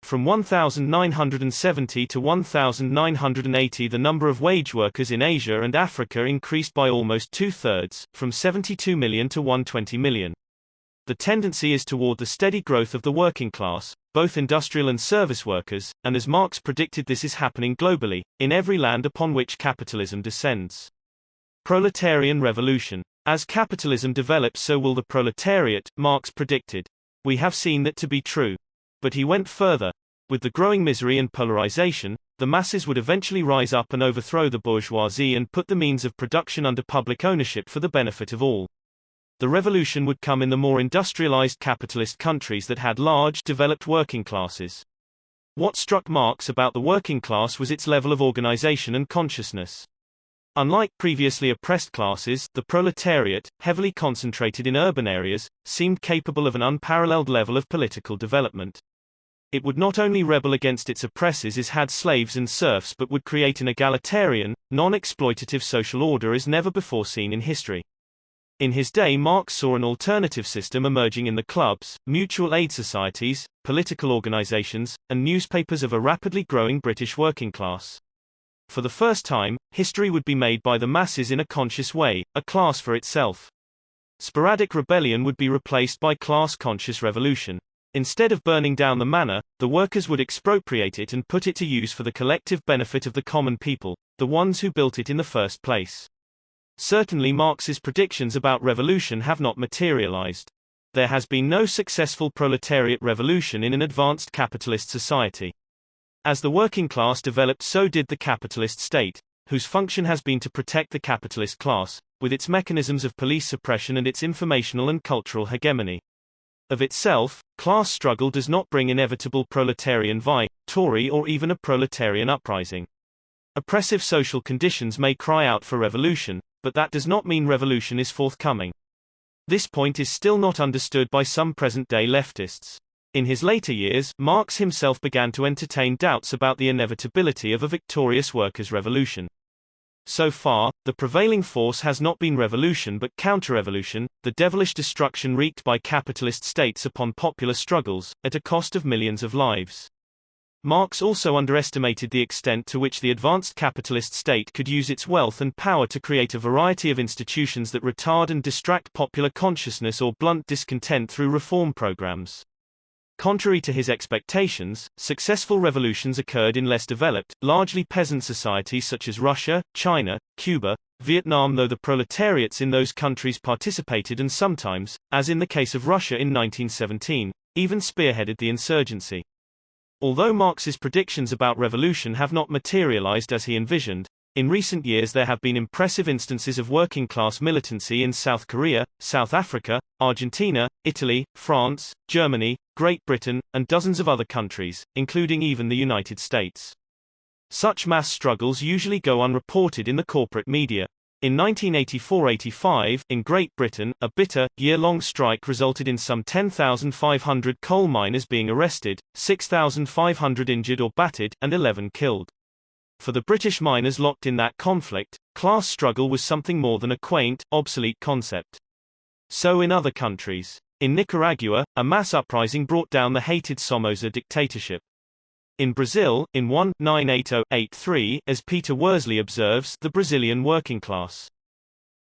From 1,970 to 1,980, the number of wage workers in Asia and Africa increased by almost two-thirds, from 72 million to 120 million. The tendency is toward the steady growth of the working class, both industrial and service workers, and as Marx predicted, this is happening globally, in every land upon which capitalism descends. Proletarian revolution. As capitalism develops, so will the proletariat, Marx predicted. We have seen that to be true. But he went further. With the growing misery and polarization, the masses would eventually rise up and overthrow the bourgeoisie and put the means of production under public ownership for the benefit of all. The revolution would come in the more industrialized capitalist countries that had large, developed working classes. What struck Marx about the working class was its level of organization and consciousness. Unlike previously oppressed classes, the proletariat, heavily concentrated in urban areas, seemed capable of an unparalleled level of political development. It would not only rebel against its oppressors as had slaves and serfs, but would create an egalitarian, non-exploitative social order as never before seen in history. In his day, Marx saw an alternative system emerging in the clubs, mutual aid societies, political organizations, and newspapers of a rapidly growing British working class. For the first time, history would be made by the masses in a conscious way, a class for itself. Sporadic rebellion would be replaced by class-conscious revolution. Instead of burning down the manor, the workers would expropriate it and put it to use for the collective benefit of the common people, the ones who built it in the first place. Certainly Marx's predictions about revolution have not materialized. There has been no successful proletariat revolution in an advanced capitalist society. As the working class developed, so did the capitalist state, whose function has been to protect the capitalist class, with its mechanisms of police suppression and its informational and cultural hegemony. Of itself, class struggle does not bring inevitable proletarian victory or even a proletarian uprising. Oppressive social conditions may cry out for revolution, but that does not mean revolution is forthcoming. This point is still not understood by some present-day leftists. In his later years, Marx himself began to entertain doubts about the inevitability of a victorious workers' revolution. So far, the prevailing force has not been revolution but counter-revolution, the devilish destruction wreaked by capitalist states upon popular struggles, at a cost of millions of lives. Marx also underestimated the extent to which the advanced capitalist state could use its wealth and power to create a variety of institutions that retard and distract popular consciousness or blunt discontent through reform programs. Contrary to his expectations, successful revolutions occurred in less developed, largely peasant societies such as Russia, China, Cuba, Vietnam, though the proletariats in those countries participated and sometimes, as in the case of Russia in 1917, even spearheaded the insurgency. Although Marx's predictions about revolution have not materialized as he envisioned, in recent years there have been impressive instances of working-class militancy in South Korea, South Africa, Argentina, Italy, France, Germany, Great Britain, and dozens of other countries, including even the United States. Such mass struggles usually go unreported in the corporate media. In 1984-85, in Great Britain, a bitter, year-long strike resulted in some 10,500 coal miners being arrested, 6,500 injured or battered, and 11 killed. For the British miners locked in that conflict, class struggle was something more than a quaint, obsolete concept. So in other countries. In Nicaragua, a mass uprising brought down the hated Somoza dictatorship. In Brazil, in 1980-83, as Peter Worsley observes, the Brazilian working class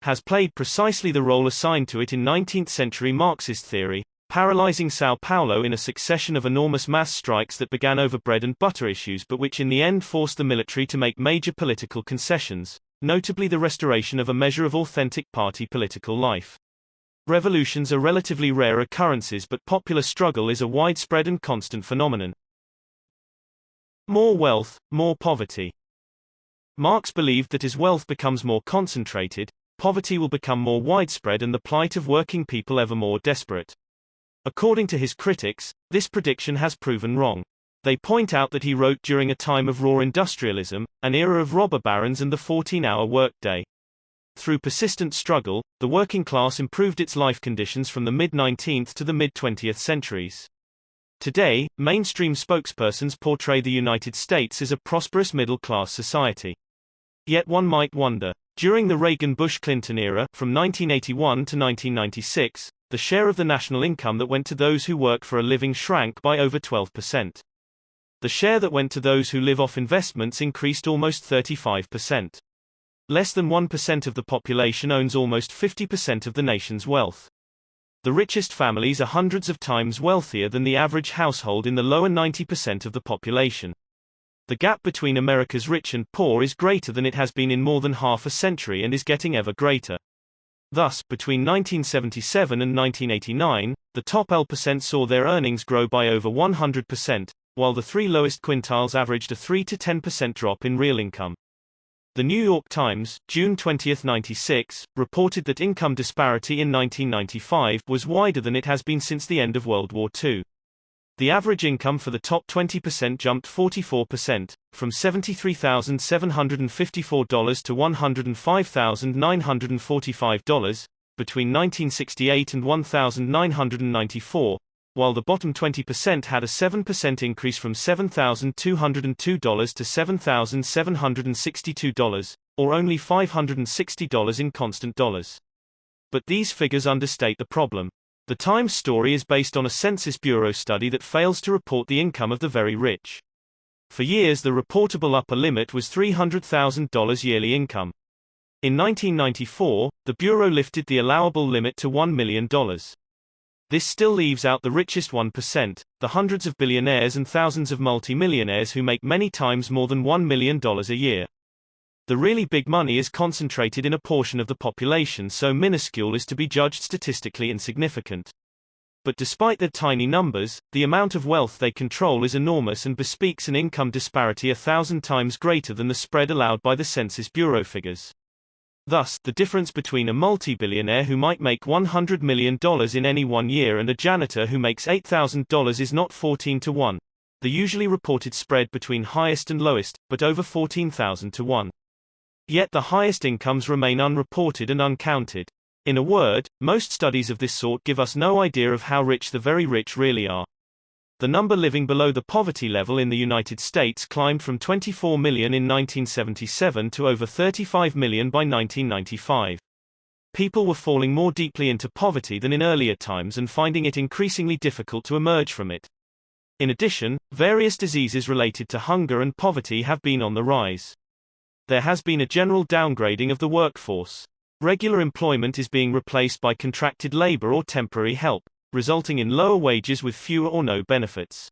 has played precisely the role assigned to it in 19th-century Marxist theory, paralyzing São Paulo in a succession of enormous mass strikes that began over bread and butter issues but which in the end forced the military to make major political concessions, notably the restoration of a measure of authentic party political life. Revolutions are relatively rare occurrences, but popular struggle is a widespread and constant phenomenon. More wealth, more poverty. Marx believed that as wealth becomes more concentrated, poverty will become more widespread and the plight of working people ever more desperate. According to his critics, this prediction has proven wrong. They point out that he wrote during a time of raw industrialism, an era of robber barons and the 14-hour workday. Through persistent struggle, the working class improved its life conditions from the mid-19th to the mid-20th centuries. Today, mainstream spokespersons portray the United States as a prosperous middle-class society. Yet one might wonder, during the Reagan-Bush-Clinton era, from 1981 to 1996, the share of the national income that went to those who work for a living shrank by over 12%. The share that went to those who live off investments increased almost 35%. Less than 1% of the population owns almost 50% of the nation's wealth. The richest families are hundreds of times wealthier than the average household in the lower 90% of the population. The gap between America's rich and poor is greater than it has been in more than half a century and is getting ever greater. Thus, between 1977 and 1989, the top L% saw their earnings grow by over 100%, while the three lowest quintiles averaged a 3 to 10% drop in real income. The New York Times, June 20, 1996, reported that income disparity in 1995 was wider than it has been since the end of World War II. The average income for the top 20% jumped 44%, from $73,754 to $105,945, between 1968 and 1994, while the bottom 20% had a 7% increase from $7,202 to $7,762, or only $560 in constant dollars. But these figures understate the problem. The Times story is based on a Census Bureau study that fails to report the income of the very rich. For years the reportable upper limit was $300,000 yearly income. In 1994, the Bureau lifted the allowable limit to $1 million. This still leaves out the richest 1%, the hundreds of billionaires and thousands of multimillionaires who make many times more than $1 million a year. The really big money is concentrated in a portion of the population so minuscule as to be judged statistically insignificant. But despite their tiny numbers, the amount of wealth they control is enormous and bespeaks an income disparity 1,000 times greater than the spread allowed by the Census Bureau figures. Thus, the difference between a multi-billionaire who might make $100 million in any one year and a janitor who makes $8,000 is not 14 to 1. The usually reported spread between highest and lowest, but over 14,000 to 1. Yet the highest incomes remain unreported and uncounted. In a word, most studies of this sort give us no idea of how rich the very rich really are. The number living below the poverty level in the United States climbed from 24 million in 1977 to over 35 million by 1995. People were falling more deeply into poverty than in earlier times and finding it increasingly difficult to emerge from it. In addition, various diseases related to hunger and poverty have been on the rise. There has been a general downgrading of the workforce. Regular employment is being replaced by contracted labor or temporary help, resulting in lower wages with fewer or no benefits.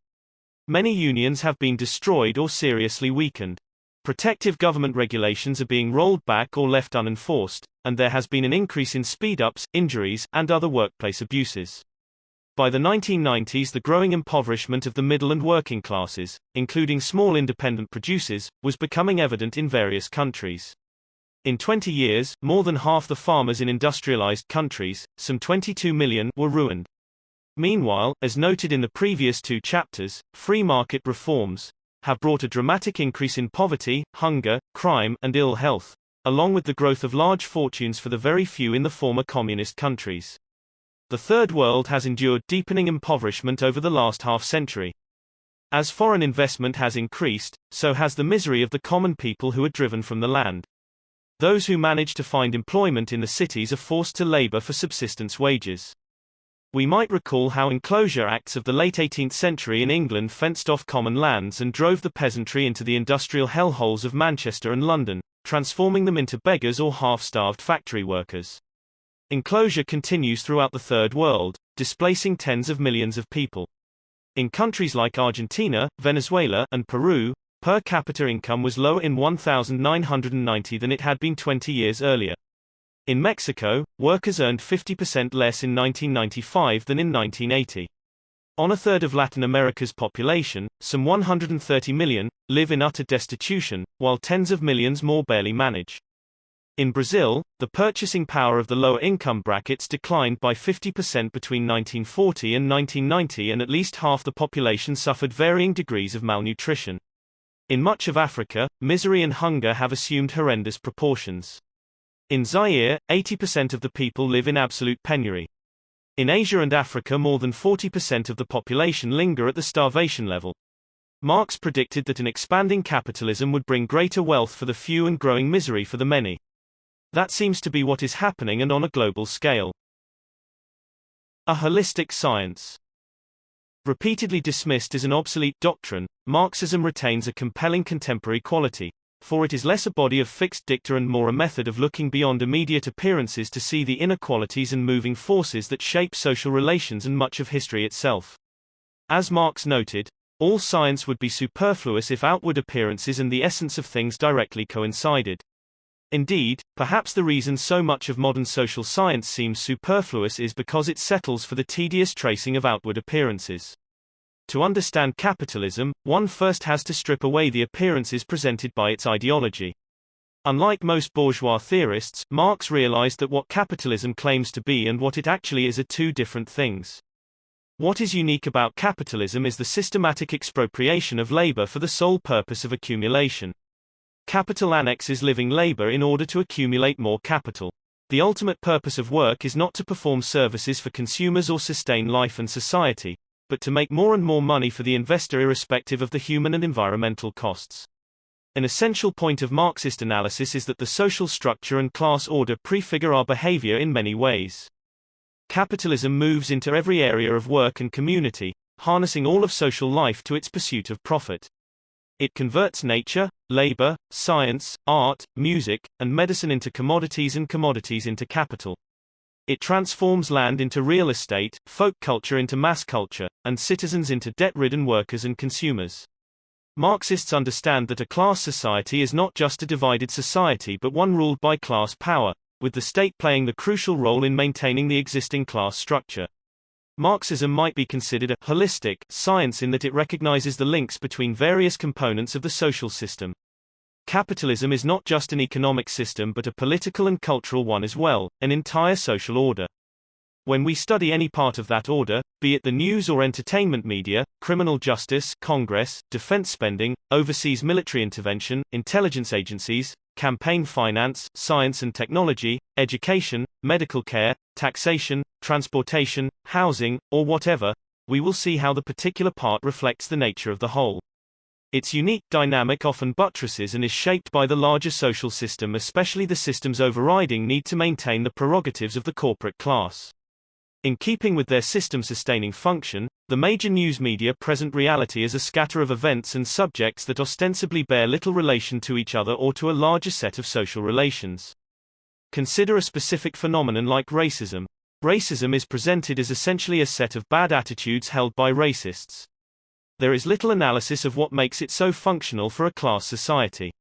Many unions have been destroyed or seriously weakened. Protective government regulations are being rolled back or left unenforced, and there has been an increase in speed-ups, injuries, and other workplace abuses. By the 1990s, the growing impoverishment of the middle and working classes, including small independent producers, was becoming evident in various countries. In 20 years, more than half the farmers in industrialized countries, some 22 million, were ruined. Meanwhile, as noted in the previous two chapters, free market reforms have brought a dramatic increase in poverty, hunger, crime, and ill health, along with the growth of large fortunes for the very few in the former communist countries. The Third World has endured deepening impoverishment over the last half-century. As foreign investment has increased, so has the misery of the common people who are driven from the land. Those who manage to find employment in the cities are forced to labor for subsistence wages. We might recall how enclosure acts of the late 18th century in England fenced off common lands and drove the peasantry into the industrial hellholes of Manchester and London, transforming them into beggars or half-starved factory workers. Enclosure continues throughout the Third World, displacing tens of millions of people. In countries like Argentina, Venezuela, and Peru, per capita income was lower in 1990 than it had been 20 years earlier. In Mexico, workers earned 50% less in 1995 than in 1980. On a third of Latin America's population, some 130 million, live in utter destitution, while tens of millions more barely manage. In Brazil, the purchasing power of the lower income brackets declined by 50% between 1940 and 1990, and at least half the population suffered varying degrees of malnutrition. In much of Africa, misery and hunger have assumed horrendous proportions. In Zaire, 80% of the people live in absolute penury. In Asia and Africa, more than 40% of the population linger at the starvation level. Marx predicted that an expanding capitalism would bring greater wealth for the few and growing misery for the many. That seems to be what is happening, and on a global scale. A holistic science. Repeatedly dismissed as an obsolete doctrine, Marxism retains a compelling contemporary quality, for it is less a body of fixed dicta and more a method of looking beyond immediate appearances to see the inequalities and moving forces that shape social relations and much of history itself. As Marx noted, all science would be superfluous if outward appearances and the essence of things directly coincided. Indeed, perhaps the reason so much of modern social science seems superfluous is because it settles for the tedious tracing of outward appearances. To understand capitalism, one first has to strip away the appearances presented by its ideology. Unlike most bourgeois theorists, Marx realized that what capitalism claims to be and what it actually is are two different things. What is unique about capitalism is the systematic expropriation of labor for the sole purpose of accumulation. Capital annexes living labor in order to accumulate more capital. The ultimate purpose of work is not to perform services for consumers or sustain life and society, but to make more and more money for the investor irrespective of the human and environmental costs. An essential point of Marxist analysis is that the social structure and class order prefigure our behavior in many ways. Capitalism moves into every area of work and community, harnessing all of social life to its pursuit of profit. It converts nature, labor, science, art, music, and medicine into commodities and commodities into capital. It transforms land into real estate, folk culture into mass culture, and citizens into debt-ridden workers and consumers. Marxists understand that a class society is not just a divided society but one ruled by class power, with the state playing the crucial role in maintaining the existing class structure. Marxism might be considered a holistic science in that it recognizes the links between various components of the social system. Capitalism is not just an economic system but a political and cultural one as well, an entire social order. When we study any part of that order, be it the news or entertainment media, criminal justice, Congress, defense spending, overseas military intervention, intelligence agencies, campaign finance, science and technology, education, medical care, taxation, transportation, housing, or whatever, we will see how the particular part reflects the nature of the whole. Its unique dynamic often buttresses and is shaped by the larger social system, especially the system's overriding need to maintain the prerogatives of the corporate class. In keeping with their system-sustaining function, the major news media present reality as a scatter of events and subjects that ostensibly bear little relation to each other or to a larger set of social relations. Consider a specific phenomenon like racism. Racism is presented as essentially a set of bad attitudes held by racists. There is little analysis of what makes it so functional for a class society.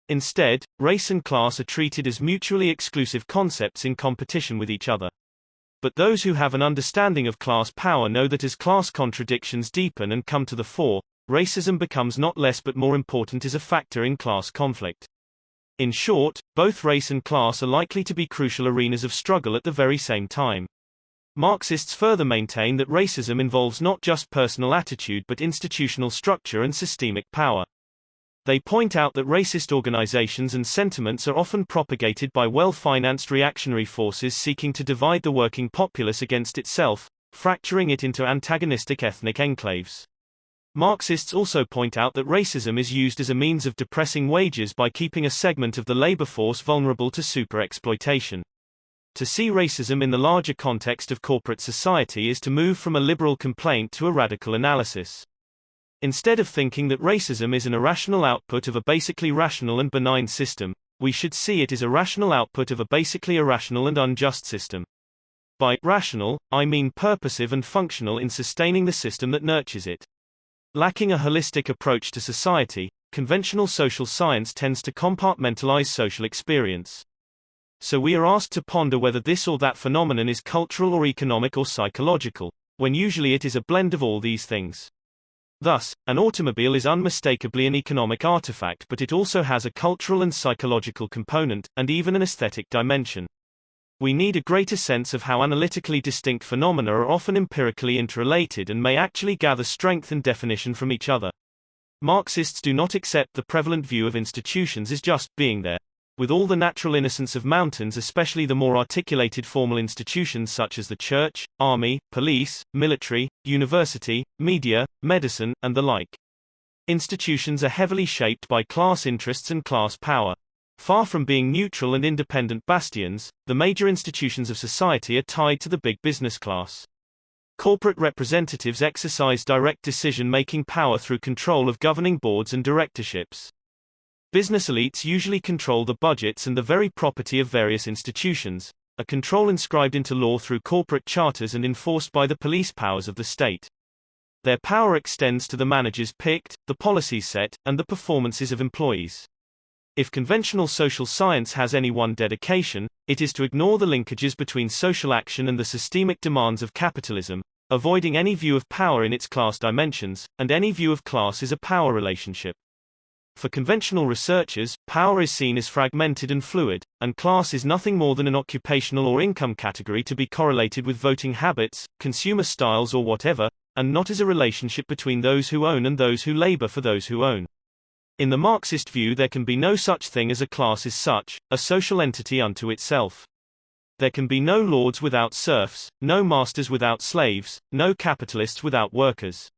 Instead, race and class are treated as mutually exclusive concepts in competition with each other. But those who have an understanding of class power know that as class contradictions deepen and come to the fore, racism becomes not less but more important as a factor in class conflict. In short, both race and class are likely to be crucial arenas of struggle at the very same time. Marxists further maintain that racism involves not just personal attitude but institutional structure and systemic power. They point out that racist organizations and sentiments are often propagated by well-financed reactionary forces seeking to divide the working populace against itself, fracturing it into antagonistic ethnic enclaves. Marxists also point out that racism is used as a means of depressing wages by keeping a segment of the labor force vulnerable to super-exploitation. To see racism in the larger context of corporate society is to move from a liberal complaint to a radical analysis. Instead of thinking that racism is an irrational output of a basically rational and benign system, we should see it as a rational output of a basically irrational and unjust system. By rational, I mean purposive and functional in sustaining the system that nurtures it. Lacking a holistic approach to society, conventional social science tends to compartmentalize social experience. So we are asked to ponder whether this or that phenomenon is cultural or economic or psychological, when usually it is a blend of all these things. Thus, an automobile is unmistakably an economic artifact, but it also has a cultural and psychological component, and even an aesthetic dimension. We need a greater sense of how analytically distinct phenomena are often empirically interrelated and may actually gather strength and definition from each other. Marxists do not accept the prevalent view of institutions as just being there. With all the natural innocence of mountains, especially the more articulated formal institutions such as the church, army, police, military, university, media, medicine, and the like. Institutions are heavily shaped by class interests and class power. Far from being neutral and independent bastions, the major institutions of society are tied to the big business class. Corporate representatives exercise direct decision-making power through control of governing boards and directorships. Business elites usually control the budgets and the very property of various institutions, a control inscribed into law through corporate charters and enforced by the police powers of the state. Their power extends to the managers picked, the policies set, and the performances of employees. If conventional social science has any one dedication, it is to ignore the linkages between social action and the systemic demands of capitalism, avoiding any view of power in its class dimensions, and any view of class as a power relationship. For conventional researchers, power is seen as fragmented and fluid, and class is nothing more than an occupational or income category to be correlated with voting habits, consumer styles or whatever, and not as a relationship between those who own and those who labor for those who own. In the Marxist view, there can be no such thing as a class as such, a social entity unto itself. There can be no lords without serfs, no masters without slaves, no capitalists without workers.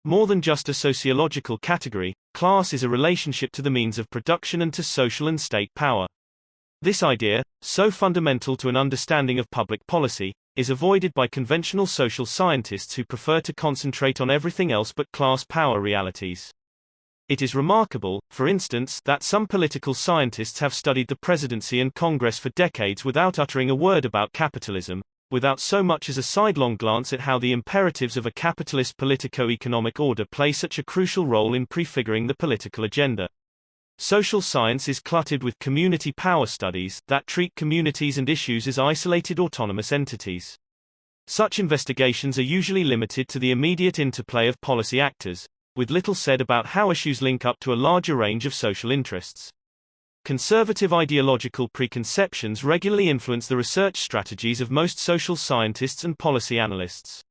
More than just a sociological category, class is a relationship to the means of production and to social and state power. This idea, so fundamental to an understanding of public policy, is avoided by conventional social scientists who prefer to concentrate on everything else but class power realities. It is remarkable, for instance, that some political scientists have studied the presidency and Congress for decades without uttering a word about capitalism, without so much as a sidelong glance at how the imperatives of a capitalist politico-economic order play such a crucial role in prefiguring the political agenda. Social science is cluttered with community power studies that treat communities and issues as isolated autonomous entities. Such investigations are usually limited to the immediate interplay of policy actors, with little said about how issues link up to a larger range of social interests. Conservative ideological preconceptions regularly influence the research strategies of most social scientists and policy analysts.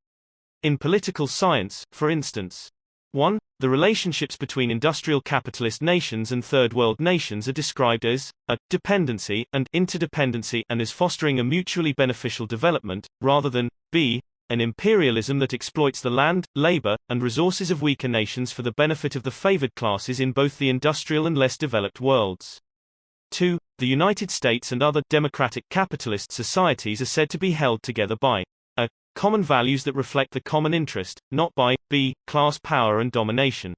In political science, for instance, 1. The relationships between industrial capitalist nations and third world nations are described as a dependency and interdependency and as fostering a mutually beneficial development, rather than b. an imperialism that exploits the land, labor, and resources of weaker nations for the benefit of the favored classes in both the industrial and less developed worlds. 2. The United States and other democratic capitalist societies are said to be held together by a. common values that reflect the common interest, not by b. class power and domination.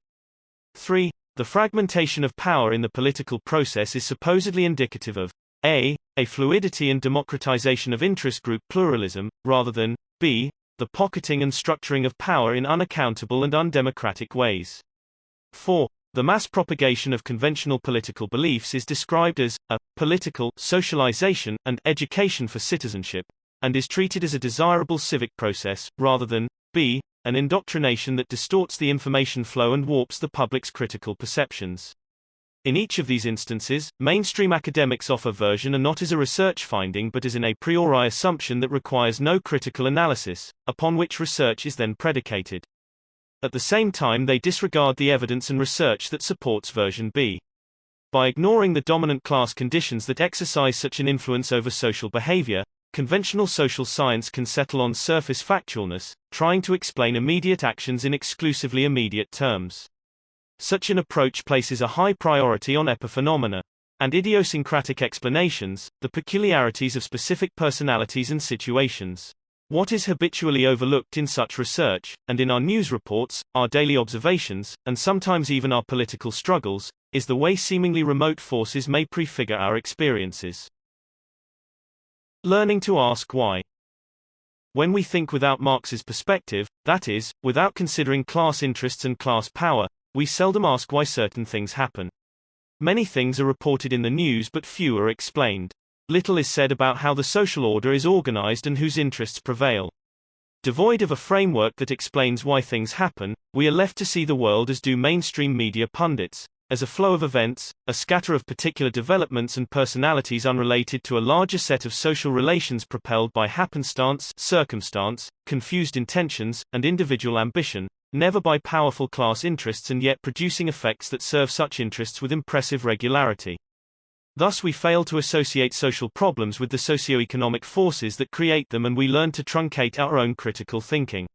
3. The fragmentation of power in the political process is supposedly indicative of a fluidity and democratization of interest group pluralism, rather than b. the pocketing and structuring of power in unaccountable and undemocratic ways. 4. The mass propagation of conventional political beliefs is described as a political socialization and education for citizenship, and is treated as a desirable civic process, rather than b. an indoctrination that distorts the information flow and warps the public's critical perceptions. In each of these instances, mainstream academics offer version not as a research finding but as an a priori assumption that requires no critical analysis, upon which research is then predicated. At the same time, they disregard the evidence and research that supports version B. By ignoring the dominant class conditions that exercise such an influence over social behavior, conventional social science can settle on surface factualness, trying to explain immediate actions in exclusively immediate terms. Such an approach places a high priority on epiphenomena and idiosyncratic explanations, the peculiarities of specific personalities and situations. What is habitually overlooked in such research, and in our news reports, our daily observations, and sometimes even our political struggles, is the way seemingly remote forces may prefigure our experiences. Learning to ask why. When we think without Marx's perspective, that is, without considering class interests and class power, we seldom ask why certain things happen. Many things are reported in the news but few are explained. Little is said about how the social order is organized and whose interests prevail. Devoid of a framework that explains why things happen, we are left to see the world as do mainstream media pundits, as a flow of events, a scatter of particular developments and personalities unrelated to a larger set of social relations propelled by happenstance, circumstance, confused intentions, and individual ambition, never by powerful class interests, and yet producing effects that serve such interests with impressive regularity. Thus we fail to associate social problems with the socio-economic forces that create them, and we learn to truncate our own critical thinking.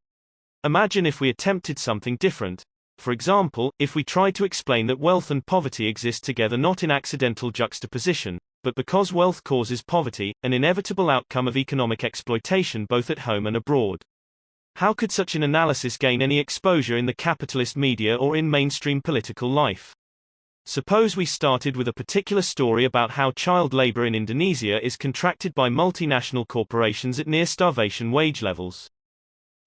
Imagine if we attempted something different. For example, if we tried to explain that wealth and poverty exist together not in accidental juxtaposition, but because wealth causes poverty, an inevitable outcome of economic exploitation both at home and abroad. How could such an analysis gain any exposure in the capitalist media or in mainstream political life? Suppose we started with a particular story about how child labor in Indonesia is contracted by multinational corporations at near starvation wage levels.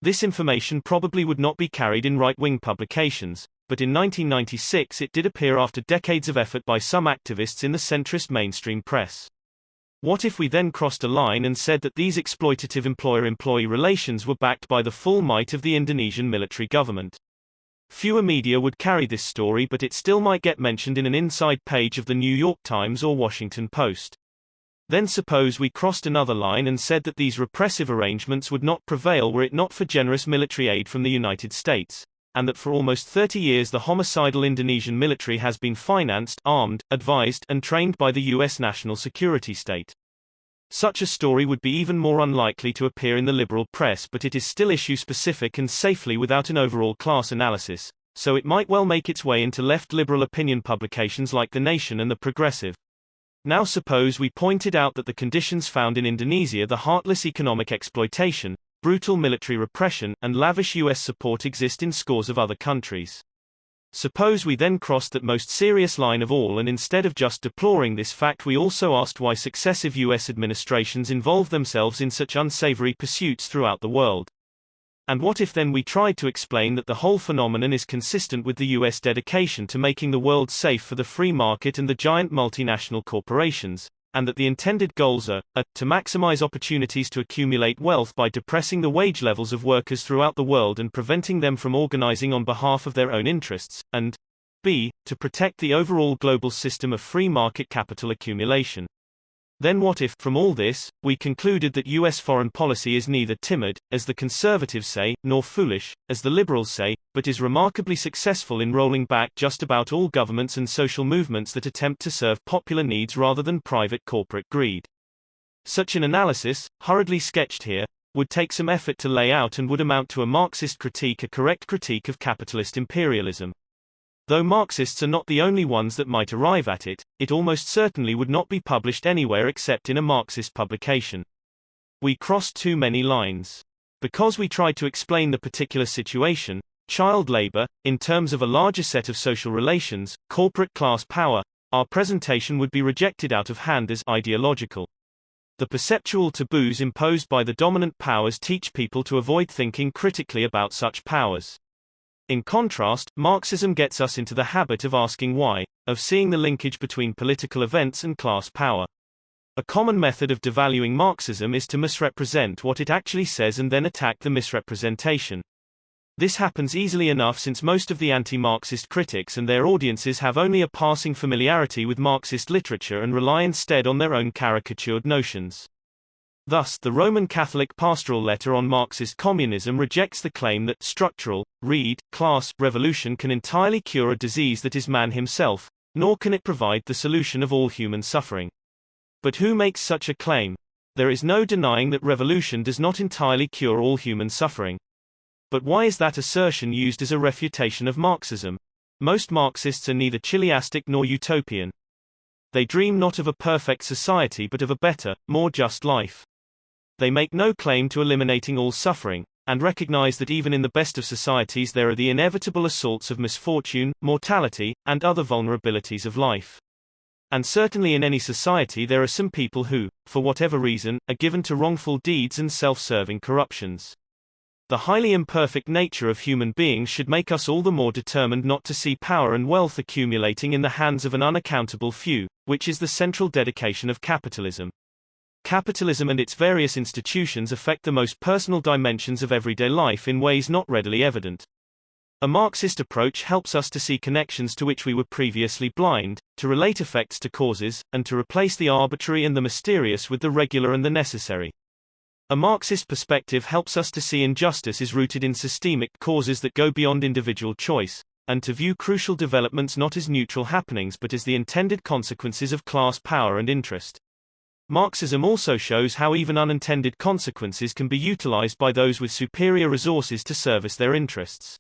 This information probably would not be carried in right-wing publications, but in 1996 it did appear after decades of effort by some activists in the centrist mainstream press. What if we then crossed a line and said that these exploitative employer-employee relations were backed by the full might of the Indonesian military government? Fewer media would carry this story, but it still might get mentioned in an inside page of the New York Times or Washington Post. Then suppose we crossed another line and said that these repressive arrangements would not prevail were it not for generous military aid from the United States, and that for almost 30 years the homicidal Indonesian military has been financed, armed, advised, and trained by the U.S. national security state. Such a story would be even more unlikely to appear in the liberal press, but it is still issue-specific and safely without an overall class analysis, so it might well make its way into left liberal opinion publications like The Nation and The Progressive. Now suppose we pointed out that the conditions found in Indonesia, the heartless economic exploitation, brutal military repression, and lavish U.S. support exist in scores of other countries. Suppose we then crossed that most serious line of all, and instead of just deploring this fact we also asked why successive U.S. administrations involve themselves in such unsavory pursuits throughout the world. And what if then we tried to explain that the whole phenomenon is consistent with the U.S. dedication to making the world safe for the free market and the giant multinational corporations, and that the intended goals are to maximize opportunities to accumulate wealth by depressing the wage levels of workers throughout the world and preventing them from organizing on behalf of their own interests, and b. to protect the overall global system of free market capital accumulation. Then what if, from all this, we concluded that US foreign policy is neither timid, as the conservatives say, nor foolish, as the liberals say, but is remarkably successful in rolling back just about all governments and social movements that attempt to serve popular needs rather than private corporate greed? Such an analysis, hurriedly sketched here, would take some effort to lay out and would amount to a Marxist critique, a correct critique of capitalist imperialism. Though Marxists are not the only ones that might arrive at it, it almost certainly would not be published anywhere except in a Marxist publication. We crossed too many lines. Because we tried to explain the particular situation, child labor, in terms of a larger set of social relations, corporate class power, our presentation would be rejected out of hand as ideological. The perceptual taboos imposed by the dominant powers teach people to avoid thinking critically about such powers. In contrast, Marxism gets us into the habit of asking why, of seeing the linkage between political events and class power. A common method of devaluing Marxism is to misrepresent what it actually says and then attack the misrepresentation. This happens easily enough since most of the anti-Marxist critics and their audiences have only a passing familiarity with Marxist literature and rely instead on their own caricatured notions. Thus, the Roman Catholic pastoral letter on Marxist communism rejects the claim that structural, read, class, revolution can entirely cure a disease that is man himself, nor can it provide the solution of all human suffering. But who makes such a claim? There is no denying that revolution does not entirely cure all human suffering. But why is that assertion used as a refutation of Marxism? Most Marxists are neither chiliastic nor utopian. They dream not of a perfect society but of a better, more just life. They make no claim to eliminating all suffering, and recognize that even in the best of societies there are the inevitable assaults of misfortune, mortality, and other vulnerabilities of life. And certainly in any society there are some people who, for whatever reason, are given to wrongful deeds and self-serving corruptions. The highly imperfect nature of human beings should make us all the more determined not to see power and wealth accumulating in the hands of an unaccountable few, which is the central dedication of capitalism. Capitalism and its various institutions affect the most personal dimensions of everyday life in ways not readily evident. A Marxist approach helps us to see connections to which we were previously blind, to relate effects to causes, and to replace the arbitrary and the mysterious with the regular and the necessary. A Marxist perspective helps us to see injustice is rooted in systemic causes that go beyond individual choice, and to view crucial developments not as neutral happenings but as the intended consequences of class power and interest. Marxism also shows how even unintended consequences can be utilized by those with superior resources to service their interests.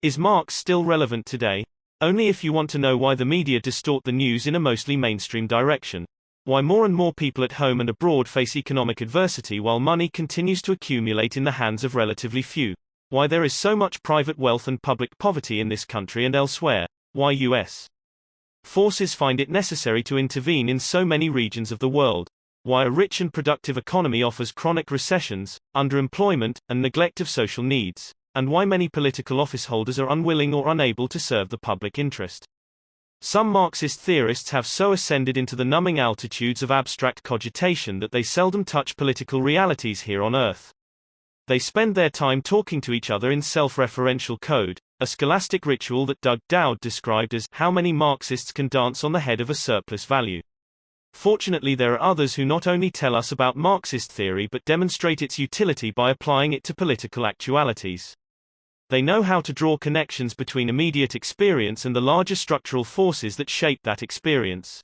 Is Marx still relevant today? Only if you want to know why the media distort the news in a mostly mainstream direction. Why more and more people at home and abroad face economic adversity while money continues to accumulate in the hands of relatively few. Why there is so much private wealth and public poverty in this country and elsewhere. Why US forces find it necessary to intervene in so many regions of the world. Why a rich and productive economy offers chronic recessions, underemployment, and neglect of social needs, and why many political office holders are unwilling or unable to serve the public interest. Some Marxist theorists have so ascended into the numbing altitudes of abstract cogitation that they seldom touch political realities here on Earth. They spend their time talking to each other in self-referential code, a scholastic ritual that Doug Dowd described as how many Marxists can dance on the head of a surplus value. Fortunately, there are others who not only tell us about Marxist theory but demonstrate its utility by applying it to political actualities. They know how to draw connections between immediate experience and the larger structural forces that shape that experience.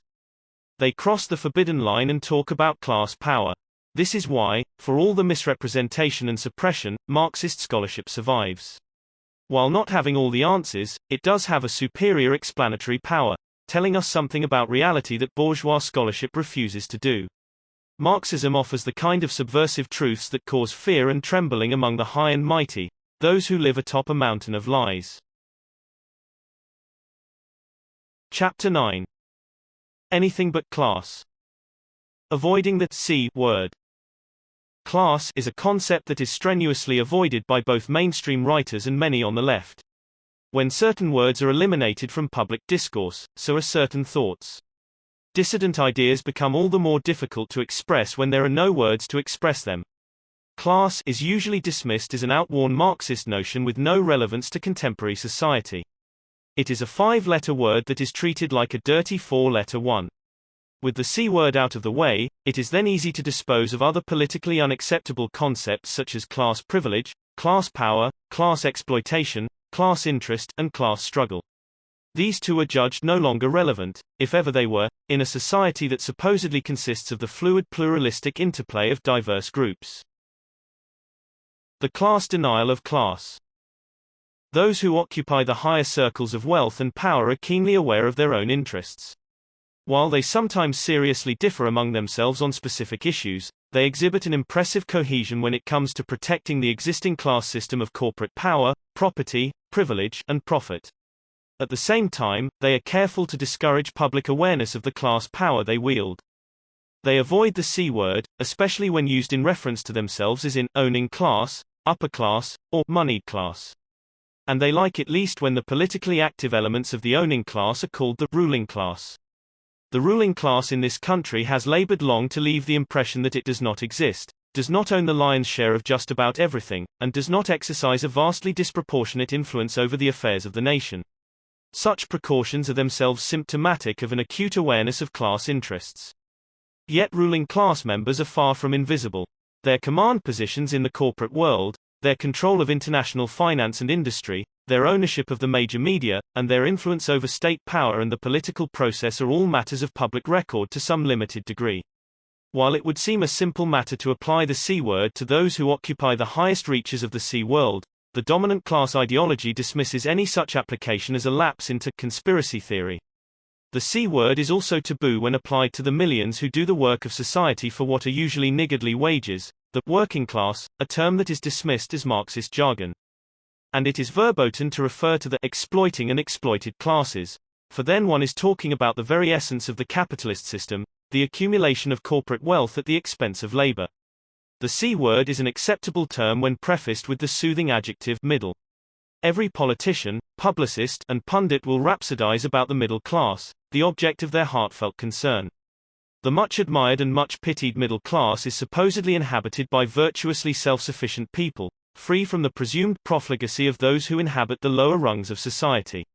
They cross the forbidden line and talk about class power. This is why, for all the misrepresentation and suppression, Marxist scholarship survives. While not having all the answers, it does have a superior explanatory power, telling us something about reality that bourgeois scholarship refuses to do. Marxism offers the kind of subversive truths that cause fear and trembling among the high and mighty, those who live atop a mountain of lies. Chapter 9. Anything but class. Avoiding the C word. Class is a concept that is strenuously avoided by both mainstream writers and many on the left. When certain words are eliminated from public discourse, so are certain thoughts. Dissident ideas become all the more difficult to express when there are no words to express them. Class is usually dismissed as an outworn Marxist notion with no relevance to contemporary society. It is a 5-letter word that is treated like a dirty 4-letter one. With the C word out of the way, it is then easy to dispose of other politically unacceptable concepts such as class privilege, class power, class exploitation, class interest, and class struggle. These two are judged no longer relevant, if ever they were, in a society that supposedly consists of the fluid pluralistic interplay of diverse groups. The class denial of class. Those who occupy the higher circles of wealth and power are keenly aware of their own interests. While they sometimes seriously differ among themselves on specific issues, they exhibit an impressive cohesion when it comes to protecting the existing class system of corporate power, property, privilege, and profit. At the same time, they are careful to discourage public awareness of the class power they wield. They avoid the C word, especially when used in reference to themselves as in owning class, upper class, or moneyed class. And they like it least when the politically active elements of the owning class are called the ruling class. The ruling class in this country has labored long to leave the impression that it does not exist, does not own the lion's share of just about everything, and does not exercise a vastly disproportionate influence over the affairs of the nation. Such precautions are themselves symptomatic of an acute awareness of class interests. Yet ruling class members are far from invisible. Their command positions in the corporate world, their control of international finance and industry, their ownership of the major media, and their influence over state power and the political process are all matters of public record to some limited degree. While it would seem a simple matter to apply the C word to those who occupy the highest reaches of the C world, the dominant class ideology dismisses any such application as a lapse into conspiracy theory. The C word is also taboo when applied to the millions who do the work of society for what are usually niggardly wages, the working class, a term that is dismissed as Marxist jargon. And it is verboten to refer to the exploiting and exploited classes, for then one is talking about the very essence of the capitalist system, the accumulation of corporate wealth at the expense of labor. The C word is an acceptable term when prefaced with the soothing adjective middle. Every politician, publicist, and pundit will rhapsodize about the middle class, the object of their heartfelt concern. The much admired and much pitied middle class is supposedly inhabited by virtuously self-sufficient people, free from the presumed profligacy of those who inhabit the lower rungs of society.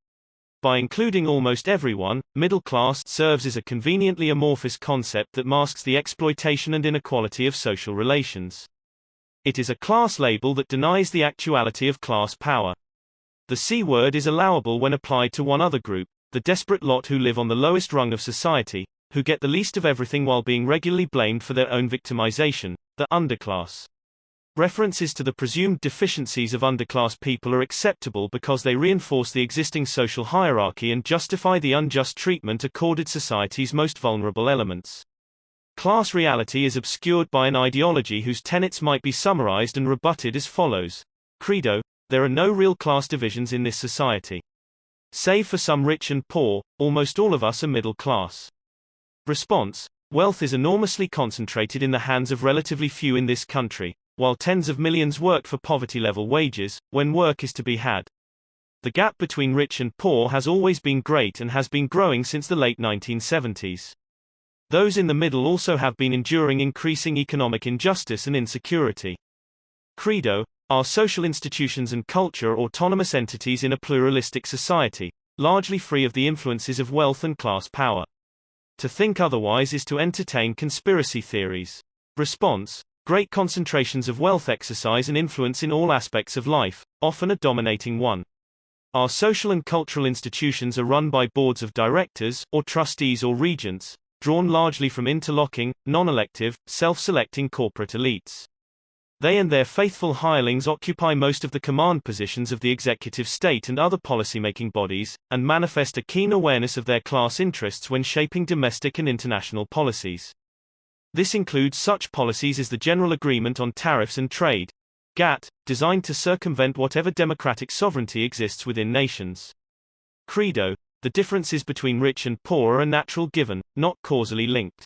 By including almost everyone, middle class serves as a conveniently amorphous concept that masks the exploitation and inequality of social relations. It is a class label that denies the actuality of class power. The C word is allowable when applied to one other group, the desperate lot who live on the lowest rung of society, who get the least of everything while being regularly blamed for their own victimization, the underclass. References to the presumed deficiencies of underclass people are acceptable because they reinforce the existing social hierarchy and justify the unjust treatment accorded society's most vulnerable elements. Class reality is obscured by an ideology whose tenets might be summarized and rebutted as follows. Credo: there are no real class divisions in this society. Save for some rich and poor, almost all of us are middle class. Response: wealth is enormously concentrated in the hands of relatively few in this country, while tens of millions work for poverty-level wages, when work is to be had. The gap between rich and poor has always been great and has been growing since the late 1970s. Those in the middle also have been enduring increasing economic injustice and insecurity. Credo: our social institutions and culture are autonomous entities in a pluralistic society, largely free of the influences of wealth and class power. To think otherwise is to entertain conspiracy theories. Response: great concentrations of wealth exercise an influence in all aspects of life, often a dominating one. Our social and cultural institutions are run by boards of directors, or trustees or regents, drawn largely from interlocking, non-elective, self-selecting corporate elites. They and their faithful hirelings occupy most of the command positions of the executive state and other policymaking bodies, and manifest a keen awareness of their class interests when shaping domestic and international policies. This includes such policies as the General Agreement on Tariffs and Trade, GATT, designed to circumvent whatever democratic sovereignty exists within nations. Credo: the differences between rich and poor are a natural given, not causally linked.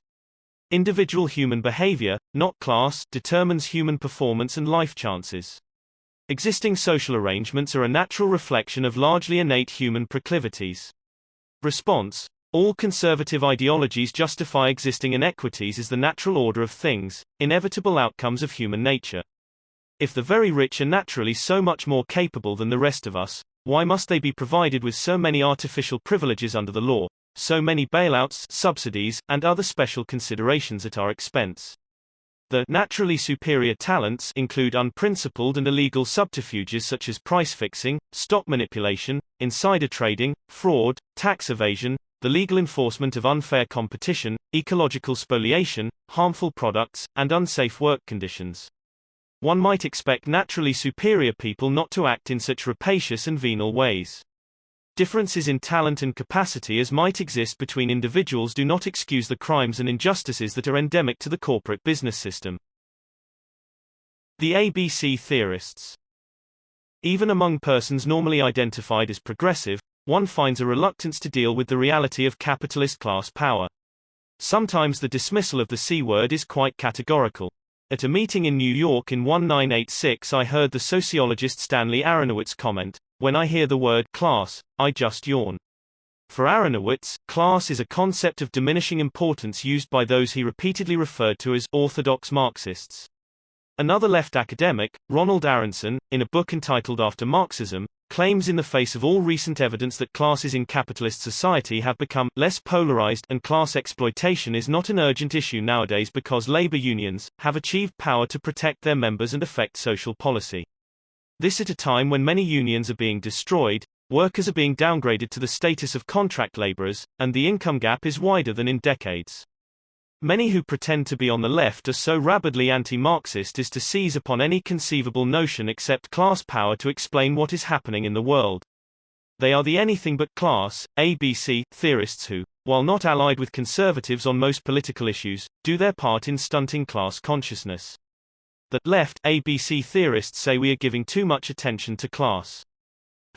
Individual human behavior, not class, determines human performance and life chances. Existing social arrangements are a natural reflection of largely innate human proclivities. Response: all conservative ideologies justify existing inequities as the natural order of things, inevitable outcomes of human nature. If the very rich are naturally so much more capable than the rest of us, why must they be provided with so many artificial privileges under the law, so many bailouts, subsidies, and other special considerations at our expense. The naturally superior talents include unprincipled and illegal subterfuges such as price fixing, stock manipulation, insider trading, fraud, tax evasion, the legal enforcement of unfair competition, ecological spoliation, harmful products, and unsafe work conditions. One might expect naturally superior people not to act in such rapacious and venal ways. Differences in talent and capacity as might exist between individuals do not excuse the crimes and injustices that are endemic to the corporate business system. The ABC theorists. Even among persons normally identified as progressive, one finds a reluctance to deal with the reality of capitalist class power. Sometimes the dismissal of the C word is quite categorical. At a meeting in New York in 1986, I heard the sociologist Stanley Aronowitz comment, "When I hear the word class, I just yawn." For Aronowitz, class is a concept of diminishing importance used by those he repeatedly referred to as orthodox Marxists. Another left academic, Ronald Aronson, in a book entitled After Marxism, claims in the face of all recent evidence that classes in capitalist society have become less polarized and class exploitation is not an urgent issue nowadays because labor unions have achieved power to protect their members and affect social policy. This at a time when many unions are being destroyed, workers are being downgraded to the status of contract laborers, and the income gap is wider than in decades. Many who pretend to be on the left are so rabidly anti-Marxist as to seize upon any conceivable notion except class power to explain what is happening in the world. They are the anything but class, ABC, theorists who, while not allied with conservatives on most political issues, do their part in stunting class consciousness. The left, ABC theorists say we are giving too much attention to class.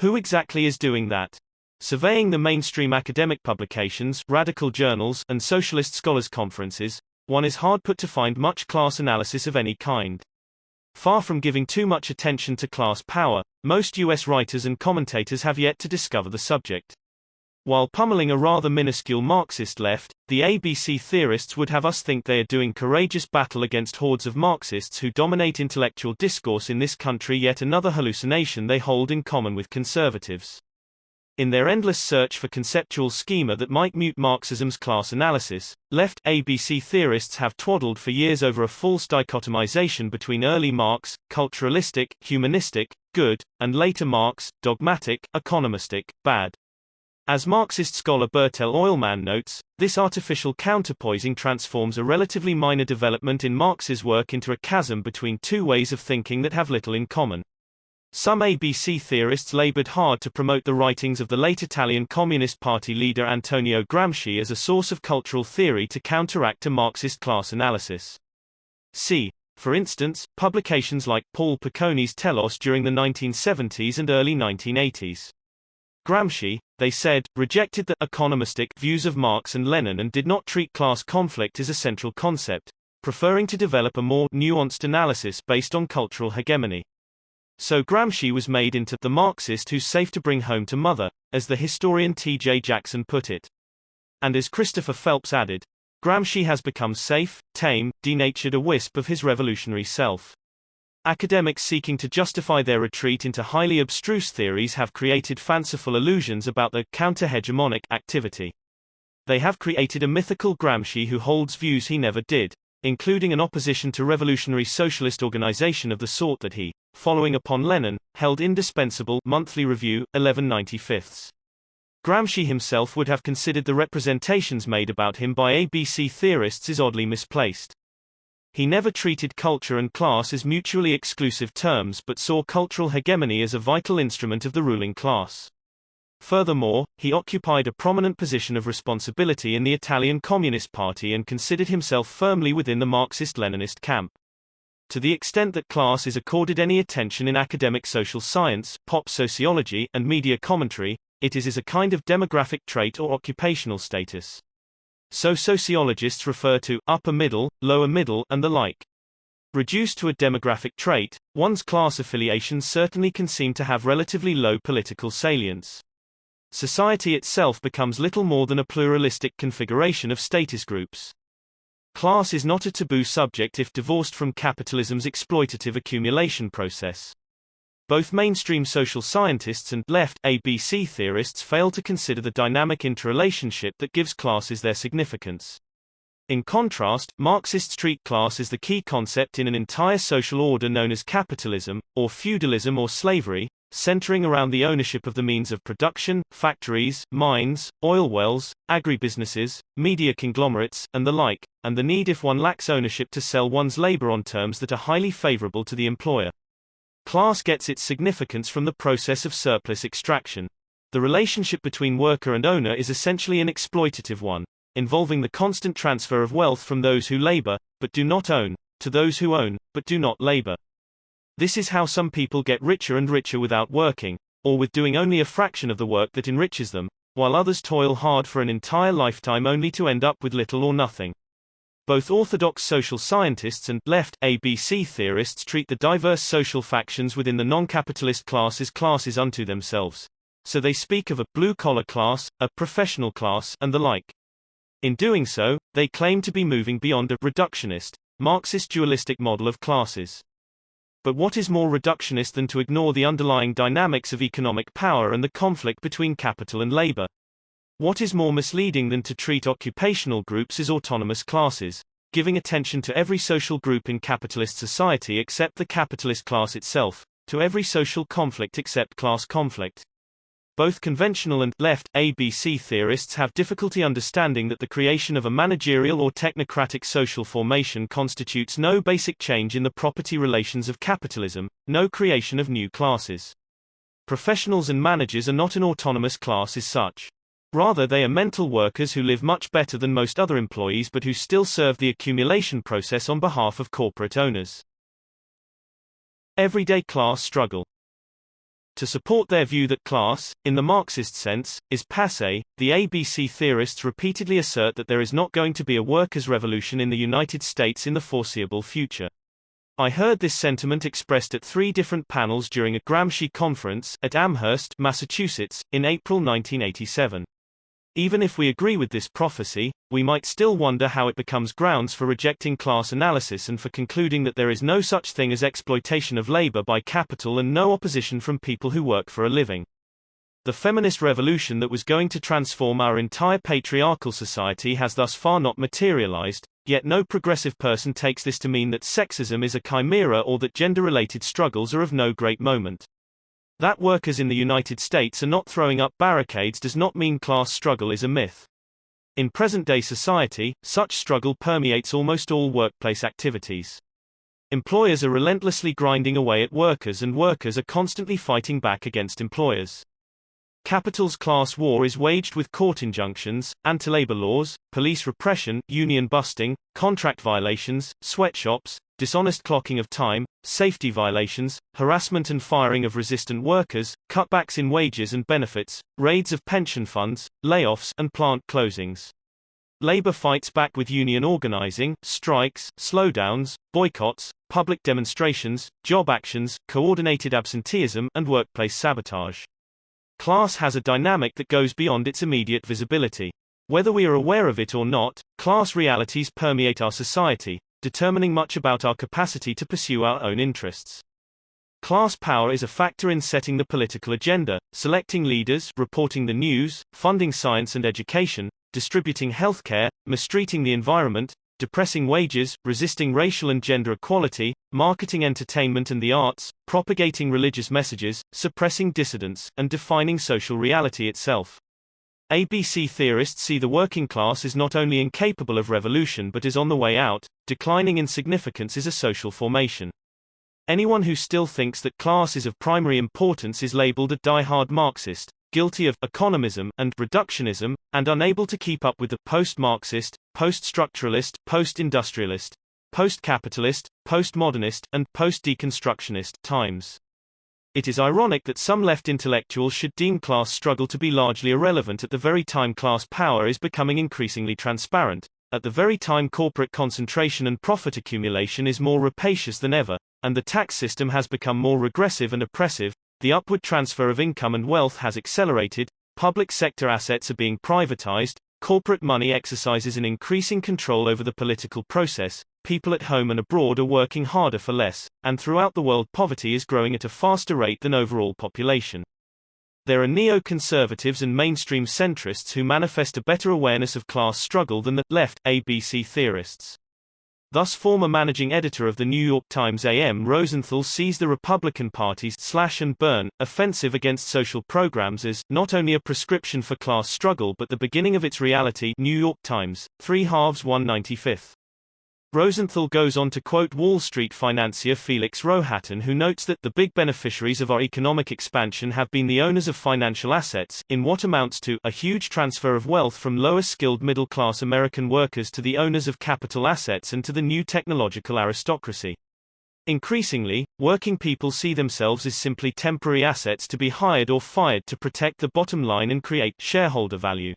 Who exactly is doing that? Surveying the mainstream academic publications, radical journals, and socialist scholars' conferences, one is hard put to find much class analysis of any kind. Far from giving too much attention to class power, most US writers and commentators have yet to discover the subject. While pummeling a rather minuscule Marxist left, the ABC theorists would have us think they are doing courageous battle against hordes of Marxists who dominate intellectual discourse in this country, yet another hallucination they hold in common with conservatives. In their endless search for conceptual schema that might mute Marxism's class analysis, left ABC theorists have twaddled for years over a false dichotomization between early Marx, culturalistic, humanistic, good, and later Marx, dogmatic, economistic, bad. As Marxist scholar Bertel Oilman notes, this artificial counterpoising transforms a relatively minor development in Marx's work into a chasm between two ways of thinking that have little in common. Some ABC theorists labored hard to promote the writings of the late Italian Communist Party leader Antonio Gramsci as a source of cultural theory to counteract a Marxist class analysis. See, for instance, publications like Paul Picconi's Telos during the 1970s and early 1980s. Gramsci, they said, rejected the economistic views of Marx and Lenin and did not treat class conflict as a central concept, preferring to develop a more nuanced analysis based on cultural hegemony. So Gramsci was made into the Marxist who's safe to bring home to mother, as the historian T.J. Jackson put it. And as Christopher Phelps added, Gramsci has become safe, tame, denatured, a wisp of his revolutionary self. Academics seeking to justify their retreat into highly abstruse theories have created fanciful illusions about the counter-hegemonic activity. They have created a mythical Gramsci who holds views he never did, including an opposition to revolutionary socialist organization of the sort that he, following upon Lenin, held indispensable. Monthly Review, 11/95. Gramsci himself would have considered the representations made about him by ABC theorists is oddly misplaced. He never treated culture and class as mutually exclusive terms but saw cultural hegemony as a vital instrument of the ruling class. Furthermore, he occupied a prominent position of responsibility in the Italian Communist Party and considered himself firmly within the Marxist-Leninist camp. To the extent that class is accorded any attention in academic social science, pop sociology, and media commentary, it is as a kind of demographic trait or occupational status. So sociologists refer to upper middle, lower middle, and the like. Reduced to a demographic trait, one's class affiliations certainly can seem to have relatively low political salience. Society itself becomes little more than a pluralistic configuration of status groups. Class is not a taboo subject if divorced from capitalism's exploitative accumulation process. Both mainstream social scientists and left ABC theorists fail to consider the dynamic interrelationship that gives classes their significance. In contrast, Marxists treat class as the key concept in an entire social order known as capitalism, or feudalism or slavery, centering around the ownership of the means of production, factories, mines, oil wells, agribusinesses, media conglomerates, and the like, and the need if one lacks ownership to sell one's labor on terms that are highly favorable to the employer. Class gets its significance from the process of surplus extraction. The relationship between worker and owner is essentially an exploitative one, involving the constant transfer of wealth from those who labor, but do not own, to those who own, but do not labor. This is how some people get richer and richer without working, or with doing only a fraction of the work that enriches them, while others toil hard for an entire lifetime only to end up with little or nothing. Both orthodox social scientists and left ABC theorists treat the diverse social factions within the non-capitalist class as classes unto themselves. So they speak of a blue-collar class, a professional class, and the like. In doing so, they claim to be moving beyond a reductionist, Marxist dualistic model of classes. But what is more reductionist than to ignore the underlying dynamics of economic power and the conflict between capital and labor? What is more misleading than to treat occupational groups as autonomous classes, giving attention to every social group in capitalist society except the capitalist class itself, to every social conflict except class conflict? Both conventional and left ABC theorists have difficulty understanding that the creation of a managerial or technocratic social formation constitutes no basic change in the property relations of capitalism, no creation of new classes. Professionals and managers are not an autonomous class as such. Rather, they are mental workers who live much better than most other employees but who still serve the accumulation process on behalf of corporate owners. Everyday class struggle. To support their view that class, in the Marxist sense, is passé, the ABC theorists repeatedly assert that there is not going to be a workers' revolution in the United States in the foreseeable future. I heard this sentiment expressed at 3 different panels during a Gramsci conference at Amherst, Massachusetts, in April 1987. Even if we agree with this prophecy, we might still wonder how it becomes grounds for rejecting class analysis and for concluding that there is no such thing as exploitation of labor by capital and no opposition from people who work for a living. The feminist revolution that was going to transform our entire patriarchal society has thus far not materialized, yet no progressive person takes this to mean that sexism is a chimera or that gender-related struggles are of no great moment. That workers in the United States are not throwing up barricades does not mean class struggle is a myth. In present-day society, such struggle permeates almost all workplace activities. Employers are relentlessly grinding away at workers and workers are constantly fighting back against employers. Capital's class war is waged with court injunctions, anti-labor laws, police repression, union busting, contract violations, sweatshops, dishonest clocking of time, safety violations, harassment and firing of resistant workers, cutbacks in wages and benefits, raids of pension funds, layoffs, and plant closings. Labor fights back with union organizing, strikes, slowdowns, boycotts, public demonstrations, job actions, coordinated absenteeism, and workplace sabotage. Class has a dynamic that goes beyond its immediate visibility. Whether we are aware of it or not, class realities permeate our society, determining much about our capacity to pursue our own interests. Class power is a factor in setting the political agenda, selecting leaders, reporting the news, funding science and education, distributing healthcare, mistreating the environment, depressing wages, resisting racial and gender equality, marketing entertainment and the arts, propagating religious messages, suppressing dissidents, and defining social reality itself. ABC theorists see the working class as not only incapable of revolution but is on the way out, declining in significance as a social formation. Anyone who still thinks that class is of primary importance is labeled a die-hard Marxist, guilty of economism and reductionism, and unable to keep up with the post-Marxist, post-structuralist, post-industrialist, post-capitalist, post-modernist, and post-deconstructionist times. It is ironic that some left intellectuals should deem class struggle to be largely irrelevant at the very time class power is becoming increasingly transparent, at the very time corporate concentration and profit accumulation is more rapacious than ever, and the tax system has become more regressive and oppressive. The upward transfer of income and wealth has accelerated, public sector assets are being privatized, corporate money exercises an increasing control over the political process, people at home and abroad are working harder for less, and throughout the world poverty is growing at a faster rate than overall population. There are neo-conservatives and mainstream centrists who manifest a better awareness of class struggle than the left ABC theorists. Thus, former managing editor of the New York Times A.M. Rosenthal sees the Republican Party's slash and burn offensive against social programs as not only a prescription for class struggle but the beginning of its reality. New York Times, 3 halves 195. Rosenthal goes on to quote Wall Street financier Felix Rohatyn, who notes that the big beneficiaries of our economic expansion have been the owners of financial assets, in what amounts to a huge transfer of wealth from lower-skilled middle-class American workers to the owners of capital assets and to the new technological aristocracy. Increasingly, working people see themselves as simply temporary assets to be hired or fired to protect the bottom line and create shareholder value.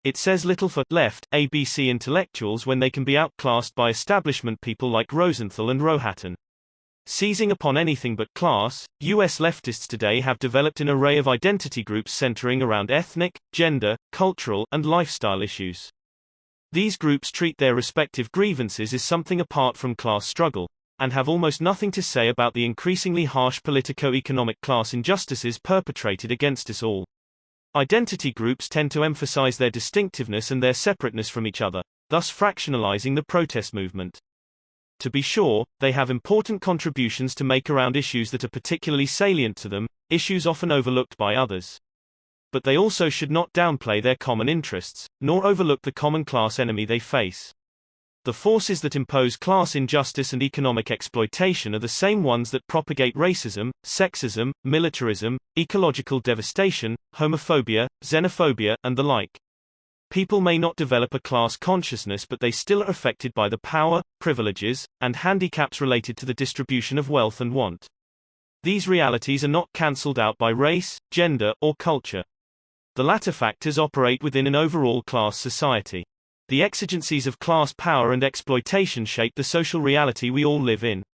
It says little for left ABC intellectuals when they can be outclassed by establishment people like Rosenthal and Rohatyn. Seizing upon anything but class, U.S. leftists today have developed an array of identity groups centering around ethnic, gender, cultural, and lifestyle issues. These groups treat their respective grievances as something apart from class struggle, and have almost nothing to say about the increasingly harsh politico-economic class injustices perpetrated against us all. Identity groups tend to emphasize their distinctiveness and their separateness from each other, thus fractionalizing the protest movement. To be sure, they have important contributions to make around issues that are particularly salient to them, issues often overlooked by others. But they also should not downplay their common interests, nor overlook the common class enemy they face. The forces that impose class injustice and economic exploitation are the same ones that propagate racism, sexism, militarism, ecological devastation, homophobia, xenophobia, and the like. People may not develop a class consciousness, but they still are affected by the power, privileges, and handicaps related to the distribution of wealth and want. These realities are not cancelled out by race, gender, or culture. The latter factors operate within an overall class society. The exigencies of class power and exploitation shape the social reality we all live in.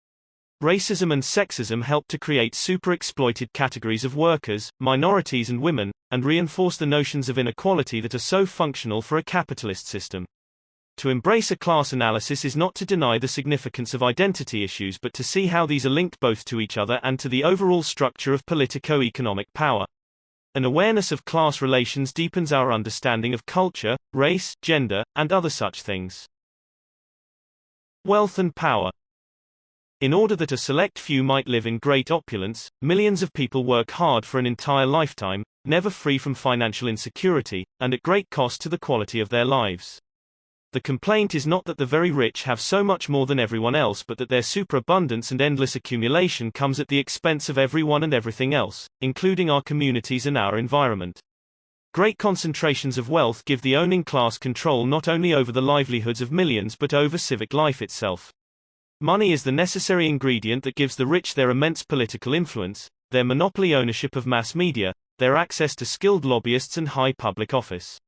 Racism and sexism help to create super-exploited categories of workers, minorities and women, and reinforce the notions of inequality that are so functional for a capitalist system. To embrace a class analysis is not to deny the significance of identity issues but to see how these are linked both to each other and to the overall structure of politico-economic power. An awareness of class relations deepens our understanding of culture, race, gender, and other such things. Wealth and power. In order that a select few might live in great opulence, millions of people work hard for an entire lifetime, never free from financial insecurity, and at great cost to the quality of their lives. The complaint is not that the very rich have so much more than everyone else, but that their superabundance and endless accumulation comes at the expense of everyone and everything else, including our communities and our environment. Great concentrations of wealth give the owning class control not only over the livelihoods of millions but over civic life itself. Money is the necessary ingredient that gives the rich their immense political influence, their monopoly ownership of mass media, their access to skilled lobbyists and high public office.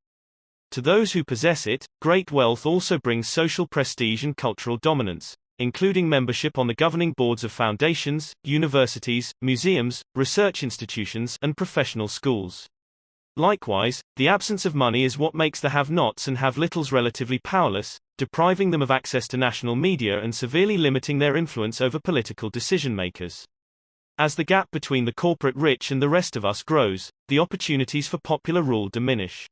To those who possess it, great wealth also brings social prestige and cultural dominance, including membership on the governing boards of foundations, universities, museums, research institutions, and professional schools. Likewise, the absence of money is what makes the have-nots and have-littles relatively powerless, depriving them of access to national media and severely limiting their influence over political decision-makers. As the gap between the corporate rich and the rest of us grows, the opportunities for popular rule diminish.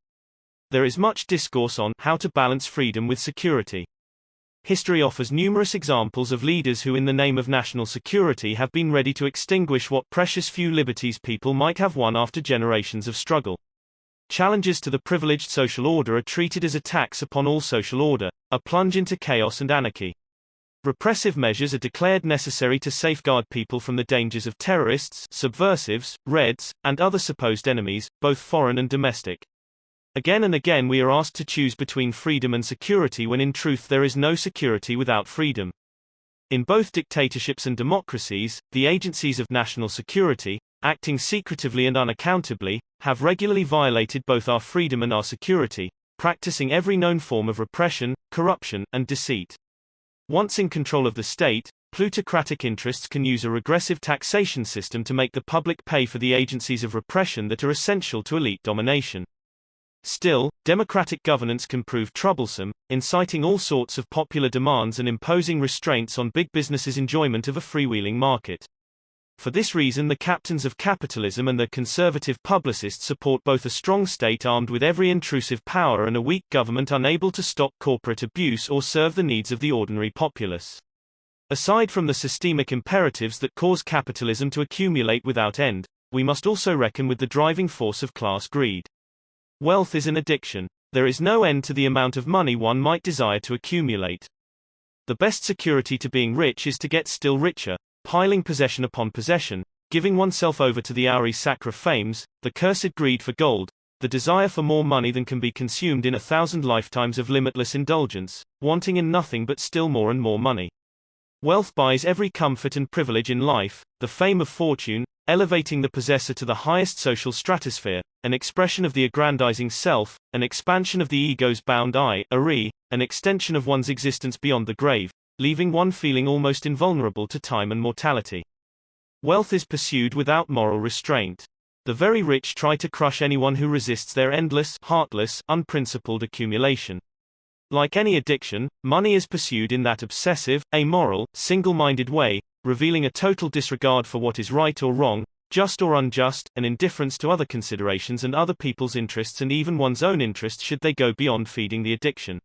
There is much discourse on how to balance freedom with security. History offers numerous examples of leaders who in the name of national security have been ready to extinguish what precious few liberties people might have won after generations of struggle. Challenges to the privileged social order are treated as attacks upon all social order, a plunge into chaos and anarchy. Repressive measures are declared necessary to safeguard people from the dangers of terrorists, subversives, Reds, and other supposed enemies, both foreign and domestic. Again and again we are asked to choose between freedom and security when in truth there is no security without freedom. In both dictatorships and democracies, the agencies of national security, acting secretively and unaccountably, have regularly violated both our freedom and our security, practicing every known form of repression, corruption, and deceit. Once in control of the state, plutocratic interests can use a regressive taxation system to make the public pay for the agencies of repression that are essential to elite domination. Still, democratic governance can prove troublesome, inciting all sorts of popular demands and imposing restraints on big business's enjoyment of a freewheeling market. For this reason, the captains of capitalism and their conservative publicists support both a strong state armed with every intrusive power and a weak government unable to stop corporate abuse or serve the needs of the ordinary populace. Aside from the systemic imperatives that cause capitalism to accumulate without end, we must also reckon with the driving force of class greed. Wealth is an addiction. There is no end to the amount of money one might desire to accumulate. The best security to being rich is to get still richer, piling possession upon possession, giving oneself over to the houri sacra fames, the cursed greed for gold, the desire for more money than can be consumed in 1,000 lifetimes of limitless indulgence, wanting in nothing but still more and more money. Wealth buys every comfort and privilege in life, the fame of fortune, elevating the possessor to the highest social stratosphere, an expression of the aggrandizing self, an expansion of the ego's bound I, Ari, an extension of one's existence beyond the grave, leaving one feeling almost invulnerable to time and mortality. Wealth is pursued without moral restraint. The very rich try to crush anyone who resists their endless, heartless, unprincipled accumulation. Like any addiction, money is pursued in that obsessive, amoral, single-minded way, revealing a total disregard for what is right or wrong, just or unjust, and indifference to other considerations and other people's interests and even one's own interests should they go beyond feeding the addiction.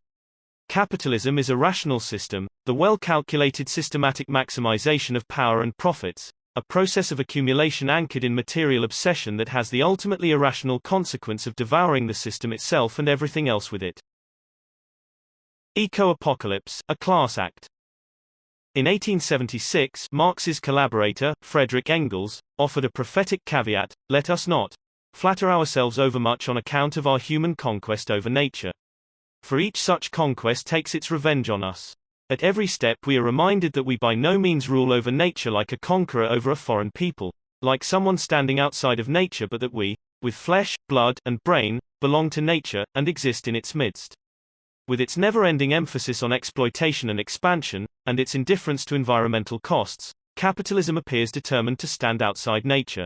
Capitalism is a rational system, the well-calculated systematic maximization of power and profits, a process of accumulation anchored in material obsession that has the ultimately irrational consequence of devouring the system itself and everything else with it. Eco-apocalypse, a class act. In 1876, Marx's collaborator, Friedrich Engels, offered a prophetic caveat: let us not flatter ourselves overmuch on account of our human conquest over nature. For each such conquest takes its revenge on us. At every step we are reminded that we by no means rule over nature like a conqueror over a foreign people, like someone standing outside of nature, but that we, with flesh, blood, and brain, belong to nature, and exist in its midst. With its never-ending emphasis on exploitation and expansion, and its indifference to environmental costs, capitalism appears determined to stand outside nature.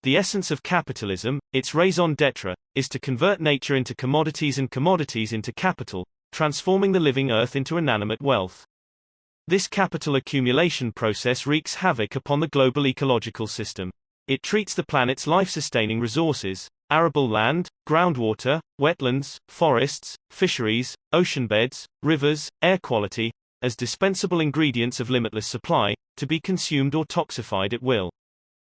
The essence of capitalism, its raison d'être, is to convert nature into commodities and commodities into capital, transforming the living earth into inanimate wealth. This capital accumulation process wreaks havoc upon the global ecological system. It treats the planet's life-sustaining resources, arable land, groundwater, wetlands, forests, fisheries, ocean beds, rivers, air quality, as dispensable ingredients of limitless supply, to be consumed or toxified at will.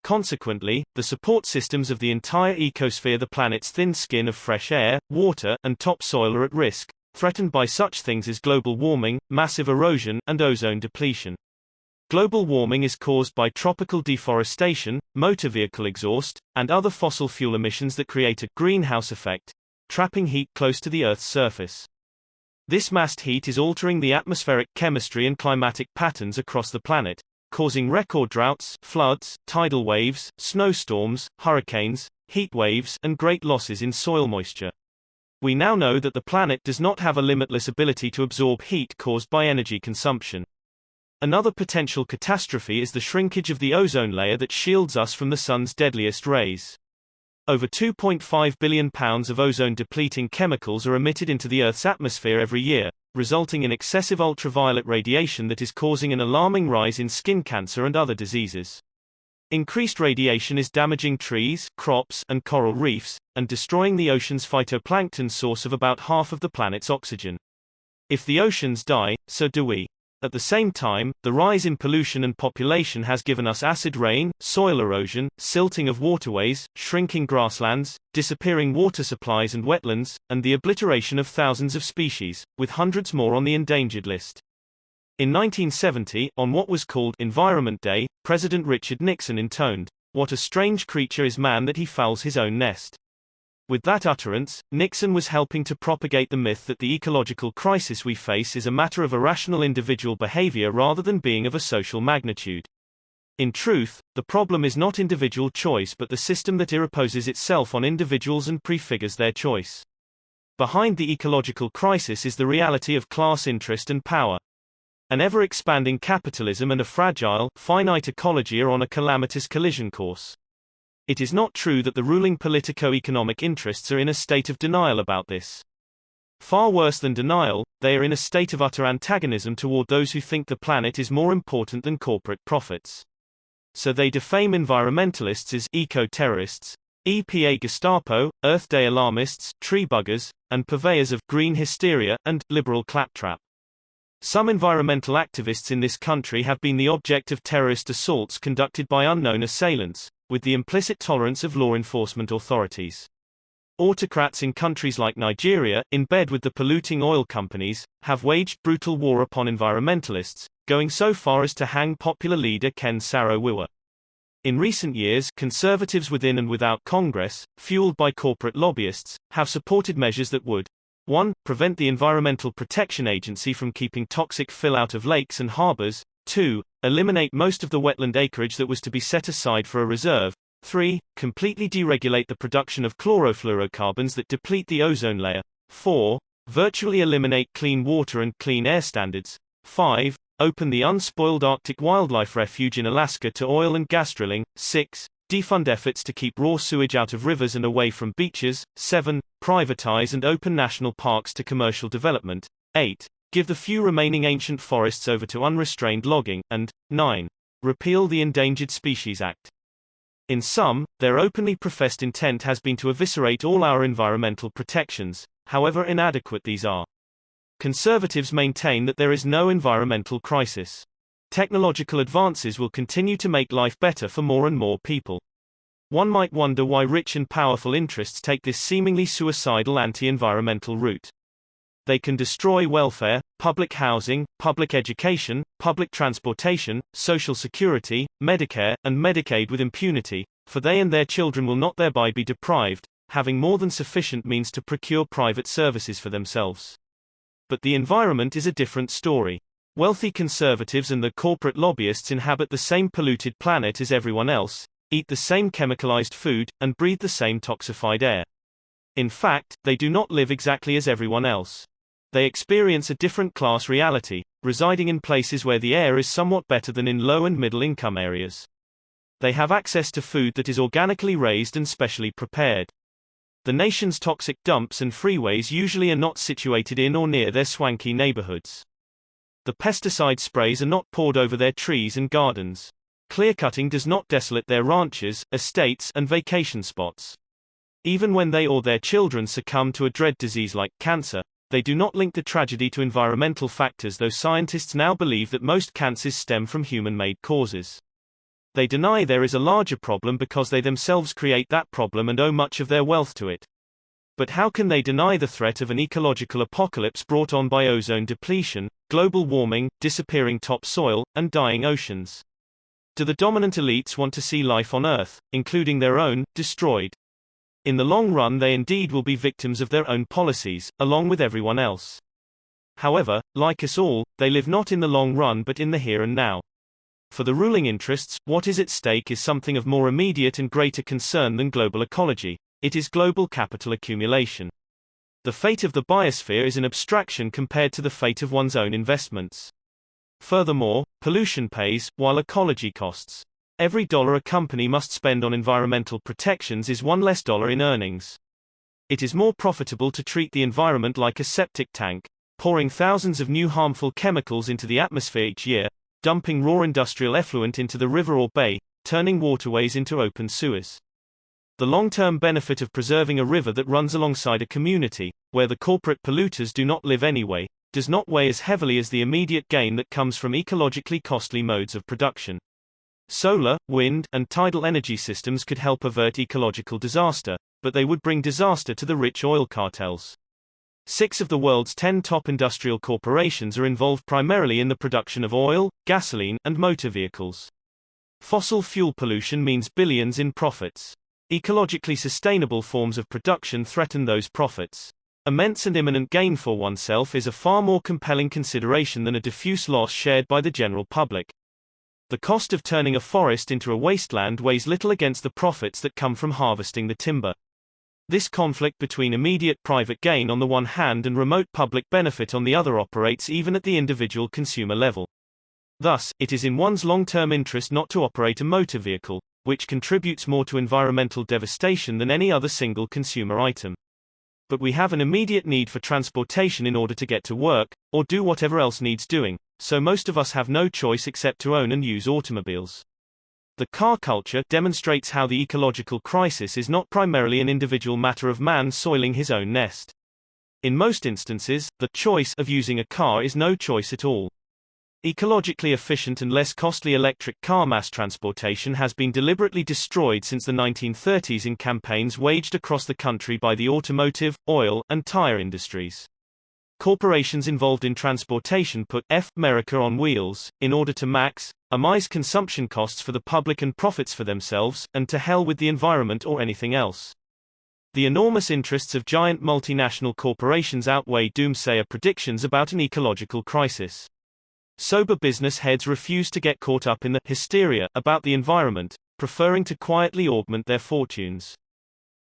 Consequently, the support systems of the entire ecosphere, the planet's thin skin of fresh air, water, and topsoil, are at risk, threatened by such things as global warming, massive erosion, and ozone depletion. Global warming is caused by tropical deforestation, motor vehicle exhaust, and other fossil fuel emissions that create a greenhouse effect, trapping heat close to the Earth's surface. This massed heat is altering the atmospheric chemistry and climatic patterns across the planet, causing record droughts, floods, tidal waves, snowstorms, hurricanes, heat waves, and great losses in soil moisture. We now know that the planet does not have a limitless ability to absorb heat caused by energy consumption. Another potential catastrophe is the shrinkage of the ozone layer that shields us from the sun's deadliest rays. Over 2.5 billion pounds of ozone-depleting chemicals are emitted into the Earth's atmosphere every year, resulting in excessive ultraviolet radiation that is causing an alarming rise in skin cancer and other diseases. Increased radiation is damaging trees, crops, and coral reefs, and destroying the ocean's phytoplankton, source of about half of the planet's oxygen. If the oceans die, so do we. At the same time, the rise in pollution and population has given us acid rain, soil erosion, silting of waterways, shrinking grasslands, disappearing water supplies and wetlands, and the obliteration of thousands of species, with hundreds more on the endangered list. In 1970, on what was called Environment Day, President Richard Nixon intoned, "What a strange creature is man that he fouls his own nest." With that utterance, Nixon was helping to propagate the myth that the ecological crisis we face is a matter of irrational individual behavior rather than being of a social magnitude. In truth, the problem is not individual choice but the system that imposes itself on individuals and prefigures their choice. Behind the ecological crisis is the reality of class interest and power. An ever-expanding capitalism and a fragile, finite ecology are on a calamitous collision course. It is not true that the ruling politico-economic interests are in a state of denial about this. Far worse than denial, they are in a state of utter antagonism toward those who think the planet is more important than corporate profits. So they defame environmentalists as eco-terrorists, EPA Gestapo, Earth Day alarmists, tree buggers, and purveyors of green hysteria and liberal claptrap. Some environmental activists in this country have been the object of terrorist assaults conducted by unknown assailants, with the implicit tolerance of law enforcement authorities. Autocrats in countries like Nigeria, in bed with the polluting oil companies, have waged brutal war upon environmentalists, going so far as to hang popular leader Ken Saro-Wiwa. In recent years, conservatives within and without Congress, fueled by corporate lobbyists, have supported measures that would 1. Prevent the Environmental Protection Agency from keeping toxic fill out of lakes and harbors. 2. Eliminate most of the wetland acreage that was to be set aside for a reserve. 3. Completely deregulate the production of chlorofluorocarbons that deplete the ozone layer. 4. Virtually eliminate clean water and clean air standards. 5. Open the unspoiled Arctic Wildlife Refuge in Alaska to oil and gas drilling. 6. Defund efforts to keep raw sewage out of rivers and away from beaches. 7. Privatize and open national parks to commercial development. 8. Give the few remaining ancient forests over to unrestrained logging. And 9. Repeal the Endangered Species Act. In sum, their openly professed intent has been to eviscerate all our environmental protections, however inadequate these are. Conservatives maintain that there is no environmental crisis. Technological advances will continue to make life better for more and more people. One might wonder why rich and powerful interests take this seemingly suicidal anti-environmental route. They can destroy welfare, public housing, public education, public transportation, social security, Medicare, and Medicaid with impunity, for they and their children will not thereby be deprived, having more than sufficient means to procure private services for themselves. But the environment is a different story. Wealthy conservatives and the corporate lobbyists inhabit the same polluted planet as everyone else, eat the same chemicalized food, and breathe the same toxified air. In fact, they do not live exactly as everyone else. They experience a different class reality, residing in places where the air is somewhat better than in low and middle income areas. They have access to food that is organically raised and specially prepared. The nation's toxic dumps and freeways usually are not situated in or near their swanky neighborhoods. The pesticide sprays are not poured over their trees and gardens. Clearcutting does not desolate their ranches, estates, and vacation spots. Even when they or their children succumb to a dread disease like cancer, they do not link the tragedy to environmental factors, though scientists now believe that most cancers stem from human-made causes. They deny there is a larger problem because they themselves create that problem and owe much of their wealth to it. But how can they deny the threat of an ecological apocalypse brought on by ozone depletion, global warming, disappearing topsoil, and dying oceans? Do the dominant elites want to see life on Earth, including their own, destroyed? In the long run they indeed will be victims of their own policies, along with everyone else. However, like us all, they live not in the long run but in the here and now. For the ruling interests, what is at stake is something of more immediate and greater concern than global ecology. It is global capital accumulation. The fate of the biosphere is an abstraction compared to the fate of one's own investments. Furthermore, pollution pays, while ecology costs. Every dollar a company must spend on environmental protections is one less dollar in earnings. It is more profitable to treat the environment like a septic tank, pouring thousands of new harmful chemicals into the atmosphere each year, dumping raw industrial effluent into the river or bay, turning waterways into open sewers. The long-term benefit of preserving a river that runs alongside a community, where the corporate polluters do not live anyway, does not weigh as heavily as the immediate gain that comes from ecologically costly modes of production. Solar, wind, and tidal energy systems could help avert ecological disaster, but they would bring disaster to the rich oil cartels. 6 of the world's 10 top industrial corporations are involved primarily in the production of oil, gasoline, and motor vehicles. Fossil fuel pollution means billions in profits. Ecologically sustainable forms of production threaten those profits. Immense and imminent gain for oneself is a far more compelling consideration than a diffuse loss shared by the general public. The cost of turning a forest into a wasteland weighs little against the profits that come from harvesting the timber. This conflict between immediate private gain on the one hand and remote public benefit on the other operates even at the individual consumer level. Thus, it is in one's long-term interest not to operate a motor vehicle, which contributes more to environmental devastation than any other single consumer item. But we have an immediate need for transportation in order to get to work, or do whatever else needs doing, so most of us have no choice except to own and use automobiles. The car culture demonstrates how the ecological crisis is not primarily an individual matter of man soiling his own nest. In most instances, the choice of using a car is no choice at all. Ecologically efficient and less costly electric car mass transportation has been deliberately destroyed since the 1930s in campaigns waged across the country by the automotive, oil, and tire industries. Corporations involved in transportation put America on wheels, in order to maximize consumption costs for the public and profits for themselves, and to hell with the environment or anything else. The enormous interests of giant multinational corporations outweigh doomsayer predictions about an ecological crisis. Sober business heads refuse to get caught up in the hysteria about the environment, preferring to quietly augment their fortunes.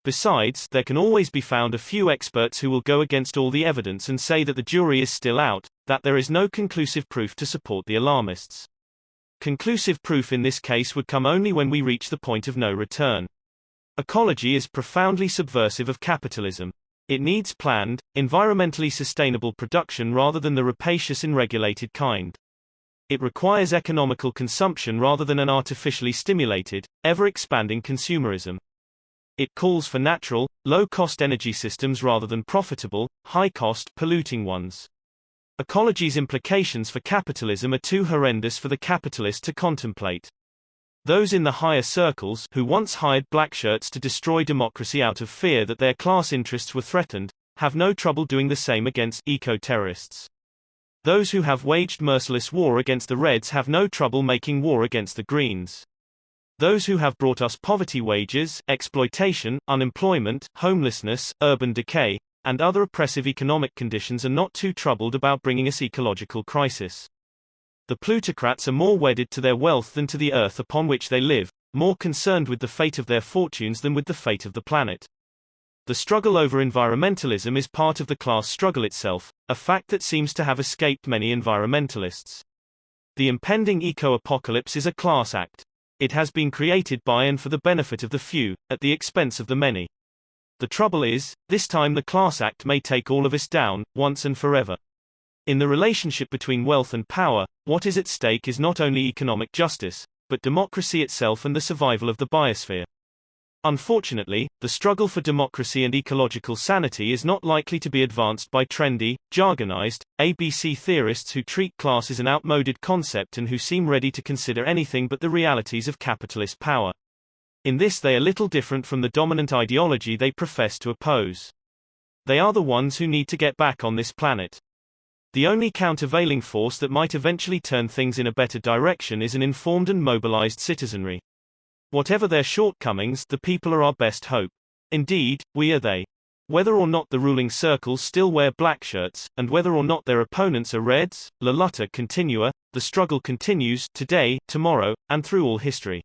Besides, there can always be found a few experts who will go against all the evidence and say that the jury is still out, that there is no conclusive proof to support the alarmists. Conclusive proof in this case would come only when we reach the point of no return. Ecology is profoundly subversive of capitalism. It needs planned, environmentally sustainable production rather than the rapacious and regulated kind. It requires economical consumption rather than an artificially stimulated, ever-expanding consumerism. It calls for natural, low-cost energy systems rather than profitable, high-cost, polluting ones. Ecology's implications for capitalism are too horrendous for the capitalist to contemplate. Those in the higher circles, who once hired Blackshirts to destroy democracy out of fear that their class interests were threatened, have no trouble doing the same against eco-terrorists. Those who have waged merciless war against the Reds have no trouble making war against the Greens. Those who have brought us poverty wages, exploitation, unemployment, homelessness, urban decay, and other oppressive economic conditions are not too troubled about bringing us ecological crisis. The plutocrats are more wedded to their wealth than to the earth upon which they live, more concerned with the fate of their fortunes than with the fate of the planet. The struggle over environmentalism is part of the class struggle itself, a fact that seems to have escaped many environmentalists. The impending eco-apocalypse is a class act. It has been created by and for the benefit of the few, at the expense of the many. The trouble is, this time the class act may take all of us down, once and forever. In the relationship between wealth and power, what is at stake is not only economic justice, but democracy itself and the survival of the biosphere. Unfortunately, the struggle for democracy and ecological sanity is not likely to be advanced by trendy, jargonized, ABC theorists who treat class as an outmoded concept and who seem ready to consider anything but the realities of capitalist power. In this they are little different from the dominant ideology they profess to oppose. They are the ones who need to get back on this planet. The only countervailing force that might eventually turn things in a better direction is an informed and mobilized citizenry. Whatever their shortcomings, the people are our best hope. Indeed, we are they. Whether or not the ruling circles still wear black shirts, and whether or not their opponents are Reds, la lutte continua, the struggle continues, today, tomorrow, and through all history.